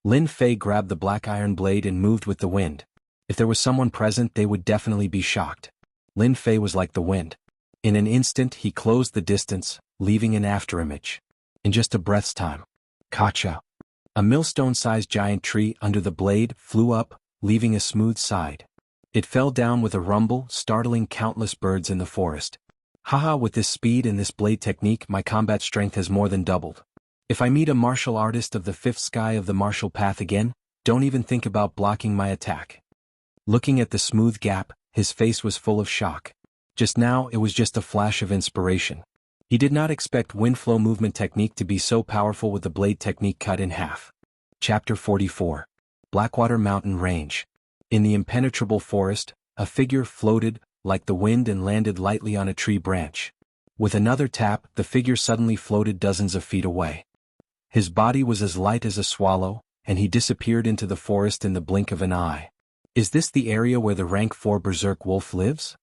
Lin Fei grabbed the black iron blade and moved with the wind. If there was someone present, they would definitely be shocked. Lin Fei was like the wind. In an instant, he closed the distance, leaving an afterimage. In just a breath's time. Kacha. A millstone-sized giant tree under the blade flew up, leaving a smooth side. It fell down with a rumble, startling countless birds in the forest. Haha, with this speed and this blade technique, my combat strength has more than doubled. If I meet a martial artist of the fifth sky of the martial path again, don't even think about blocking my attack. Looking at the smooth gap, his face was full of shock. Just now, it was just a flash of inspiration. He did not expect wind flow movement technique to be so powerful with the blade technique cut in half. Chapter 44. Blackwater Mountain Range. In the impenetrable forest, a figure floated, like the wind, and landed lightly on a tree branch. With another tap, the figure suddenly floated dozens of feet away. His body was as light as a swallow, and he disappeared into the forest in the blink of an eye. Is this the area where the rank 4 berserk wolf lives?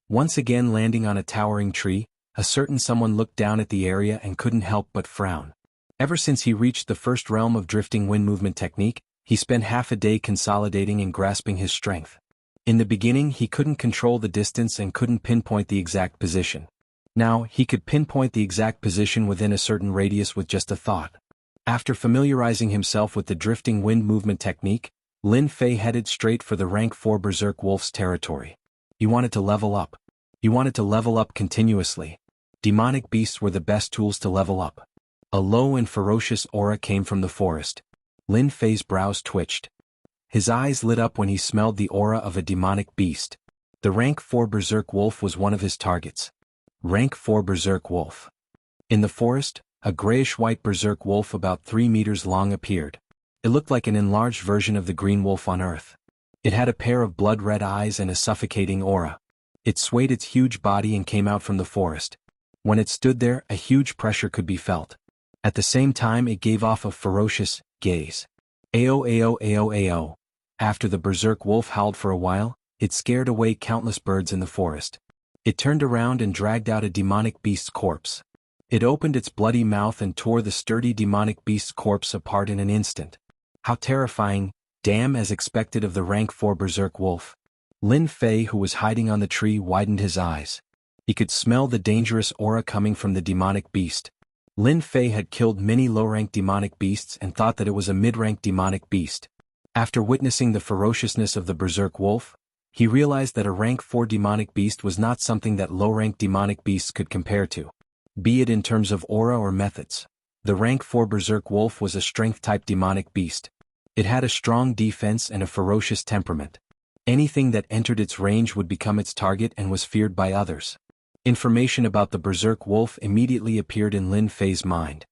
Once again landing on a towering tree, a certain someone looked down at the area and couldn't help but frown. Ever since he reached the first realm of drifting wind movement technique, he spent half a day consolidating and grasping his strength. In the beginning, he couldn't control the distance and couldn't pinpoint the exact position. Now, he could pinpoint the exact position within a certain radius with just a thought. After familiarizing himself with the drifting wind movement technique, Lin Fei headed straight for the rank 4 berserk wolf's territory. He wanted to level up. He wanted to level up continuously. Demonic beasts were the best tools to level up. A low and ferocious aura came from the forest. Lin Fei's brows twitched. His eyes lit up when he smelled the aura of a demonic beast. The rank 4 berserk wolf was one of his targets. Rank 4 berserk wolf. In the forest, a grayish-white berserk wolf about 3 meters long appeared. It looked like an enlarged version of the green wolf on Earth. It had a pair of blood-red eyes and a suffocating aura. It swayed its huge body and came out from the forest. When it stood there, a huge pressure could be felt. At the same time, it gave off a ferocious gaze. Ao ao ao ao. After the berserk wolf howled for a while, it scared away countless birds in the forest. It turned around and dragged out a demonic beast's corpse. It opened its bloody mouth and tore the sturdy demonic beast's corpse apart in an instant. How terrifying, damn, as expected of the rank 4 berserk wolf. Lin Fei, who was hiding on the tree, widened his eyes. He could smell the dangerous aura coming from the demonic beast. Lin Fei had killed many low-rank demonic beasts and thought that it was a mid-rank demonic beast. After witnessing the ferociousness of the berserk wolf, he realized that a rank 4 demonic beast was not something that low-rank demonic beasts could compare to, be it in terms of aura or methods. The rank 4 berserk wolf was a strength-type demonic beast. It had a strong defense and a ferocious temperament. Anything that entered its range would become its target and was feared by others. Information about the berserk wolf immediately appeared in Lin Fei's mind.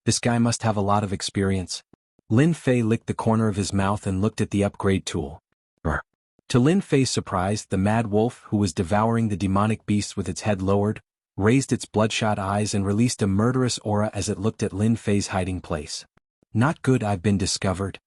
This guy must have a lot of experience. Lin Fei licked the corner of his mouth and looked at the upgrade tool. Brr. To Lin Fei's surprise, the mad wolf, who was devouring the demonic beast with its head lowered, raised its bloodshot eyes and released a murderous aura as it looked at Lin Fei's hiding place. Not good, I've been discovered.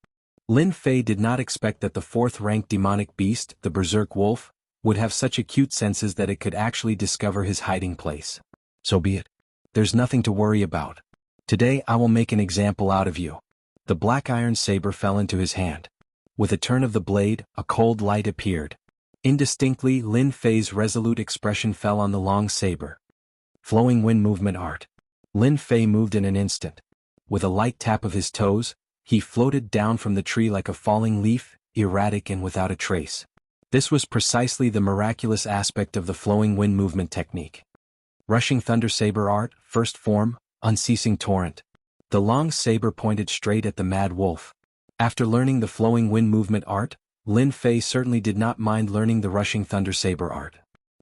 Lin Fei did not expect that the 4th-ranked demonic beast, the berserk wolf, would have such acute senses that it could actually discover his hiding place. So be it. There's nothing to worry about. Today I will make an example out of you. The black iron saber fell into his hand. With a turn of the blade, a cold light appeared. Indistinctly, Lin Fei's resolute expression fell on the long saber. Flowing wind movement art. Lin Fei moved in an instant. With a light tap of his toes, he floated down from the tree like a falling leaf, erratic and without a trace. This was precisely the miraculous aspect of the flowing wind movement technique. Rushing thunder saber art, first form, unceasing torrent. The long saber pointed straight at the mad wolf. After learning the flowing wind movement art, Lin Fei certainly did not mind learning the rushing thunder saber art.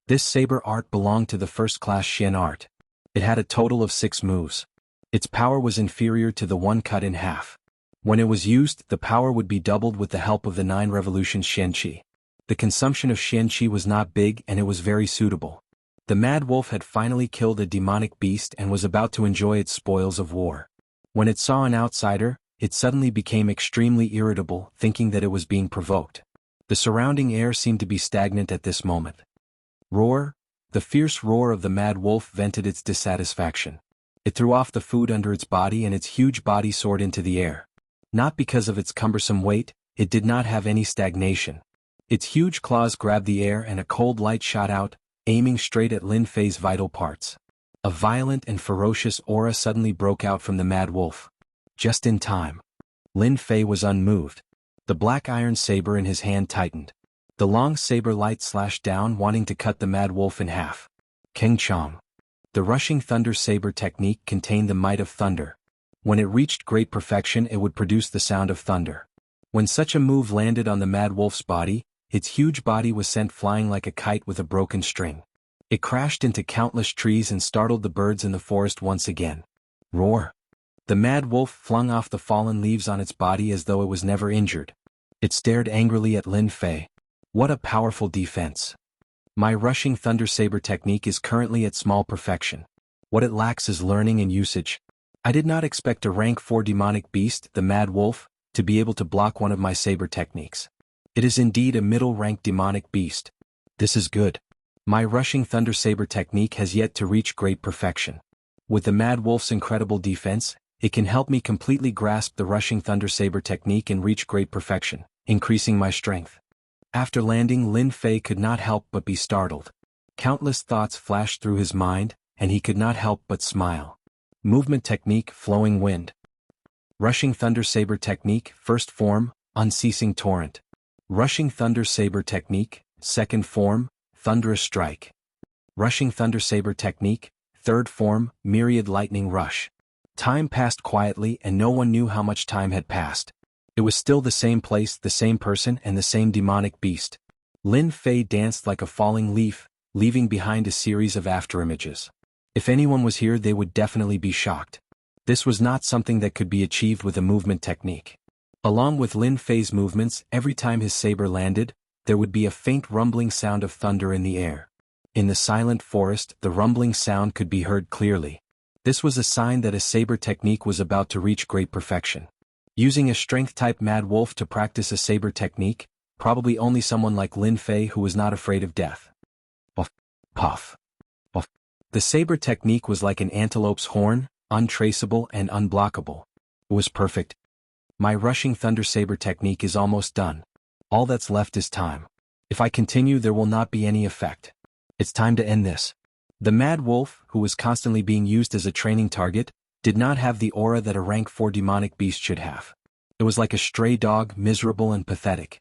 This saber art belonged to the first-class Xian art. It had a total of 6 moves. Its power was inferior to the one cut in half. When it was used, the power would be doubled with the help of the 9 revolutions Xian Qi. The consumption of Xian Qi was not big and it was very suitable. The mad wolf had finally killed a demonic beast and was about to enjoy its spoils of war. When it saw an outsider, it suddenly became extremely irritable, thinking that it was being provoked. The surrounding air seemed to be stagnant at this moment. Roar! The fierce roar of the mad wolf vented its dissatisfaction. It threw off the food under its body and its huge body soared into the air. Not because of its cumbersome weight, it did not have any stagnation. Its huge claws grabbed the air and a cold light shot out, aiming straight at Lin Fei's vital parts. A violent and ferocious aura suddenly broke out from the mad wolf. Just in time. Lin Fei was unmoved. The black iron saber in his hand tightened. The long saber light slashed down, wanting to cut the mad wolf in half. King Chong. The rushing thunder saber technique contained the might of thunder. When it reached great perfection, it would produce the sound of thunder. When such a move landed on the mad wolf's body, its huge body was sent flying like a kite with a broken string. It crashed into countless trees and startled the birds in the forest once again. Roar! The mad wolf flung off the fallen leaves on its body as though it was never injured. It stared angrily at Lin Fei. What a powerful defense. My rushing thunder saber technique is currently at small perfection. What it lacks is learning and usage. I did not expect a rank 4 demonic beast, the mad wolf, to be able to block one of my saber techniques. It is indeed a middle-rank demonic beast. This is good. My rushing thunder saber technique has yet to reach great perfection. With the mad wolf's incredible defense, it can help me completely grasp the rushing thunder saber technique and reach great perfection, increasing my strength. After landing, Lin Fei could not help but be startled. Countless thoughts flashed through his mind, and he could not help but smile. Movement technique, flowing wind. Rushing thunder saber technique, first form, unceasing torrent. Rushing thunder saber technique, second form, thunderous strike. Rushing thunder saber technique, third form, myriad lightning rush. Time passed quietly and no one knew how much time had passed. It was still the same place, the same person, and the same demonic beast. Lin Fei danced like a falling leaf, leaving behind a series of afterimages. If anyone was here, they would definitely be shocked. This was not something that could be achieved with a movement technique. Along with Lin Fei's movements, every time his saber landed, there would be a faint rumbling sound of thunder in the air. In the silent forest, the rumbling sound could be heard clearly. This was a sign that a saber technique was about to reach great perfection. Using a strength-type mad wolf to practice a saber technique, probably only someone like Lin Fei who was not afraid of death. Puff, puff, puff. The saber technique was like an antelope's horn, untraceable and unblockable. It was perfect. My rushing thunder saber technique is almost done. All that's left is time. If I continue, there will not be any effect. It's time to end this. The mad wolf, who was constantly being used as a training target, did not have the aura that a rank 4 demonic beast should have. It was like a stray dog, miserable and pathetic.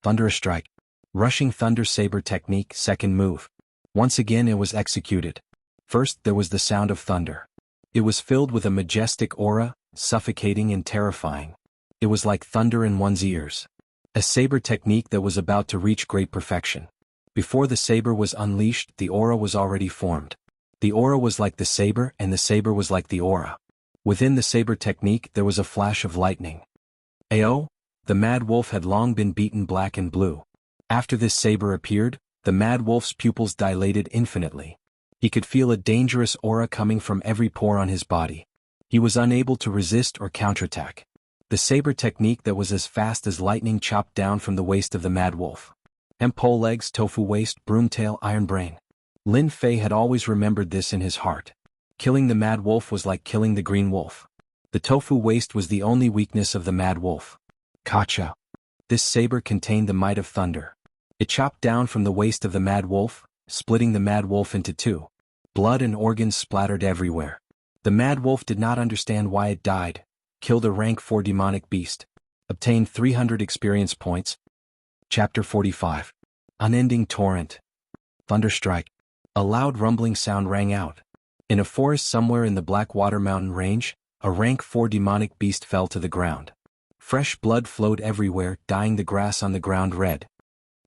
Thunderous strike. Rushing thunder saber technique, second move. Once again it was executed. First there was the sound of thunder. It was filled with a majestic aura, suffocating and terrifying. It was like thunder in one's ears. A saber technique that was about to reach great perfection. Before the saber was unleashed, the aura was already formed. The aura was like the saber and the saber was like the aura. Within the saber technique there was a flash of lightning. Ayo! The mad wolf had long been beaten black and blue. After this saber appeared, the mad wolf's pupils dilated infinitely. He could feel a dangerous aura coming from every pore on his body. He was unable to resist or counterattack. The saber technique that was as fast as lightning chopped down from the waist of the mad wolf. Pole legs, tofu waist, broomtail, iron brain. Lin Fei had always remembered this in his heart. Killing the mad wolf was like killing the green wolf. The tofu waist was the only weakness of the mad wolf. Kacha. This saber contained the might of thunder. It chopped down from the waist of the mad wolf, splitting the mad wolf into two. Blood and organs splattered everywhere. The mad wolf did not understand why it died, killed a rank 4 demonic beast. Obtained 300 experience points. Chapter 45. Unending torrent. Thunderstrike. A loud rumbling sound rang out. In a forest somewhere in the Blackwater Mountain Range, a rank 4 demonic beast fell to the ground. Fresh blood flowed everywhere, dyeing the grass on the ground red.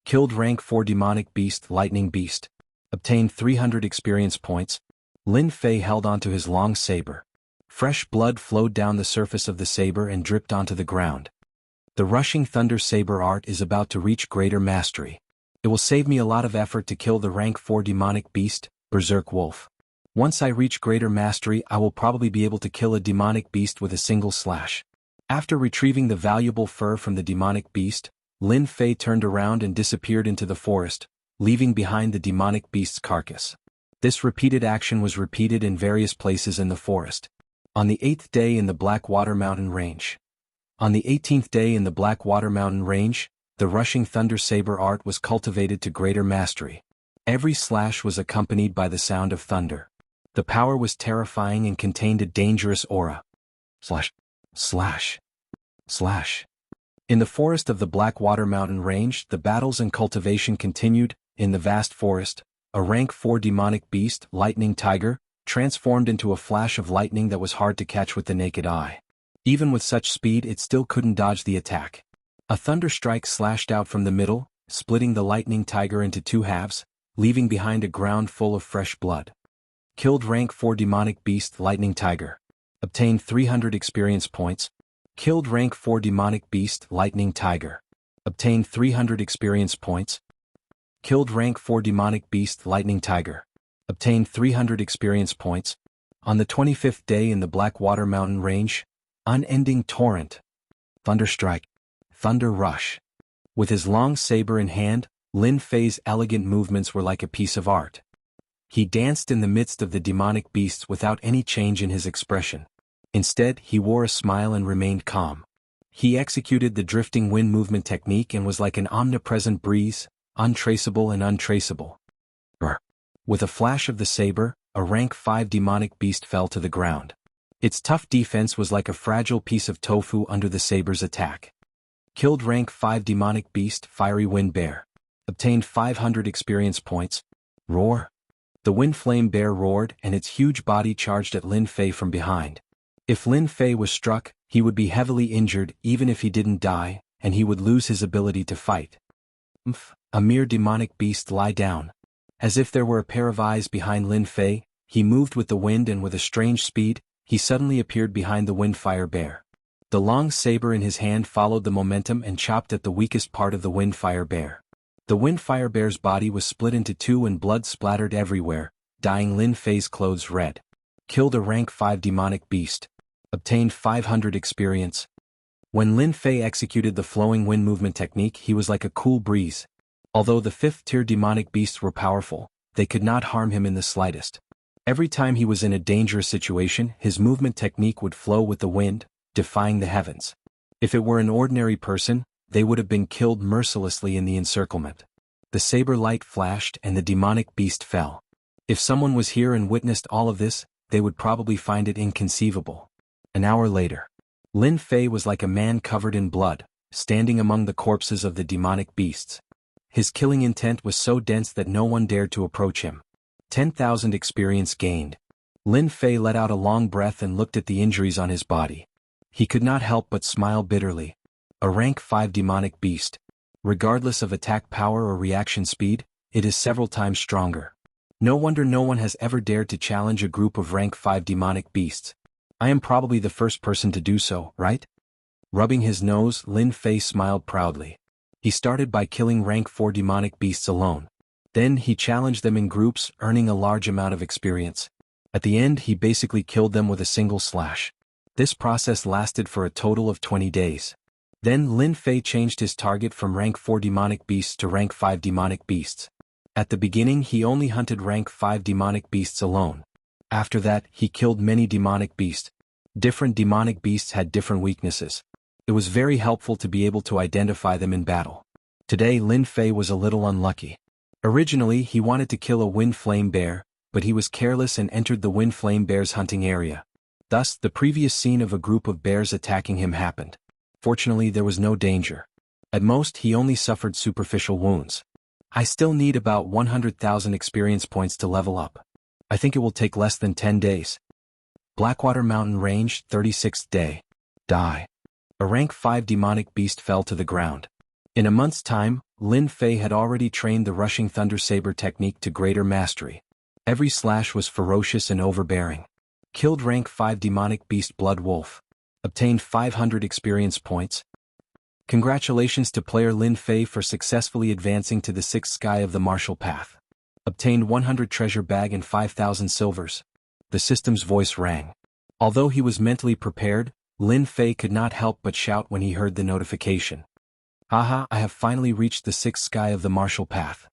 Killed rank 4 demonic beast, lightning beast. Obtained 300 experience points. Lin Fei held onto his long saber. Fresh blood flowed down the surface of the saber and dripped onto the ground. The rushing thunder saber art is about to reach greater mastery. It will save me a lot of effort to kill the rank 4 demonic beast, Berserk Wolf. Once I reach greater mastery, I will probably be able to kill a demonic beast with a single slash. After retrieving the valuable fur from the demonic beast, Lin Fei turned around and disappeared into the forest, leaving behind the demonic beast's carcass. This repeated action was repeated in various places in the forest. On the 8th day in the Blackwater Mountain Range. On the 18th day in the Blackwater Mountain Range, the rushing thunder saber art was cultivated to greater mastery. Every slash was accompanied by the sound of thunder. The power was terrifying and contained a dangerous aura. Slash. Slash. Slash. In the forest of the Blackwater Mountain Range, the battles and cultivation continued. In the vast forest, a rank 4 demonic beast, Lightning Tiger, transformed into a flash of lightning that was hard to catch with the naked eye. Even with such speed, it still couldn't dodge the attack. A thunder strike slashed out from the middle, splitting the Lightning Tiger into 2 halves, leaving behind a ground full of fresh blood. Killed rank 4 demonic beast, Lightning Tiger. Obtained 300 experience points. Killed rank 4 demonic beast, Lightning Tiger. Obtained 300 experience points. Killed rank 4 demonic beast, Lightning Tiger. Obtained 300 experience points. On the 25th day in the Blackwater Mountain Range, unending torrent. Thunderstrike. Thunder rush. With his long saber in hand, Lin Fei's elegant movements were like a piece of art. He danced in the midst of the demonic beasts without any change in his expression. Instead, he wore a smile and remained calm. He executed the drifting wind movement technique and was like an omnipresent breeze, untraceable and untraceable. With a flash of the saber, a rank 5 demonic beast fell to the ground. Its tough defense was like a fragile piece of tofu under the saber's attack. Killed rank 5 demonic beast, Fiery Wind Bear. Obtained 500 experience points. Roar. The Wind Flame Bear roared and its huge body charged at Lin Fei from behind. If Lin Fei was struck, he would be heavily injured even if he didn't die, and he would lose his ability to fight. A mere demonic beast, lie down. As if there were a pair of eyes behind Lin Fei, he moved with the wind and with a strange speed, he suddenly appeared behind the Windfire Bear. The long saber in his hand followed the momentum and chopped at the weakest part of the Windfire Bear. The Windfire Bear's body was split into 2 and blood splattered everywhere, dyeing Lin Fei's clothes red. Killed a rank 5 demonic beast. Obtained 500 experience. When Lin Fei executed the flowing wind movement technique, he was like a cool breeze. Although the 5th-tier demonic beasts were powerful, they could not harm him in the slightest. Every time he was in a dangerous situation, his movement technique would flow with the wind, defying the heavens. If it were an ordinary person, they would have been killed mercilessly in the encirclement. The saber light flashed and the demonic beast fell. If someone was here and witnessed all of this, they would probably find it inconceivable. An hour later, Lin Fei was like a man covered in blood, standing among the corpses of the demonic beasts. His killing intent was so dense that no one dared to approach him. 10,000 experience gained. Lin Fei let out a long breath and looked at the injuries on his body. He could not help but smile bitterly. A rank 5 demonic beast. Regardless of attack power or reaction speed, it is several times stronger. No wonder no one has ever dared to challenge a group of rank 5 demonic beasts. I am probably the first person to do so, right? Rubbing his nose, Lin Fei smiled proudly. He started by killing rank 4 demonic beasts alone. Then he challenged them in groups, earning a large amount of experience. At the end, he basically killed them with a single slash. This process lasted for a total of 20 days. Then Lin Fei changed his target from rank 4 demonic beasts to rank 5 demonic beasts. At the beginning, he only hunted rank 5 demonic beasts alone. After that, he killed many demonic beasts. Different demonic beasts had different weaknesses. It was very helpful to be able to identify them in battle. Today, Lin Fei was a little unlucky. Originally, he wanted to kill a Wind Flame Bear, but he was careless and entered the Wind Flame Bear's hunting area. Thus, the previous scene of a group of bears attacking him happened. Fortunately, there was no danger. At most, he only suffered superficial wounds. I still need about 100,000 experience points to level up. I think it will take less than 10 days. Blackwater Mountain Range, 36th day. Die. A rank 5 demonic beast fell to the ground. In a month's time, Lin Fei had already trained the rushing thunder saber technique to greater mastery. Every slash was ferocious and overbearing. Killed rank 5 demonic beast Blood Wolf. Obtained 500 experience points. Congratulations to player Lin Fei for successfully advancing to the 6th sky of the martial path. Obtained 100 treasure bag and 5,000 silvers. The system's voice rang. Although he was mentally prepared, Lin Fei could not help but shout when he heard the notification. Haha, I have finally reached the 6th sky of the martial path.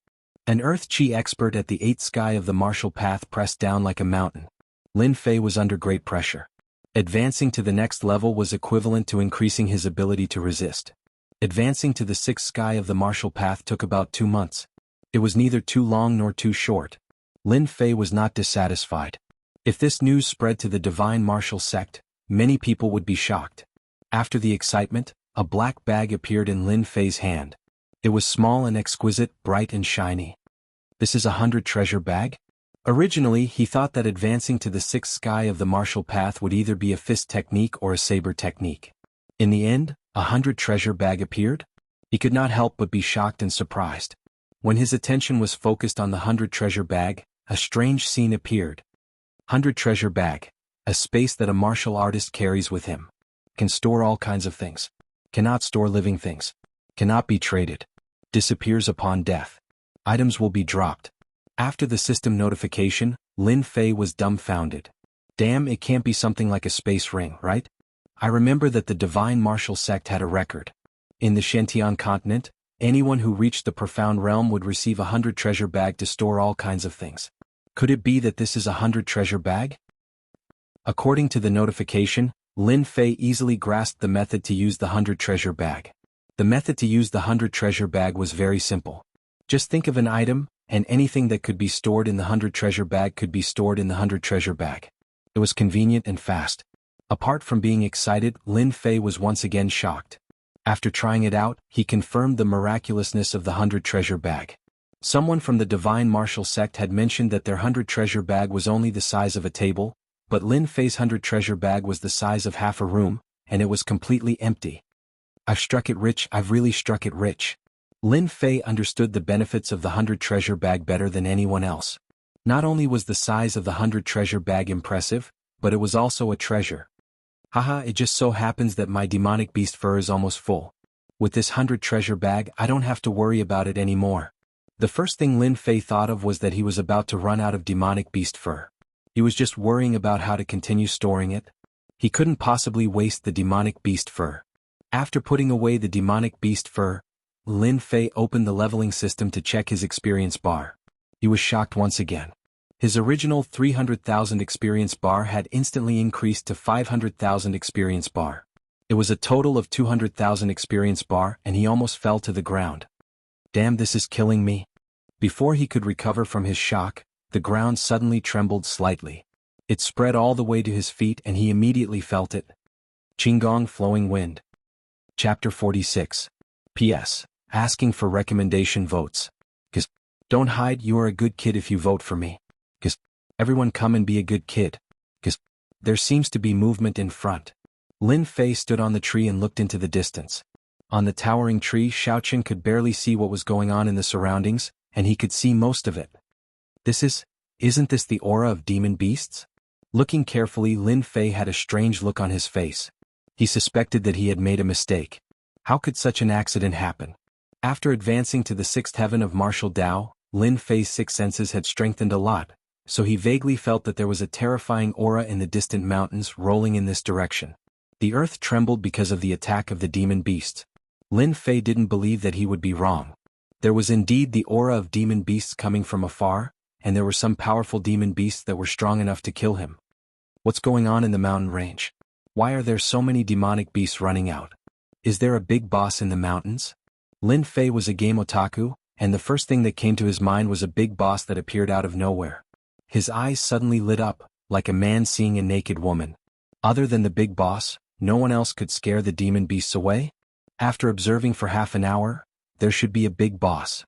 An earth chi expert at the 8th sky of the martial path pressed down like a mountain. Lin Fei was under great pressure. Advancing to the next level was equivalent to increasing his ability to resist. Advancing to the 6th sky of the martial path took about 2 months. It was neither too long nor too short. Lin Fei was not dissatisfied. If this news spread to the divine martial sect, many people would be shocked. After the excitement, a black bag appeared in Lin Fei's hand. It was small and exquisite, bright and shiny. This is 100 treasure bag? Originally, he thought that advancing to the 6th sky of the martial path would either be a fist technique or a saber technique. In the end, 100 treasure bag appeared? He could not help but be shocked and surprised. When his attention was focused on the 100 treasure bag, a strange scene appeared. 100 treasure bag, a space that a martial artist carries with him. Can store all kinds of things. Cannot store living things. Cannot be traded. Disappears upon death. Items will be dropped. After the system notification, Lin Fei was dumbfounded. Damn, it can't be something like a space ring, right? I remember that the divine martial sect had a record. In the Shentian continent, anyone who reached the profound realm would receive 100 treasure bag to store all kinds of things. Could it be that this is 100 treasure bag? According to the notification, Lin Fei easily grasped the method to use the 100 treasure bag. The method to use the 100 treasure bag was very simple. Just think of an item, and anything that could be stored in the 100 treasure bag could be stored in the 100 treasure bag. It was convenient and fast. Apart from being excited, Lin Fei was once again shocked. After trying it out, he confirmed the miraculousness of the 100 treasure bag. Someone from the divine martial sect had mentioned that their 100 treasure bag was only the size of a table, but Lin Fei's 100 treasure bag was the size of half a room, and it was completely empty. I've struck it rich, I've really struck it rich. Lin Fei understood the benefits of the 100 treasure bag better than anyone else. Not only was the size of the 100 treasure bag impressive, but it was also a treasure. Haha, it just so happens that my demonic beast fur is almost full. With this 100 treasure bag, I don't have to worry about it anymore. The first thing Lin Fei thought of was that he was about to run out of demonic beast fur. He was just worrying about how to continue storing it. He couldn't possibly waste the demonic beast fur. After putting away the demonic beast fur, Lin Fei opened the leveling system to check his experience bar. He was shocked once again. His original 300,000 experience bar had instantly increased to 500,000 experience bar. It was a total of 200,000 experience bar, and he almost fell to the ground. Damn, this is killing me. Before he could recover from his shock, the ground suddenly trembled slightly. It spread all the way to his feet and he immediately felt it. Qinggong flowing wind. Chapter 46. P.S. Asking for recommendation votes. Cause don't hide, you are a good kid if you vote for me. Cause everyone come and be a good kid. Cause there seems to be movement in front. Lin Fei stood on the tree and looked into the distance. On the towering tree, Xiaoqin could barely see what was going on in the surroundings, and he could see most of it. Isn't this the aura of demon beasts? Looking carefully, Lin Fei had a strange look on his face. He suspected that he had made a mistake. How could such an accident happen? After advancing to the 6th heaven of martial Dao, Lin Fei's 6 senses had strengthened a lot, so he vaguely felt that there was a terrifying aura in the distant mountains rolling in this direction. The earth trembled because of the attack of the demon beasts. Lin Fei didn't believe that he would be wrong. There was indeed the aura of demon beasts coming from afar, and there were some powerful demon beasts that were strong enough to kill him. What's going on in the mountain range? Why are there so many demonic beasts running out? Is there a big boss in the mountains? Lin Fei was a game otaku, and the first thing that came to his mind was a big boss that appeared out of nowhere. His eyes suddenly lit up, like a man seeing a naked woman. Other than the big boss, no one else could scare the demon beasts away? After observing for half an hour, there should be a big boss.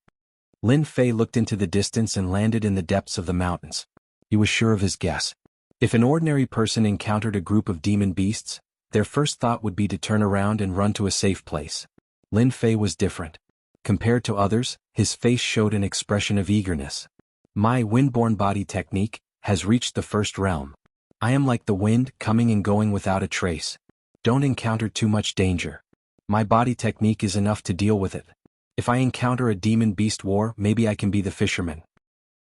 Lin Fei looked into the distance and landed in the depths of the mountains. He was sure of his guess. If an ordinary person encountered a group of demon beasts, their first thought would be to turn around and run to a safe place. Lin Fei was different. Compared to others, his face showed an expression of eagerness. My windborne body technique has reached the 1st realm. I am like the wind, coming and going without a trace. Don't encounter too much danger. My body technique is enough to deal with it. If I encounter a demon beast war, maybe I can be the fisherman.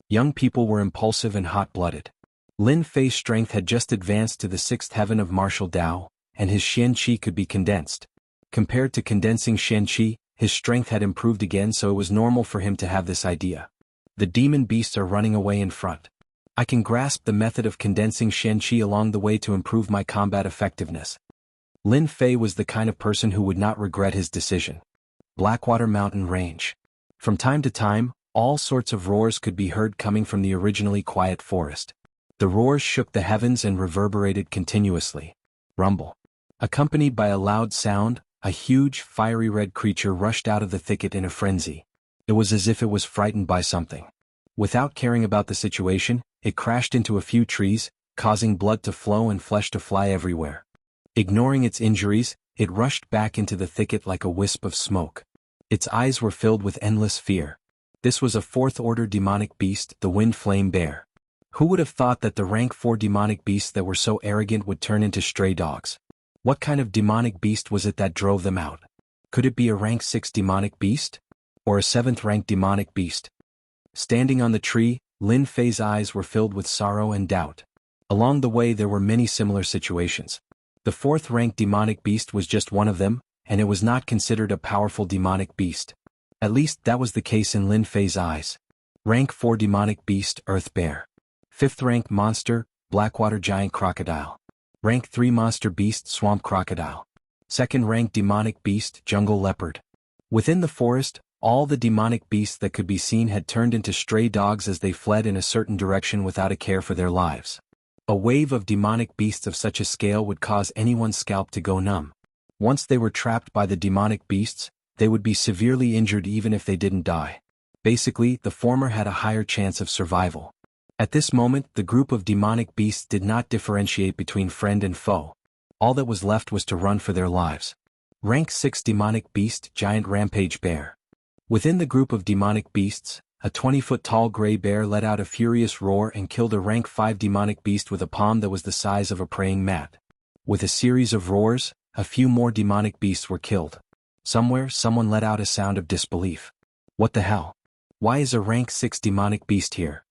Young people were impulsive and hot-blooded. Lin Fei's strength had just advanced to the 6th heaven of martial Dao, and his Xian Qi could be condensed. Compared to condensing Xian Qi, his strength had improved again, so it was normal for him to have this idea. The demon beasts are running away in front. I can grasp the method of condensing Xian Qi along the way to improve my combat effectiveness. Lin Fei was the kind of person who would not regret his decision. Blackwater Mountain Range. From time to time, all sorts of roars could be heard coming from the originally quiet forest. The roars shook the heavens and reverberated continuously. Rumble. Accompanied by a loud sound, a huge, fiery red creature rushed out of the thicket in a frenzy. It was as if it was frightened by something. Without caring about the situation, it crashed into a few trees, causing blood to flow and flesh to fly everywhere. Ignoring its injuries, it rushed back into the thicket like a wisp of smoke. Its eyes were filled with endless fear. This was a 4th-order demonic beast, the Wind Flame Bear. Who would have thought that the rank 4 demonic beasts that were so arrogant would turn into stray dogs? What kind of demonic beast was it that drove them out? Could it be a rank 6 demonic beast? Or a 7th-rank demonic beast? Standing on the tree, Lin Fei's eyes were filled with sorrow and doubt. Along the way there were many similar situations. The 4th-rank demonic beast was just one of them, and it was not considered a powerful demonic beast. At least that was the case in Lin Fei's eyes. Rank 4 demonic beast, Earth Bear. 5th-rank monster, Blackwater Giant Crocodile. Rank 3 monster beast, Swamp Crocodile. 2nd-rank demonic beast, Jungle Leopard. Within the forest, all the demonic beasts that could be seen had turned into stray dogs as they fled in a certain direction without a care for their lives. A wave of demonic beasts of such a scale would cause anyone's scalp to go numb. Once they were trapped by the demonic beasts, they would be severely injured even if they didn't die. Basically, the former had a higher chance of survival. At this moment, the group of demonic beasts did not differentiate between friend and foe. All that was left was to run for their lives. Rank 6 demonic beast, Giant Rampage Bear. Within the group of demonic beasts, a 20-foot-tall gray bear let out a furious roar and killed a rank 5 demonic beast with a palm that was the size of a praying mat. With a series of roars, a few more demonic beasts were killed. Somewhere, someone let out a sound of disbelief. What the hell? Why is a rank 6 demonic beast here?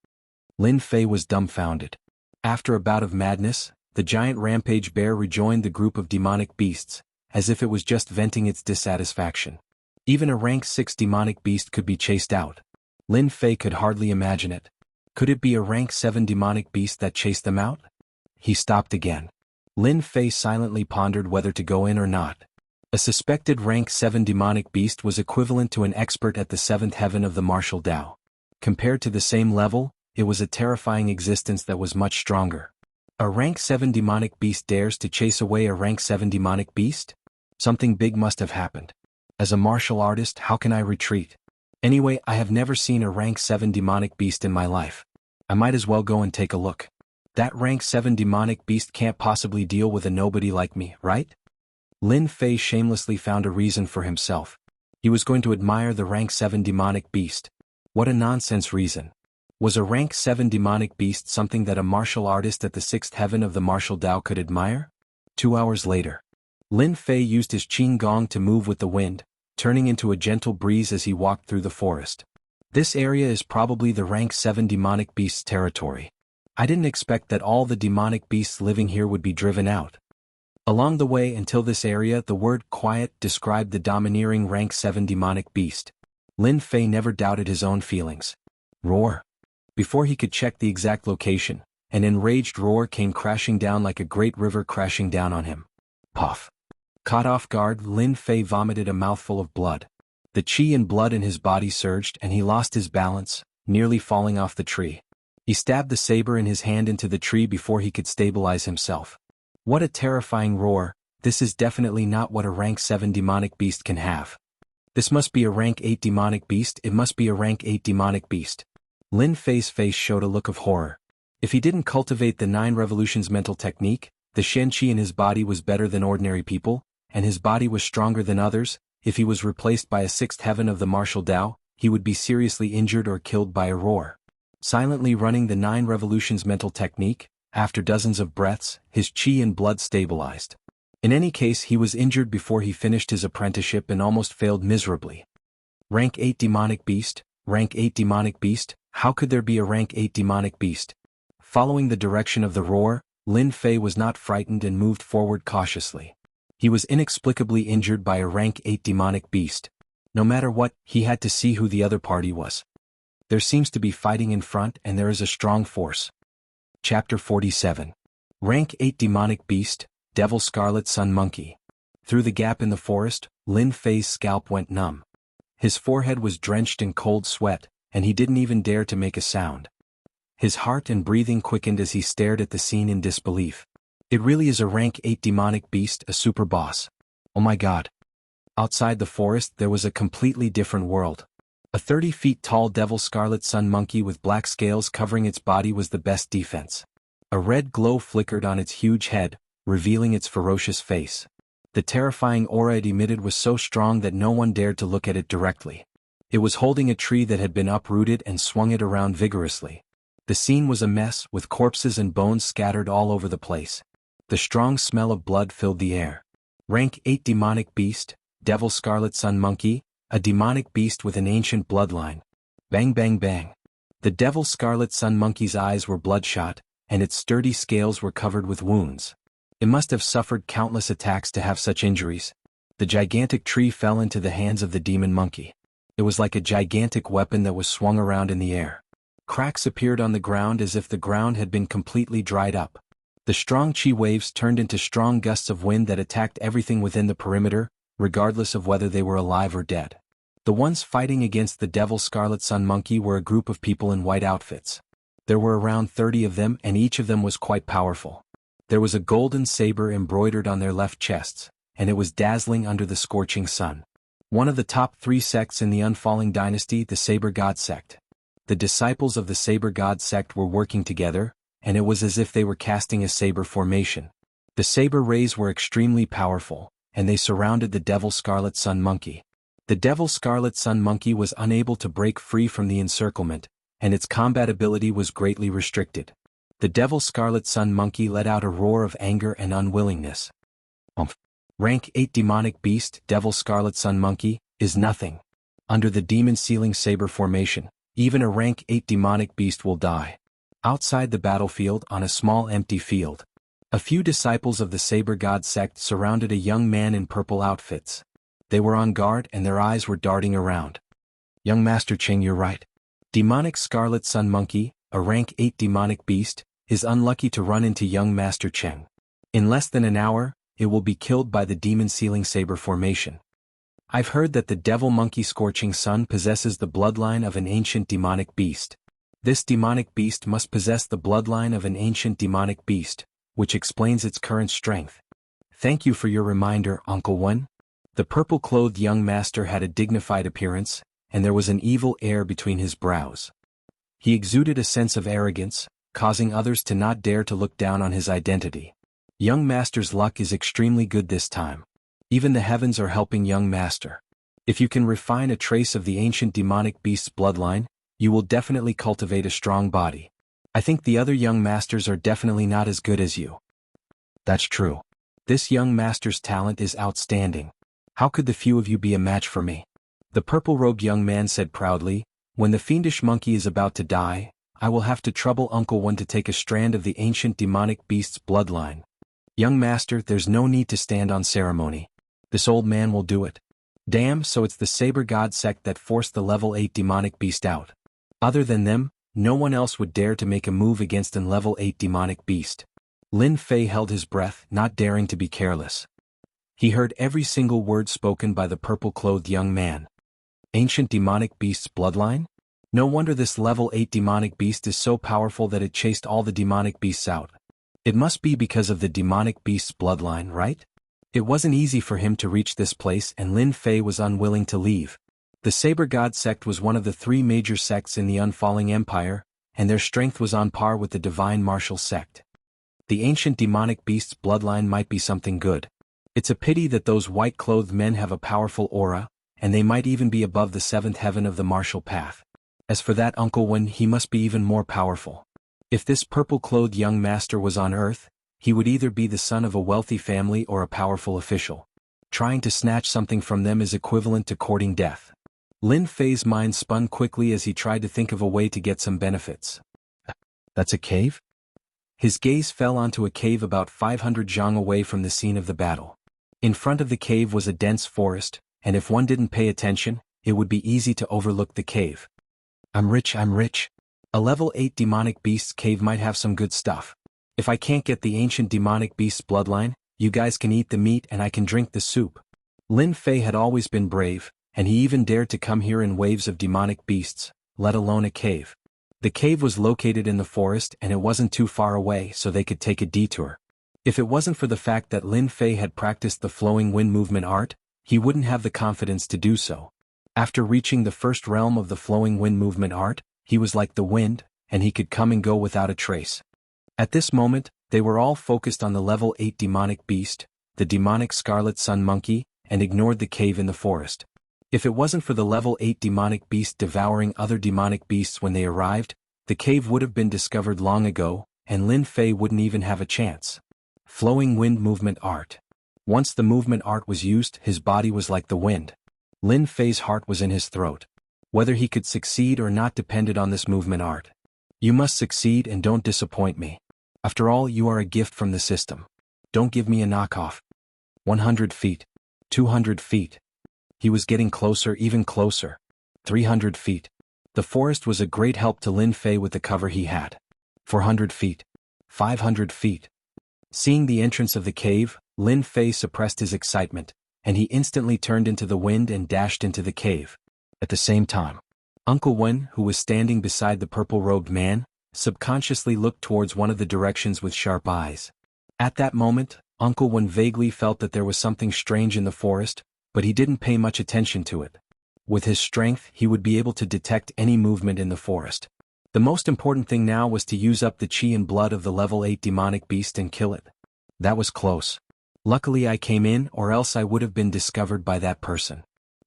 Lin Fei was dumbfounded. After a bout of madness, the giant rampage bear rejoined the group of demonic beasts, as if it was just venting its dissatisfaction. Even a rank 6 demonic beast could be chased out. Lin Fei could hardly imagine it. Could it be a rank 7 demonic beast that chased them out? He stopped again. Lin Fei silently pondered whether to go in or not. A suspected rank 7 demonic beast was equivalent to an expert at the 7th heaven of the martial Dao. Compared to the same level, it was a terrifying existence that was much stronger. A rank 7 demonic beast dares to chase away a rank 7 demonic beast? Something big must have happened. As a martial artist, how can I retreat? Anyway, I have never seen a rank 7 demonic beast in my life. I might as well go and take a look. That rank 7 demonic beast can't possibly deal with a nobody like me, right? Lin Fei shamelessly found a reason for himself. He was going to admire the rank 7 demonic beast. What a nonsense reason. Was a rank 7 demonic beast something that a martial artist at the 6th heaven of the martial Dao could admire? 2 hours later. Lin Fei used his qing gong to move with the wind, turning into a gentle breeze as he walked through the forest. This area is probably the rank 7 demonic beast's territory. I didn't expect that all the demonic beasts living here would be driven out. Along the way until this area, the word quiet described the domineering rank 7 demonic beast. Lin Fei never doubted his own feelings. Roar. Before he could check the exact location, an enraged roar came crashing down like a great river crashing down on him. Puff. Caught off guard, Lin Fei vomited a mouthful of blood. The qi and blood in his body surged and he lost his balance, nearly falling off the tree. He stabbed the saber in his hand into the tree before he could stabilize himself. What a terrifying roar. This is definitely not what a rank 7 demonic beast can have. This must be a rank 8 demonic beast. It must be a rank 8 demonic beast. Lin Fei's face showed a look of horror. If he didn't cultivate the 9 revolutions mental technique, the Shen Qi in his body was better than ordinary people, and his body was stronger than others. If he was replaced by a 6th heaven of the martial Dao, he would be seriously injured or killed by a roar. Silently running the 9 revolutions mental technique, after dozens of breaths, his qi and blood stabilized. In any case, he was injured before he finished his apprenticeship and almost failed miserably. Rank 8 demonic beast, rank 8 demonic beast, How could there be a rank 8 demonic beast? Following the direction of the roar, Lin Fei was not frightened and moved forward cautiously. He was inexplicably injured by a rank 8 demonic beast. No matter what, he had to see who the other party was. There seems to be fighting in front and there is a strong force. Chapter 47. Rank 8 demonic beast, Devil Scarlet Sun Monkey. Through the gap in the forest, Lin Fei's scalp went numb. His forehead was drenched in cold sweat, and he didn't even dare to make a sound. His heart and breathing quickened as he stared at the scene in disbelief. It really is a rank 8 demonic beast, a super boss. Oh my god. Outside the forest there was a completely different world. A 30 feet tall Devil Scarlet Sun Monkey with black scales covering its body was the best defense. A red glow flickered on its huge head, revealing its ferocious face. The terrifying aura it emitted was so strong that no one dared to look at it directly. It was holding a tree that had been uprooted and swung it around vigorously. The scene was a mess, with corpses and bones scattered all over the place. The strong smell of blood filled the air. Rank 8 demonic beast, Devil Scarlet Sun Monkey, a demonic beast with an ancient bloodline. Bang bang bang. The Devil Scarlet Sun Monkey's eyes were bloodshot, and its sturdy scales were covered with wounds. It must have suffered countless attacks to have such injuries. The gigantic tree fell into the hands of the demon monkey. It was like a gigantic weapon that was swung around in the air. Cracks appeared on the ground as if the ground had been completely dried up. The strong chi waves turned into strong gusts of wind that attacked everything within the perimeter, regardless of whether they were alive or dead. The ones fighting against the Devil Scarlet Sun Monkey were a group of people in white outfits. There were around 30 of them, and each of them was quite powerful. There was a golden saber embroidered on their left chests, and it was dazzling under the scorching sun. One of the top 3 sects in the Unfalling Dynasty, the Saber God sect. The disciples of the Saber God sect were working together, and it was as if they were casting a saber formation. The saber rays were extremely powerful, and they surrounded the Devil Scarlet Sun Monkey. The Devil Scarlet Sun Monkey was unable to break free from the encirclement, and its combat ability was greatly restricted. The Devil Scarlet Sun Monkey let out a roar of anger and unwillingness. Rank 8 demonic beast, Devil Scarlet Sun Monkey, is nothing. Under the demon sealing saber formation, even a rank 8 demonic beast will die. Outside the battlefield, on a small empty field, a few disciples of the Saber God sect surrounded a young man in purple outfits. They were on guard and their eyes were darting around. Young Master Cheng, you're right. Demonic Scarlet Sun Monkey, a rank 8 demonic beast, is unlucky to run into young Master Cheng. In less than an hour, it will be killed by the demon sealing saber formation. I've heard that the Devil Monkey Scorching Sun possesses the bloodline of an ancient demonic beast. This demonic beast must possess the bloodline of an ancient demonic beast, which explains its current strength. Thank you for your reminder, Uncle Wen. The purple-clothed young master had a dignified appearance, and there was an evil air between his brows. He exuded a sense of arrogance, causing others to not dare to look down on his identity. Young Master's luck is extremely good this time. Even the heavens are helping young Master. If you can refine a trace of the ancient demonic beast's bloodline, you will definitely cultivate a strong body. I think the other young masters are definitely not as good as you. That's true. This young master's talent is outstanding. How could the few of you be a match for me? The purple-robed young man said proudly, when the fiendish monkey is about to die, I will have to trouble Uncle One to take a strand of the ancient demonic beast's bloodline. Young master, there's no need to stand on ceremony. This old man will do it. Damn, so it's the Saber God sect that forced the level 8 demonic beast out. Other than them, no one else would dare to make a move against an level 8 demonic beast. Lin Fei held his breath, not daring to be careless. He heard every single word spoken by the purple-clothed young man. Ancient demonic beast's bloodline? No wonder this level 8 demonic beast is so powerful that it chased all the demonic beasts out. It must be because of the demonic beast's bloodline, right? It wasn't easy for him to reach this place, and Lin Fei was unwilling to leave. The Saber God sect was one of the 3 major sects in the Unfalling Empire, and their strength was on par with the Divine Martial sect. The ancient demonic beast's bloodline might be something good. It's a pity that those white-clothed men have a powerful aura, and they might even be above the 7th heaven of the martial path. As for that Uncle Wen, he must be even more powerful. If this purple-clothed young master was on Earth, he would either be the son of a wealthy family or a powerful official. Trying to snatch something from them is equivalent to courting death. Lin Fei's mind spun quickly as he tried to think of a way to get some benefits. That's a cave? His gaze fell onto a cave about 500 zhang away from the scene of the battle. In front of the cave was a dense forest, and if one didn't pay attention, it would be easy to overlook the cave. I'm rich. A level 8 demonic beast's cave might have some good stuff. If I can't get the ancient demonic beast's bloodline, you guys can eat the meat and I can drink the soup. Lin Fei had always been brave, and he even dared to come here in waves of demonic beasts, let alone a cave. The cave was located in the forest and it wasn't too far away so they could take a detour. If it wasn't for the fact that Lin Fei had practiced the flowing wind movement art, he wouldn't have the confidence to do so. After reaching the first realm of the flowing wind movement art, he was like the wind, and he could come and go without a trace. At this moment, they were all focused on the level 8 demonic beast, the demonic scarlet sun monkey, and ignored the cave in the forest. If it wasn't for the level 8 demonic beast devouring other demonic beasts when they arrived, the cave would have been discovered long ago, and Lin Fei wouldn't even have a chance. Flowing wind movement art. Once the movement art was used, his body was like the wind. Lin Fei's heart was in his throat. Whether he could succeed or not depended on this movement art. You must succeed and don't disappoint me. After all, you are a gift from the system. Don't give me a knockoff. 100 feet. 200 feet. He was getting closer, even closer. 300 feet. The forest was a great help to Lin Fei with the cover he had. 400 feet. 500 feet. Seeing the entrance of the cave, Lin Fei suppressed his excitement, and he instantly turned into the wind and dashed into the cave. At the same time, Uncle Wen, who was standing beside the purple-robed man, subconsciously looked towards one of the directions with sharp eyes. At that moment, Uncle Wen vaguely felt that there was something strange in the forest, but he didn't pay much attention to it. With his strength, he would be able to detect any movement in the forest. The most important thing now was to use up the qi and blood of the level 8 demonic beast and kill it. That was close. Luckily I came in, or else I would have been discovered by that person.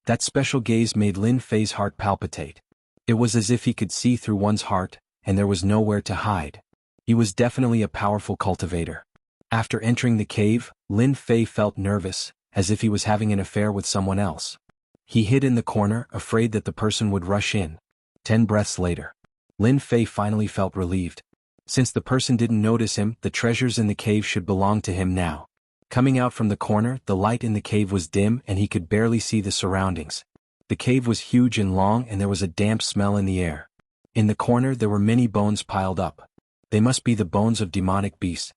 That special gaze made Lin Fei's heart palpitate. It was as if he could see through one's heart, and there was nowhere to hide. He was definitely a powerful cultivator. After entering the cave, Lin Fei felt nervous, as if he was having an affair with someone else. He hid in the corner, afraid that the person would rush in. 10 breaths later, Lin Fei finally felt relieved. Since the person didn't notice him, the treasures in the cave should belong to him now. Coming out from the corner, the light in the cave was dim and he could barely see the surroundings. The cave was huge and long and there was a damp smell in the air. In the corner there were many bones piled up. They must be the bones of demonic beasts.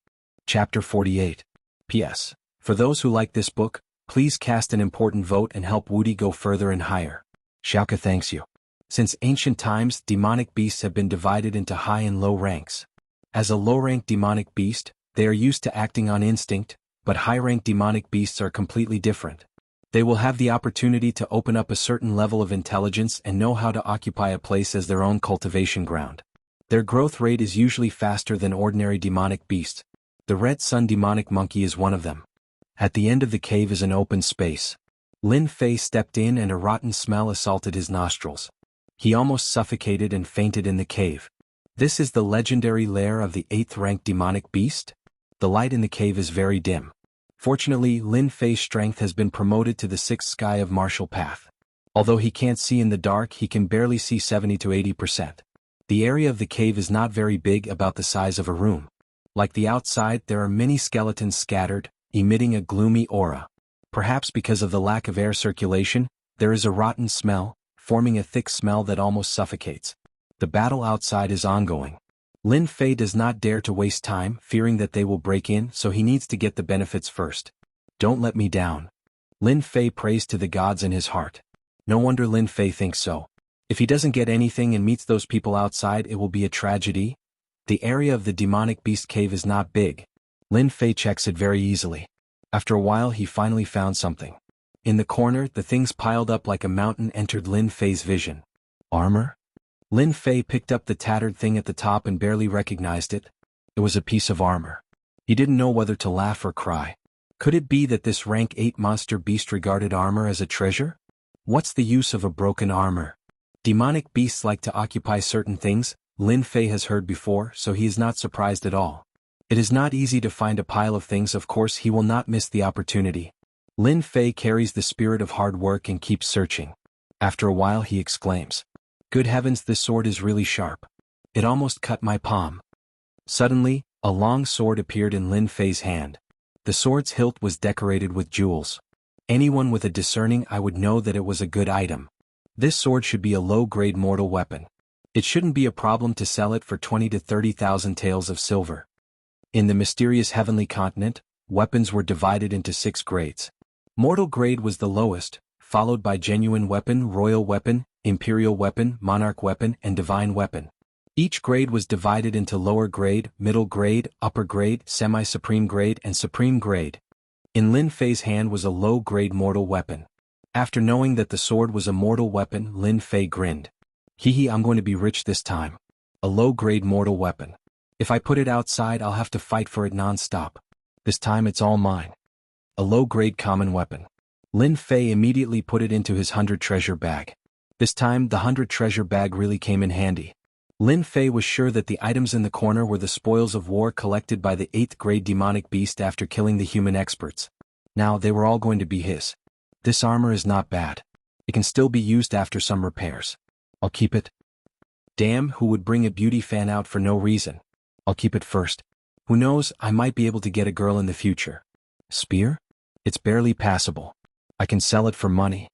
Chapter 48. P.S. For those who like this book, please cast an important vote and help Woody go further and higher. Xiaoke thanks you. Since ancient times, demonic beasts have been divided into high and low ranks. As a low-ranked demonic beast, they are used to acting on instinct, but high-ranked demonic beasts are completely different. They will have the opportunity to open up a certain level of intelligence and know how to occupy a place as their own cultivation ground. Their growth rate is usually faster than ordinary demonic beasts. The red sun demonic monkey is one of them. At the end of the cave is an open space. Lin Fei stepped in and a rotten smell assaulted his nostrils. He almost suffocated and fainted in the cave. This is the legendary lair of the 8th-ranked demonic beast? The light in the cave is very dim. Fortunately, Lin Fei's strength has been promoted to the 6th sky of martial path. Although he can't see in the dark, he can barely see 70 to 80%. The area of the cave is not very big, about the size of a room. Like the outside, there are many skeletons scattered, emitting a gloomy aura. Perhaps because of the lack of air circulation, there is a rotten smell, forming a thick smell that almost suffocates. The battle outside is ongoing. Lin Fei does not dare to waste time, fearing that they will break in, so he needs to get the benefits first. Don't let me down. Lin Fei prays to the gods in his heart. No wonder Lin Fei thinks so. If he doesn't get anything and meets those people outside, it will be a tragedy. The area of the demonic beast cave is not big. Lin Fei checks it very easily. After a while he finally found something. In the corner, the things piled up like a mountain entered Lin Fei's vision. Armor? Lin Fei picked up the tattered thing at the top and barely recognized it. It was a piece of armor. He didn't know whether to laugh or cry. Could it be that this rank 8 monster beast regarded armor as a treasure? What's the use of a broken armor? Demonic beasts like to occupy certain things, Lin Fei has heard before, so he is not surprised at all. It is not easy to find a pile of things, of course he will not miss the opportunity. Lin Fei carries the spirit of hard work and keeps searching. After a while he exclaims, "Good heavens, this sword is really sharp. It almost cut my palm." Suddenly, a long sword appeared in Lin Fei's hand. The sword's hilt was decorated with jewels. Anyone with a discerning eye would know that it was a good item. This sword should be a low-grade mortal weapon. It shouldn't be a problem to sell it for 20 to 30,000 taels of silver. In the mysterious heavenly continent, weapons were divided into 6 grades. Mortal grade was the lowest, followed by genuine weapon, royal weapon, imperial weapon, monarch weapon, and divine weapon. Each grade was divided into lower grade, middle grade, upper grade, semi-supreme grade, and supreme grade. In Lin Fei's hand was a low-grade mortal weapon. After knowing that the sword was a mortal weapon, Lin Fei grinned. Hee, I'm going to be rich this time. A low-grade mortal weapon. If I put it outside, I'll have to fight for it non-stop. This time it's all mine. A low-grade common weapon. Lin Fei immediately put it into his 100 treasure bag. This time the 100 treasure bag really came in handy. Lin Fei was sure that the items in the corner were the spoils of war collected by the 8th grade demonic beast after killing the human experts. Now they were all going to be his. This armor is not bad. It can still be used after some repairs. I'll keep it. Damn, who would bring a beauty fan out for no reason? I'll keep it first. Who knows, I might be able to get a girl in the future. Spear? It's barely passable. I can sell it for money.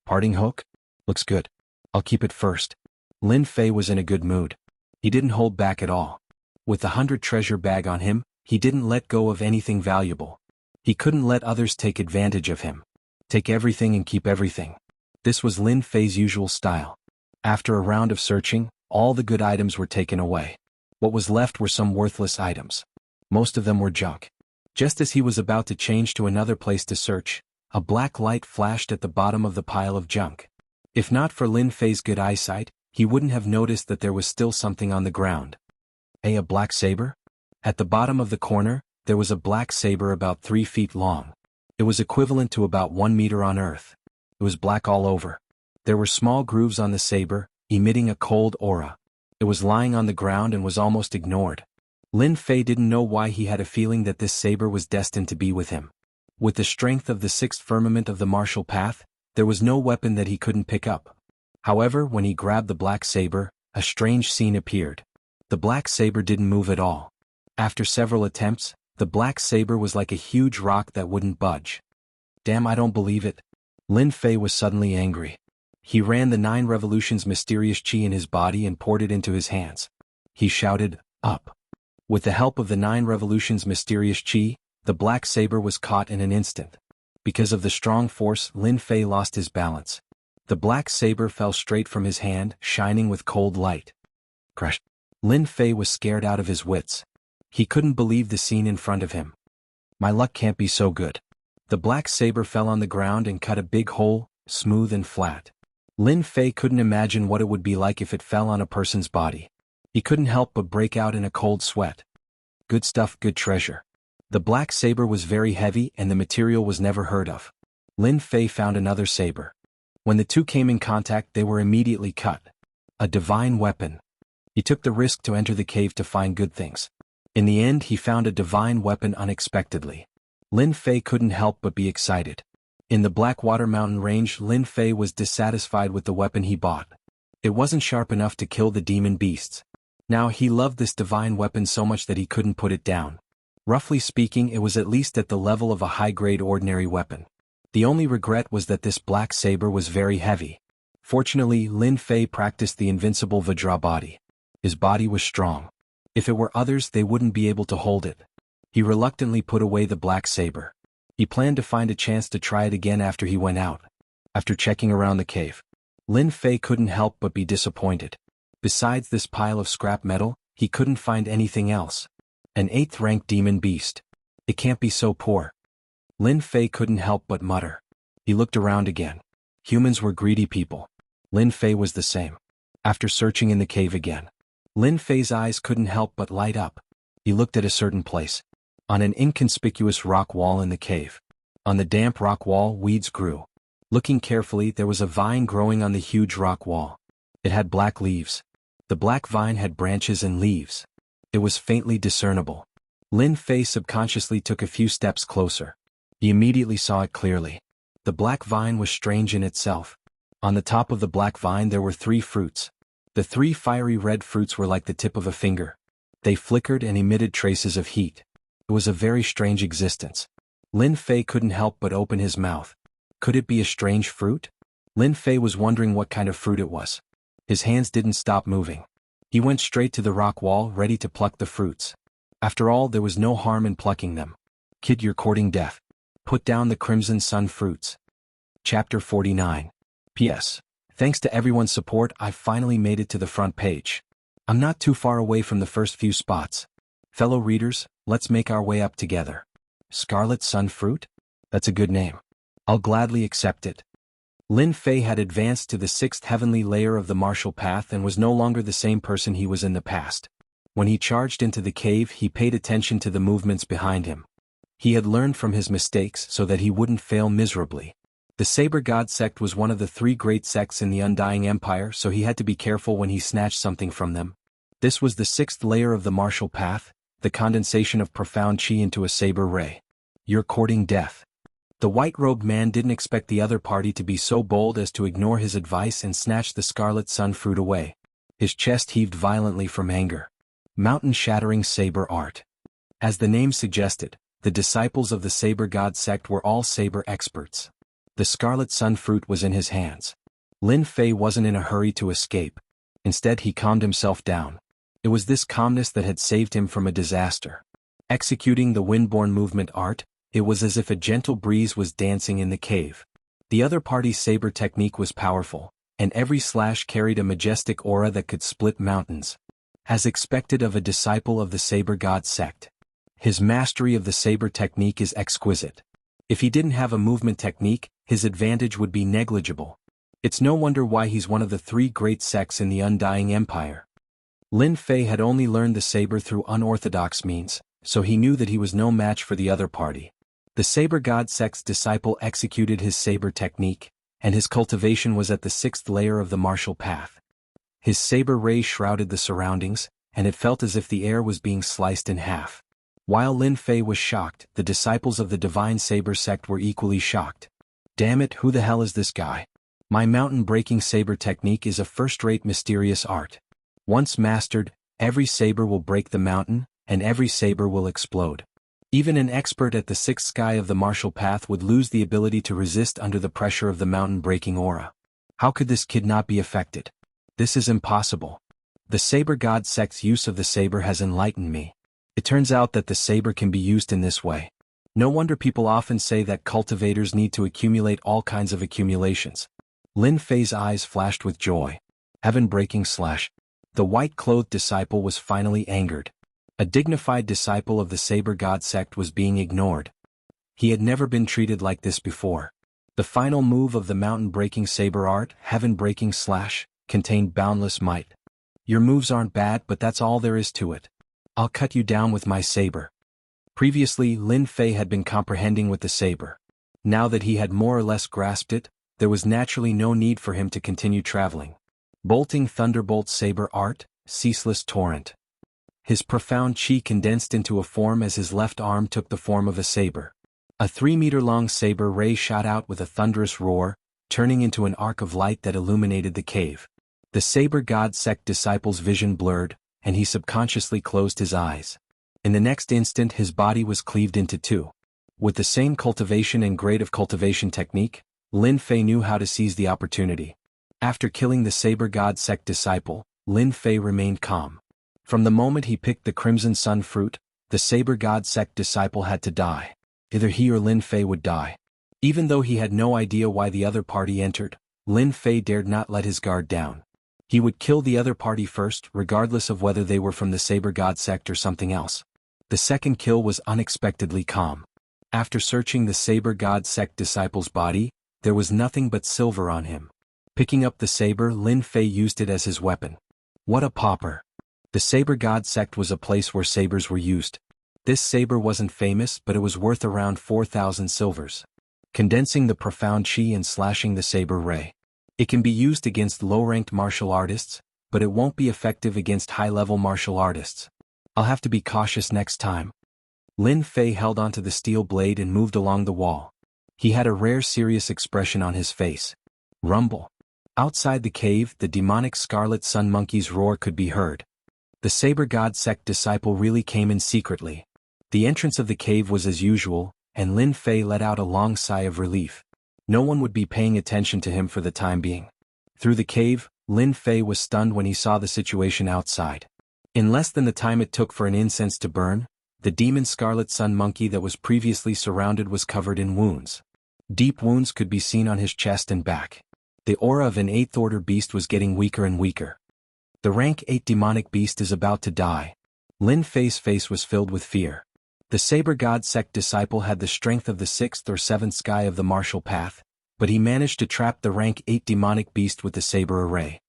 Parting hook? Looks good. I'll keep it first. Lin Fei was in a good mood. He didn't hold back at all. With the 100 treasure bag on him, he didn't let go of anything valuable. He couldn't let others take advantage of him. Take everything and keep everything. This was Lin Fei's usual style. After a round of searching, all the good items were taken away. What was left were some worthless items. Most of them were junk. Just as he was about to change to another place to search, a black light flashed at the bottom of the pile of junk. If not for Lin Fei's good eyesight, he wouldn't have noticed that there was still something on the ground. A black saber? At the bottom of the corner, there was a black saber about 3 feet long. It was equivalent to about 1 meter on Earth. It was black all over. There were small grooves on the saber, emitting a cold aura. It was lying on the ground and was almost ignored. Lin Fei didn't know why he had a feeling that this saber was destined to be with him. With the strength of the 6th firmament of the martial path, there was no weapon that he couldn't pick up. However, when he grabbed the black saber, a strange scene appeared. The black saber didn't move at all. After several attempts, the black saber was like a huge rock that wouldn't budge. Damn, I don't believe it. Lin Fei was suddenly angry. He ran the 9 revolutions mysterious chi in his body and poured it into his hands. He shouted, "Up!" With the help of the 9 revolutions mysterious chi, the black saber was caught in an instant. Because of the strong force, Lin Fei lost his balance. The black saber fell straight from his hand, shining with cold light. Crash! Lin Fei was scared out of his wits. He couldn't believe the scene in front of him. My luck can't be so good. The black saber fell on the ground and cut a big hole, smooth and flat. Lin Fei couldn't imagine what it would be like if it fell on a person's body. He couldn't help but break out in a cold sweat. Good stuff, good treasure. The black saber was very heavy and the material was never heard of. Lin Fei found another saber. When the two came in contact, they were immediately cut. A divine weapon. He took the risk to enter the cave to find good things. In the end, he found a divine weapon unexpectedly. Lin Fei couldn't help but be excited. In the Blackwater Mountain Range, Lin Fei was dissatisfied with the weapon he bought. It wasn't sharp enough to kill the demon beasts. Now he loved this divine weapon so much that he couldn't put it down. Roughly speaking, it was at least at the level of a high-grade ordinary weapon. The only regret was that this black saber was very heavy. Fortunately, Lin Fei practiced the invincible Vajra body. His body was strong. If it were others, they wouldn't be able to hold it. He reluctantly put away the black saber. He planned to find a chance to try it again after he went out. After checking around the cave, Lin Fei couldn't help but be disappointed. Besides this pile of scrap metal, he couldn't find anything else. An 8th-rank demon beast. It can't be so poor. Lin Fei couldn't help but mutter. He looked around again. Humans were greedy people. Lin Fei was the same. After searching in the cave again, Lin Fei's eyes couldn't help but light up. He looked at a certain place. On an inconspicuous rock wall in the cave. On the damp rock wall, weeds grew. Looking carefully, there was a vine growing on the huge rock wall. It had black leaves. The black vine had branches and leaves. It was faintly discernible. Lin Fei subconsciously took a few steps closer. He immediately saw it clearly. The black vine was strange in itself. On the top of the black vine there were 3 fruits. The 3 fiery red fruits were like the tip of a finger. They flickered and emitted traces of heat. It was a very strange existence. Lin Fei couldn't help but open his mouth. Could it be a strange fruit? Lin Fei was wondering what kind of fruit it was. His hands didn't stop moving. He went straight to the rock wall, ready to pluck the fruits. After all, there was no harm in plucking them. Kid, you're courting death. Put down the crimson sun fruits. Chapter 49. P.S. Thanks to everyone's support, I've finally made it to the front page. I'm not too far away from the first few spots. Fellow readers, let's make our way up together. Scarlet Sun Fruit? That's a good name. I'll gladly accept it. Lin Fei had advanced to the 6th heavenly layer of the martial path and was no longer the same person he was in the past. When he charged into the cave, he paid attention to the movements behind him. He had learned from his mistakes so that he wouldn't fail miserably. The Saber God sect was one of the 3 great sects in the Undying Empire, so he had to be careful when he snatched something from them. This was the 6th layer of the martial path, the condensation of profound chi into a saber ray. You're courting death. The white-robed man didn't expect the other party to be so bold as to ignore his advice and snatch the scarlet sun fruit away. His chest heaved violently from anger. Mountain-shattering saber art. As the name suggested, the disciples of the Saber God sect were all saber experts. The scarlet sun fruit was in his hands. Lin Fei wasn't in a hurry to escape. Instead, he calmed himself down. It was this calmness that had saved him from a disaster. Executing the windborne movement art, it was as if a gentle breeze was dancing in the cave. The other party's saber technique was powerful, and every slash carried a majestic aura that could split mountains. As expected of a disciple of the Saber God sect, his mastery of the saber technique is exquisite. If he didn't have a movement technique, his advantage would be negligible. It's no wonder why he's one of the 3 great sects in the Undying Empire. Lin Fei had only learned the saber through unorthodox means, so he knew that he was no match for the other party. The Saber God sect's disciple executed his saber technique, and his cultivation was at the 6th layer of the martial path. His saber ray shrouded the surroundings, and it felt as if the air was being sliced in half. While Lin Fei was shocked, the disciples of the Divine Saber sect were equally shocked. Damn it, who the hell is this guy? My mountain-breaking saber technique is a first-rate mysterious art. Once mastered, every saber will break the mountain, and every saber will explode. Even an expert at the 6th sky of the martial path would lose the ability to resist under the pressure of the mountain-breaking aura. How could this kid not be affected? This is impossible. The Saber God sect's use of the saber has enlightened me. It turns out that the saber can be used in this way. No wonder people often say that cultivators need to accumulate all kinds of accumulations. Lin Fei's eyes flashed with joy. Heaven-breaking slash. The white-clothed disciple was finally angered. A dignified disciple of the Saber God sect was being ignored. He had never been treated like this before. The final move of the mountain-breaking saber art, heaven-breaking slash, contained boundless might. Your moves aren't bad, but that's all there is to it. I'll cut you down with my saber. Previously, Lin Fei had been comprehending with the saber. Now that he had more or less grasped it, there was naturally no need for him to continue traveling. Bolting thunderbolt saber art, ceaseless torrent. His profound chi condensed into a form as his left arm took the form of a saber. A 3-meter-long saber ray shot out with a thunderous roar, turning into an arc of light that illuminated the cave. The Saber God sect disciple's vision blurred, and he subconsciously closed his eyes. In the next instant his body was cleaved into 2. With the same cultivation and grade of cultivation technique, Lin Fei knew how to seize the opportunity. After killing the Saber God sect disciple, Lin Fei remained calm. From the moment he picked the Crimson Sun fruit, the Saber God sect disciple had to die. Either he or Lin Fei would die. Even though he had no idea why the other party entered, Lin Fei dared not let his guard down. He would kill the other party first, regardless of whether they were from the Saber God sect or something else. The second kill was unexpectedly calm. After searching the Saber God sect disciple's body, there was nothing but silver on him. Picking up the saber, Lin Fei used it as his weapon. What a pauper. The Saber God sect was a place where sabers were used. This saber wasn't famous, but it was worth around 4,000 silvers. Condensing the profound chi and slashing the saber ray. It can be used against low-ranked martial artists, but it won't be effective against high-level martial artists. I'll have to be cautious next time. Lin Fei held onto the steel blade and moved along the wall. He had a rare serious expression on his face. Rumble. Outside the cave, the demonic Scarlet Sun Monkey's roar could be heard. The Saber God sect disciple really came in secretly. The entrance of the cave was as usual, and Lin Fei let out a long sigh of relief. No one would be paying attention to him for the time being. Through the cave, Lin Fei was stunned when he saw the situation outside. In less than the time it took for an incense to burn, the demon Scarlet Sun Monkey that was previously surrounded was covered in wounds. Deep wounds could be seen on his chest and back. The aura of an 8th order beast was getting weaker and weaker. The rank 8 demonic beast is about to die. Lin Fei's face was filled with fear. The Saber God sect disciple had the strength of the 6th or 7th sky of the martial path, but he managed to trap the rank 8 demonic beast with the saber array.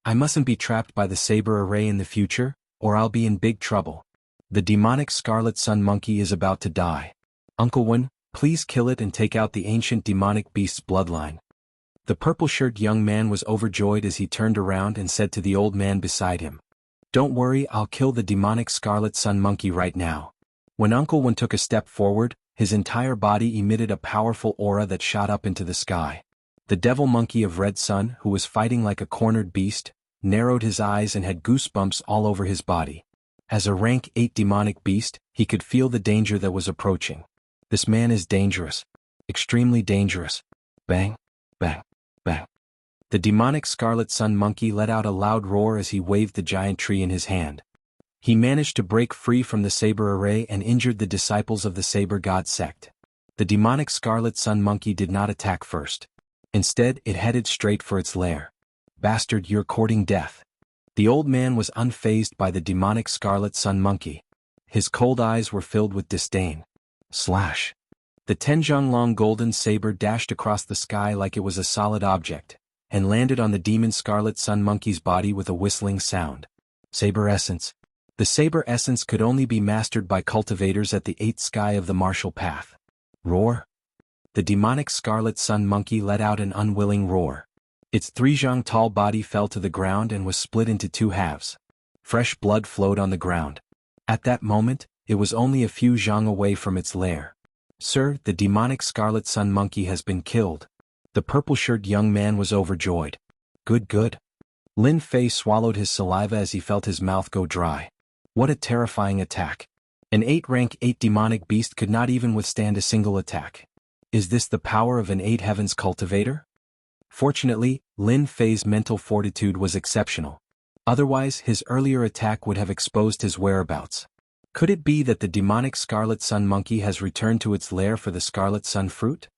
I mustn't be trapped by the saber array in the future, or I'll be in big trouble. The demonic Scarlet Sun Monkey is about to die. Uncle Wen, please kill it and take out the ancient demonic beast's bloodline. The purple-shirted young man was overjoyed as he turned around and said to the old man beside him, "Don't worry, I'll kill the demonic Scarlet Sun Monkey right now." When Uncle Wen took a step forward, his entire body emitted a powerful aura that shot up into the sky. The devil monkey of Red Sun, who was fighting like a cornered beast, narrowed his eyes and had goosebumps all over his body. As a rank 8 demonic beast, he could feel the danger that was approaching. This man is dangerous. Extremely dangerous. Bang, bang, bang. The demonic Scarlet Sun Monkey let out a loud roar as he waved the giant tree in his hand. He managed to break free from the saber array and injured the disciples of the Saber God sect. The demonic Scarlet Sun Monkey did not attack first. Instead, it headed straight for its lair. "Bastard, you're courting death." The old man was unfazed by the demonic Scarlet Sun Monkey. His cold eyes were filled with disdain. Slash. The Tenjiang-long golden saber dashed across the sky like it was a solid object, and landed on the demon Scarlet Sun Monkey's body with a whistling sound. Saber Essence. The saber essence could only be mastered by cultivators at the 8th sky of the martial path. Roar. The demonic Scarlet Sun Monkey let out an unwilling roar. Its 3 zhang tall body fell to the ground and was split into 2 halves. Fresh blood flowed on the ground. At that moment, it was only a few zhang away from its lair. "Sir, the demonic Scarlet Sun Monkey has been killed." The purple-shirted young man was overjoyed. Good, good. Lin Fei swallowed his saliva as he felt his mouth go dry. What a terrifying attack. An 8 rank 8 demonic beast could not even withstand a single attack. Is this the power of an 8 heavens cultivator? Fortunately, Lin Fei's mental fortitude was exceptional. Otherwise, his earlier attack would have exposed his whereabouts. Could it be that the demonic Scarlet Sun Monkey has returned to its lair for the Scarlet Sun Fruit?